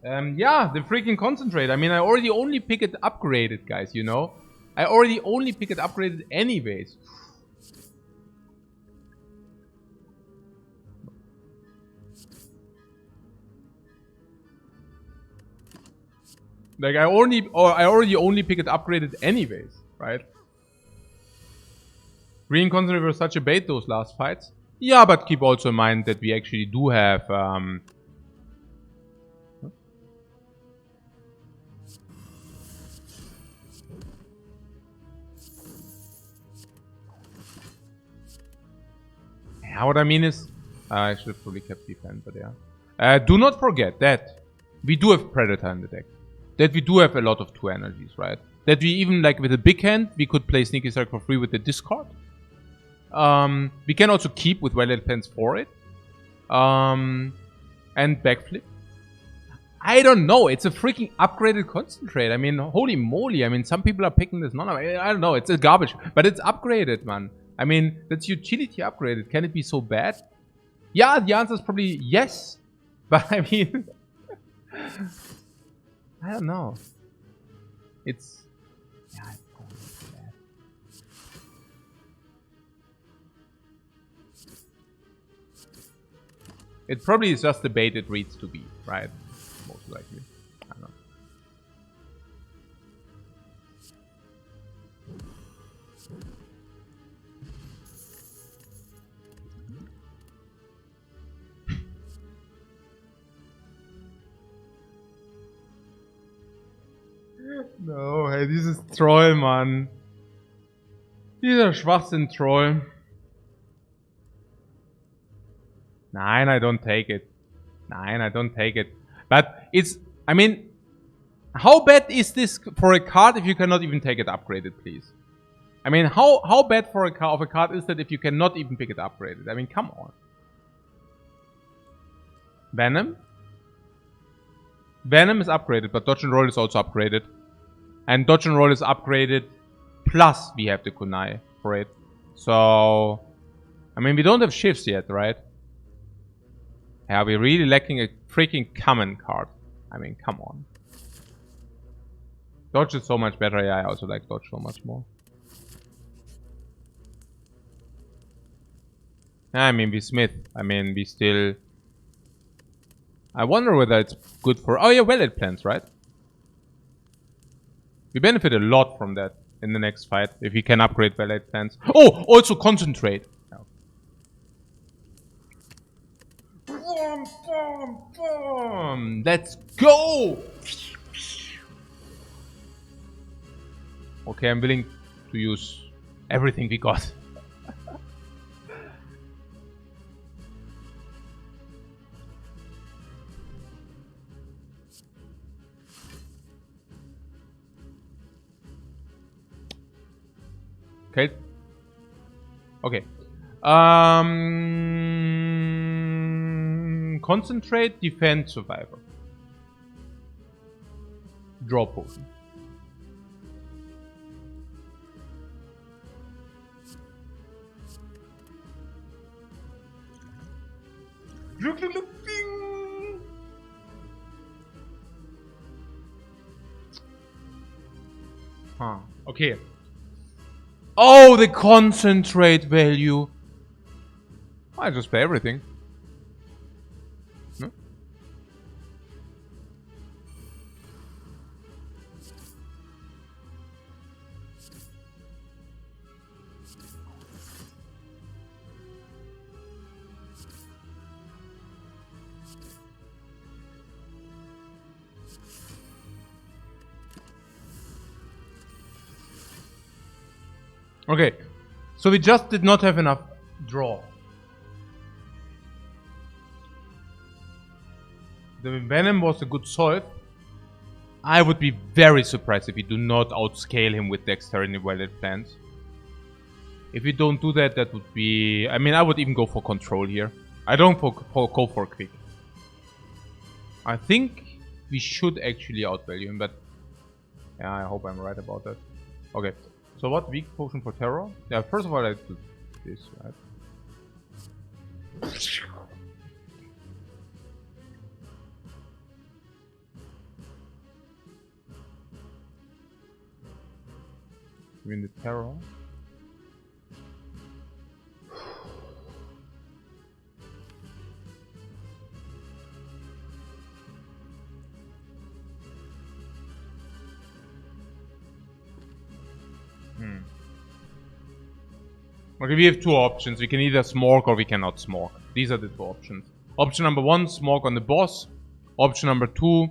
Yeah, the freaking concentrate. I mean, I already only pick it upgraded, guys, you know? I already only pick it upgraded anyways. Like, I already only pick it upgraded anyways, right? Green concentrate were such a bait those last fights. Yeah, but keep also in mind that we actually do have what I mean is, I should have probably kept defense, but yeah. Do not forget that we do have Predator in the deck. That we do have a lot of 2 energies, right? That we even, like with a big hand, we could play Sneaky Strike for free with the discard. We can also keep with Valid Plans for it. And Backflip. I don't know. It's a freaking upgraded concentrate. I mean, holy moly. I mean, some people are picking this. I don't know. It's a garbage. But it's upgraded, man. I mean, that's utility upgraded. Can it be so bad? Yeah, the answer is probably yes. But I mean... I don't know. It's... Yeah, it's probably bad. It probably is just the bait it reads to be, right? Most likely. I don't know. No, hey, dieses Troll, Mann. Dieser Schwachsinn-Troll. Nein, I don't take it. Nein, I don't take it. But it's, I mean, How bad is this for a card if you cannot even take it upgraded, please? I mean, how bad for a card is that if you cannot even pick it upgraded? I mean, come on. Venom? Venom is upgraded, but Dodge and Roll is also upgraded. And Dodge and Roll is upgraded, plus we have the Kunai for it. So, I mean, we don't have shifts yet, right? Yeah, we're really lacking a freaking common card. I mean, come on. Dodge is so much better. Yeah, I also like Dodge so much more. I mean, we Smith. I mean, we still... I wonder whether it's good for... Oh yeah, well-laid plans, right? We benefit a lot from that in the next fight, if we can upgrade well-laid plans. Oh! Also concentrate! Boom, boom, boom! Let's go! Okay, I'm willing to use everything we got. Okay. Okay. Concentrate, defend, survivor. Draw potion. Look, look, look, ding! Huh. Okay. Oh, the concentrate value. I just play everything. No? Okay, so we just did not have enough draw. The Venom was a good solve. I would be very surprised if we do not outscale him with Dexterity and well-laid plans. If we don't do that, that would be... I mean, I would even go for control here. I don't go for quick. I think we should actually outvalue him, but... Yeah, I hope I'm right about that. Okay. So what weak potion for terror? Yeah, first of all I do this, right? Win the terror. Okay, we have two options. We can either smoke or we cannot smoke. These are the two options. Option number one, smoke on the boss. Option number two,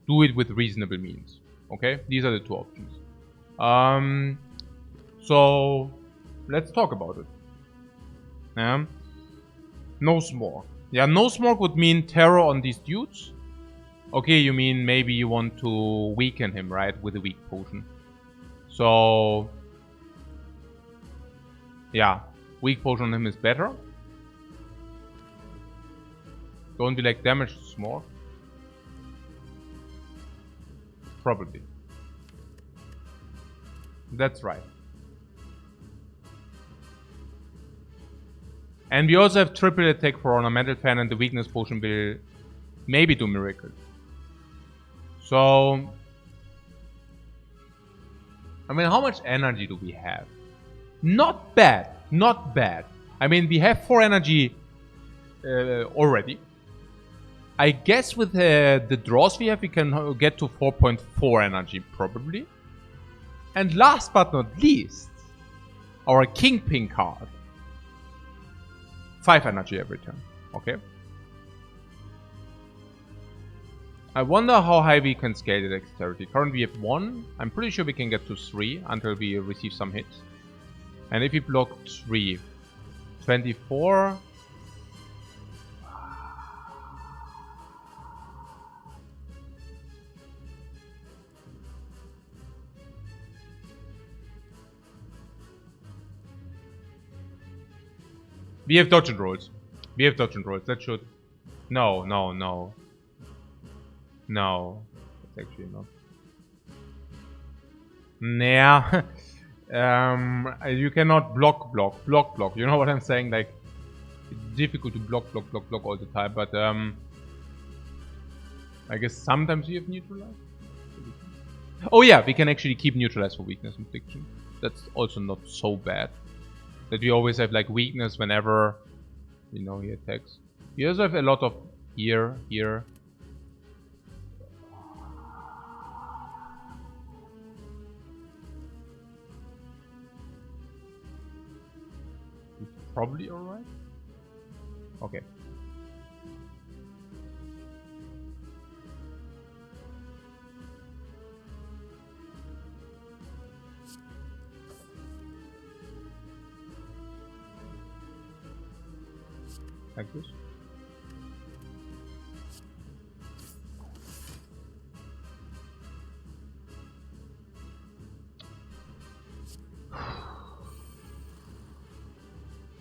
do it with reasonable means. Okay, these are the two options. So let's talk about it. No smoke. Yeah, no smoke would mean terror on these dudes. Okay, you mean maybe you want to weaken him, right? With a weak potion. So... yeah, weak potion on him is better. Don't we like damage to smoke? Probably. That's right. And we also have triple attack for Ornamental Fan, and the weakness potion will maybe do miracles. So... I mean, how much energy do we have? Not bad, not bad. I mean, we have 4 energy already. I guess with the draws we have, we can get to 4.4 energy, probably. And last but not least, our Kingpin card. 5 energy every turn, okay? I wonder how high we can scale the dexterity. Currently we have 1. I'm pretty sure we can get to 3 until we receive some hits. And if we block 3, 24. We have dodge and rolls. We have dodge and rolls. That should... No. No. That's actually not. Nah. You cannot block. You know what I'm saying? Like, it's difficult to block all the time, but I guess sometimes you have neutralize. Oh yeah, we can actually keep neutralize for weakness infliction. That's also not so bad. That we always have like weakness whenever, you know, he attacks. We also have a lot of here. Probably alright. Okay. Like this.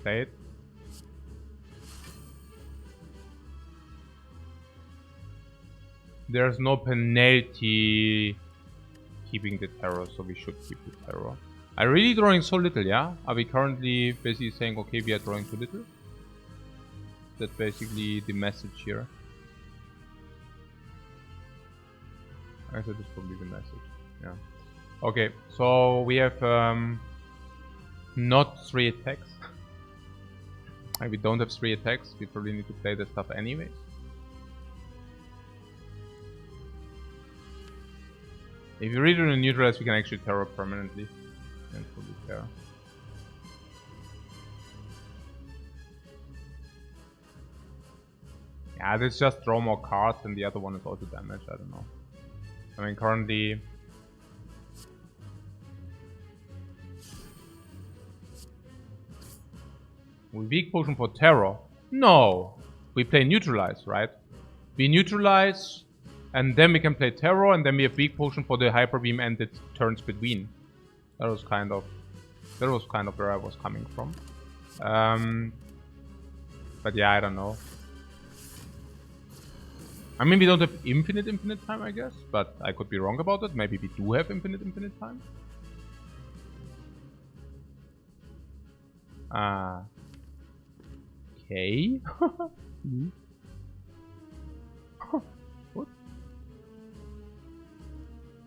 Say it. There's no penalty keeping the terror, so we should keep the terror. Are we really drawing so little, yeah? Are we currently basically saying, okay, we are drawing too little? That's basically the message here. I said that's probably the message, yeah. Okay, so we have not 3 attacks. Like we don't have 3 attacks, we probably need to play the stuff anyways. If you really want to neutralize, we can actually terror permanently. And probably terror. Yeah, this just draw more cards and the other one is also damage, I don't know. I mean, currently... We weak potion for terror? No! We play neutralize, right? We neutralize, and then we can play terror, and then we have weak potion for the hyper beam and the turns between. That was kind of where I was coming from. But yeah, I don't know. I mean, we don't have infinite time, I guess, but I could be wrong about it. Maybe we do have infinite time. Okay. What?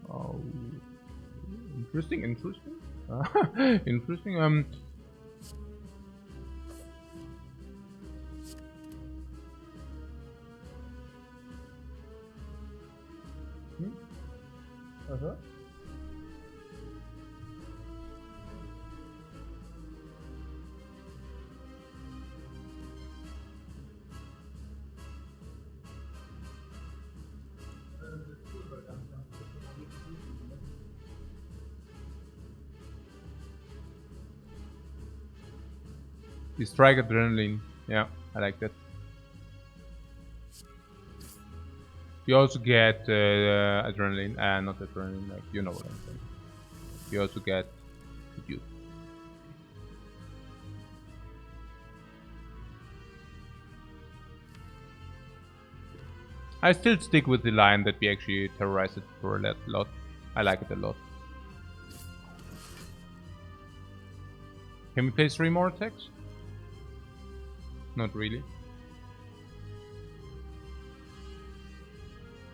Oh, interesting. Interesting. You strike adrenaline. Yeah, I like that. You also get adrenaline, not adrenaline, like you know what I'm saying. You also get you. I still stick with the line that we actually terrorize it for a lot. I like it a lot. Can we play 3 more attacks? Not really.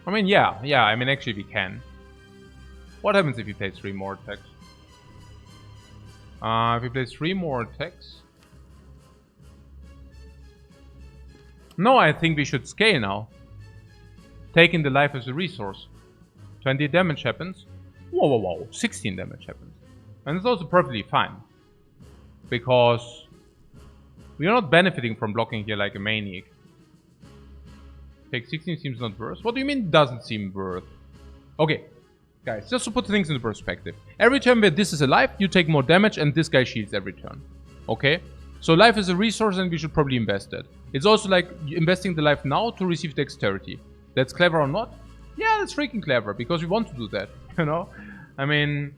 I mean, yeah, I mean, actually we can. What happens if we play 3 more attacks? If we play 3 more attacks... No, I think we should scale now. Taking the life as a resource. 20 damage happens. Whoa, 16 damage happens. And it's also perfectly fine. Because we are not benefiting from blocking here like a maniac. Take 16 seems not worth. What do you mean doesn't seem worth? Okay, guys, just to put things into perspective. Every time where this is alive, you take more damage and this guy shields every turn. Okay? So life is a resource and we should probably invest it. It's also like investing the life now to receive dexterity. That's clever or not? Yeah, that's freaking clever because we want to do that, you know? I mean,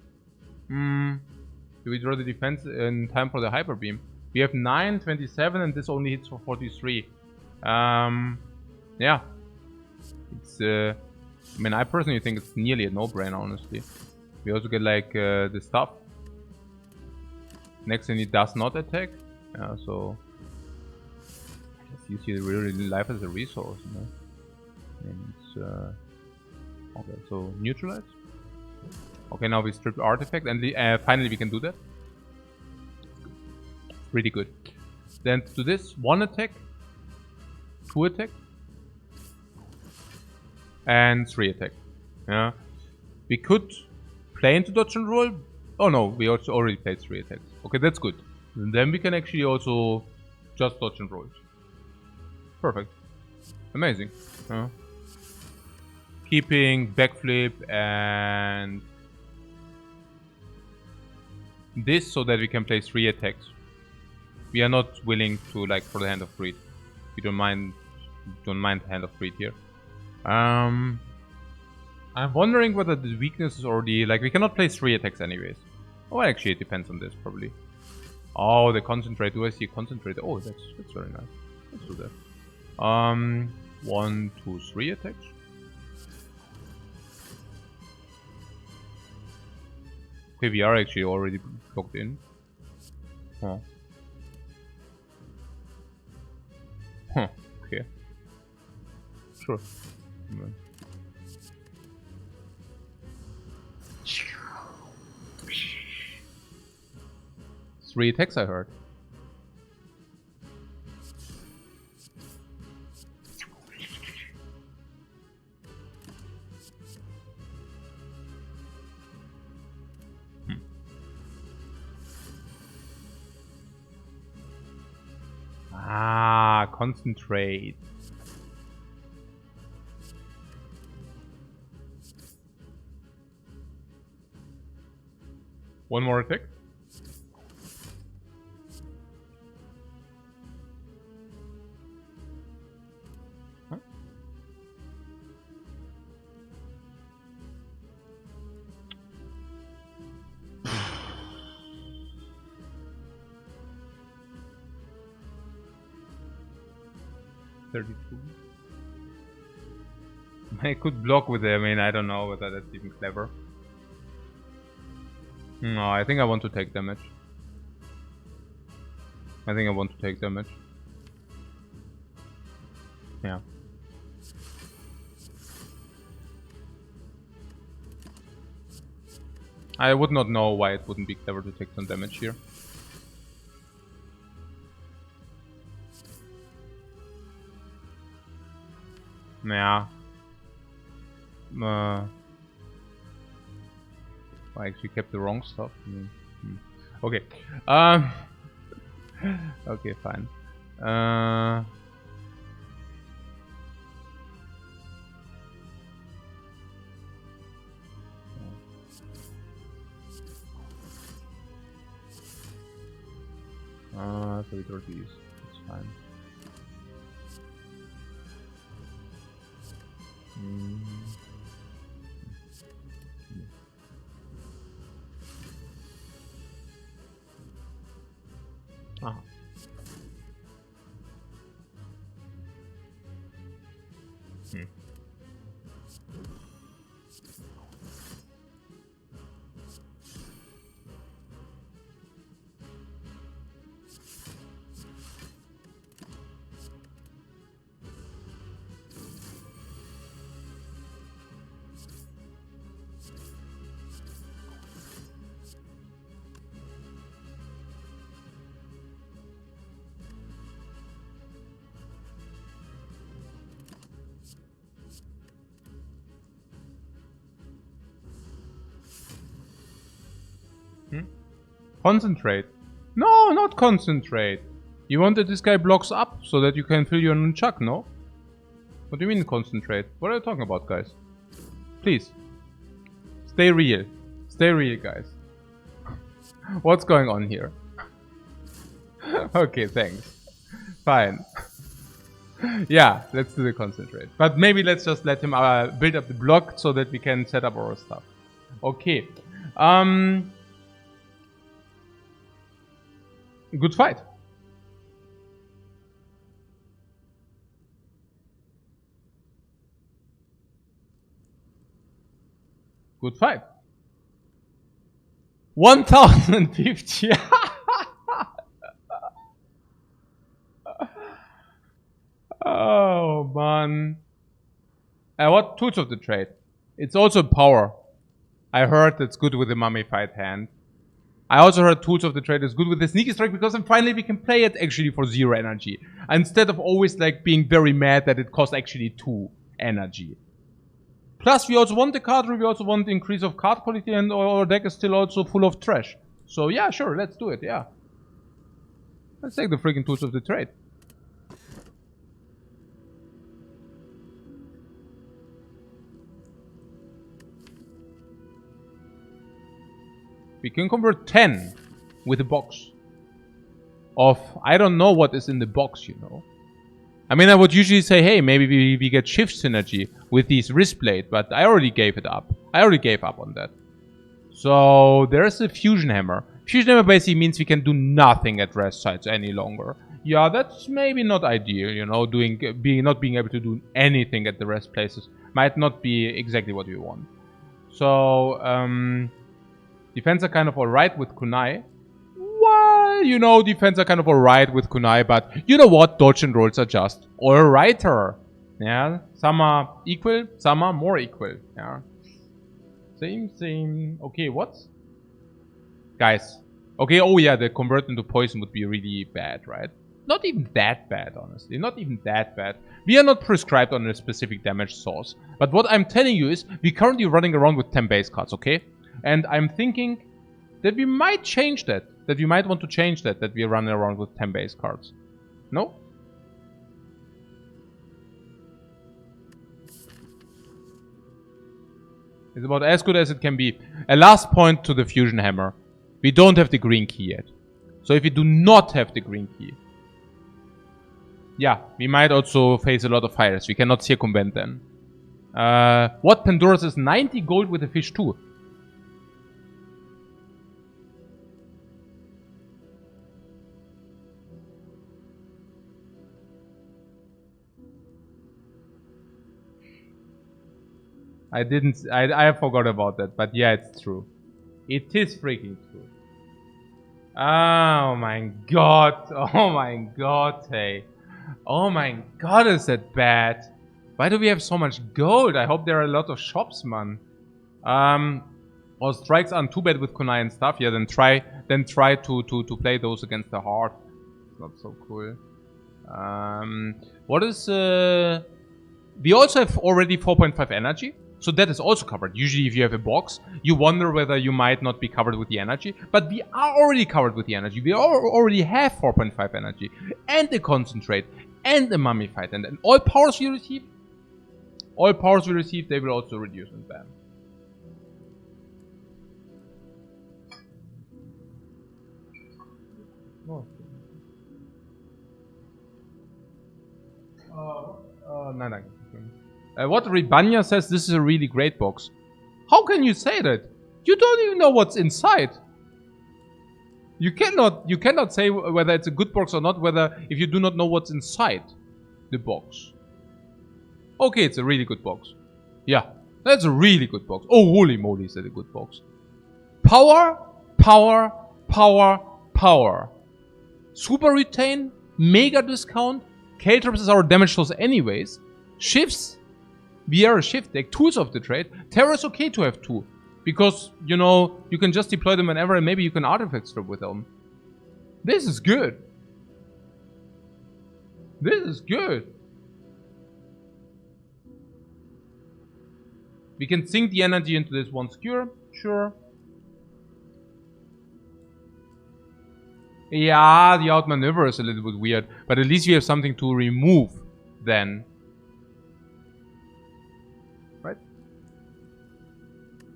do we draw the defense in time for the hyper beam? We have 9, 27, and this only hits for 43. Yeah. It's, I mean, I personally think it's nearly a no-brainer, honestly. We also get, like, the stuff. Next thing, it does not attack. Yeah, so... I just use your really life as a resource, you know? And it's, okay, so neutralize. Okay, now we strip artifact, and finally we can do that. Pretty good. Then to this, 1 attack, 2 attack, and 3 attack. Yeah, we could play into dodge and roll. Oh no, we also already played 3 attacks. Okay, that's good. And then we can actually also just dodge and roll. Perfect. Amazing. Keeping backflip and this so that we can play 3 attacks. We are not willing to, like, for the Hand of Greed. We don't mind the Hand of Greed here. I'm wondering whether the weakness is already, like, we cannot play 3 attacks anyways. Oh, actually it depends on this probably. Oh, the concentrate. Do I see a concentrate? Oh, that's very nice. Let's do that. 1, 2, 3 attacks. Okay, we are actually already locked in. Huh. Huh, okay. Sure. 3 attacks, I heard. Ah, concentrate. One more attack. Huh? I could block with it. I mean, I don't know whether that's even clever. No, I think I want to take damage. Yeah. I would not know why it wouldn't be clever to take some damage here. Yeah. I actually kept the wrong stuff. Okay. Okay, fine. So we throw these. That's fine. Ah. Concentrate. No, not concentrate. You want that this guy blocks up so that you can fill your nunchuck, no? What do you mean concentrate? What are you talking about, guys? Please. Stay real. Stay real, guys. What's going on here? Okay, thanks. Fine. Yeah, let's do the concentrate. But maybe let's just let him build up the block so that we can set up our stuff. Okay. Good fight. Good fight. 1050. Oh, man. What tools of the trade? It's also power. I heard it's good with the mummified hand. I also heard tools of the trade is good with the sneaky strike because then finally we can play it actually for 0 energy. Instead of always like being very mad that it costs actually 2 energy. Plus we also want the card review, we also want the increase of card quality, and our deck is still also full of trash. So yeah, sure, let's do it, yeah. Let's take the freaking tools of the trade. We can convert 10 with a box of, I don't know what is in the box, you know. I mean, I would usually say, hey, maybe we get shift synergy with these wrist blade, but I already gave it up. I already gave up on that. So there's a fusion hammer. Fusion hammer basically means we can do nothing at rest sites any longer. Yeah, that's maybe not ideal, you know, not being able to do anything at the rest places might not be exactly what we want. So, defense are kind of alright with kunai. Well, you know, defense are kind of alright with kunai, but you know what? Dodge and rolls are just alrighter. Yeah, some are equal, some are more equal. Yeah, same. Okay, what? Guys. Okay, oh yeah, the convert into poison would be really bad, right? Not even that bad, honestly. Not even that bad. We are not prescribed on a specific damage source. But what I'm telling you is, we're currently running around with 10 base cards, okay? And I'm thinking that we might change that. That we might want to change that. That we are running around with 10 base cards. No? It's about as good as it can be. A last point to the fusion hammer. We don't have the green key yet. So if we do not have the green key, yeah, we might also face a lot of fires. We cannot circumvent then. What Pandora's is 90 gold with a fish too. I forgot about that, but yeah, it's true. It is freaking true. Oh my god. Oh my god, hey. Oh my god, is that bad? Why do we have so much gold? I hope there are a lot of shops, man. Well, strikes aren't too bad with kunai and stuff. Yeah, then try to play those against the heart. Not so cool. What is we also have already 4.5 energy. So that is also covered. Usually if you have a box, you wonder whether you might not be covered with the energy. But we are already covered with the energy. We already have 4.5 energy. And a concentrate. And a mummified. And all powers we receive, they will also reduce and bam. No. What Ribanya says, this is a really great box. How can you say that? You don't even know what's inside. You cannot say whether it's a good box or not, if you do not know what's inside the box. Okay, it's a really good box. Yeah, that's a really good box. Oh, holy moly, is that a good box. Power. Super retain, mega discount. K-Traps is our damage source anyways. Shifts. We are a shift deck. Tools of the trade. Terror is okay to have 2. Because, you know, you can just deploy them whenever and maybe you can artifact strip with them. This is good. This is good. We can sink the energy into this one skewer. Sure. Yeah, the outmaneuver is a little bit weird. But at least we have something to remove then. Right?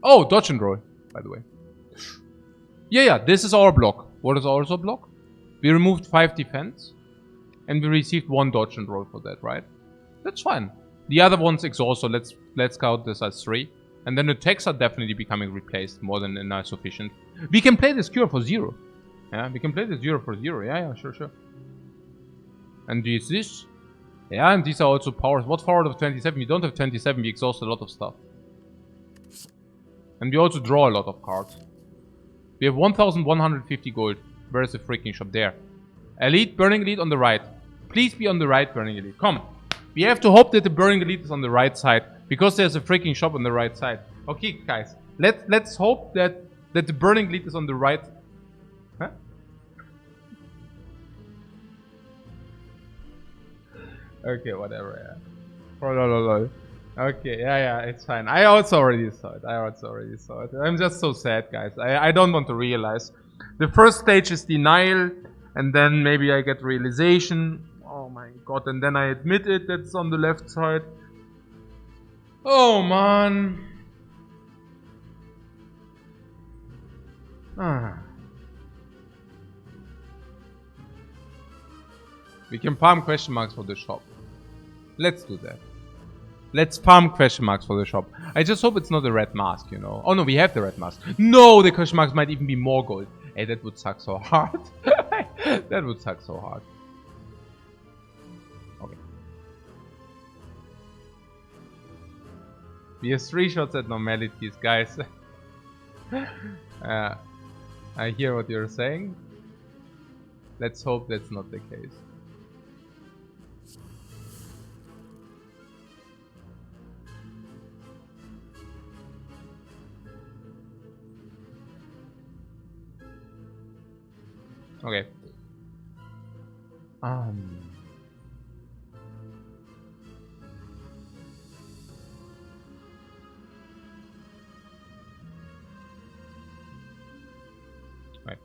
Oh, dodge and roll, by the way. Yeah, this is our block. What is also block? We removed 5 defense. And we received 1 dodge and roll for that, right? That's fine. The other one's exhaust, so let's count this as 3. And then attacks are definitely becoming replaced more than enough sufficient. We can play this cure for 0. Yeah, we can play this 0 for 0. Yeah, sure. And this. Yeah, and these are also powers. What power of 27? We don't have 27, we exhaust a lot of stuff. And we also draw a lot of cards. We have 1,150 gold. Where's the freaking shop? There. Elite, Burning Elite on the right. Please be on the right, Burning Elite. Come. We have to hope that the Burning Elite is on the right side. Because there's a freaking shop on the right side. Okay, guys. Let's hope that the Burning Elite is on the right. Huh? Okay, whatever, yeah. Oh, no. Okay, yeah, it's fine. I also already saw it. I'm just so sad, guys. I don't want to realize. The first stage is denial, and then maybe I get realization. Oh my god, and then I admit it, that's on the left side. Oh man. We can farm question marks for the shop. Let's do that. Let's farm question marks for the shop. I just hope it's not a red mask, you know. Oh no, we have the red mask. No, the question marks might even be more gold. Hey, that would suck so hard. That would suck so hard. Okay. We have 3 shots at normalities, guys. I hear what you're saying. Let's hope that's not the case. Okay. Right.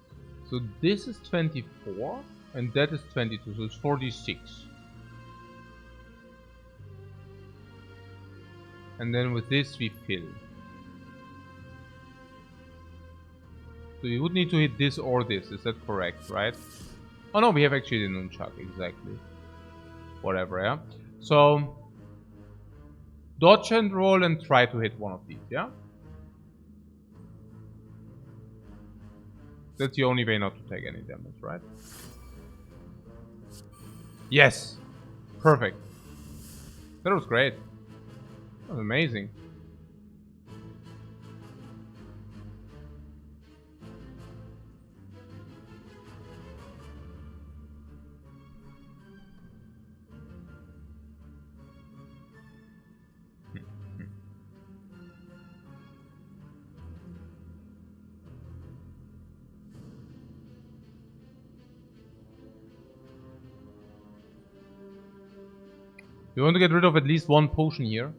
So this is 24 and that is 22, so it's 46. And then with this we fill. So you would need to hit this or this, is that correct, right? Oh no, we have actually the nunchuck, exactly. Whatever, yeah? So, dodge and roll and try to hit one of these, yeah? That's the only way not to take any damage, right? Yes! Perfect. That was great. That was amazing. We want to get rid of at least 1 potion here.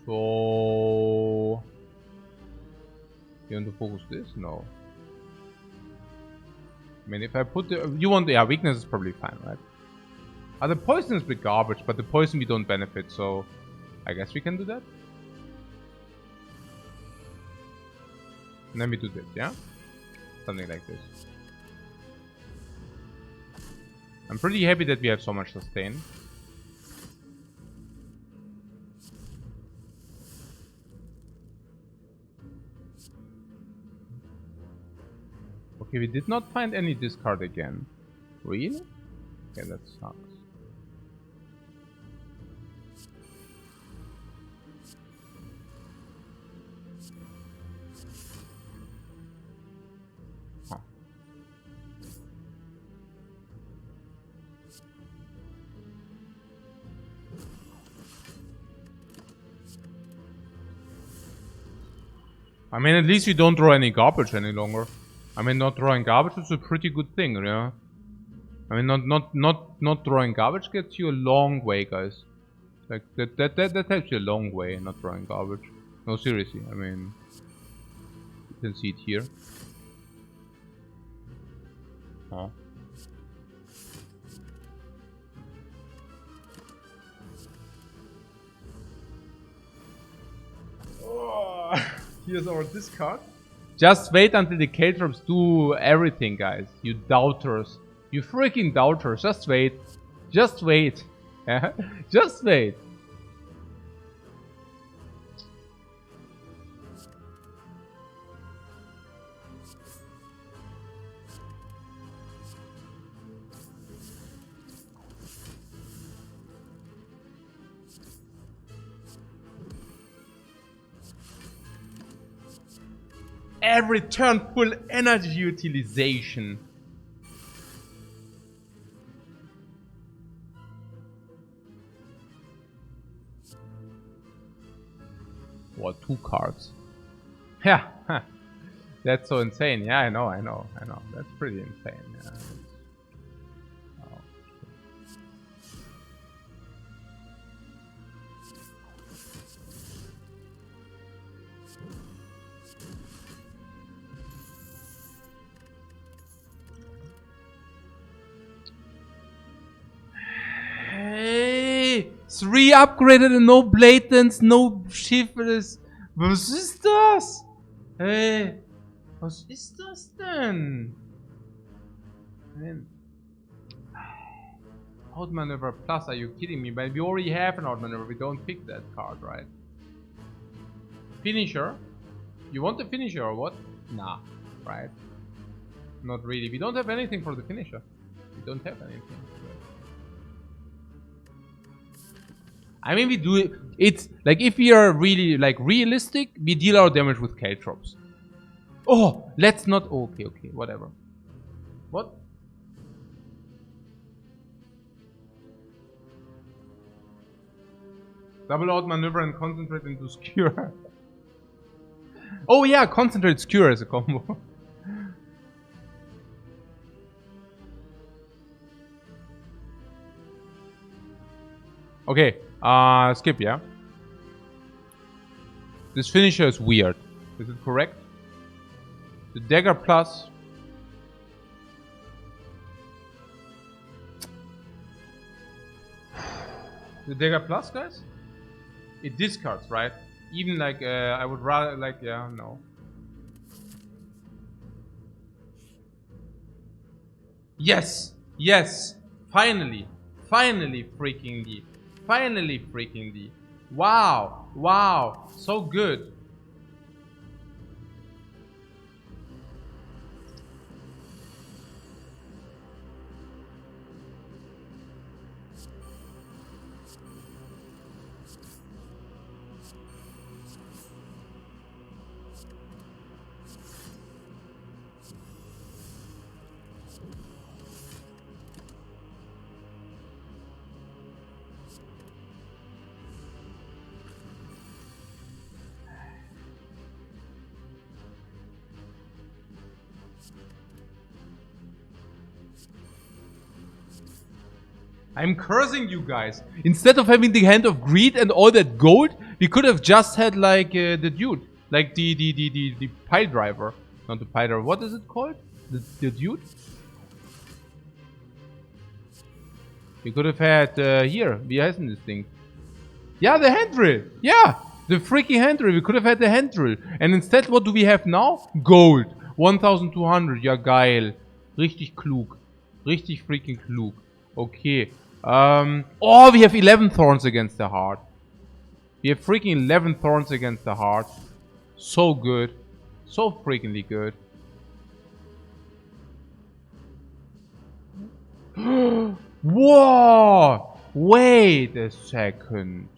So... You want to focus this? No. I mean, if I put the... You want... Yeah, weakness is probably fine, right? The poison is big garbage, but the poison we don't benefit, so... I guess we can do that. And then we do this, yeah? Something like this. I'm pretty happy that we have so much sustain. Okay, we did not find any discard again. Really? Okay, that sucks. Huh. I mean, at least you don't draw any garbage any longer. I mean, not drawing garbage is a pretty good thing, yeah. I mean, not drawing garbage gets you a long way, guys. Like that helps you a long way. Not drawing garbage. No, seriously. I mean, you can see it here. Huh. Oh, here's our discard. Just wait until the K-drops do everything, guys. You doubters. You freaking doubters. Just wait. Just wait. Just wait. every turn full energy utilization. What, 2 cards? Yeah, that's so insane. Yeah, I know. That's pretty insane. Yeah. Oh. Hey, 3 upgraded and no blatants, no shifters. Was ist das? Hey, was ist das denn? Man. Outmaneuver plus, are you kidding me? But we already have an outmaneuver, we don't pick that card, right? Finisher? You want the finisher or what? Nah, right? Not really. We don't have anything for the finisher. We don't have anything. I mean, we do it. It's like if we are really like realistic, we deal our damage with K-Drops. Oh, let's not. Okay, whatever. What? Double out maneuver and concentrate into skewer. Oh yeah, concentrate skewer as a combo. Okay, skip, yeah? This finisher is weird. Is it correct? The dagger plus. The dagger plus, guys? It discards, right? Even like, I would rather, like, yeah, no. Yes! Yes! Finally! Finally freaking D! Finally freaking D! Wow! Wow! So good! I'm cursing you guys. Instead of having the Hand of Greed and all that gold, we could have just had like the dude. Like the pile driver. Not the pile driver. What is it called? The dude? We could have had here. Wie heißen this thing? Yeah, the hand drill. Yeah, the freaking hand drill. We could have had the hand drill. And instead, what do we have now? Gold. 1200. Ja, geil. Richtig klug. Richtig freaking klug. Okay. Oh, we have 11 thorns against the heart. We have freaking 11 thorns against the heart. So good. So freakingly good. Whoa! Wait a second.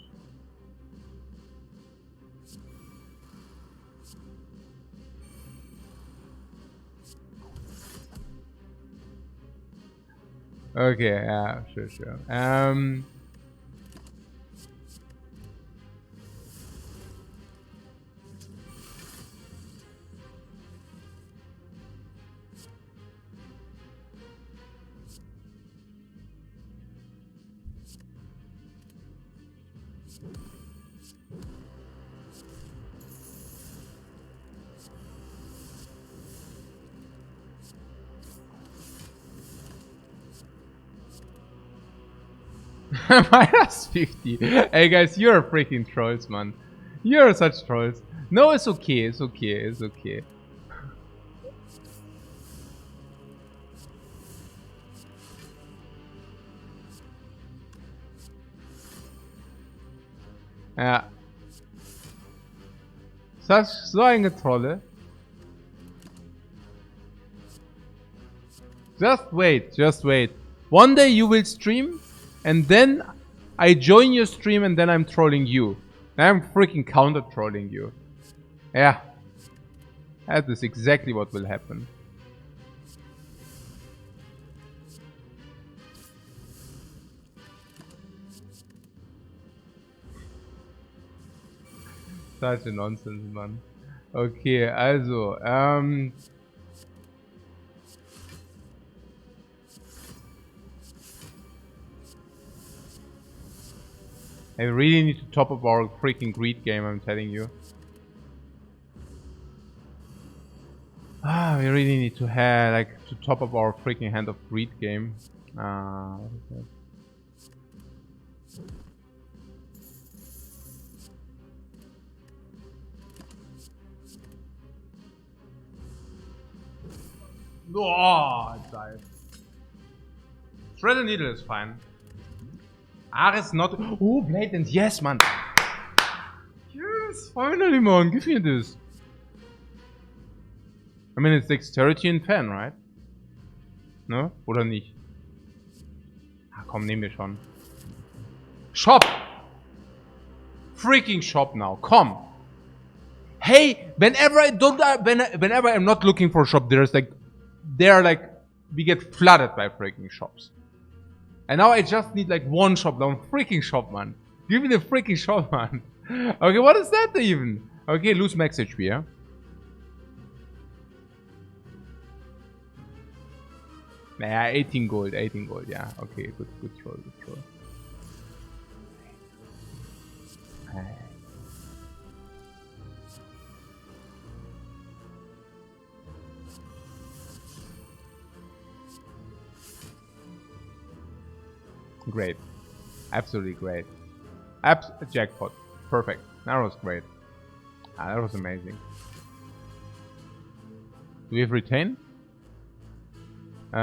Okay, yeah, sure. Minus 50. Hey guys, you're freaking trolls, man. You're such trolls. No, it's okay, it's okay. Ja. So eine Trolle. Just wait. One day you will stream, and then I join your stream, and then I'm trolling you. I'm freaking counter trolling you. Yeah. That is exactly what will happen. Such a nonsense, man. Okay, also, I really need to top up our freaking greed game, I'm telling you. We really need to have, like, to top up our freaking hand of greed game. What is that? Oh, it died. Shredder needle is fine. Ares not. Oh, blatant. Yes, man. Yes, finally, man. Give me this. I mean, it's dexterity and pen, right? Ne? Oder nicht? Ah, komm, nehmen wir schon. Shop! Freaking shop now. Come. Hey, whenever I don't, whenever I'm not looking for a shop, we get flooded by freaking shops. And now I just need like one shop down. Freaking shop, man. Give me the freaking shop, man. Okay, what is that even? Okay, lose max HP, yeah? Nah, 18 gold, yeah. Okay, good throw, good throw. Great. Absolutely great. Jackpot. Perfect. That was great. That was amazing. Do we have retain? No.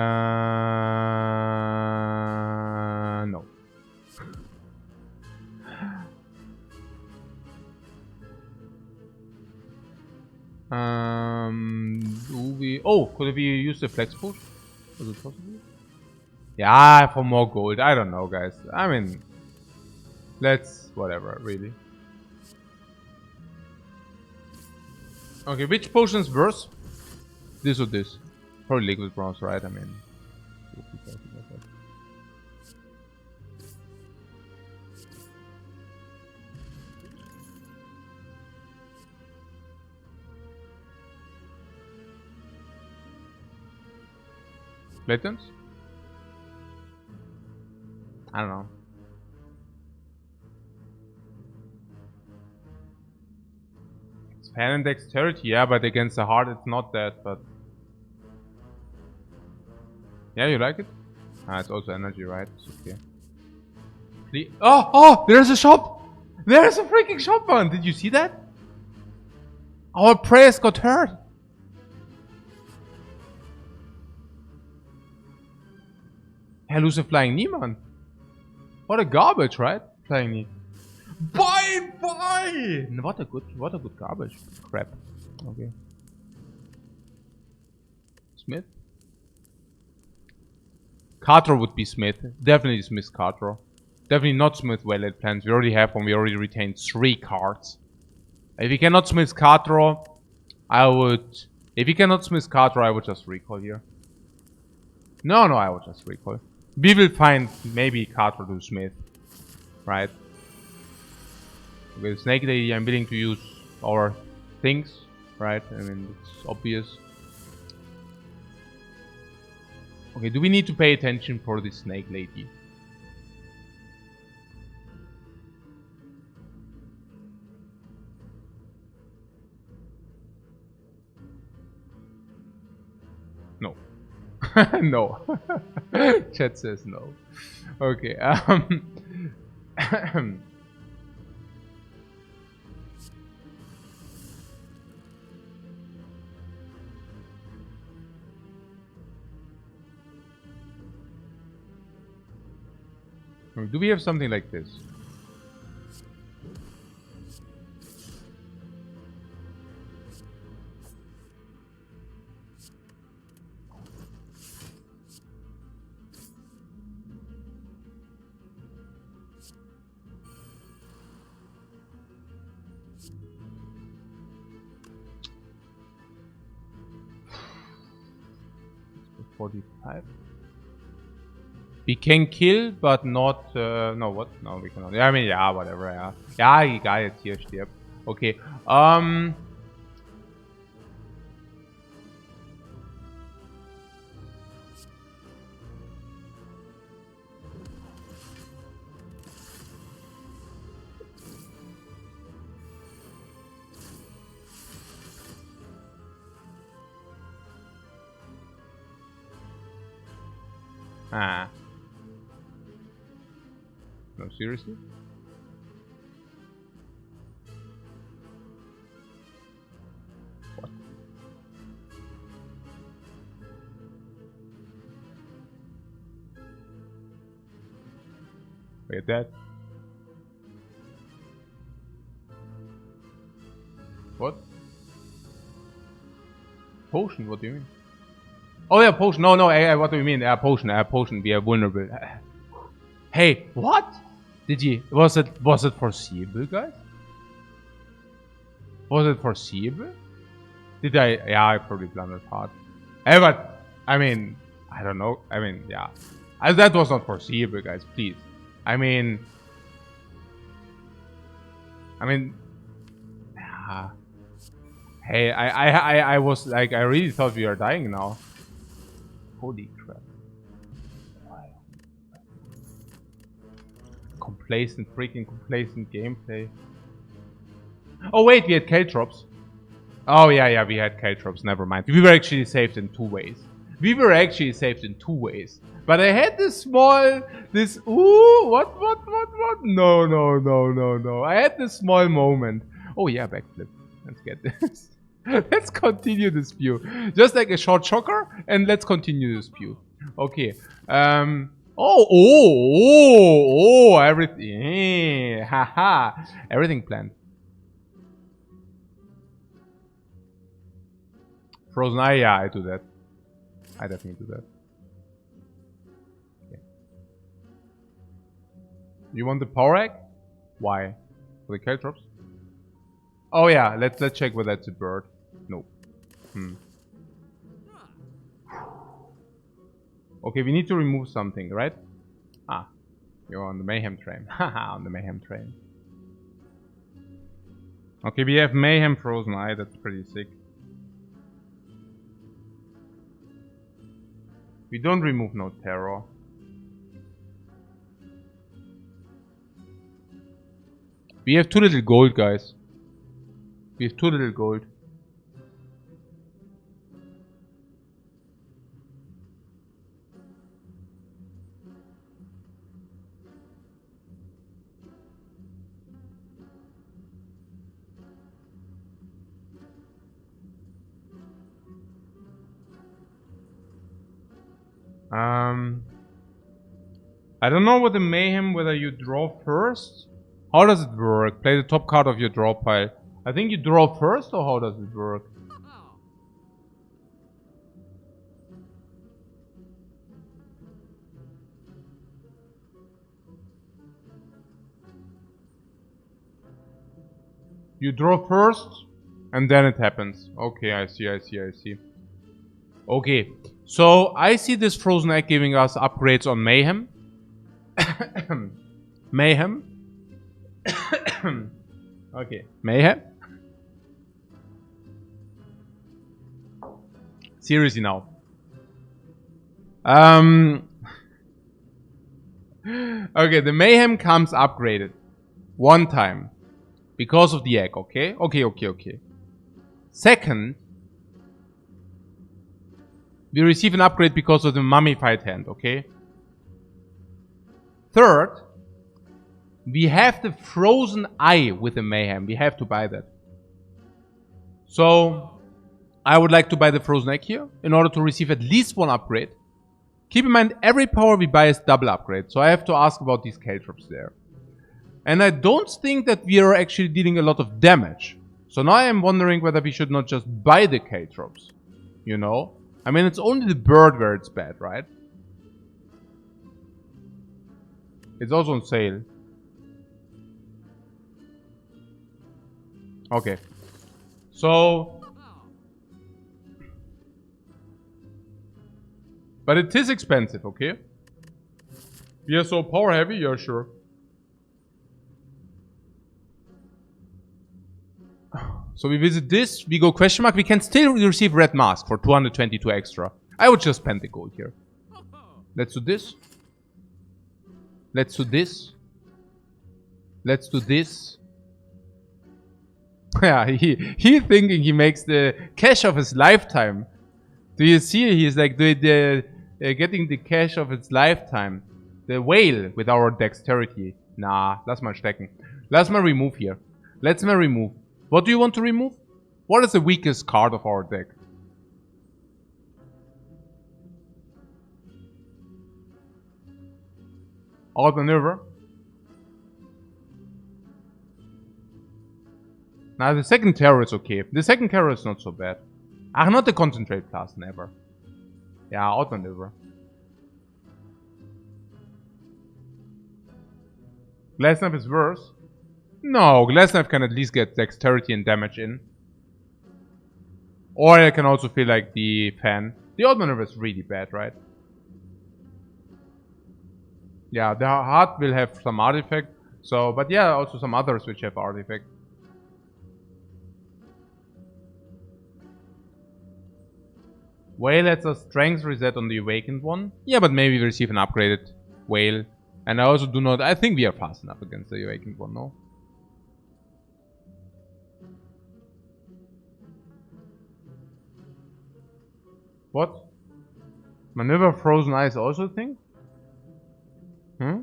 Do we... Oh, could we use the flex push? Was it possible? Yeah, for more gold. I don't know, guys. I mean, let's... whatever, really. Okay, which potion's worse? This or this? Probably liquid bronze, right? I mean... Blatants? I don't know. It's fan and dexterity, yeah, but against the heart it's not that, but... Yeah, you like it? Ah, it's also energy, right? It's okay. Oh! There's a shop! There's a freaking shop, man! Did you see that? Our prayers got heard! Hey, lose a flying knee, man. What a garbage, right? Flying knee. Bye! What a good garbage. Crap. Okay. Smith? Carter would be Smith. Definitely Smith Carter. Definitely not Smith Waylight Plans. We already have one. We already retained 3 cards. If you cannot Smith Carter, I would... If you cannot Smith Carter, I would just recall here. No, I would just recall. We will find maybe Carter to Smith. Right? With Snake Lady, I'm willing to use our things. Right? I mean, it's obvious. Okay, do we need to pay attention for this Snake Lady? No. No. Chat says no. Okay, do we have something like this? 45. We can kill, but not... no, what? No, we cannot. I mean, yeah, whatever, yeah. Ja, egal, jetzt hier stirbt. Okay, Ah. No, seriously? What? Wait, that? What? Potion? What do you mean? Oh yeah, potion. No, no. What do you mean? Potion. Potion. We are vulnerable. Hey, what? Did you? Was it foreseeable, guys? Was it foreseeable? Did I? Yeah, I probably blundered hard. Hey, but I mean, I don't know. I mean, yeah, that was not foreseeable, guys. Please. I mean, yeah. Hey, I was like, I really thought we were dying now. Holy crap. Freaking complacent gameplay. Oh wait, we had K-Drops. Oh yeah, we had K-Drops, never mind. We were actually saved in 2 ways. But I had ooh, what? No. I had this small moment. Oh yeah, backflip. Let's get this. Let's continue this view. Just like a short shocker, and let's continue this view. Okay. Everything. Haha. Everything planned. Frozen eye, yeah, I do that. I definitely do that. Okay. You want the power egg? Why? For the K-Drops? Oh yeah, let's check whether it's a bird. Nope. Okay, we need to remove something, right? Ah, you're on the mayhem train. Haha, on the mayhem train. Okay, we have mayhem frozen eye. That's pretty sick. We don't remove no terror. We have 2 little gold, guys. We have 2 little gold. I don't know what the mayhem, whether you draw first. How does it work? Play the top card of your draw pile. I think you draw first, or how does it work? You draw first, and then it happens. Okay, I see. Okay, so I see this frozen egg giving us upgrades on mayhem. Mayhem. Okay, mayhem. Seriously now. Okay, the mayhem comes upgraded 1 time because of the egg. Okay. Second, we receive an upgrade because of the mummified hand. Okay. Third, we have the frozen eye with the mayhem. We have to buy that. So I would like to buy the frozen egg here in order to receive at least 1 upgrade. Keep in mind, every power we buy is double upgrade. So I have to ask about these K-Drops there. And I don't think that we are actually dealing a lot of damage. So now I am wondering whether we should not just buy the K-Drops. You know? I mean, it's only the bird where it's bad, right? It's also on sale. Okay. So But it is expensive, okay? We are so power heavy, yeah, sure. So we visit this, we go question mark, we can still receive red mask for 222 extra. I would just spend the gold here. Let's do this. Let's do this. Let's do this. Yeah, he thinking he makes the cash of his lifetime. Do you see? He's like getting the cash of its lifetime. The whale with our dexterity. Nah, lass mal stecken. Lass mal remove here. Let's mal remove. What do you want to remove? What is the weakest card of our deck? Outmaneuver. Now the second terror is okay. The second terror is not so bad. Ah, not the concentrate class, never. Yeah, outmaneuver. Glass Knife is worse. No, Glass Knife can at least get dexterity and damage in. Or I can also feel like the fan. The outmaneuver is really bad, right? Yeah, the heart will have some artifact. So, but yeah, also some others which have artifact. Whale lets us strength reset on the awakened one. Yeah, but maybe we receive an upgraded whale. And I also do not... I think we are fast enough against the awakened one, no? What? Maneuver Frozen Ice also a thing? Hmm?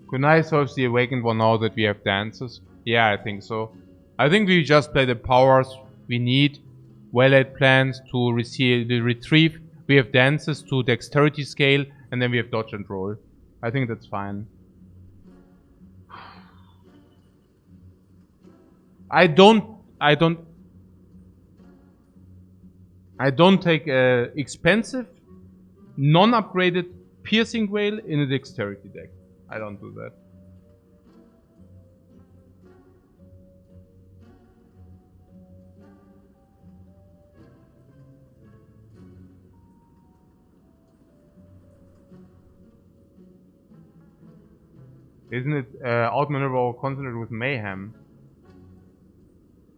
Kunai solves the awakened one now that we have dances. Yeah, I think so. I think we just play the powers we need. Well-laid plans to receive the retrieve. We have dances to dexterity scale, and then we have dodge and roll. I think that's fine. I don't take a expensive, non-upgraded piercing whale in a dexterity deck. I don't do that. Isn't it outmaneuver or concentrate with mayhem?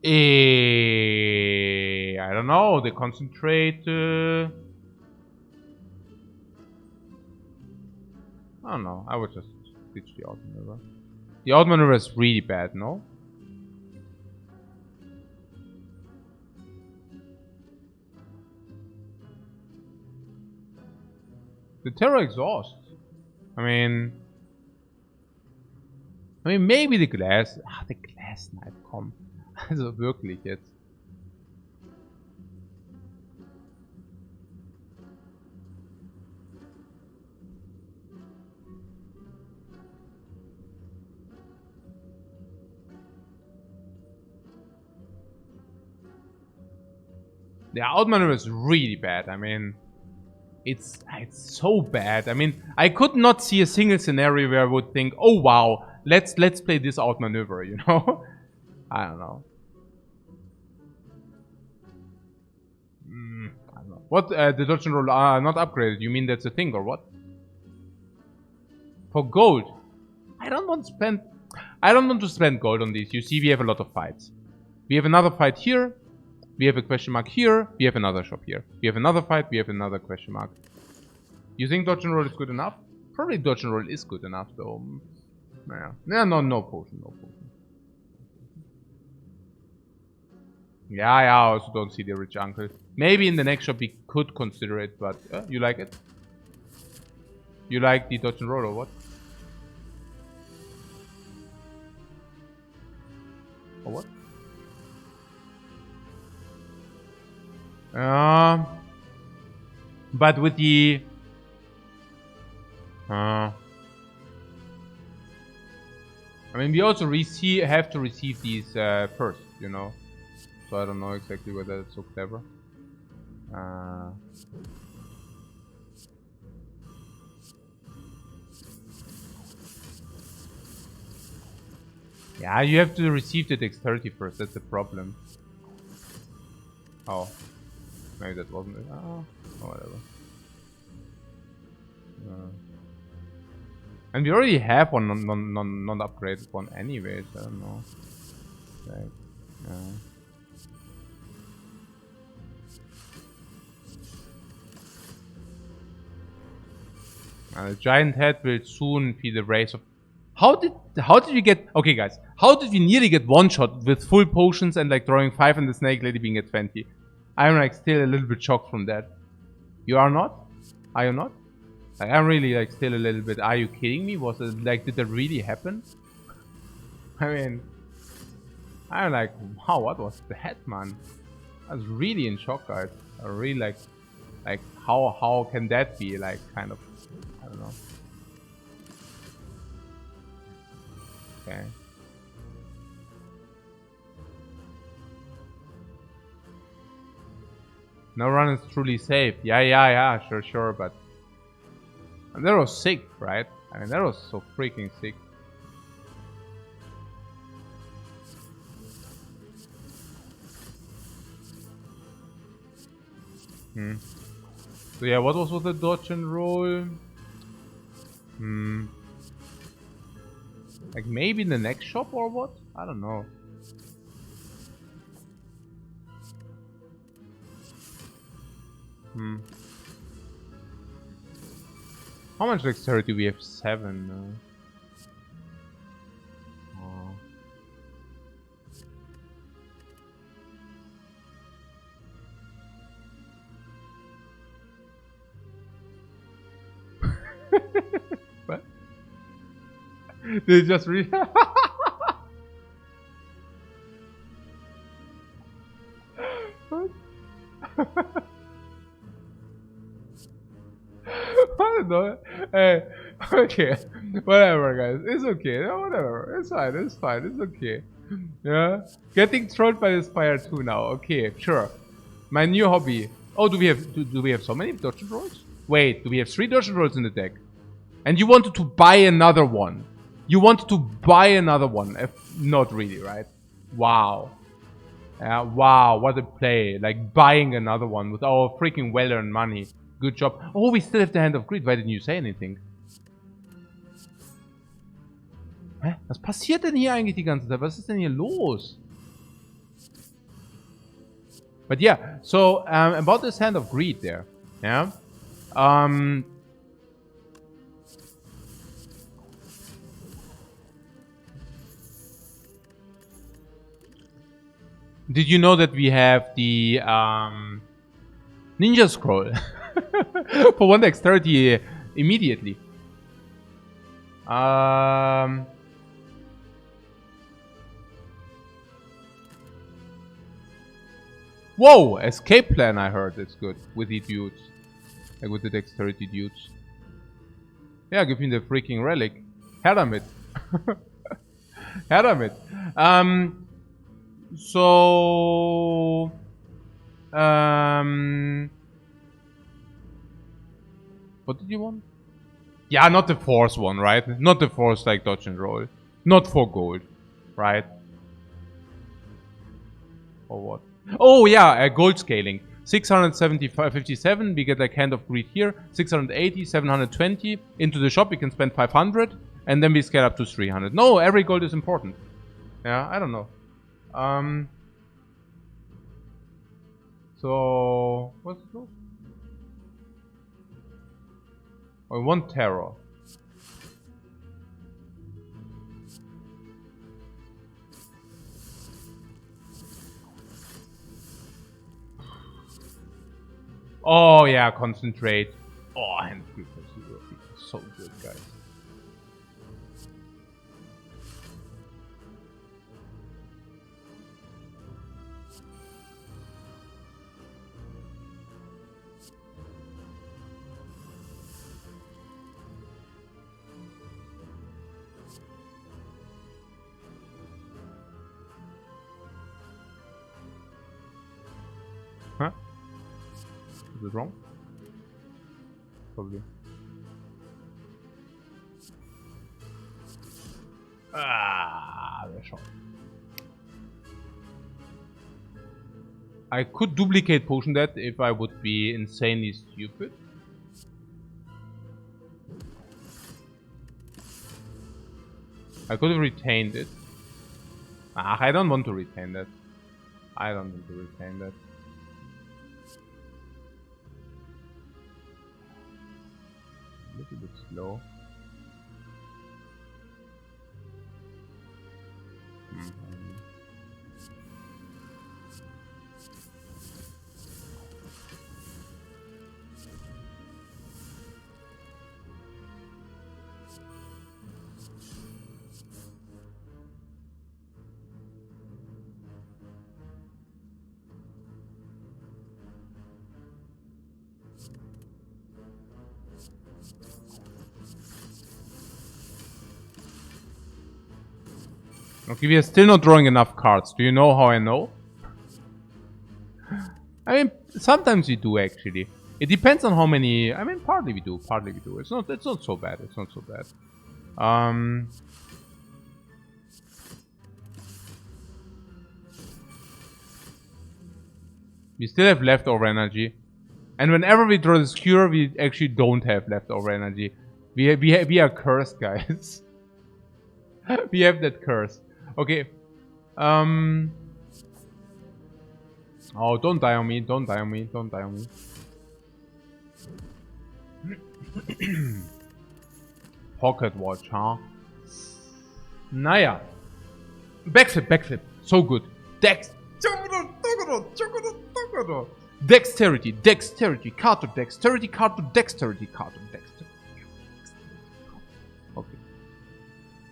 I don't know. The concentrate. I don't know. I would just ditch the outmaneuver. The outmaneuver is really bad, no? The terror exhaust. I mean, maybe the glass. Ah, the Glass Knife, komm. Also wirklich jetzt. The outmaneuver is really bad. I mean, it's so bad. I mean, I could not see a single scenario where I would think, oh wow, let's play this outmaneuver, you know? I don't know. I don't know. What the dodge and roll are not upgraded? You mean that's a thing or what? For gold, I don't want to spend gold on these. You see, we have a lot of fights. We have another fight here. We have a question mark here. We have another shop here. We have another fight. We have another question mark. You think dodge and roll is good enough? Probably dodge and roll is good enough though. Yeah, no potion, no potion. Yeah, I also don't see the rich uncle. Maybe in the next shop we could consider it, but you like it? You like the dodge and roll or what? Or what? But with the I mean, we also have to receive these first, you know. So I don't know exactly whether it's so clever. Yeah, you have to receive the dexterity first, that's the problem. Oh. Maybe that wasn't it. Oh, whatever. And we already have one non-upgraded one anyways, I don't know. Like, the giant head will soon be the race of... How did we get... Okay guys, how did we nearly get one shot with full potions and like drawing 5 and the snake lady being at 20? I'm like still a little bit shocked from that. You are not? Are you not? Like, I'm really like still a little bit... Are you kidding me? Was it like... Did that really happen? I mean... I'm like, wow, what was that, man? I was really in shock, guys. I really like how can that be, like, kind of, I don't know. Okay. No run is truly safe. Yeah, sure, but... And that was sick, right? I mean, that was so freaking sick. So yeah, what was with the dodge and roll? Like maybe in the next shop or what? I don't know. How much dexterity do we have? 7. What? Did it just read? I don't know. Hey, okay, whatever, guys. It's okay. No, whatever. It's fine. It's fine. It's okay. Yeah, getting trolled by the Spire 2 now. Okay, sure. My new hobby. Oh, do we have so many dodge and rolls? Wait, do we have 3 dodge and rolls in the deck? And you wanted to buy another one. You wanted to buy another one. If not really, right? Wow. Yeah, wow, what a play. Like buying another one with our freaking well-earned money. Good job. Oh, we still have the Hand of Greed. Why didn't you say anything? Hä? Was passiert denn hier eigentlich die ganze Zeit? Was ist denn hier los? But yeah, so about this Hand of Greed there. Yeah. Did you know that we have the Ninja Scroll for 1 dexterity immediately? Whoa! Escape plan, I heard. It's good with the dudes, like with the dexterity dudes. Yeah, give me the freaking relic. Her damit. Her damit. So... What did you want? Yeah, not the force one, right? Not the force like dodge and roll. Not for gold, right? Or what? Oh yeah, gold scaling. 657, we get like Hand of Greed here. 680, 720. Into the shop we can spend 500. And then we scale up to 300. No, every gold is important. Yeah, I don't know. So what's it? I want terror. Oh yeah, concentrate. Oh, and so good, guys. Huh? Is it wrong? Probably. Ah. we're short. I could duplicate potion that if I would be insanely stupid. I could have retained it. I don't want to retain that. I don't want to retain that. A little bit slow. Okay, we are still not drawing enough cards. Do you know how I know? I mean, sometimes we do actually. It depends on how many. I mean, partly we do. Partly we do. It's not so bad. It's not so bad. We still have leftover energy, and whenever we draw this cure, we actually don't have leftover energy. We are cursed, guys. We have that curse. Okay. Oh, don't die on me. Don't die on me. Don't die on me. Pocket watch, huh? Naja. Backflip, backflip. So good. Dexterity, dexterity, card to dexterity, card to dexterity, card to dexterity. Okay.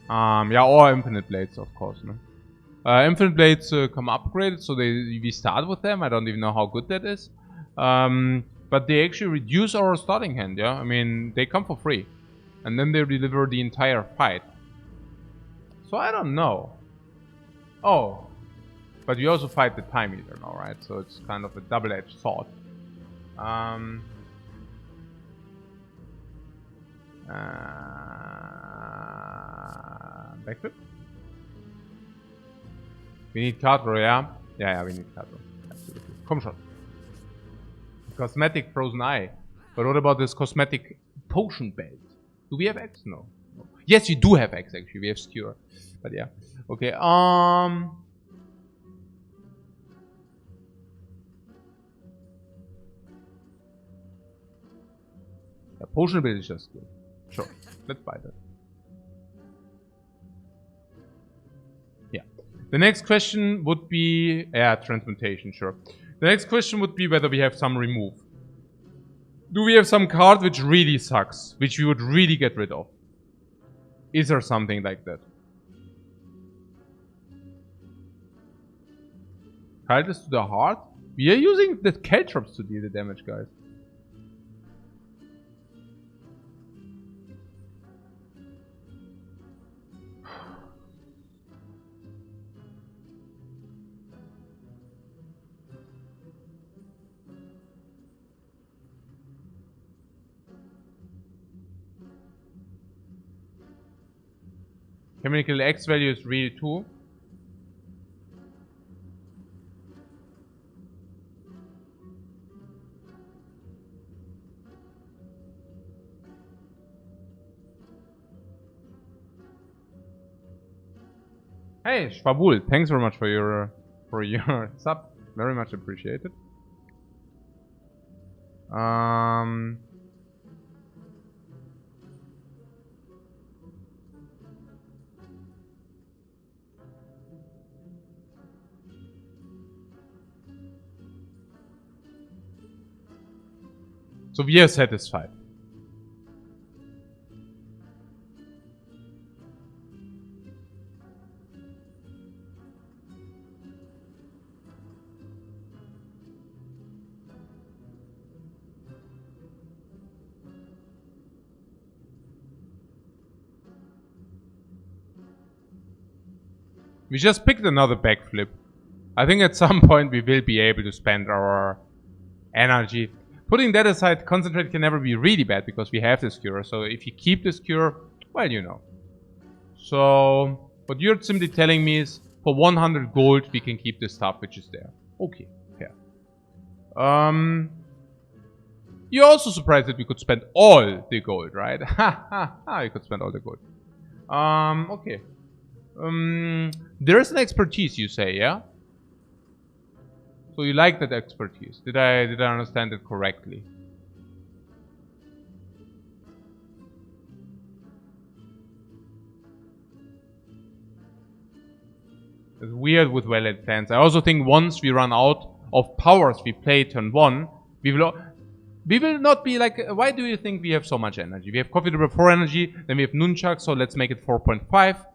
Yeah, or infinite blades, of course, no? Infinite blades come upgraded, so we start with them. I don't even know how good that is. But they actually reduce our starting hand, yeah? I mean, they come for free. And then they deliver the entire fight. So I don't know. Oh. But we also fight the time eater now, right? So it's kind of a double-edged sword. Backflip? We need card draw, yeah? Yeah, we need card draw. Absolutely. Come shot. Cosmetic frozen eye. But what about this cosmetic potion belt? Do we have X? No. Yes, we do have X actually. We have skewer. But yeah. Okay, the potion belt is just good. Sure. Let's buy that. Yeah. The next question would be... Yeah, transmutation, sure. The next question would be whether we have some remove. Do we have some card which really sucks? Which we would really get rid of? Is there something like that? Kindness to the heart? We are using the caltrops to deal the damage, guys. Chemical X value is really 2. Hey, Schwabul, thanks very much for your sub. Very much appreciated. So we are satisfied. We just picked another backflip. I think at some point we will be able to spend our energy. Putting that aside, concentrate can never be really bad because we have this cure. So if you keep this cure, well, you know. So What you're simply telling me is, for 100 gold, we can keep the stuff which is there. Okay, fair. You're also surprised that we could spend all the gold, right? Ha ha ha, we could spend all the gold. Okay. There is an expertise, you say, yeah? So you like that expertise. Did I understand it correctly? It's weird with well-laid plans. I also think once we run out of powers we play turn 1, we will not be like... Why do you think we have so much energy? We have coffee double 4 energy, then we have nunchuck, so let's make it 4.5.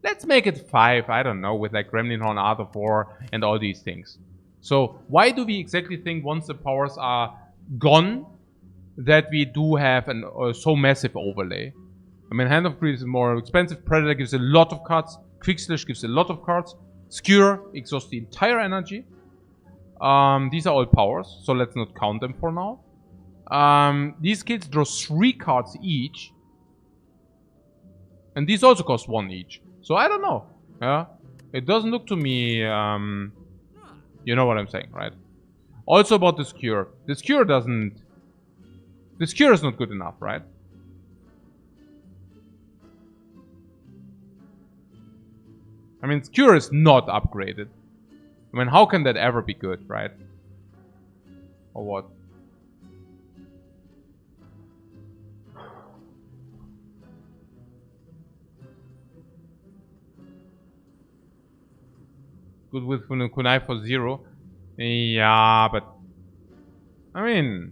Let's make it 5, I don't know, with like Gremlin Horn, Art of War, and all these things. So, why do we exactly think once the powers are gone, that we do have an so massive overlay? I mean, Hand of Greed is more expensive, Predator gives a lot of cards, Quick Slash gives a lot of cards, Skewer exhausts the entire energy. These are all powers, so let's not count them for now. These kids draw 3 cards each. And these also cost 1 each. So I don't know. Yeah, it doesn't look to me. You know what I'm saying, right? Also about the Skewer. The Skewer doesn't. The Skewer is not good enough, right? I mean, Skewer is not upgraded. I mean, how can that ever be good, right? Or what? Good with Kunai for 0. Yeah, but... I mean...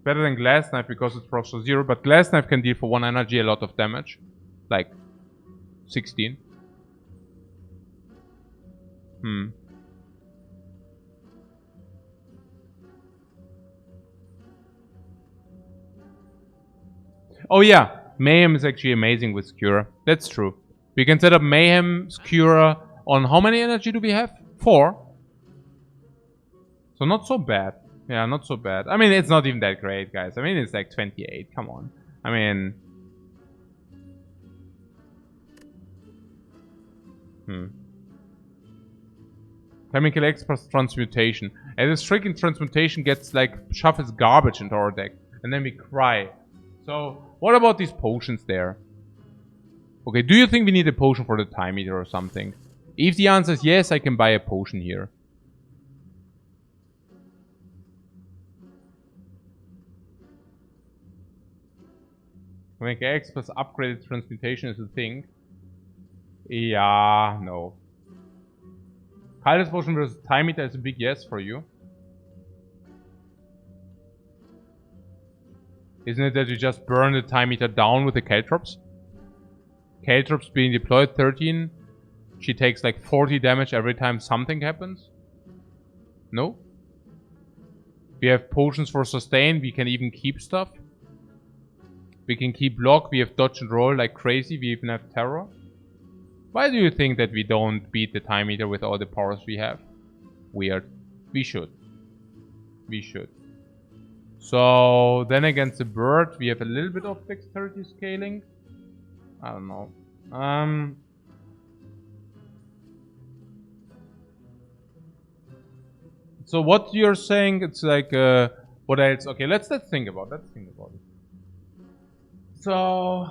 Better than Glass Knife because it's for 0, but Glass Knife can deal for 1 energy a lot of damage. Like... 16. Oh yeah, Mayhem is actually amazing with Skewer. That's true. We can set up Mayhem, Skewer on how many energy do we have? 4. So not so bad. Yeah, not so bad. I mean, it's not even that great, guys. I mean, it's like 28. Come on. I mean... Chemical X plus Transmutation. And this freaking Transmutation gets like shovels garbage into our deck. And then we cry. So, what about these potions there? Okay, do you think we need a potion for the Time Eater or something? If the answer is yes, I can buy a potion here. Chemical X plus upgraded Transmutation is a thing. Yeah, no. Kaila's Potion versus Time Eater is a big yes for you. Isn't it that you just burn the Time Eater down with the Caltrops? Caltrops being deployed 13. She takes like 40 damage every time something happens. No? We have potions for sustain. We can even keep stuff. We can keep block. We have dodge and roll like crazy. We even have terror. Why do you think that we don't beat the Time Eater with all the powers we have? Weird. We should. We should. So, then against the bird, we have a little bit of dexterity scaling. I don't know. So what you're saying, it's like, what else? Okay, let's think about it. So...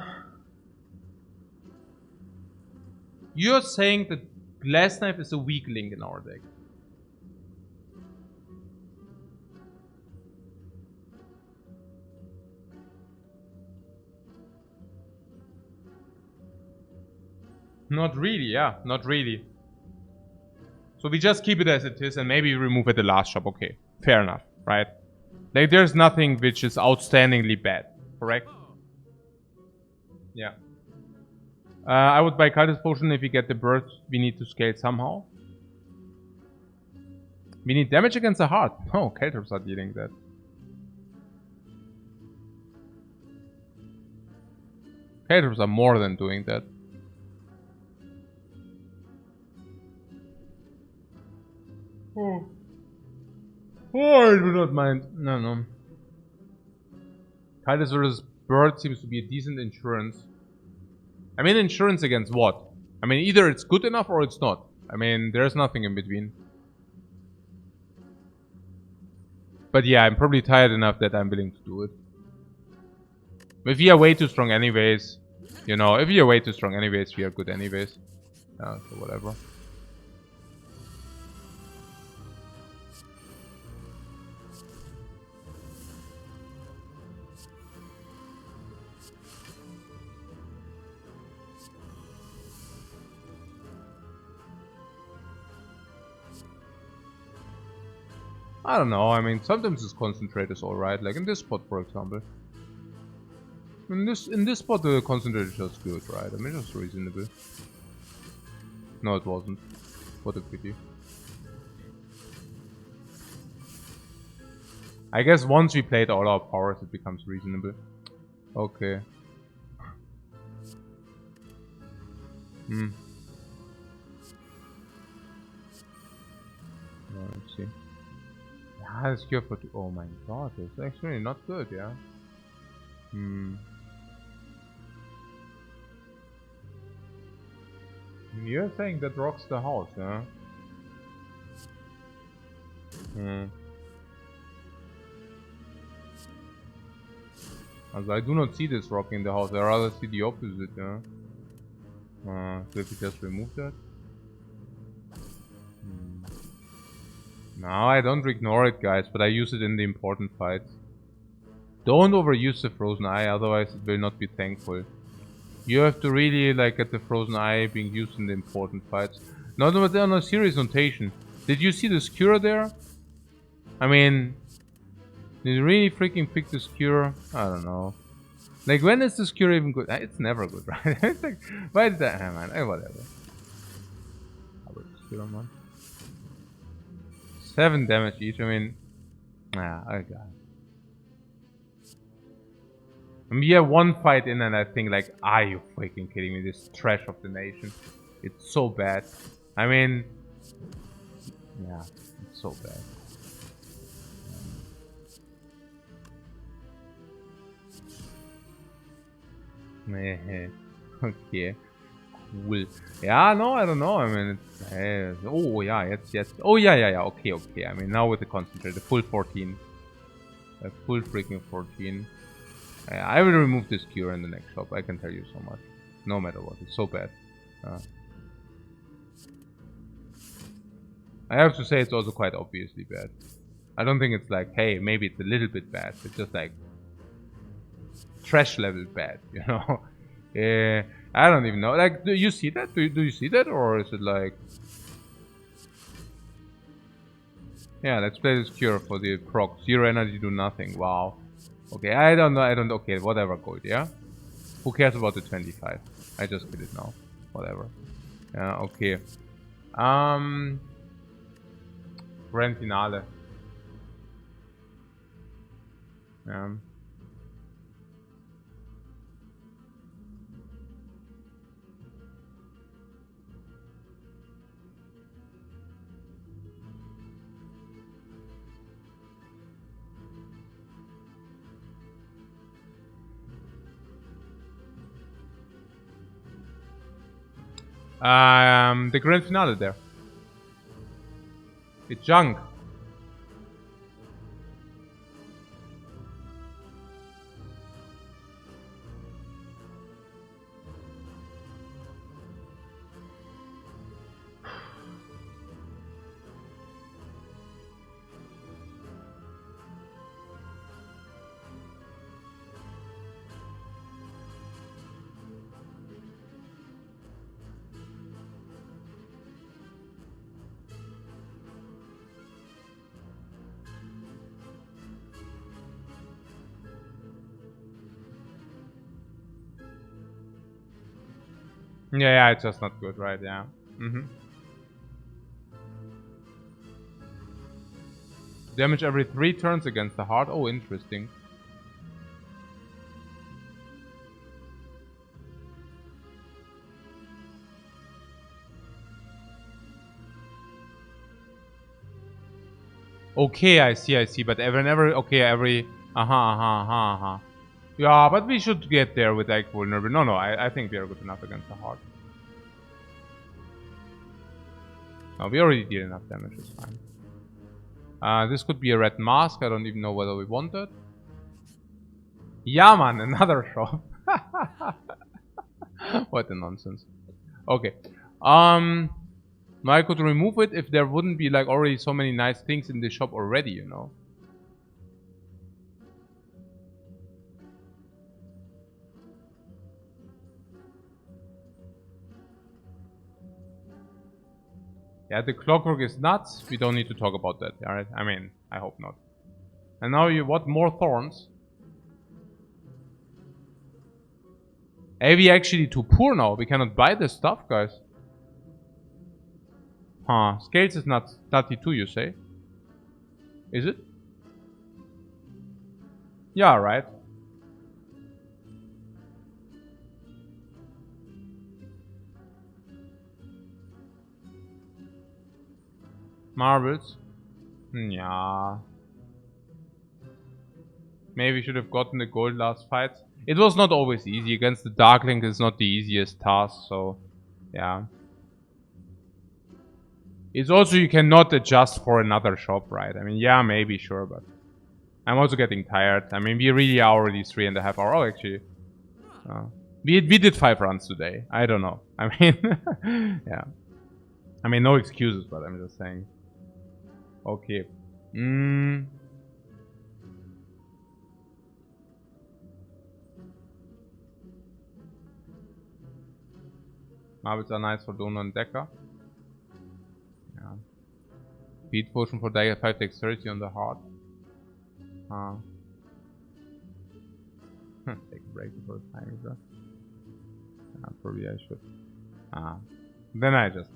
You're saying that Glass Knife is a weak link in our deck. Not really, yeah, not really. So we just keep it as it is and maybe remove it the last shop. Okay, fair enough, right? Like there's nothing which is outstandingly bad, correct? Yeah. I would buy Cultist Potion if we get the bird. We need to scale somehow. We need damage against the heart. Oh, Caltrops are dealing that. Caltrops are more than doing that. Oh. Oh, I do not mind. No. Cultist versus bird seems to be a decent insurance. I mean, insurance against what? I mean, either it's good enough or it's not. I mean, there's nothing in between. But yeah, I'm probably tired enough that I'm willing to do it. If we are way too strong anyways, you know, if we are way too strong anyways, we are good anyways. So whatever. I don't know, I mean, sometimes this concentrate is alright, like in this spot, for example. In this spot, the concentrate is just good, right? I mean, just reasonable. No, it wasn't. What a pity. I guess once we played all our powers, it becomes reasonable. Okay. Let's see. Yeah, it's cure for two. Oh my god, it's actually not good, yeah. You're saying that rocks the house, yeah? Also, I do not see this rock in the house, I rather see the opposite, yeah? So if we just remove that? No, I don't ignore it, guys, but I use it in the important fights. Don't overuse the frozen eye, otherwise it will not be thankful. You have to really like get the frozen eye being used in the important fights. Not on a serious notation. Did you see the skewer there? I mean, did you really freaking pick the skewer? I don't know. Like, when is the skewer even good? It's never good, right? It's like, why did that? Man, whatever. How about the skewer, man? 7 damage each. I mean, I got it. And we have one fight in and I think like, are you freaking kidding me? This trash of the nation. It's so bad. I mean, yeah, it's so bad. Okay, cool. Yeah, no, I don't know. I mean, oh yeah, yes. Oh yeah. Okay. I mean, now with the concentrate, the full 14, a full freaking 14. I will remove this cure in the next shop. I can tell you so much. No matter what, it's so bad. I have to say it's also quite obviously bad. I don't think it's like, hey, maybe it's a little bit bad. It's just like trash level bad, you know? I don't even know. Like, do you see that? Do you see that, or is it like? Yeah, let's play this cure for the proc. 0 energy, do nothing. Wow. Okay, I don't know. Okay, whatever, gold. Yeah. Who cares about the 25? I just did it now. Whatever. Yeah. Okay. Grand finale. The grand finale there. It's junk. Yeah, it's just not good, right? Yeah. Damage every 3 turns against the heart. Oh, interesting. Okay, I see. But whenever, okay, every, Yeah, but we should get there with like vulnerable. No, I think we are good enough against the heart. No, we already did enough damage, it's fine. This could be a red mask, I don't even know whether we want it. Yeah man, another shop. What a nonsense. Okay. Now I could remove it if there wouldn't be like already so many nice things in the shop already, you know. Yeah, the clockwork is nuts. We don't need to talk about that, alright? I mean, I hope not. And now you what? More thorns? Are we actually too poor now? We cannot buy this stuff, guys. Huh. Scales is not 32, you say? Is it? Yeah, right. Marbles? Yeah. Maybe we should have gotten the gold last fight. It was not always easy. Against the Darkling is not the easiest task, so yeah. It's also you cannot adjust for another shop, right? I mean, yeah, maybe, sure, but I'm also getting tired. I mean, we really are already 3.5 hours. Oh, actually. We did 5 runs today. I don't know. I mean, yeah. I mean, no excuses, but I'm just saying. Okay. Marbles are nice for Donor and Decker. Yeah. Speed potion for 5 dexterity on the heart. Take a break before time, bro. Probably I should. Then I just.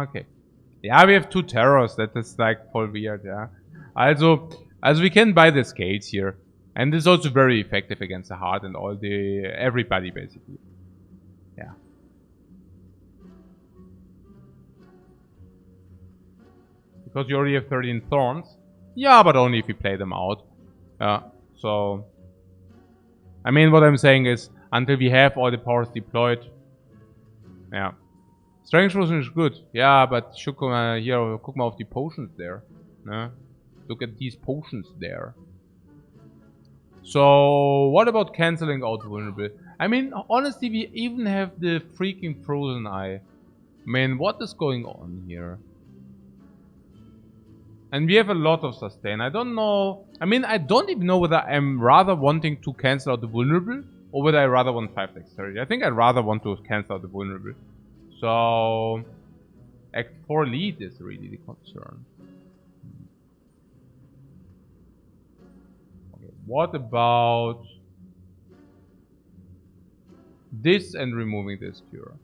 Okay. Yeah, we have 2 terrors. That is like voll weird, yeah. Also, as we can buy the scales here. And this is also very effective against the heart and all the everybody basically. Yeah. Because you already have 13 thorns. Yeah, but only if you play them out. So I mean what I'm saying is until we have all the powers deployed. Yeah. Strength potion is good. Yeah, but should here guck mal auf die Potions there. Ne? Look at these potions there. So what about canceling out vulnerable? I mean, honestly, we even have the freaking frozen eye. Man, what is going on here? And we have a lot of sustain. I don't know. I mean, I don't even know whether I'm rather wanting to cancel out the vulnerable or whether I rather want 5 dexterity. I think I'd rather want to cancel out the vulnerable. So Act 4 lead is really the concern. Okay, what about this and removing this cure?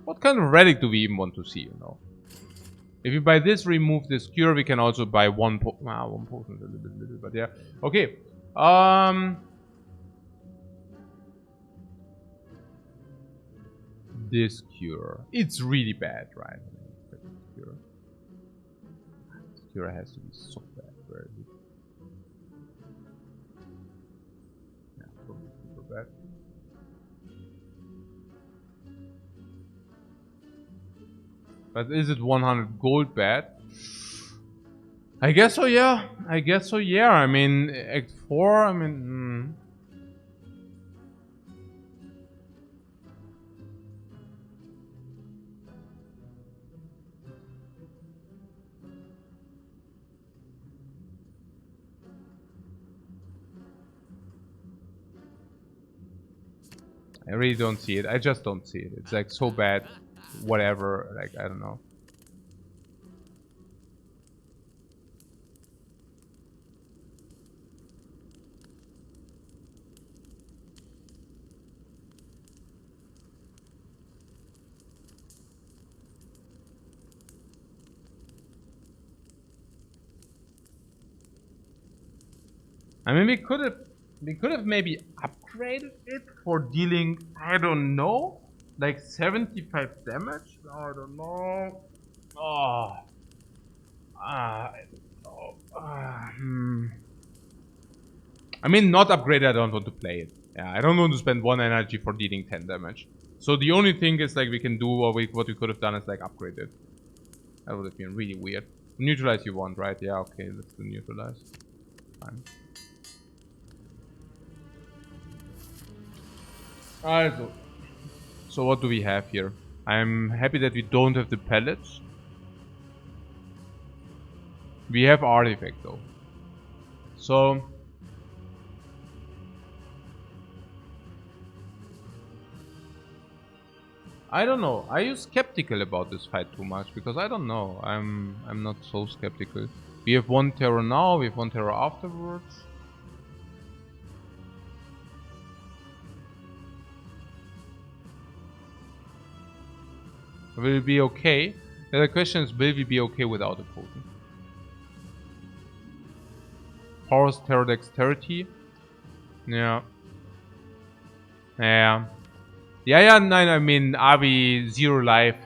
What kind of relic do we even want to see, you know? If you buy this, remove this cure, we can also buy one potion, a little, but yeah. Okay. This cure. It's really bad, right? This cure has to be so bad. Where is it? Yeah, probably super bad. But is it 100 gold bad? I guess so, yeah. I guess so, yeah. I mean, Act 4, I mean... I really don't see it. I just don't see it. It's like so bad. Whatever. Like, I don't know. I mean, we could have We could have maybe upgraded it for dealing, I don't know, like 75 damage? I don't know. Oh. I mean, not upgraded, I don't want to play it. Yeah, I don't want to spend 1 energy for dealing 10 damage. So the only thing is like we can do, or what we could have done is like upgrade it. That would have been really weird. Neutralize you want, right? Yeah, okay, let's do neutralize. Fine. Also. So what do we have here? I'm happy that we don't have the pellets. We have artifact though. So I don't know. Are you skeptical about this fight too much? Because I don't know. I'm not so skeptical. We have 1 terror now, we have 1 terror afterwards. Will it be okay? The question is, will we be okay without a potion? Horse, terror, dexterity. Yeah. Yeah. Yeah, no, I mean, are we 0 life?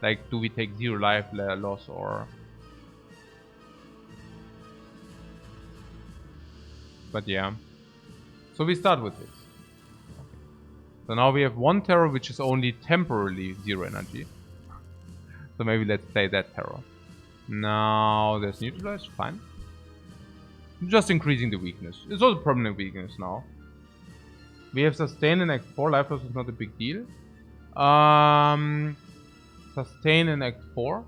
Like, do we take 0 life loss or... But yeah. So we start with this. So now we have 1 terror which is only temporarily 0 energy. So maybe let's play that terror. Now there's neutralized, fine. Just increasing the weakness. It's also permanent weakness now. We have sustain in Act 4, life loss is not a big deal. Sustain in Act 4.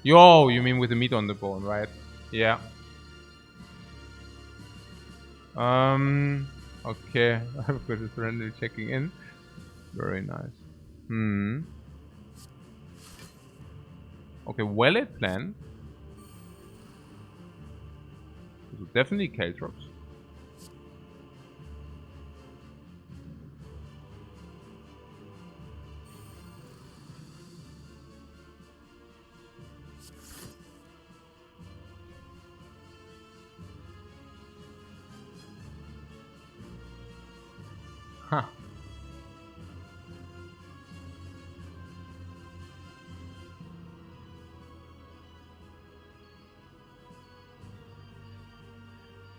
Yo, you mean with the meat on the bone, right? Yeah. Okay. I've got a surrender checking in. Very nice. Okay, well it planned. So definitely Caltrops. Huh.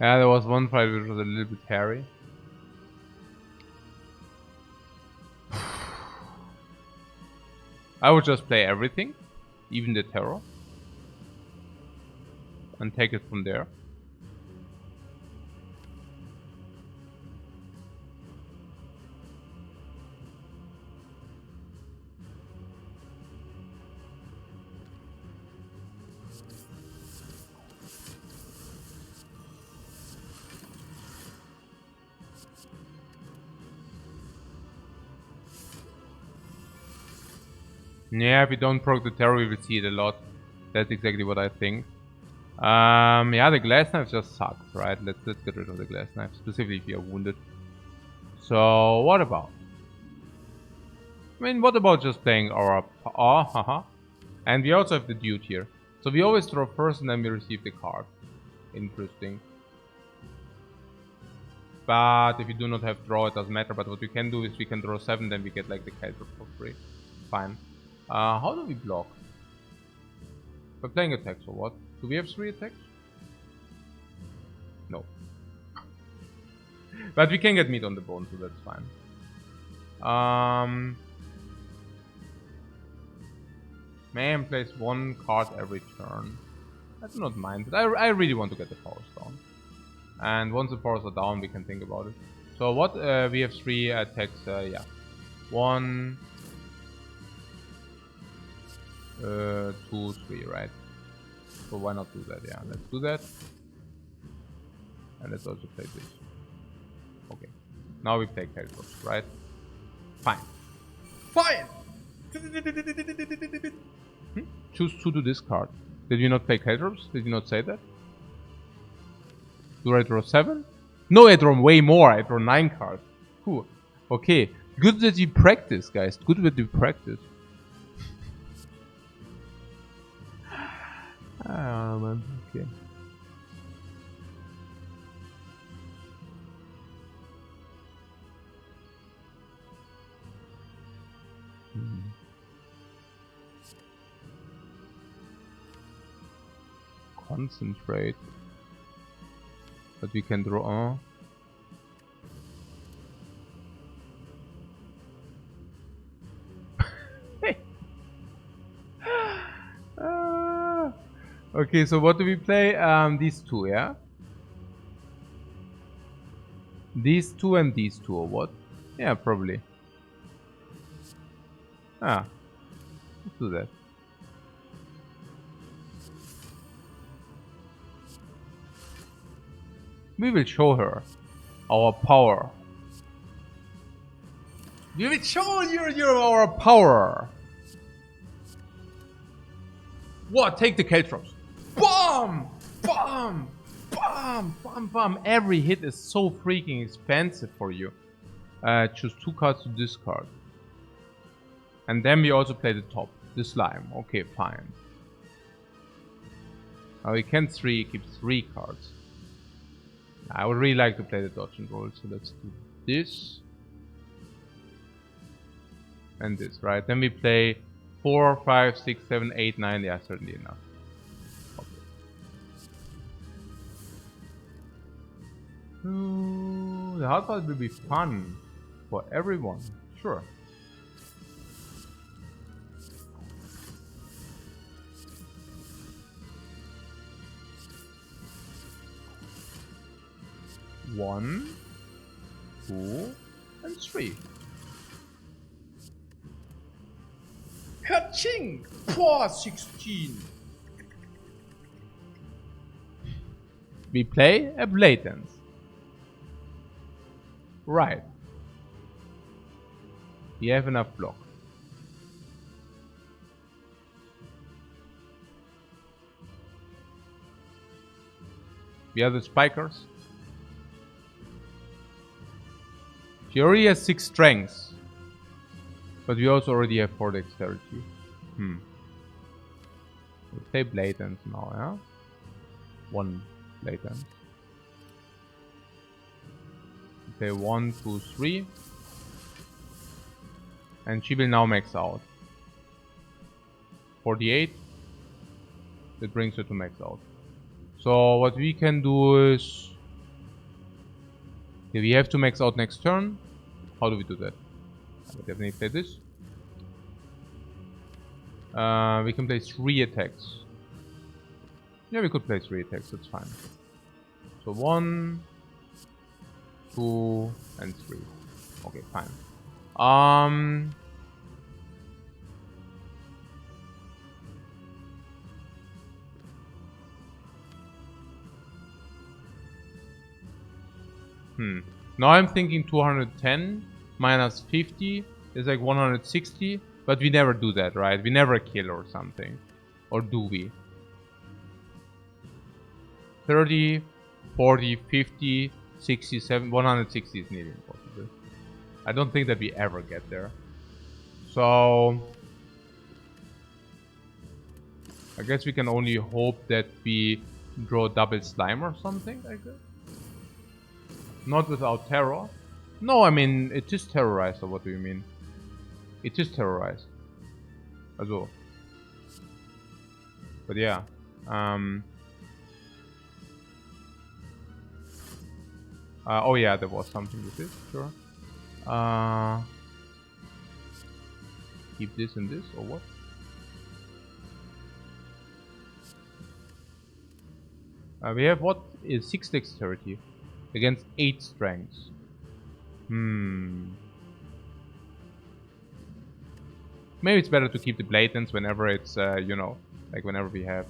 Yeah, there was one fight which was a little bit hairy. I would just play everything, even the terror, and take it from there. Yeah, if we don't proc the terror, we will see it a lot. That's exactly what I think. Yeah, the glass knife just sucks, right? Let's get rid of the glass knife, specifically if you're wounded. So what about? I mean, what about just playing our and we also have the dude here. So we always draw first and then we receive the card. Interesting. But if you do not have draw, it doesn't matter. But what we can do is we can draw 7, then we get like the Caltrop for free. Fine. How do we block? We're playing attacks or what? Do we have 3 attacks? No. But we can get meat on the bone, so that's fine. Man plays 1 card every turn. I do not mind it. I really want to get the powers down. And once the powers are down, we can think about it. So what? We have 3 attacks, yeah. 1, 2, 3, right? So why not do that? Yeah, let's do that. And let's also play this. Okay. Now we play Caltrops, right? Fine. Fine! Choose 2 to discard. Did you not play Caltrops? Did you not say that? Do I draw 7? No, I draw way more. I draw 9 cards. Cool. Okay. Good that you practice, guys. Good that you practice. Ah, man. Okay. concentrate. But we can draw. Okay, so what do we play? These two, yeah? These two and these two, or what? Yeah, probably. Ah, let's do that. We will show her our power. We will show you our power. What? Take the Caltrops. Bomb! Bomb! Bomb! Bomb! Bomb! Every hit is so freaking expensive for you. Choose 2 cards to discard. And then we also play the top. The slime. Okay, fine. Now we can keep 3 cards. I would really like to play the dodge and roll, so let's do this. And this, right? Then we play 4, 5, 6, 7, 8, 9. Yeah, certainly enough. Okay. The hard part will be fun for everyone. Sure. One, 2, and 3. Ka-ching! Poor 16. We play a Blatance. Right. We have enough block. We have the Spikers. She already has 6 strengths. But we also already have 4 dexterity. We'll play Blatance now, yeah? 1 Blatance. Play 1, 2, 3. And she will now max out. 48. That brings her to max out. So what we can do is... Okay, we have to max out next turn. How do we do that? I will definitely play this. We can play 3 attacks. Yeah, we could play 3 attacks, that's fine. So 1, 2, and 3. Okay, fine. Now I'm thinking 210 minus 50 is like 160, but we never do that, right? We never kill or something. Or do we? 30, 40, 50, 60, 70, 160 is nearly impossible. I don't think that we ever get there. So... I guess we can only hope that we draw double slime or something, I guess. Not without terror. No, I mean, it is terrorized, or what do you mean? It is terrorized. Also. But yeah. Oh yeah, there was something with this, sure. Keep this and this, or what? We have what is 6 dexterity against 8 strengths. Maybe it's better to keep the Blatants whenever it's, you know, like whenever we have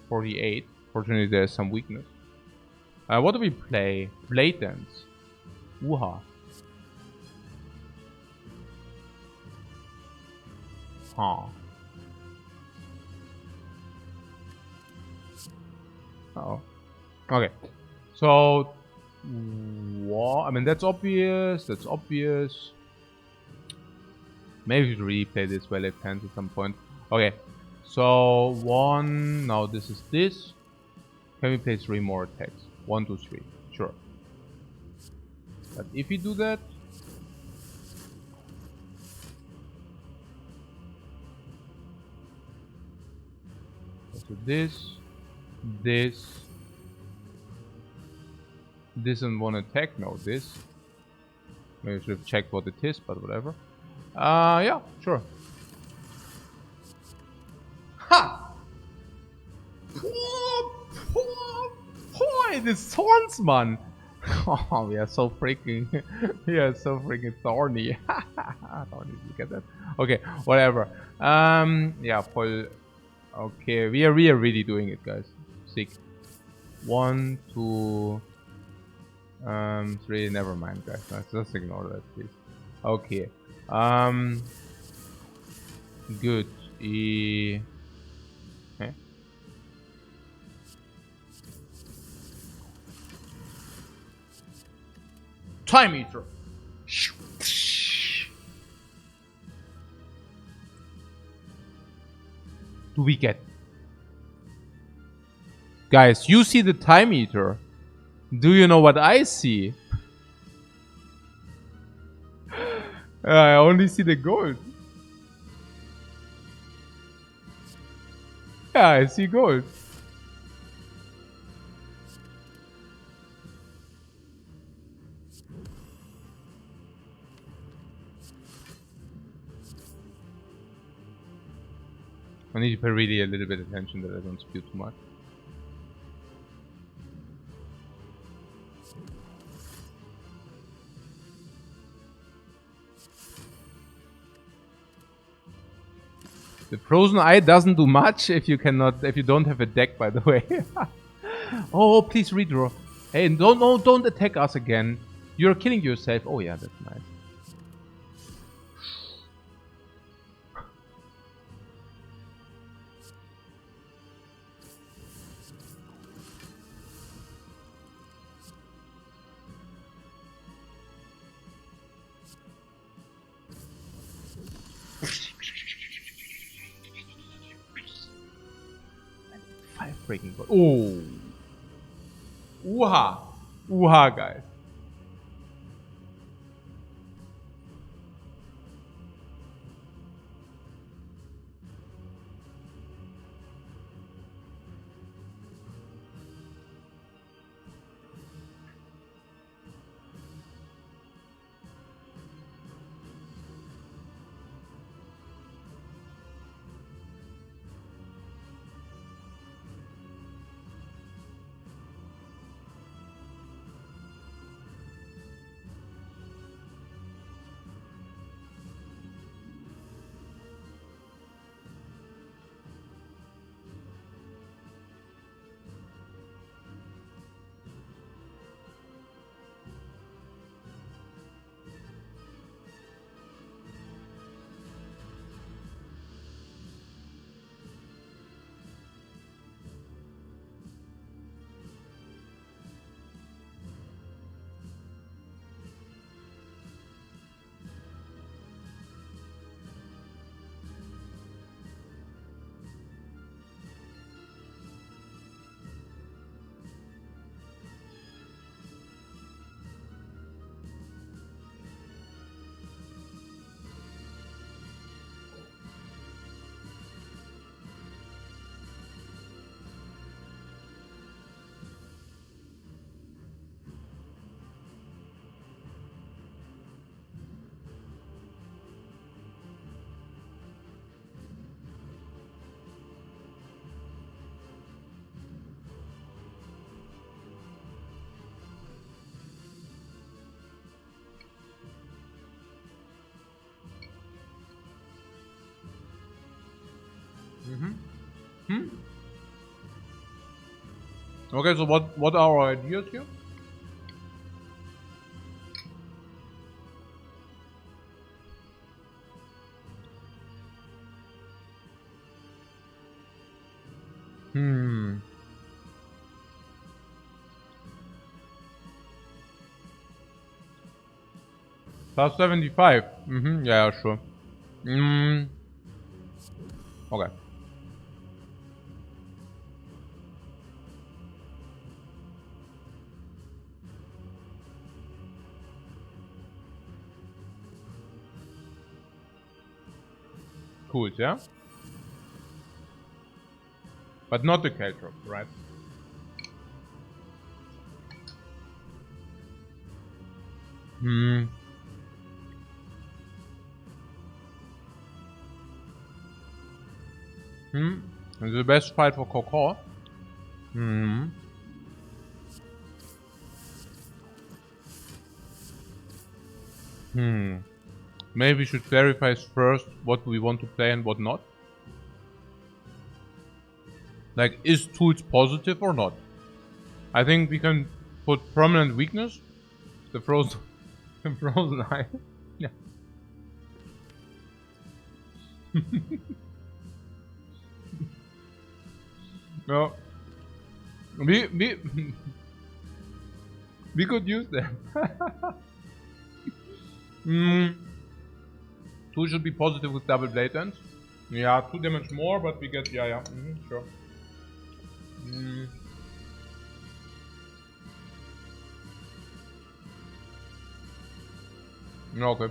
48. Fortunately, there's some weakness. What do we play? Blatants. Ooha. Huh. Uh-oh. Okay. So, what? I mean, that's obvious. That's obvious. Maybe we should replay this while it pans at some point. Okay. So, 1. Now this is this. Can we play 3 more attacks? 1, 2, 3. Sure. But if we do that... So this, this and one attack. No, this. Maybe I should have checked what it is, but whatever. Yeah, sure. Ha! Boy, this thorns, man. Oh, we are so freaking, thorny. Thorny, look at that. Okay, whatever. Yeah, voll. Okay, we are really doing it, guys. Sick. 1, 2, 3. Never mind, guys. Let's just ignore that, please. Okay. Good. Okay. Time Eater. Do we get? Guys, you see the Time Eater. Do you know what I see? I only see the gold. Yeah, I see gold. I need to pay really a little bit of attention that I don't spew too much. The frozen eye doesn't do much if you don't have a deck, by the way. Oh, please redraw. Hey, don't attack us again. You're killing yourself. Oh yeah, that's nice. Freaking god. Oh. Ooha. Ooha, guys. Okay, so what are our ideas here? Plus 75. Yeah, sure. Okay. Cool, yeah? But not the Caltrop, right? It's the best fight for Kokor. Maybe we should clarify first what we want to play and what not. Like, is tools positive or not? I think we can put prominent weakness. The frozen eye. Yeah. No. We could use them. Two should be positive with double blade ends. Yeah, 2 damage more, but we get sure. Okay.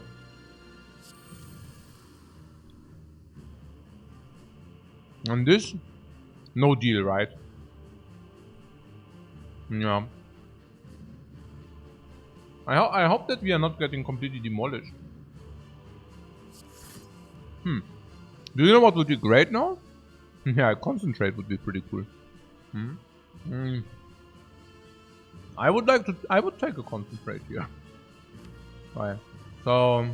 And this, no deal, right? Yeah. I hope that we are not getting completely demolished. Do you know what would be great now? Yeah, concentrate would be pretty cool. I would take a concentrate here. Right. So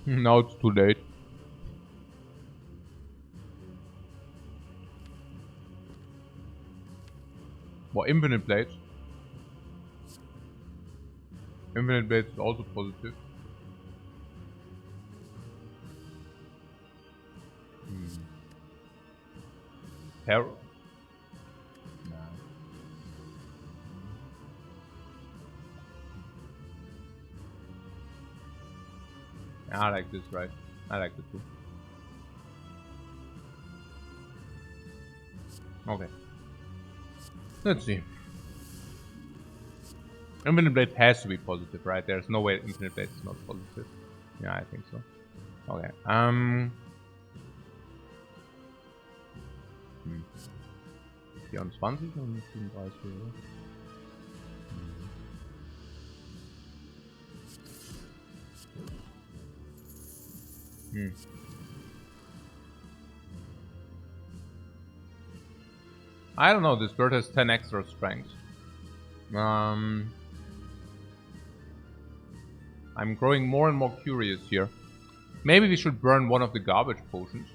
now it's too late. Well, infinite blades. Infinite blades is also positive. Terror. I like this, right? I like it too. Okay. Let's see. Infinite Blade has to be positive, right? There's no way Infinite Blade is not positive. Yeah, I think so. Okay. 24 und 37, oder? I don't know, this bird has 10 extra strength. I'm growing more and more curious here. Maybe we should burn one of the garbage potions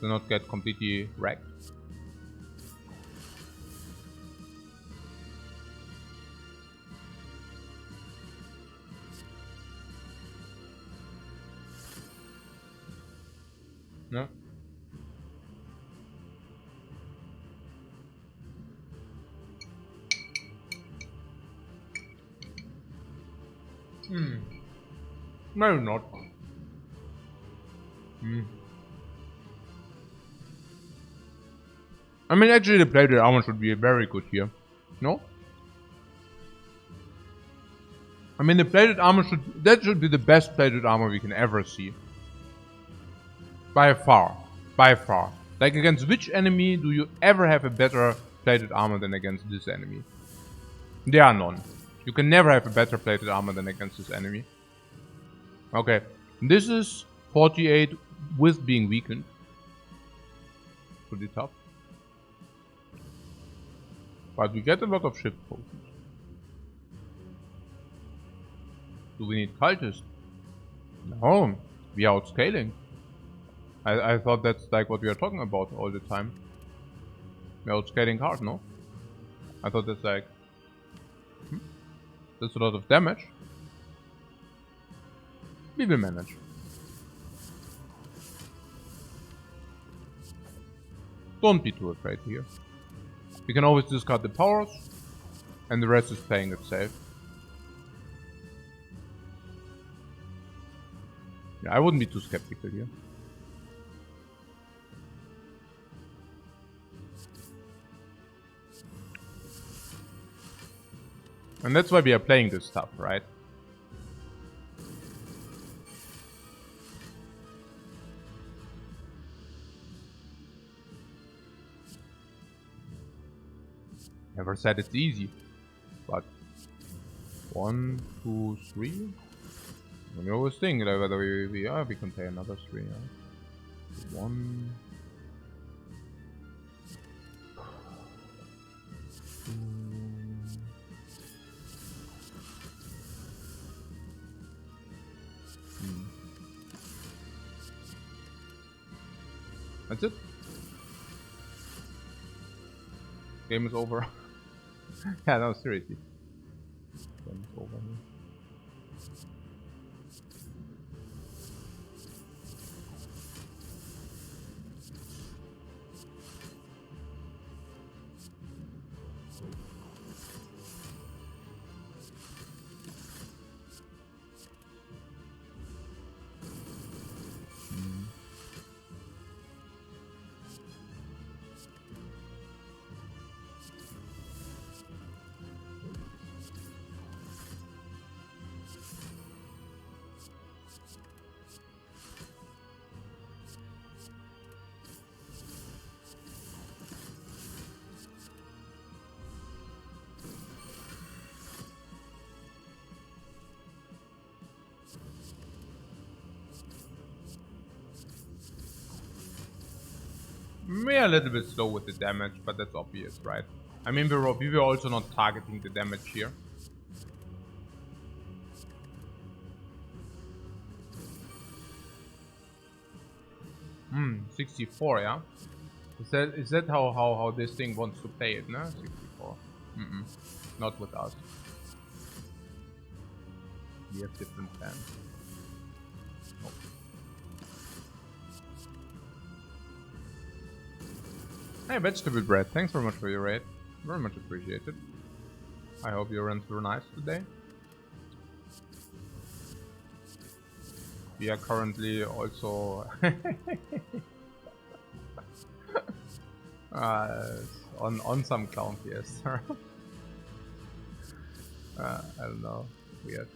to not get completely wrecked. No? Maybe not. I mean, actually the plated armor should be very good here. No? I mean, the plated armor should be the best plated armor we can ever see. By far. By far. Like, against which enemy do you ever have a better plated armor than against this enemy? There are none. You can never have a better plated armor than against this enemy. Okay. This is 48 with being weakened. Pretty tough. But we get a lot of shift potions. Do we need cultists? No. We are outscaling. I thought that's like what we are talking about all the time. We're outscaling hard, no? I thought that's like... That's a lot of damage. We will manage. Don't be too afraid here. We can always discard the powers, and the rest is playing it safe. Yeah, I wouldn't be too skeptical here. And that's why we are playing this stuff, right? Never said it's easy, but 1, 2, 3. We always think like whether we can play another 3. Yeah? 1, 2. That's it. Game is over. Yeah, no, seriously. Game is over. We're a little bit slow with the damage, but that's obvious, right? I mean, we were also not targeting the damage here. Hmm, 64, yeah? Is that how this thing wants to play it, no? 64. Not with us. We have different plans. Oh. Hey, vegetable bread, thanks very much for your raid. Very much appreciated. I hope your runs were nice today. We are currently also on some clown fiesta. I don't know. Weird.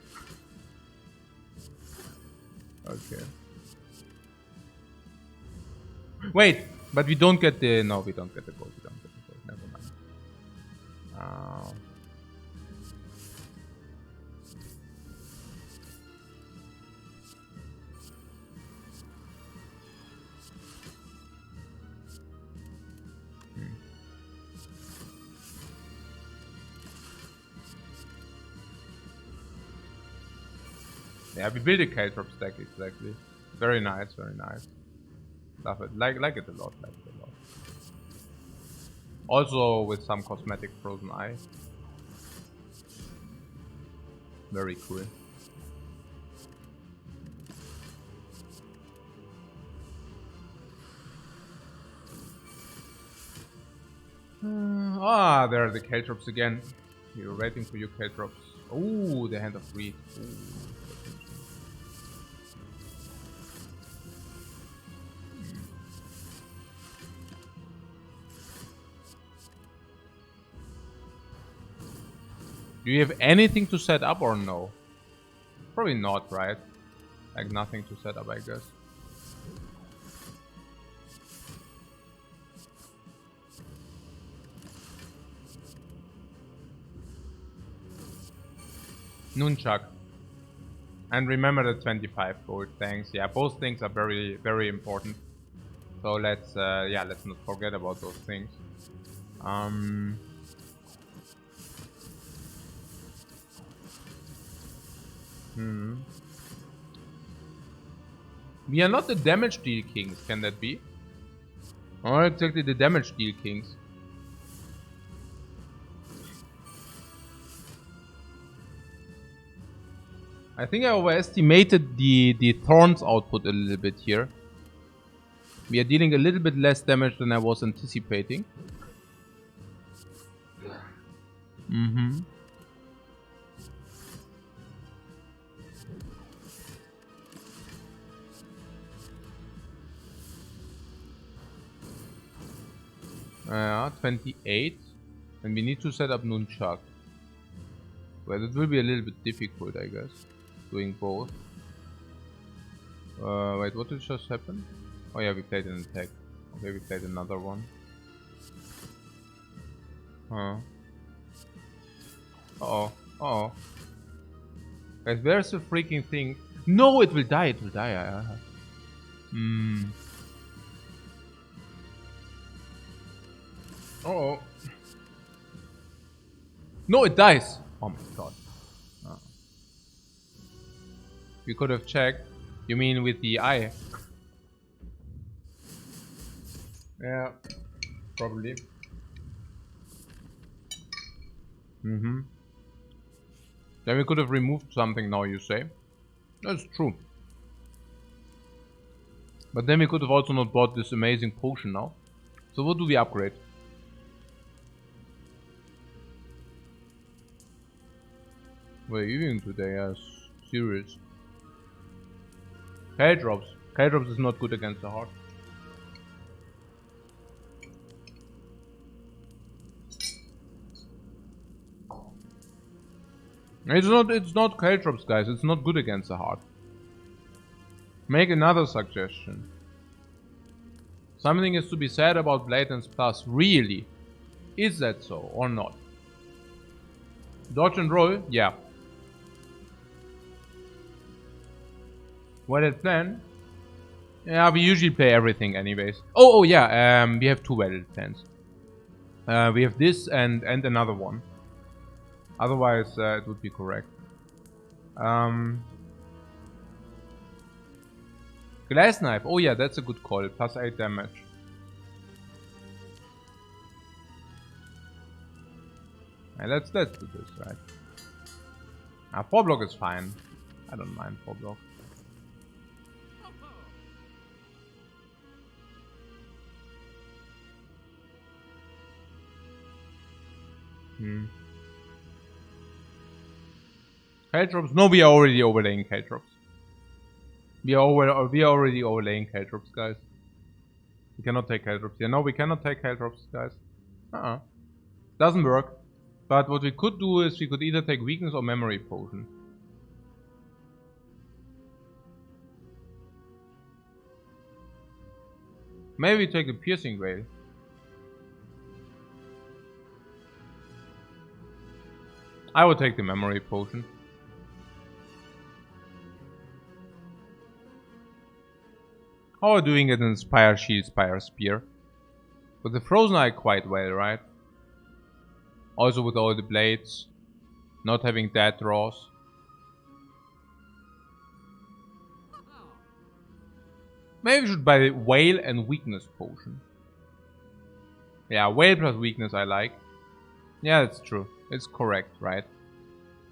Okay. Wait, but we don't get the... No, we don't get the gold. We don't get the gold. Never mind. Yeah, we build a K-drop stack exactly. Very nice, very nice. Love it. Like it a lot. Like it a lot. Also with some cosmetic frozen eye. Very cool. There are the K-drops again. We were waiting for you K-drops. Oh, the Hand of Greed. Ooh. Do you have anything to set up or no? Probably not, right? Like nothing to set up, I guess. Nunchuck. And remember the 25 gold, thanks. Yeah, both things are very, very important. So let's not forget about those things. We are not the damage deal kings, can that be? Or exactly the damage deal kings. I think I overestimated the thorns output a little bit here. We are dealing a little bit less damage than I was anticipating. 28. And we need to set up nunchuck. Well, it will be a little bit difficult, I guess. Doing both. Wait, what did just happen? Oh yeah, we played an attack. Okay, we played another one. Huh. Uh-oh. Uh-oh. Guys, where's the freaking thing? No, it will die. It will die. Uh-oh. No, it dies. Oh my god. Oh. We could have checked. You mean with the eye? Yeah. Probably. Then we could have removed something now, you say? That's true. But then we could have also not bought this amazing potion now. So what do we upgrade? We're eating today, yes. Serious. K-drops. K-drops is not good against the heart. It's not K-drops, guys. It's not good against the heart. Make another suggestion. Something is to be said about Blatant's Plus. Really? Is that so or not? Dodge and roll? Yeah. Valid plan? Yeah, we usually play everything anyways. Oh yeah, we have two valid plans. We have this and another one. Otherwise, it would be correct. Glass knife. Oh yeah, that's a good call. Plus 8 damage. And let's do this, right? 4 block is fine. I don't mind 4 block. K-drops? No, we are already overlaying K-drops. We are already overlaying K-drops, guys. We cannot take K-drops here. No, we cannot take K-drops, guys. Doesn't work. But what we could do is we could either take weakness or memory potion. Maybe we take a piercing veil. I would take the memory potion. How are we doing it in Spire Shield, Spire Spear? With the Frozen Eye quite well, right? Also with all the blades. Not having dead draws. Maybe we should buy Whale and Weakness Potion. Yeah, Whale plus Weakness I like. Yeah, that's true. It's correct, right?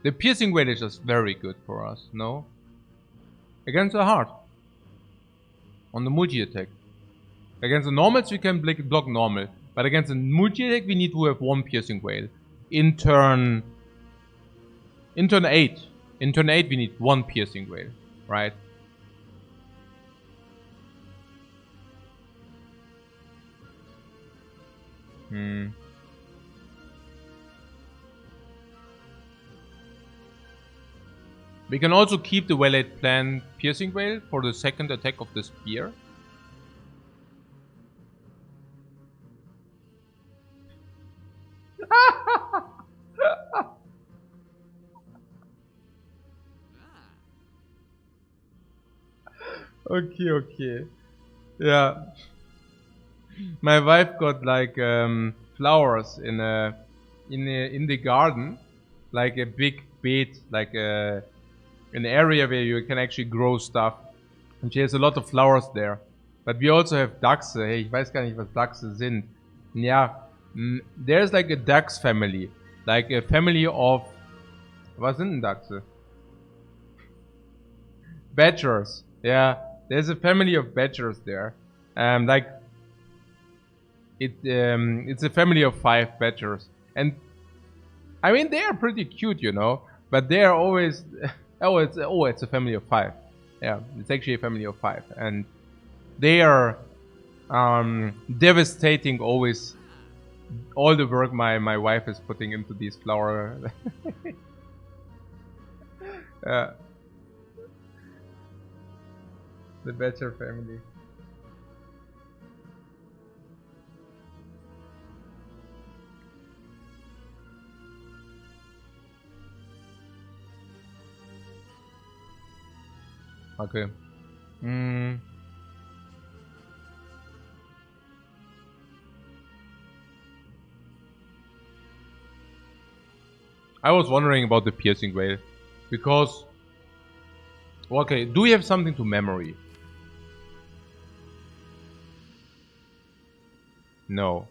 The Piercing Whale is just very good for us, no? Against the heart. On the multi-attack. Against the normals we can block normal. But against the multi-attack we need to have 1 Piercing Whale. In turn 8. In turn 8 we need 1 Piercing Whale. Right? We can also keep the well-laid plan Piercing Veil for the second attack of the spear. Okay. Yeah. My wife got like flowers in the garden, like a big bed, like an area where you can actually grow stuff. And she has a lot of flowers there. But we also have Dachse. Hey, ich weiß gar nicht, was Dachse sind. Ja, there's like a Dachs family. Like a family of... Was sind denn Dachse? Badgers. Yeah, there's a family of badgers there. Like... It's a family of 5 badgers. And... I mean, they are pretty cute, you know. But they are always... it's a family of 5. Yeah, it's actually a family of 5. And they are devastating always all the work my wife is putting into these flower. The Badger family. Okay. I was wondering about the piercing veil because, okay, do we have something to memory? No,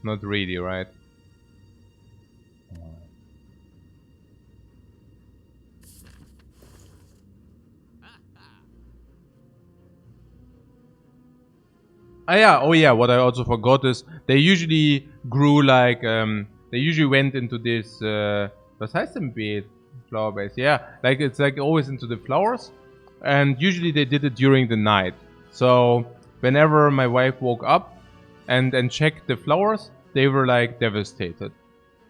not really, right? Oh yeah, what I also forgot is they usually grew like, they usually went into this, was heißt denn Beet? Flower base, yeah. Like it's like always into the flowers. And usually they did it during the night. So whenever my wife woke up and checked the flowers, they were like devastated.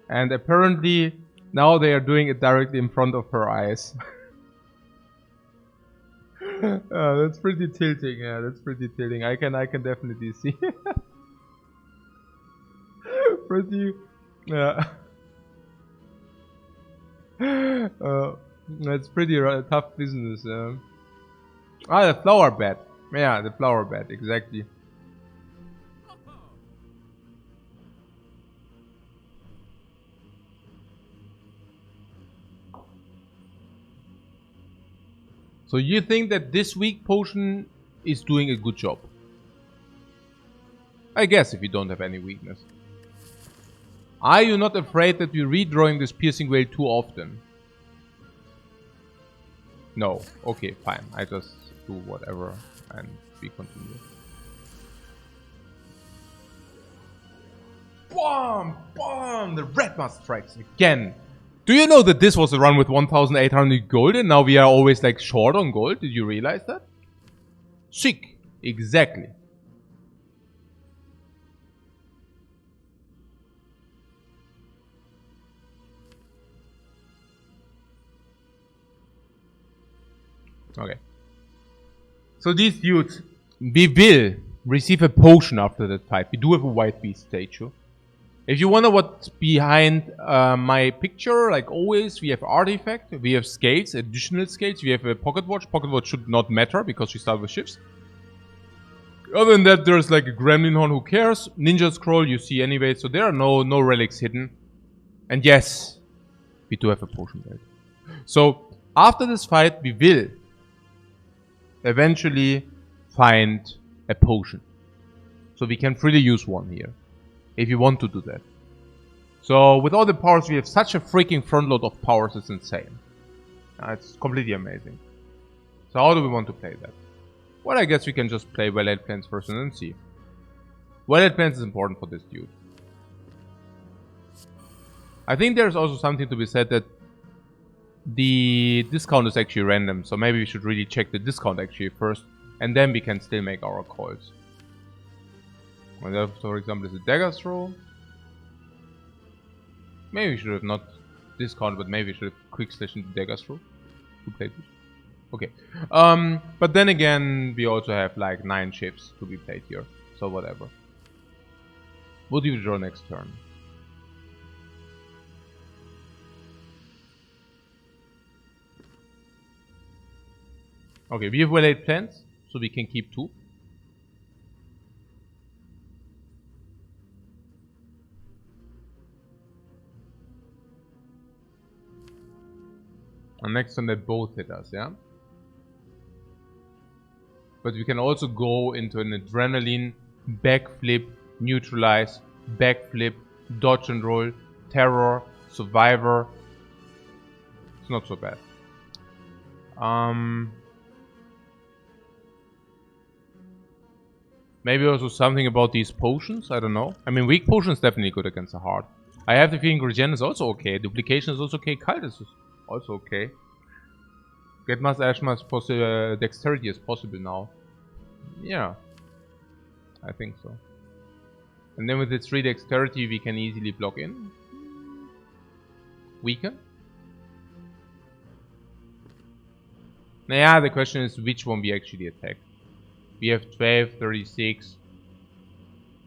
And apparently now they are doing it directly in front of her eyes. That's pretty tilting. Yeah, that's pretty tilting. I can definitely see. Pretty. Yeah. That's pretty tough business. The flower bed. Yeah, the flower bed. Exactly. So you think that this weak potion is doing a good job? I guess if you don't have any weakness. Are you not afraid that we're redrawing this piercing veil too often? No. Okay, fine. I just do whatever and we continue. Boom! Boom! The red must strikes again. Do you know that this was a run with 1,800 gold and now we are always like short on gold? Did you realize that? Sick. Exactly. Okay. So these dudes, we will receive a potion after that fight. We do have a white beast statue. If you wonder what's behind my picture, like always, we have artifact, we have scales, additional scales, we have a pocket watch. Pocket watch should not matter because we start with shifts. Other than that, there's like a gremlin horn, who cares? Ninja scroll, you see anyway, so there are no relics hidden. And yes, we do have a potion belt. So after this fight, we will eventually find a potion. So we can freely use one here. If you want to do that. So with all the powers, we have such a freaking front load of powers, it's insane. It's completely amazing. So how do we want to play that? Well, I guess we can just play well-laid plans first and then see. Well-laid plans is important for this dude. I think there's also something to be said that the discount is actually random. So maybe we should really check the discount actually first. And then we can still make our calls. For example, is a dagger throw. Maybe we should have not discount, but maybe we should have quick slash into dagger throw to play this. Okay. But then again, we also have like 9 ships to be played here. So whatever. What do you draw next turn? Okay, we have well-laid plans, so we can keep 2. And next turn they both hit us, yeah? But we can also go into an adrenaline, backflip, neutralize, backflip, dodge and roll, terror, survivor. It's not so bad. Maybe also something about these potions, I don't know. I mean, weak potion is definitely good against the heart. I have the feeling regen is also okay, duplication is also okay, cult is also okay. Get as much dexterity as possible now. Yeah, I think so. And then with its 3 dexterity, we can easily block in. Weaken. Now, yeah, the question is which one we actually attack. We have 12, 36.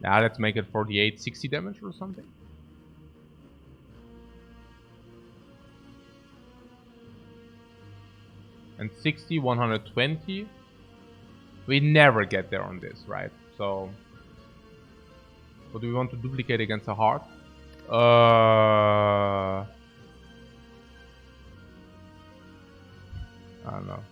Now let's make it 48, 60 damage or something. And 60, 120. We never get there on this, right? So, what do we want to duplicate against a heart? I don't know.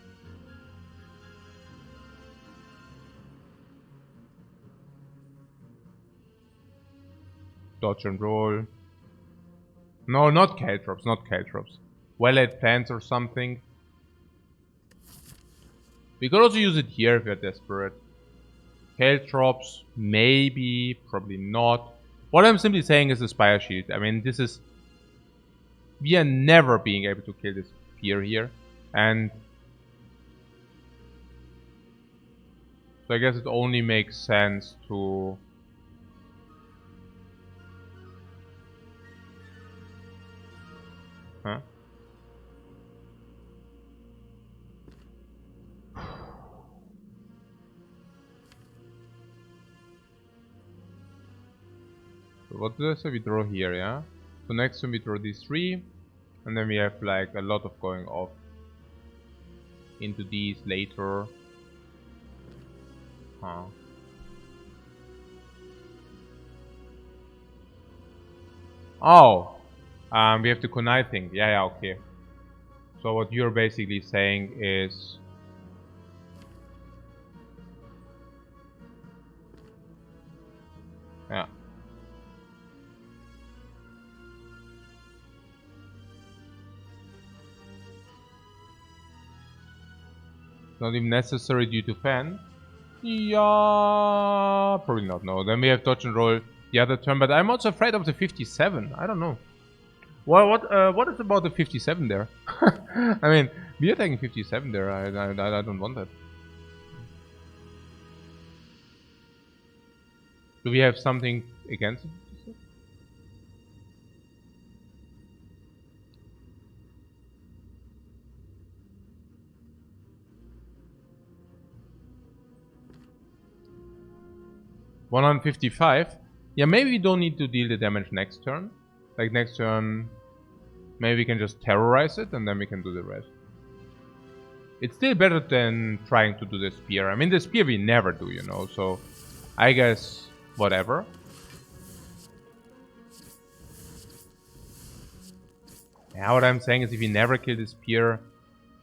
Dodge and roll. No, not caltrops, not caltrops. Well-laid plans or something. We could also use it here if we're desperate. Caltrops, maybe, probably not. What I'm simply saying is the Spire Shield. I mean, this is... We are never being able to kill this spear here. And... So I guess it only makes sense to... Huh? So what do I say? We draw here, yeah? So next time we draw these 3. And then we have like a lot of going off into these later. Huh. Oh! We have the kunai thing. Yeah, okay. So what you're basically saying is... Yeah. Not even necessary due to fan. Yeah, probably not. No, then we have dodge and roll the other turn. But I'm also afraid of the 57. I don't know. Well, what is about the 57 there? I mean, we are taking 57 there. I don't want that. Do we have something against it? 155. Yeah, maybe we don't need to deal the damage next turn. Like next turn, maybe we can just terrorize it and then we can do the rest. It's still better than trying to do the spear. I mean, the spear we never do, you know, so I guess whatever. Yeah, what I'm saying is if we never kill the spear,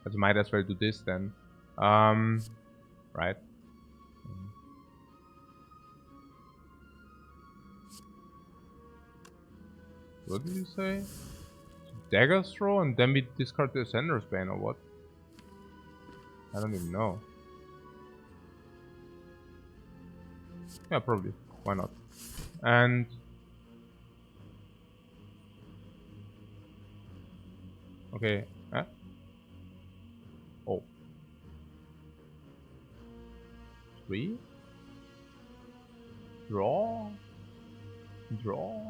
I might as well do this then. Right. What did you say? Dagger throw and then we discard the Ascender's Bane or what? I don't even know. Yeah, probably. Why not? And... Okay. Huh? Oh. 3? Draw? Draw?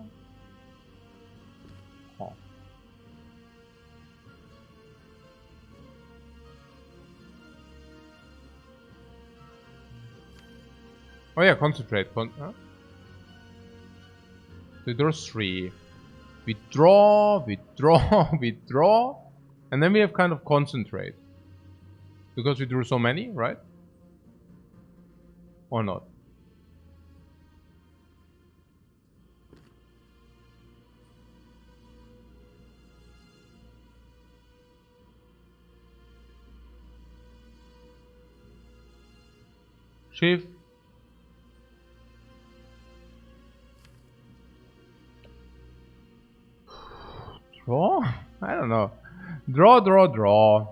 Huh. Oh yeah, concentrate. Huh? So there's 3. We draw, we draw, we draw. And then we have kind of concentrate. Because we drew so many, right? Or not? Shift. Draw? I don't know. Draw, draw, draw.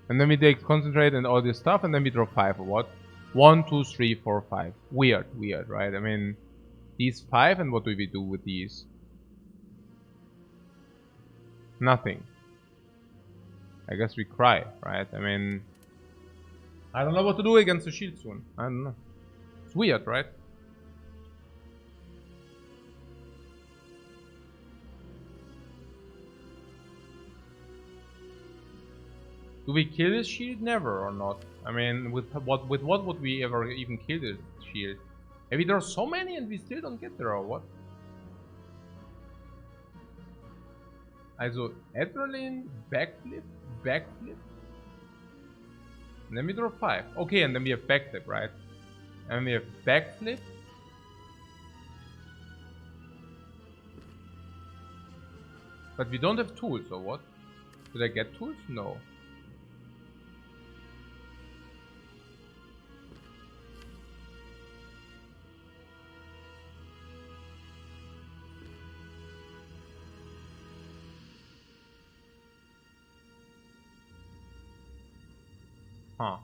And then we take concentrate and all this stuff, and then we draw 5 or what? 1, 2, 3, 4, 5. Weird, weird, right? I mean, these 5, and what do we do with these? Nothing. I guess we cry, right? I mean, I don't know what to do against the shield soon. I don't know. It's weird, right? Do we kill this shield? Never or not? I mean, with what would we ever even kill this shield? Maybe there are so many and we still don't get there, or what? Also, Adrenaline, Backflip, Backflip. And then we draw 5. Okay, and then we have Backflip, right? And we have Backflip. But we don't have tools, or what? Did I get tools? No. Huh.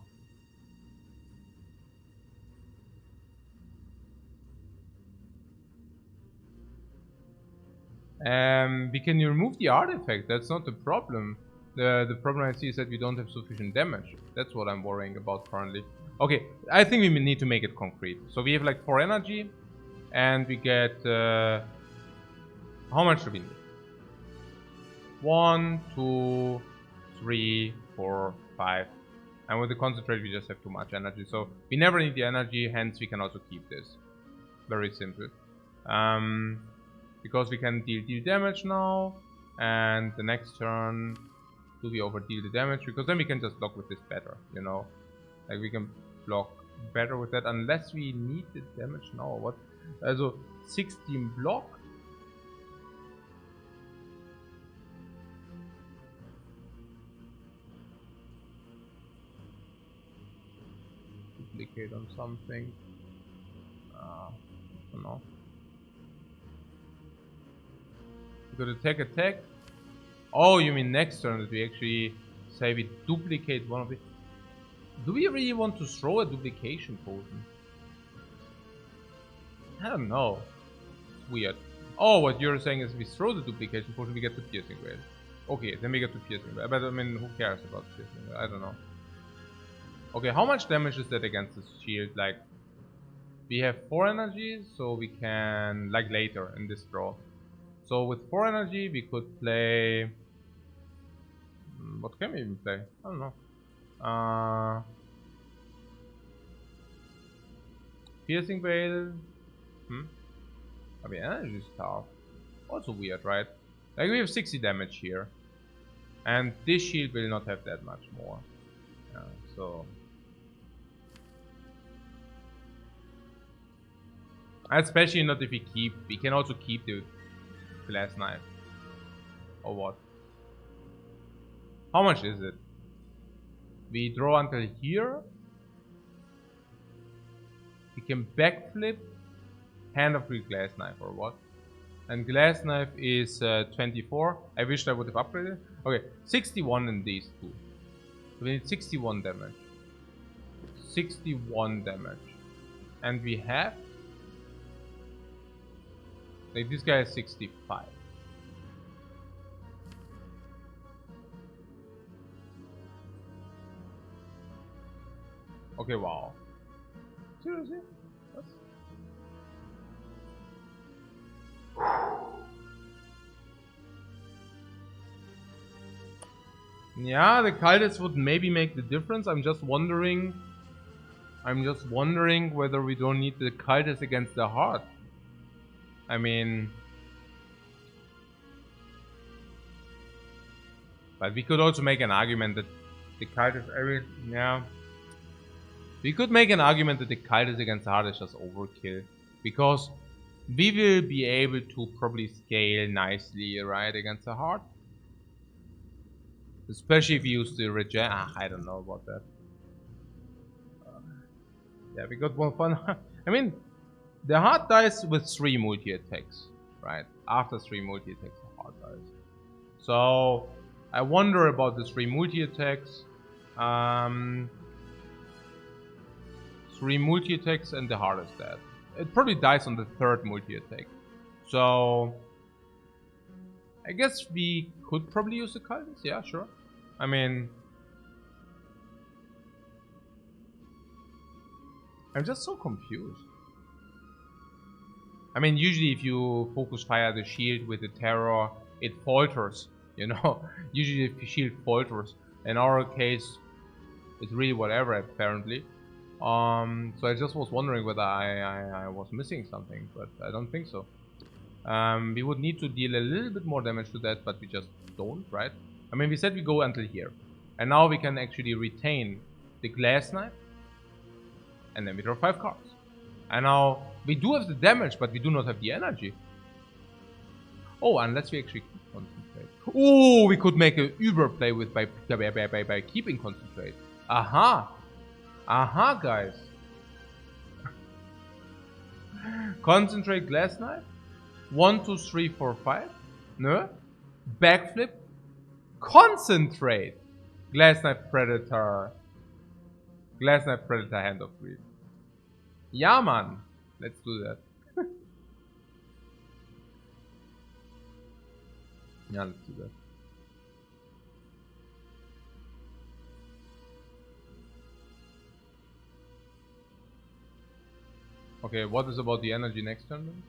We can remove the artifact, that's not the problem. The problem I see is that we don't have sufficient damage. That's what I'm worrying about currently. Okay, I think we need to make it concrete. So we have like 4 energy, and we get... how much do we need? 1, 2, 3, 4, 5. And with the concentrate we just have too much energy. So we never need the energy, hence we can also keep this. Very simple. Because we can deal damage now, and the next turn do we overdeal the damage, because then we can just block with this better, you know, like we can block better with that, unless we need the damage now or what. Also 16 block. Duplicate on something. I don't know. We could attack. Oh, you mean next turn that we actually say we duplicate one of the... Do we really want to throw a duplication potion? I don't know. It's weird. Oh, what you're saying is we throw the duplication potion, we get the piercing whale. Okay, then we get the piercing whale. But I mean, who cares about piercing whale? I don't know. Okay, how much damage is that against this shield? Like, we have 4 energy, so we can, like later in this draw. So with 4 energy, we could play... What can we even play? I don't know. Piercing Veil. I mean, energy is tough. Also weird, right? Like, we have 60 damage here. And this shield will not have that much more. So... Especially not if we keep... We can also keep the glass knife. Or what? How much is it? We draw until here. We can backflip. Hand of real glass knife or what? And glass knife is 24. I wish I would have upgraded. Okay, 61 in these two. So we need 61 damage. 61 damage. And we have... Like, this guy is 65. Okay, wow. Seriously? That's... Yeah, the cultists would maybe make the difference. I'm just wondering whether we don't need the cultists against the heart. I mean... But we could also make an argument that the cultists... Yeah... We could make an argument that the cultists against the heart is just overkill. Because we will be able to probably scale nicely, right, against the heart. Especially if you use the regen... I don't know about that. Yeah, we got more fun. I mean, the heart dies with 3 multi-attacks, right? After 3 multi-attacks, the heart dies. So, I wonder about the 3 multi-attacks. 3 multi-attacks and the heart is dead. It probably dies on the 3rd multi-attack. So... I guess we could probably use the cultists, yeah, sure. I mean... I'm just so confused. I mean, usually if you focus fire the shield with the terror, it falters, you know? Usually if the shield falters. In our case, it's really whatever apparently. So I just was wondering whether I was missing something, but I don't think so. We would need to deal a little bit more damage to that, but we just don't, right? I mean, we said we go until here. And now we can actually retain the glass knife. And then we draw 5 cards. And now we do have the damage, but we do not have the energy. Oh, unless we actually keep concentrate. Oh, we could make a Uber play with by keeping concentrate. Aha. Aha, guys. Concentrate glass knife. 1, 2, 3, 4, 5. No. Backflip. Concentrate. Glass knife predator. Glass knife predator, hand of greed. Yeah, man. Let's do that. Yeah, let's do that. Okay, what is about the energy next turn then?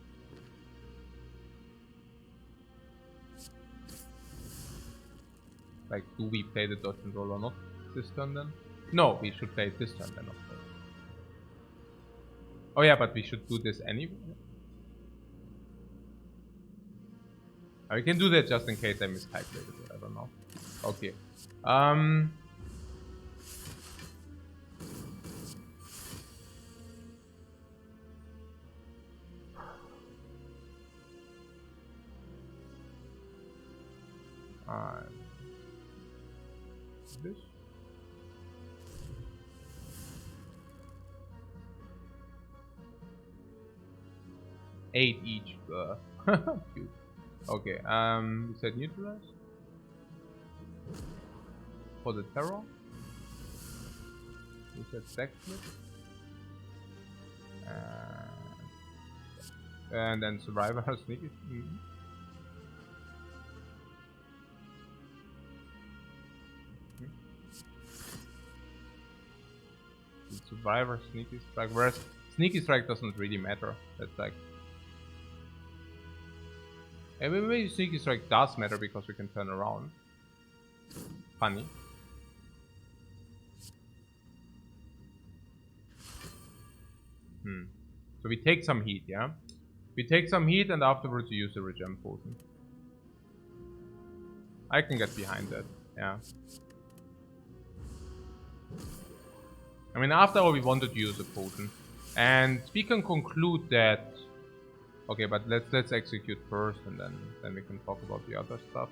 Like, do we play the dodge and roll or not this turn then? No, we should play it this turn then, of course. Oh yeah, but we should do this anyway. We can do that just in case I miscalculated it, I don't know. Okay. This. Eight each. Cute. Okay. We said neutralize for the terror. We said backflip. And then survivor sneaky. Survivor sneaky strike. Whereas sneaky strike doesn't really matter. That's like. And maybe sneaky strike does matter because we can turn around. Funny. So we take some heat, yeah? We take some heat and afterwards we use the regen potion. I can get behind that, yeah. I mean, after all, we wanted to use a potion. And we can conclude that... Okay, but let's execute first and then we can talk about the other stuff.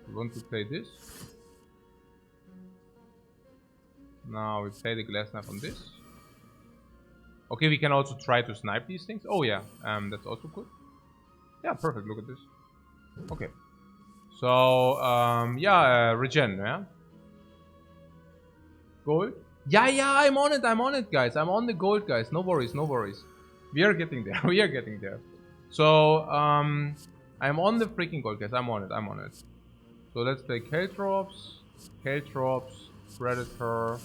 We want to play this. Now we play the glass knife on this. Okay, we can also try to snipe these things. Oh yeah, that's also good. Yeah, perfect, look at this. Okay. So, yeah, regen, yeah? Gold? Yeah, I'm on it, guys. I'm on the gold, guys. No worries, no worries. We are getting there, we are getting there. So, I'm on the freaking gold, guys. I'm on it. So let's play Caltrops, Predator.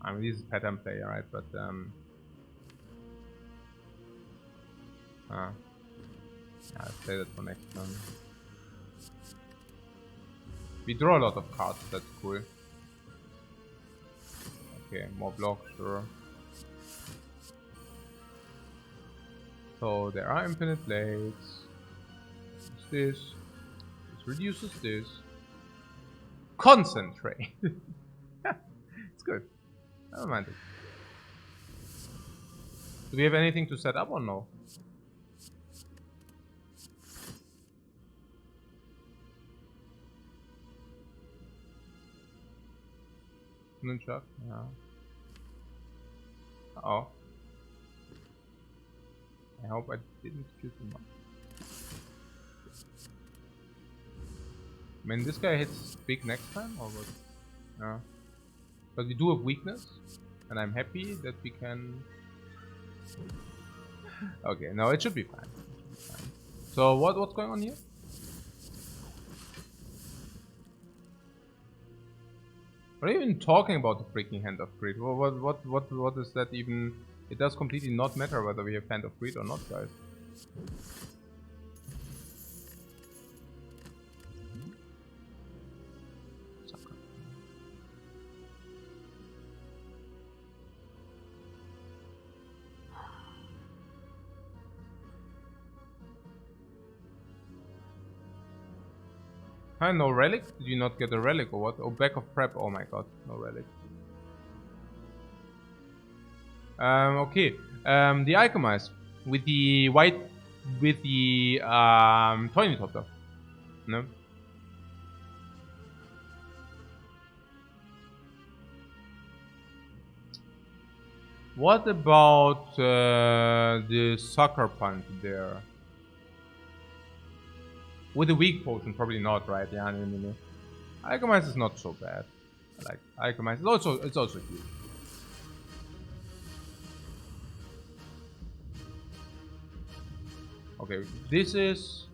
I mean, this is pattern play, right? But, yeah, let's play that for next turn. We draw a lot of cards, that's cool. Okay, more blocks, sure. So there are infinite blades. This. This reduces this. Concentrate. It's good. I don't mind it. Do we have anything to set up or no? Nunchuck, yeah. Oh. I hope I didn't shoot him up. I mean, this guy hits big next time, or what? Yeah. But we do have weakness, and I'm happy that we can... Okay, no, it should be fine. So, what's going on here? What are you even talking about the freaking Hand of Greed? What is that even? It does completely not matter whether we have Hand of Greed or not, guys. Huh, no relic? Did you not get a relic or what? Oh, back of prep. Oh my god, no relic. Okay. The alchemize with the white, with the Toynitopter. No. What about the sucker punch there? With the weak potion, probably not, right? Yeah, no. Alchemize is not so bad. I like Alchemize. It's also huge. Okay, this is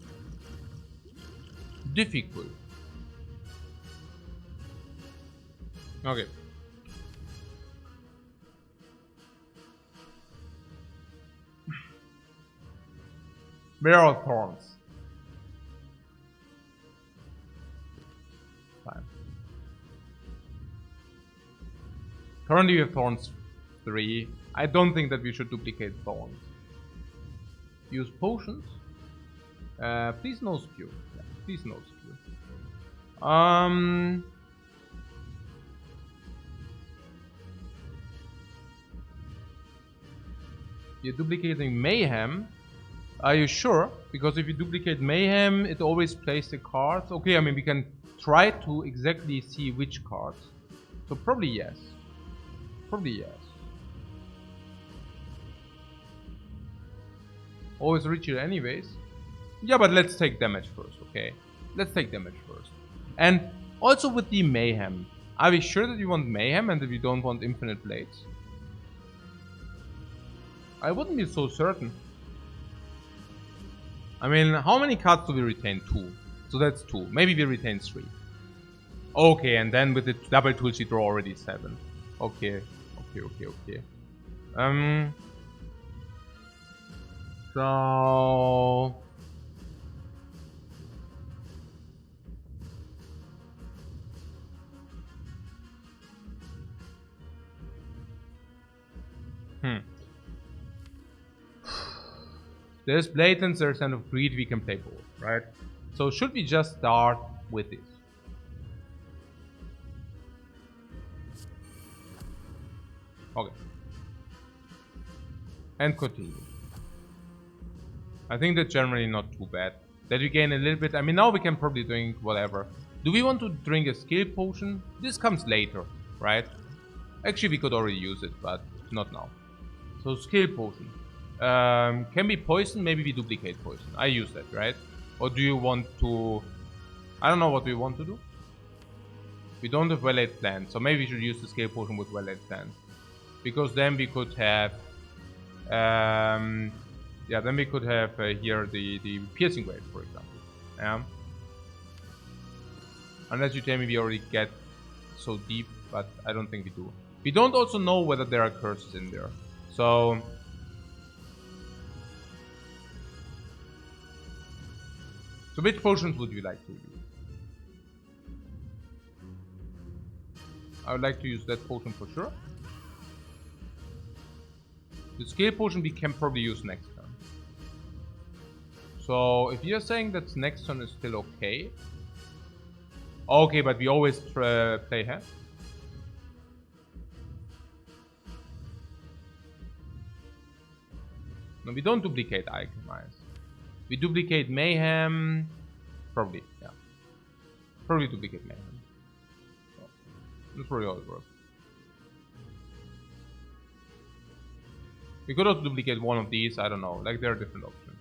difficult. Okay. Where are thorns? Fine. Currently we have thorns 3. I don't think that we should duplicate thorns. Use potions. Please no skew. Yeah, please no skew. You're duplicating mayhem. Are you sure? Because if you duplicate mayhem, it always plays the cards. Okay, I mean we can try to exactly see which cards. So probably yes. Probably yes. Always reach it anyways. Yeah, but let's take damage first, okay? Let's take damage first. And also with the mayhem. Are we sure that we want mayhem and that we don't want infinite blades? I wouldn't be so certain. I mean, how many cards do we retain? 2. So that's 2. Maybe we retain 3. Okay, and then with the double tool sheet draw already 7. Okay. So there's blatant, there's kind of greed, we can play both, right? So should we just start with this? Okay. And continue. I think that's generally not too bad. That we gain a little bit. I mean, now we can probably drink whatever. Do we want to drink a skill potion? This comes later, right? Actually, we could already use it, but not now. So skill potion. Can be poison, maybe we duplicate poison. I use that, right? Or do you want to... I don't know what we want to do. We don't have well-laid plans, so maybe we should use the skill potion with well-laid plans. Because then we could have... yeah, then we could have here the piercing wave, for example. Yeah. Unless you tell me we already get so deep, but I don't think we do. We don't also know whether there are curses in there. So which potions would you like to use? I would like to use that potion for sure. The skill potion we can probably use next turn. So if you're saying that next turn is still okay. Okay, but we always play head. No, we don't duplicate Alchemize. We duplicate Mayhem. Probably, yeah. Probably duplicate Mayhem. So, that's probably how it works. We could also duplicate one of these, I don't know. Like, there are different options.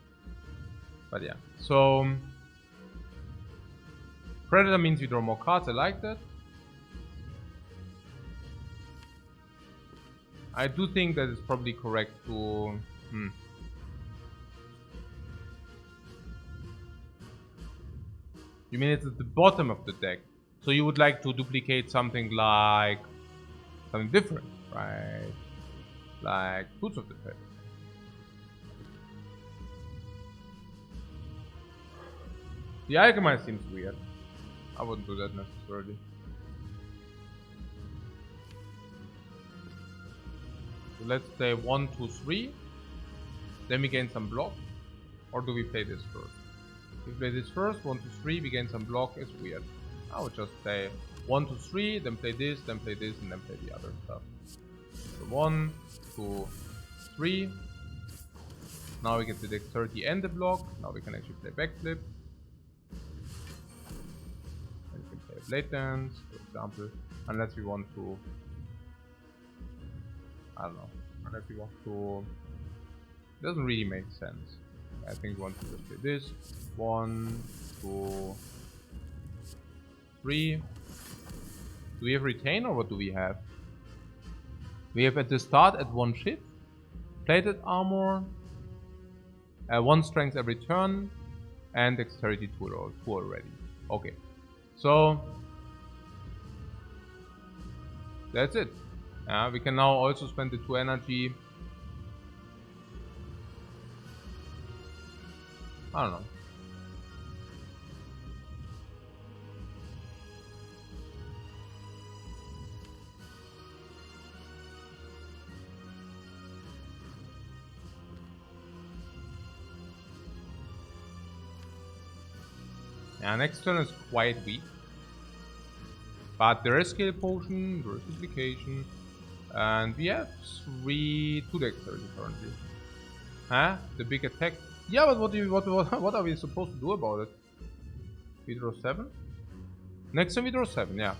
But yeah. So Predator means we draw more cards, I like that. I do think that it's probably correct to... You mean it's at the bottom of the deck. So you would like to duplicate something like... something different, right? Like Boots of the Pit. The Alchemize seems weird. I wouldn't do that necessarily. So let's play 1, 2, 3. Then we gain some block. Or do we play this first? If we play this first, 1, 2, 3, we gain some block, it's weird. I would just play 1, 2, 3, then play this, and then play the other stuff. So 1, 2, 3. Now we get the dexterity and the block. Now we can actually play backflip. And we can play blade dance, for example. Unless we want to... I don't know. Unless we want to... It doesn't really make sense. I think we want to just play this. 1, 2, 3. Do we have retain or what do we have? We have at the start at 1 shift, plated armor, 1 strength every turn, and dexterity 2 already. Okay, so that's it. We can now also spend the 2 energy. I don't know. Yeah, next turn is quite weak. But there is skill potion, there is duplication, and we have 2 dexterity currently. Huh? The big attack. Yeah, but what are we supposed to do about it? We draw 7? Next time we draw 7, yeah.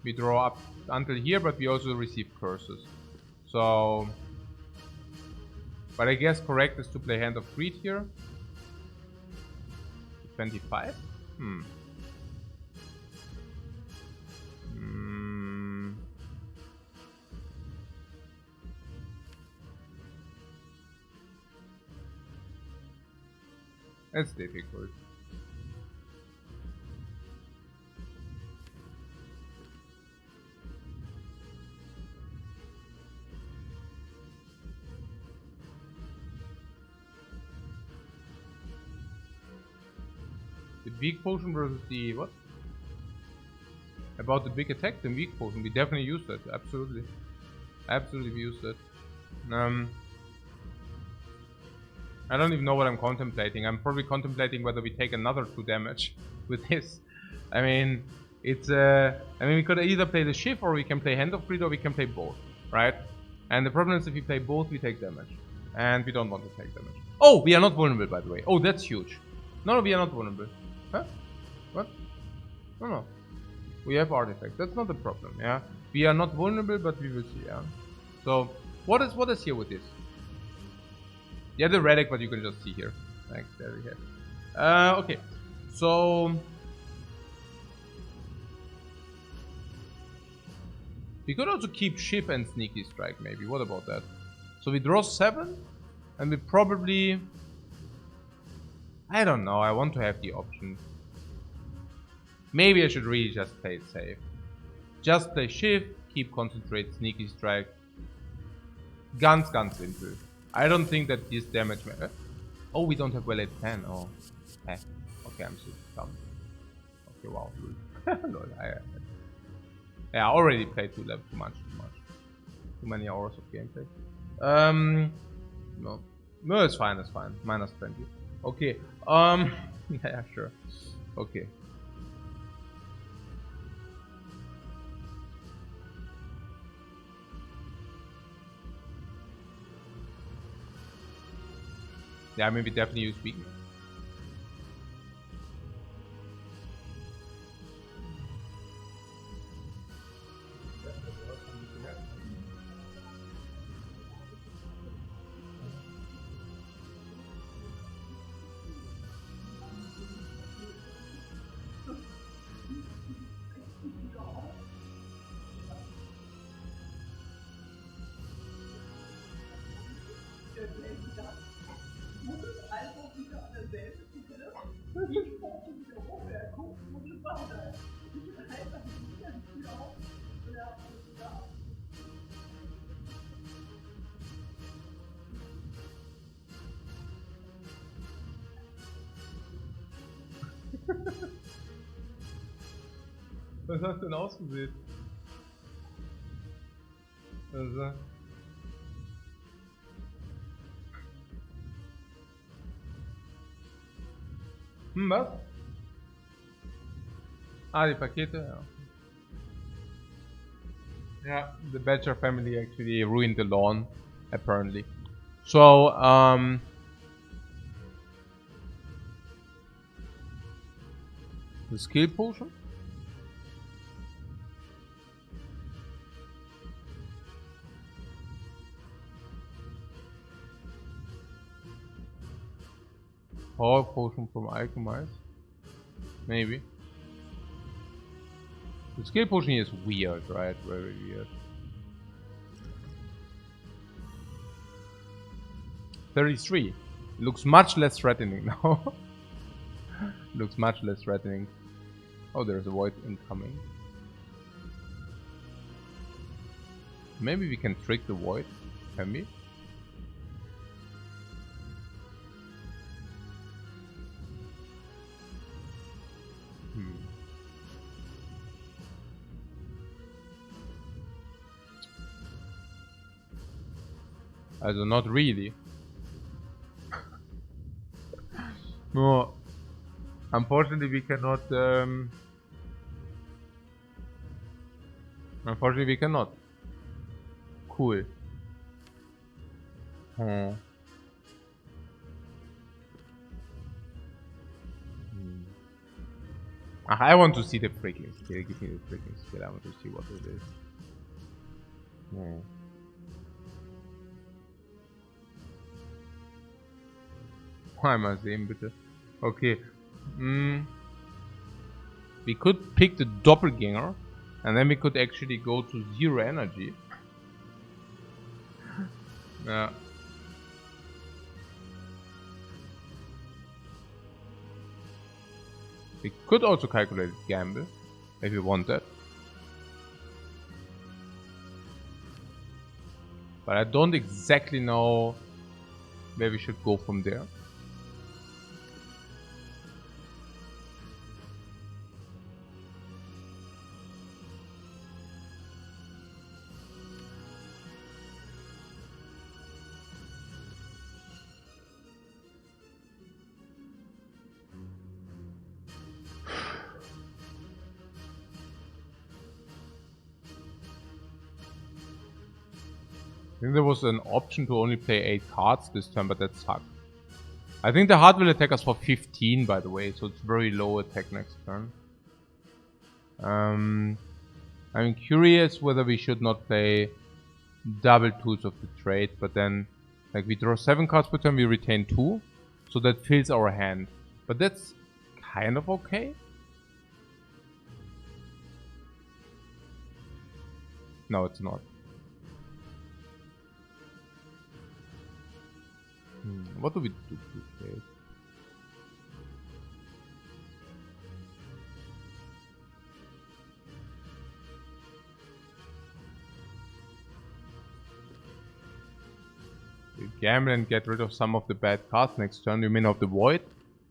We draw up until here, but we also receive curses. So... But I guess correct is to play Hand of Greed here. 25? It's difficult. The weak potion versus the what? About the big attack, the weak potion. We definitely use that. Absolutely. Absolutely we use that. I don't even know what I'm contemplating. I'm probably contemplating whether we take another 2 damage with this. I mean, it's I mean, we could either play the shift or we can play Hand of Greed or we can play both, right? And the problem is if we play both, we take damage. And we don't want to take damage. Oh, we are not vulnerable, by the way. Oh, that's huge. No, we are not vulnerable. Huh? What? No. We have artifacts. That's not the problem, yeah? We are not vulnerable, but we will see, yeah? So, what is here with this? Yeah, the relic, but you can just see here. Like, there we have. Okay. So... we could also keep Shift and Sneaky Strike, maybe. What about that? So we draw 7, and we probably... I don't know, I want to have the option. Maybe I should really just play it safe. Just play Shift, keep Concentrate, Sneaky Strike. Gun simple. I don't think that this damage... Oh, we don't have well at 10. Oh. Okay, I'm so dumb. Okay, wow. Lol, I already played too much. Too many hours of gameplay. No, it's fine, Minus 20. Okay, yeah, sure. Okay. Yeah, I mean, we definitely use weakness. Was hast du denn ausgewählt? Also. Was? Ah, die Pakete, ja. Yeah, the Badger family actually ruined the lawn, apparently. So, the skill potion? Power potion from Alchemize? Maybe. The skill potion is weird, right? Very weird. 33. It looks much less threatening now. Looks much less threatening. Oh, there's a void incoming. Maybe we can trick the void. Can we? Also not really. No. Unfortunately we cannot unfortunately we cannot. Cool. Oh. I want to see the freaking skill. Give me the freaking skill. I want to see what it is. Oh. Einmal sehen, bitte. Okay. We could pick the Doppelgänger, and then we could actually go to 0 energy. Yeah. We could also calculate gamble, if you want that. But I don't exactly know where we should go from there. I think there was an option to only play 8 cards this turn, but that sucked. I think the heart will attack us for 15, by the way, so it's very low attack next turn. I'm curious whether we should not play double tools of the trade, but then, like, we draw 7 cards per turn, we retain 2, so that fills our hand. But that's kind of okay. No, it's not. What do we do? Okay. You gamble and get rid of some of the bad cards next turn. You mean of the void?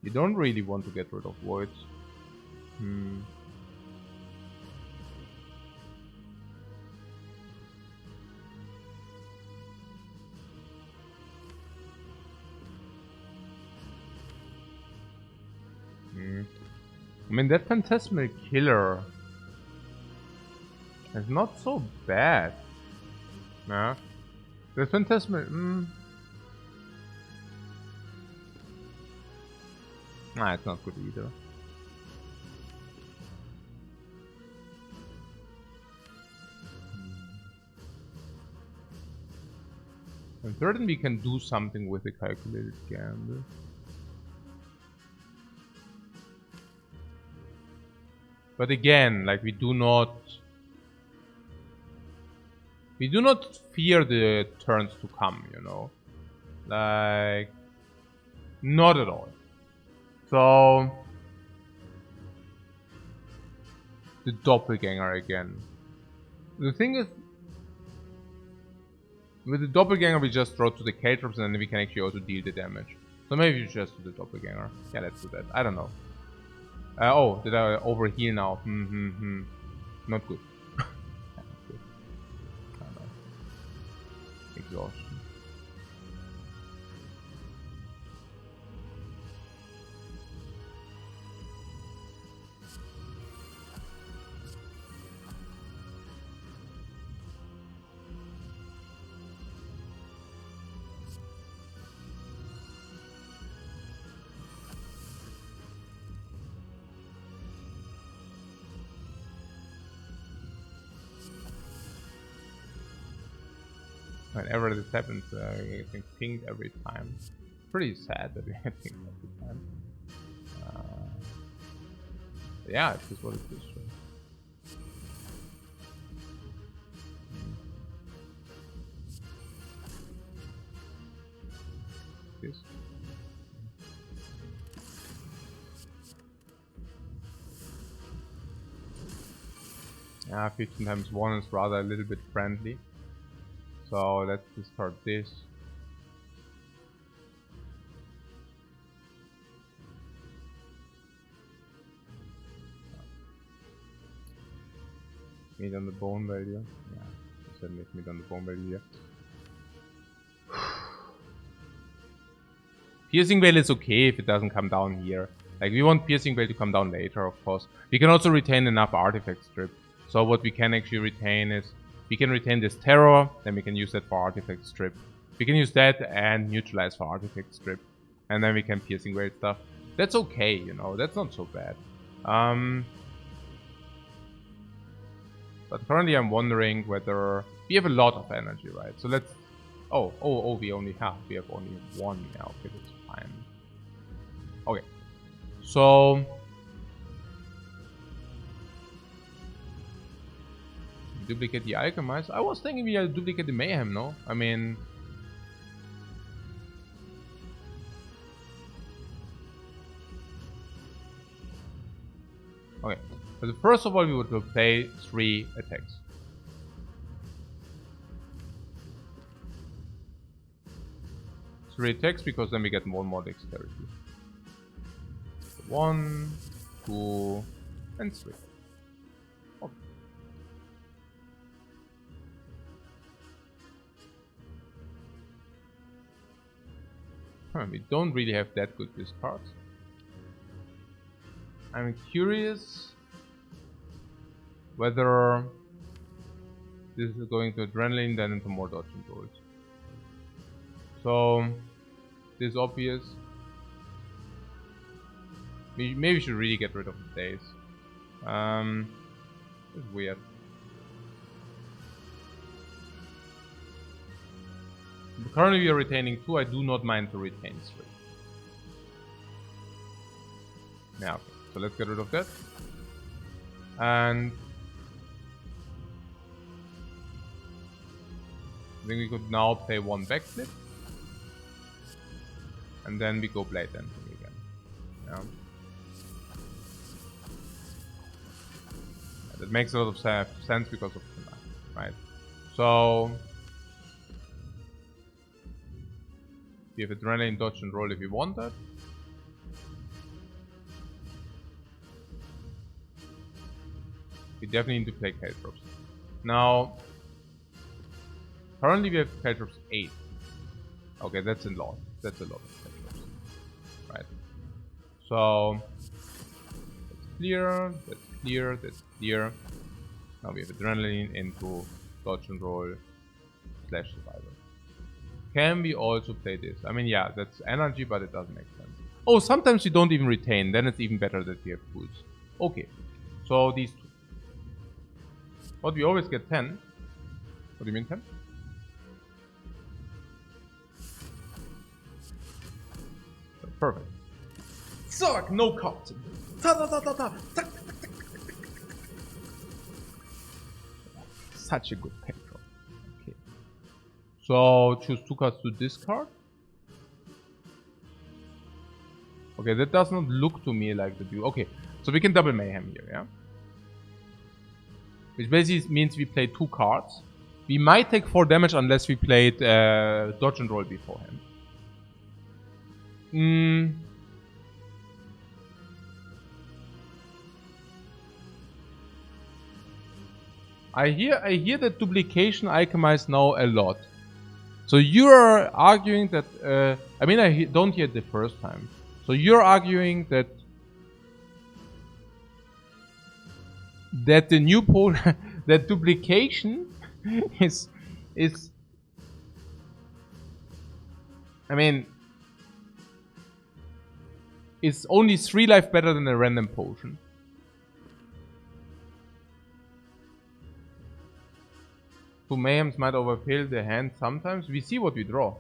You don't really want to get rid of voids. I mean, that Phantasmal Killer is not so bad. Nah. The Phantasmal... Nah, it's not good either. And thirdly, we can do something with the calculated gamble. But again, like, we do not fear the turns to come, you know? Like, not at all. So, the Doppelganger again. The thing is, with the Doppelganger we just draw to the K-Drops and then we can actually also deal the damage. So maybe we just do the Doppelganger. Yeah, let's do that. I don't know. Oh, did I overheal now? Not good. Exhaustion. Whenever this happens, I get pinged every time. Pretty sad that we get pinged every time. Yeah, it is what it is. This. Yeah, 15 times 1 is rather a little bit friendly. So let's discard this. Meat on the bone value. Yeah, I said make meat on the bone value here. Piercing Veil is okay if it doesn't come down here. Like, we want Piercing Veil to come down later, of course. We can also retain enough artifact strip. So what we can actually retain is, we can retain this terror, then we can use that for artifact strip. We can use that and neutralize for artifact strip. And then we can Piercing Veil stuff. That's okay, you know, that's not so bad. But currently I'm wondering whether... We have a lot of energy, right? So let's... Oh, we only have... We have only one now. Okay, that's fine. Okay. So... Duplicate the Alchemize. I was thinking we had to duplicate the Mayhem, no? I mean... Okay. So first of all, we would play 3 attacks. Because then we get more and more dexterity. 1, 2, and 3. Okay. We don't really have that good discards. I'm curious whether this is going to Adrenaline, then into more dodge and rolls. So, this is obvious. Maybe we should really get rid of the days. It's weird. But currently we are retaining 2, I do not mind to retain 3. Yeah, okay. So let's get rid of that. And I think we could now play 1 backflip. And then we go Blade Dancing again. Yeah. That makes a lot of sense because of tonight, right? So we have Adrenaline, dodge and roll if you want that. We definitely need to play Caltrops. Now, currently we have Caltrops 8. Okay, that's a lot. That's a lot of Caltrops. Right. So, that's clear, that's clear, that's clear. Now we have Adrenaline into dodge and roll / survival. Can we also play this? I mean, yeah, that's energy, but it doesn't make sense. Oh, sometimes you don't even retain. Then it's even better that we have foods. Okay, so these 2. But we always get 10. What do you mean 10? Perfect. Suck, no cut. Such a good control. Okay. So choose 2 cards to discard. Okay, that does not look to me like the view. Okay, so we can double Mayhem here, yeah? Which basically means we play 2 cards. We might take 4 damage unless we played dodge and roll beforehand. I hear that duplication alchemize now a lot. So you're arguing that I mean I don't hear it the first time. So you're arguing that the new pole that duplication is I mean it's only 3 life better than a random potion. Two mayhems might overfill the hand sometimes. We see what we draw.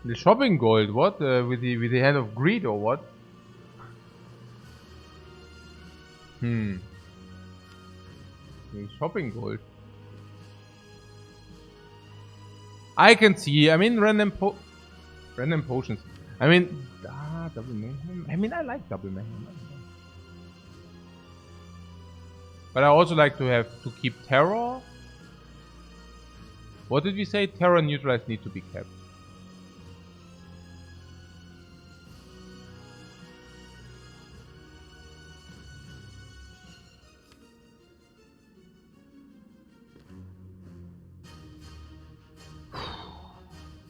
The shopping gold, what? With the hand of greed or what? The shopping gold. I can see. I mean, random potions. I mean, double mayhem. I mean, I like double mayhem. But I also like to keep terror. What did we say? Terror and neutralize need to be kept.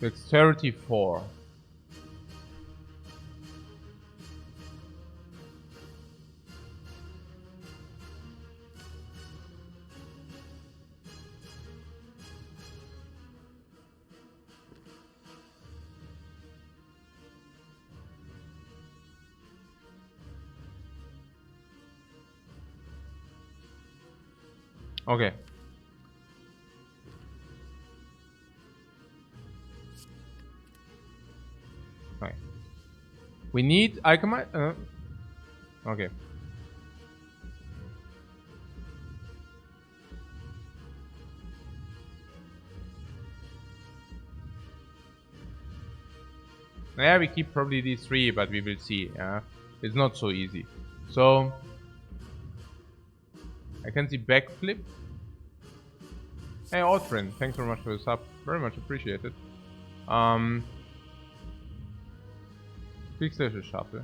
Dexterity 4. Okay. Okay. We need alchemy. Okay. Yeah, we keep probably these three, but we will see. Yeah, it's not so easy. So I can see backflip. Hey, Outfriend, thanks very much for the sub. Very much appreciated. Quick station shuffle.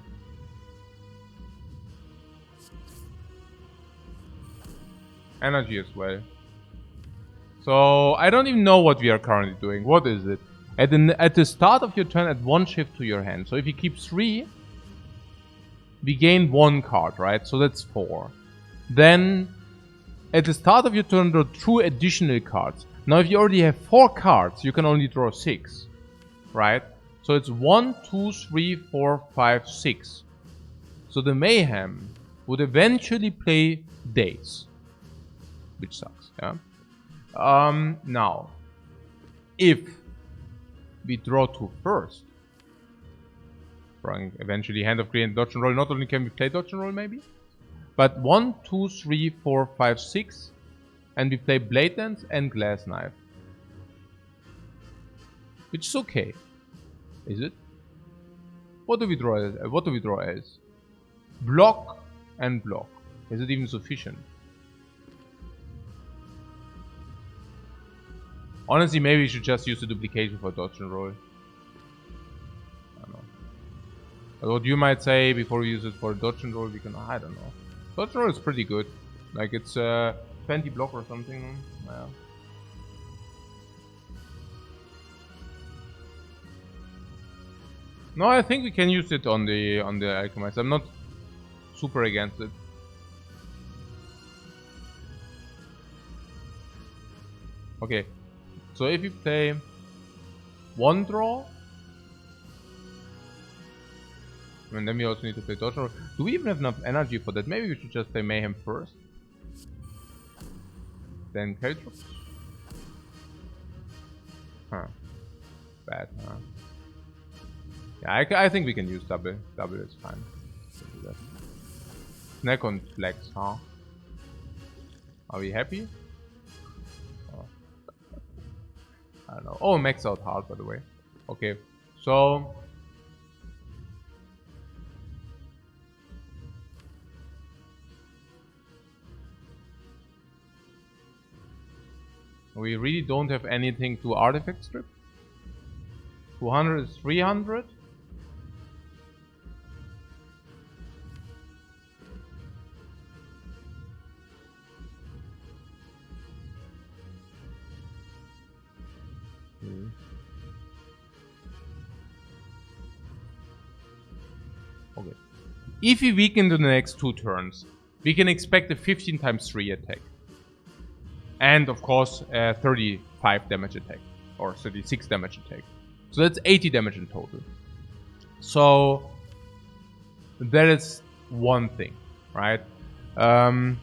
Energy as well. So I don't even know what we are currently doing. What is it? At the start of your turn, add 1 shift to your hand. So if you keep 3, we gain 1 card, right? So that's 4. Then at the start of your turn, draw 2 additional cards. Now if you already have 4 cards, you can only draw 6, right? So it's 1, 2, 3, 4, 5, 6. So the mayhem would eventually play Days, which sucks, yeah? Now, if we draw 2 first, drawing eventually Hand of Grey and Dodge and Roll, not only can we play Dodge and Roll maybe, but 1, 2, 3, 4, 5, 6, and we play Blade Dance and Glass Knife. Which is okay. Is it? What do we draw as? What do we draw as? Block and block. Is it even sufficient? Honestly, maybe we should just use the duplication for Dodge and Roll. I don't know. But what you might say before we use it for Dodge and Roll, we can... I don't know. Dodge and Roll is pretty good. Like, it's 20 block or something. Yeah. No, I think we can use it on the Alchemist. I'm not super against it. Okay. So if you play 1 draw, and then we also need to play Dodge. Do we even have enough energy for that? Maybe we should just play Mayhem first. Then Caltrops. Huh. Bad, huh? Yeah, I think we can use double. Double is fine. Snack on Flex, huh? Are we happy? I don't know. Oh, max out hard, by the way. Okay, so we really don't have anything to artifact strip. 200 is 300. Okay. If we weaken to the next 2 turns, we can expect a 15 times 3 attack. And of course, a 35 damage attack. Or 36 damage attack. So that's 80 damage in total. So that is one thing, right? That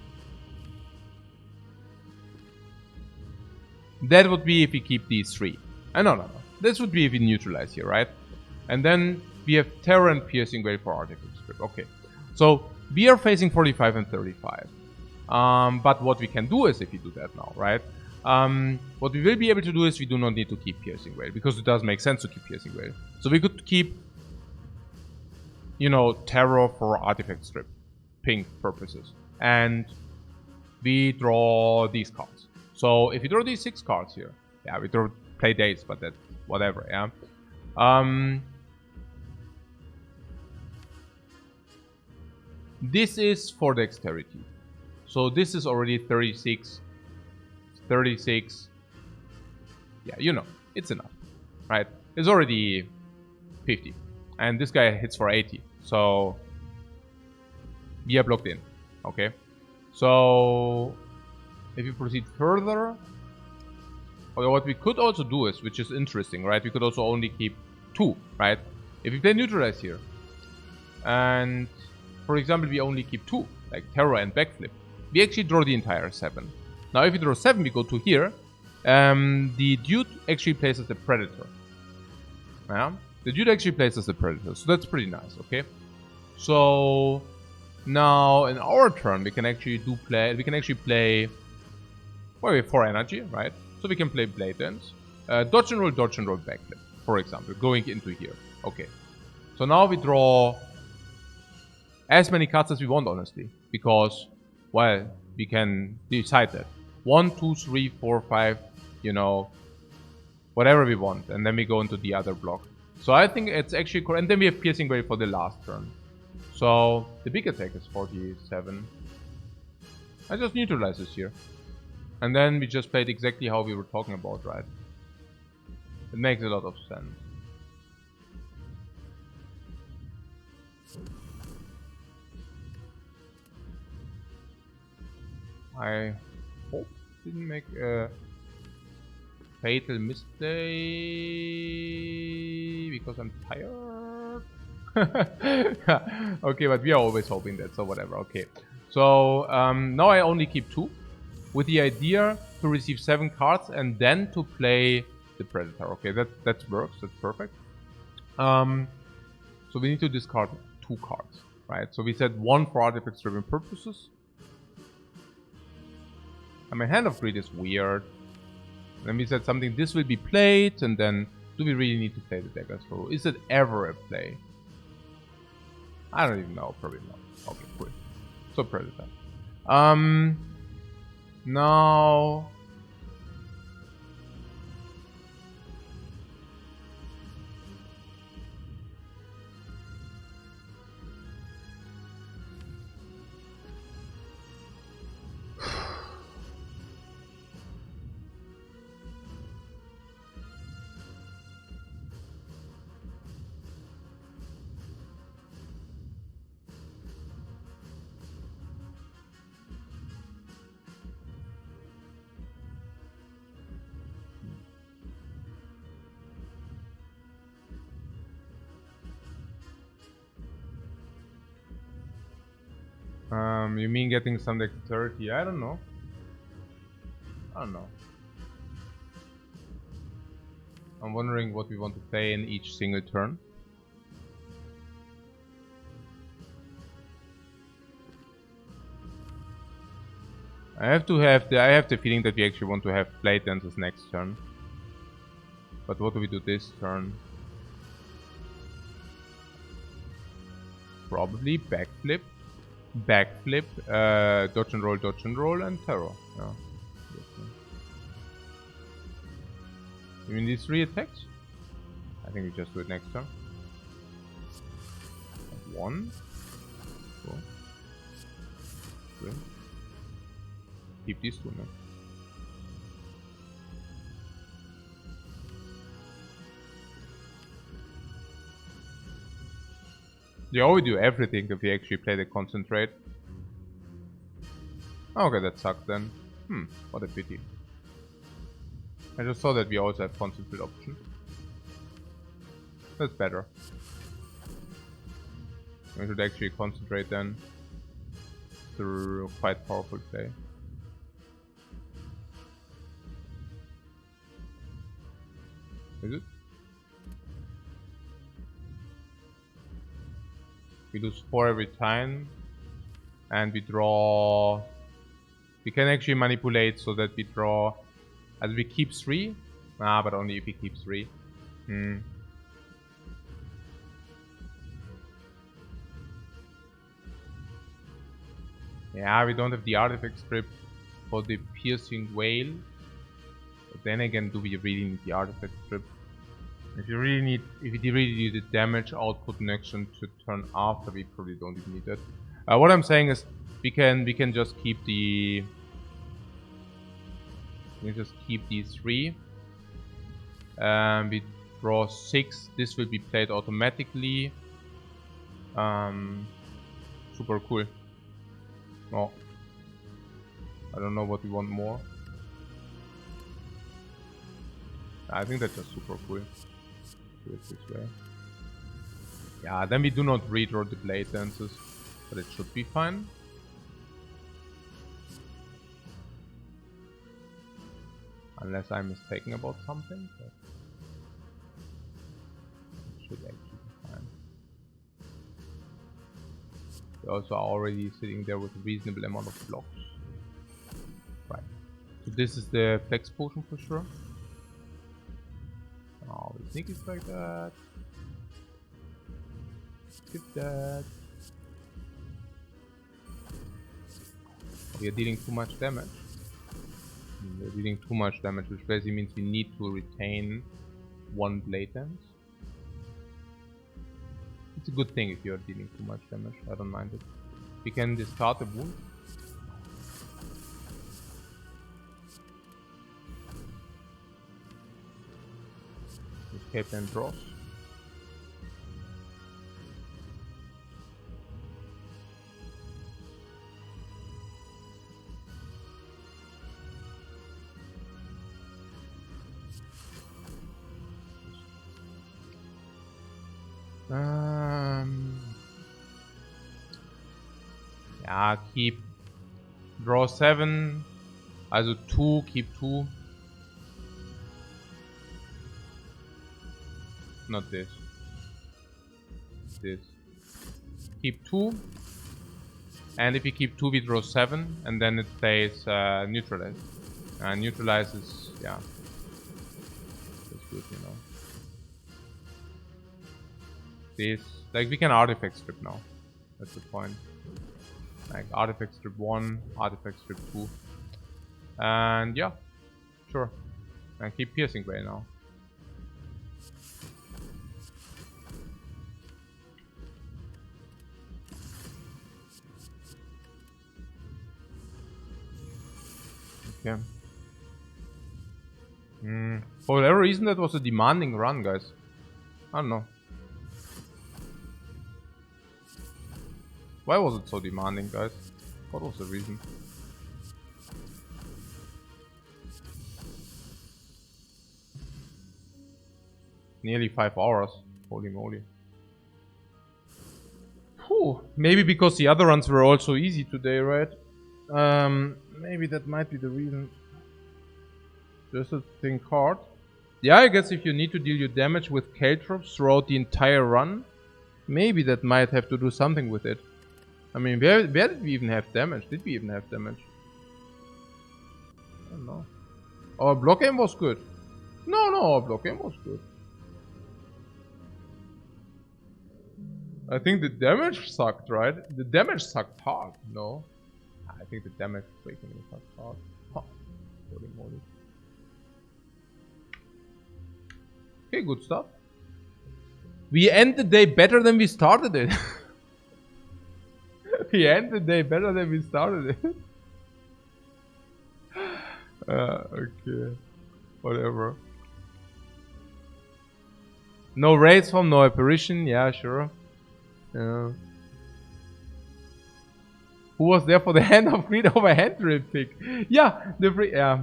would be if we keep these 3. No. This would be if we neutralize here, right? And then we have Terror and Piercing Veil for Artifact Strip. Okay. So we are facing 45 and 35. But what we can do is, if we do that now, right? What we will be able to do is we do not need to keep Piercing Veil, because it does make sense to keep Piercing Veil. So we could keep, you know, Terror for Artifact Strip, pink purposes. And we draw these cards. So if you draw these 6 cards here, yeah, we draw play dates, but that's whatever, yeah. This is for Dexterity. So this is already 36. 36. Yeah, you know, it's enough, right? It's already 50. And this guy hits for 80. So we are blocked in. Okay. So if you proceed further, or what we could also do is, which is interesting, right? We could also only keep 2, right? If we play Neutralize here, and for example, we only keep 2, like Terror and Backflip, we actually draw the entire 7. Now, if we draw 7, we go to here. The dude actually plays as the Predator. Yeah? The dude actually plays as the Predator, so that's pretty nice, okay? So now in our turn, we can actually play. Well, we have 4 energy, right? So we can play Blade Dance, dodge and roll, Backflip, for example, going into here. Okay. So now we draw as many cards as we want, honestly, because, well, we can decide that 1, 2, 3, 4, 5, you know, whatever we want, and then we go into the other block. So I think it's actually cool. And then we have Piercing Veil for the last turn. So the big attack is 47. I just neutralize this here. And then we just played exactly how we were talking about, right? It makes a lot of sense. I hope I didn't make a fatal misplay because I'm tired. Okay, but we are always hoping that, so whatever. Okay, so now I only keep 2, with the idea to receive 7 cards and then to play the Predator. Okay, that works. That's perfect. So we need to discard 2 cards, right? So we said 1 for artifact-driven purposes. And my Hand of Greed is weird. And then we said something. This will be played, and then do we really need to play the Dagger's Throw? Is it ever a play? I don't even know. Probably not. Okay, cool. So Predator. Now. You mean getting some dexterity? I don't know. I'm wondering what we want to play in each single turn. I have the feeling that we actually want to have Blade Dances next turn. But what do we do this turn? Probably Backflip. Dodge and roll, and Terror. Yeah. You mean these 3 attacks? I think we just do it next turn. 1. 2. 3. Keep these 2 now. Yeah, we do everything if we actually play the Concentrate. Okay, that sucked then. What a pity. I just saw that we also have concentrate option. That's better. We should actually concentrate then. It's a quite powerful play. Is it? We lose 4 every time. And we draw... We can actually manipulate so that we draw... As we keep 3. But only if we keep 3. Yeah, we don't have the artifact strip for the piercing whale. But then again, do we really need the artifact strip? If you really need the damage output connection to turn after, we probably don't even need that. What I'm saying is, we can just keep the. We just keep these 3. We draw 6. This will be played automatically. Super cool. Oh, I don't know what we want more. I think that's just super cool. Do it this way. Yeah, then we do not redraw the blade dances, but it should be fine. Unless I'm mistaken about something, but it should actually be fine. We also are already sitting there with a reasonable amount of blocks. Right. So this is the flex potion for sure. Oh, we sneak it like that. Skip that. We are dealing too much damage. We are dealing too much damage, which basically means we need to retain 1 blade dance. It's a good thing if you are dealing too much damage. I don't mind it. We can discard the wound. Escape and draws. Ja, keep. Draw 7. Also 2, keep 2. Not this. This. Keep 2. And if you keep 2, we draw 7. And then it plays neutralize. Neutralizes, yeah. That's good, you know. This. Like, we can artifact strip now. That's the point. Like, artifact strip 1, artifact strip 2. And yeah. Sure. And keep piercing way now. Okay. For whatever reason, that was a demanding run, guys. I don't know. Why was it so demanding, guys? What was the reason? Nearly 5 hours. Holy moly. Whew. Maybe because the other runs were also easy today, right? Maybe that might be the reason. Just a thing card. Yeah, I guess if you need to deal your damage with Caltrops throughout the entire run, maybe that might have to do something with it. I mean, where did we even have damage? Did we even have damage? I don't know. Our block aim was good. No, our block aim was good. I think the damage sucked, right? The damage sucked hard. No. I think the damage breaking sucked hard. Huh. Holy moly. Okay, good stuff. We end the day better than we started it. We end the day better than we started it. Okay. Whatever. No raids from, no apparition. Yeah, sure. Yeah. Who was there for the Hand of Greed over hand drill pick? Yeah, the free. Yeah,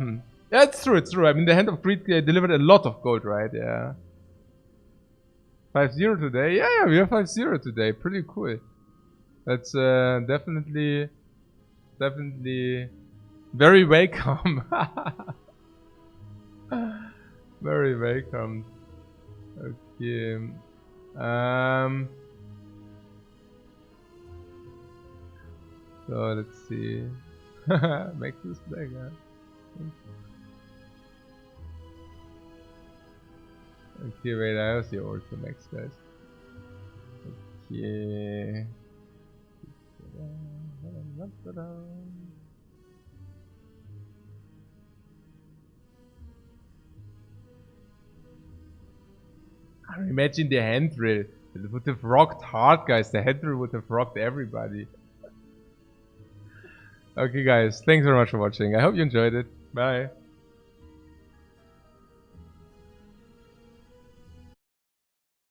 it's true. It's true. I mean, the Hand of Greed delivered a lot of gold, right? Yeah. 5-0 today. Yeah, we have 5-0 today. Pretty cool. That's definitely very welcome. Very welcome. Okay. So let's see. Make this back, huh? Okay, wait, I have the ultra max, guys. Okay. Imagine the hand drill. It would have rocked hard, guys. The hand drill would have rocked everybody. Okay, guys. Thanks very much for watching. I hope you enjoyed it. Bye.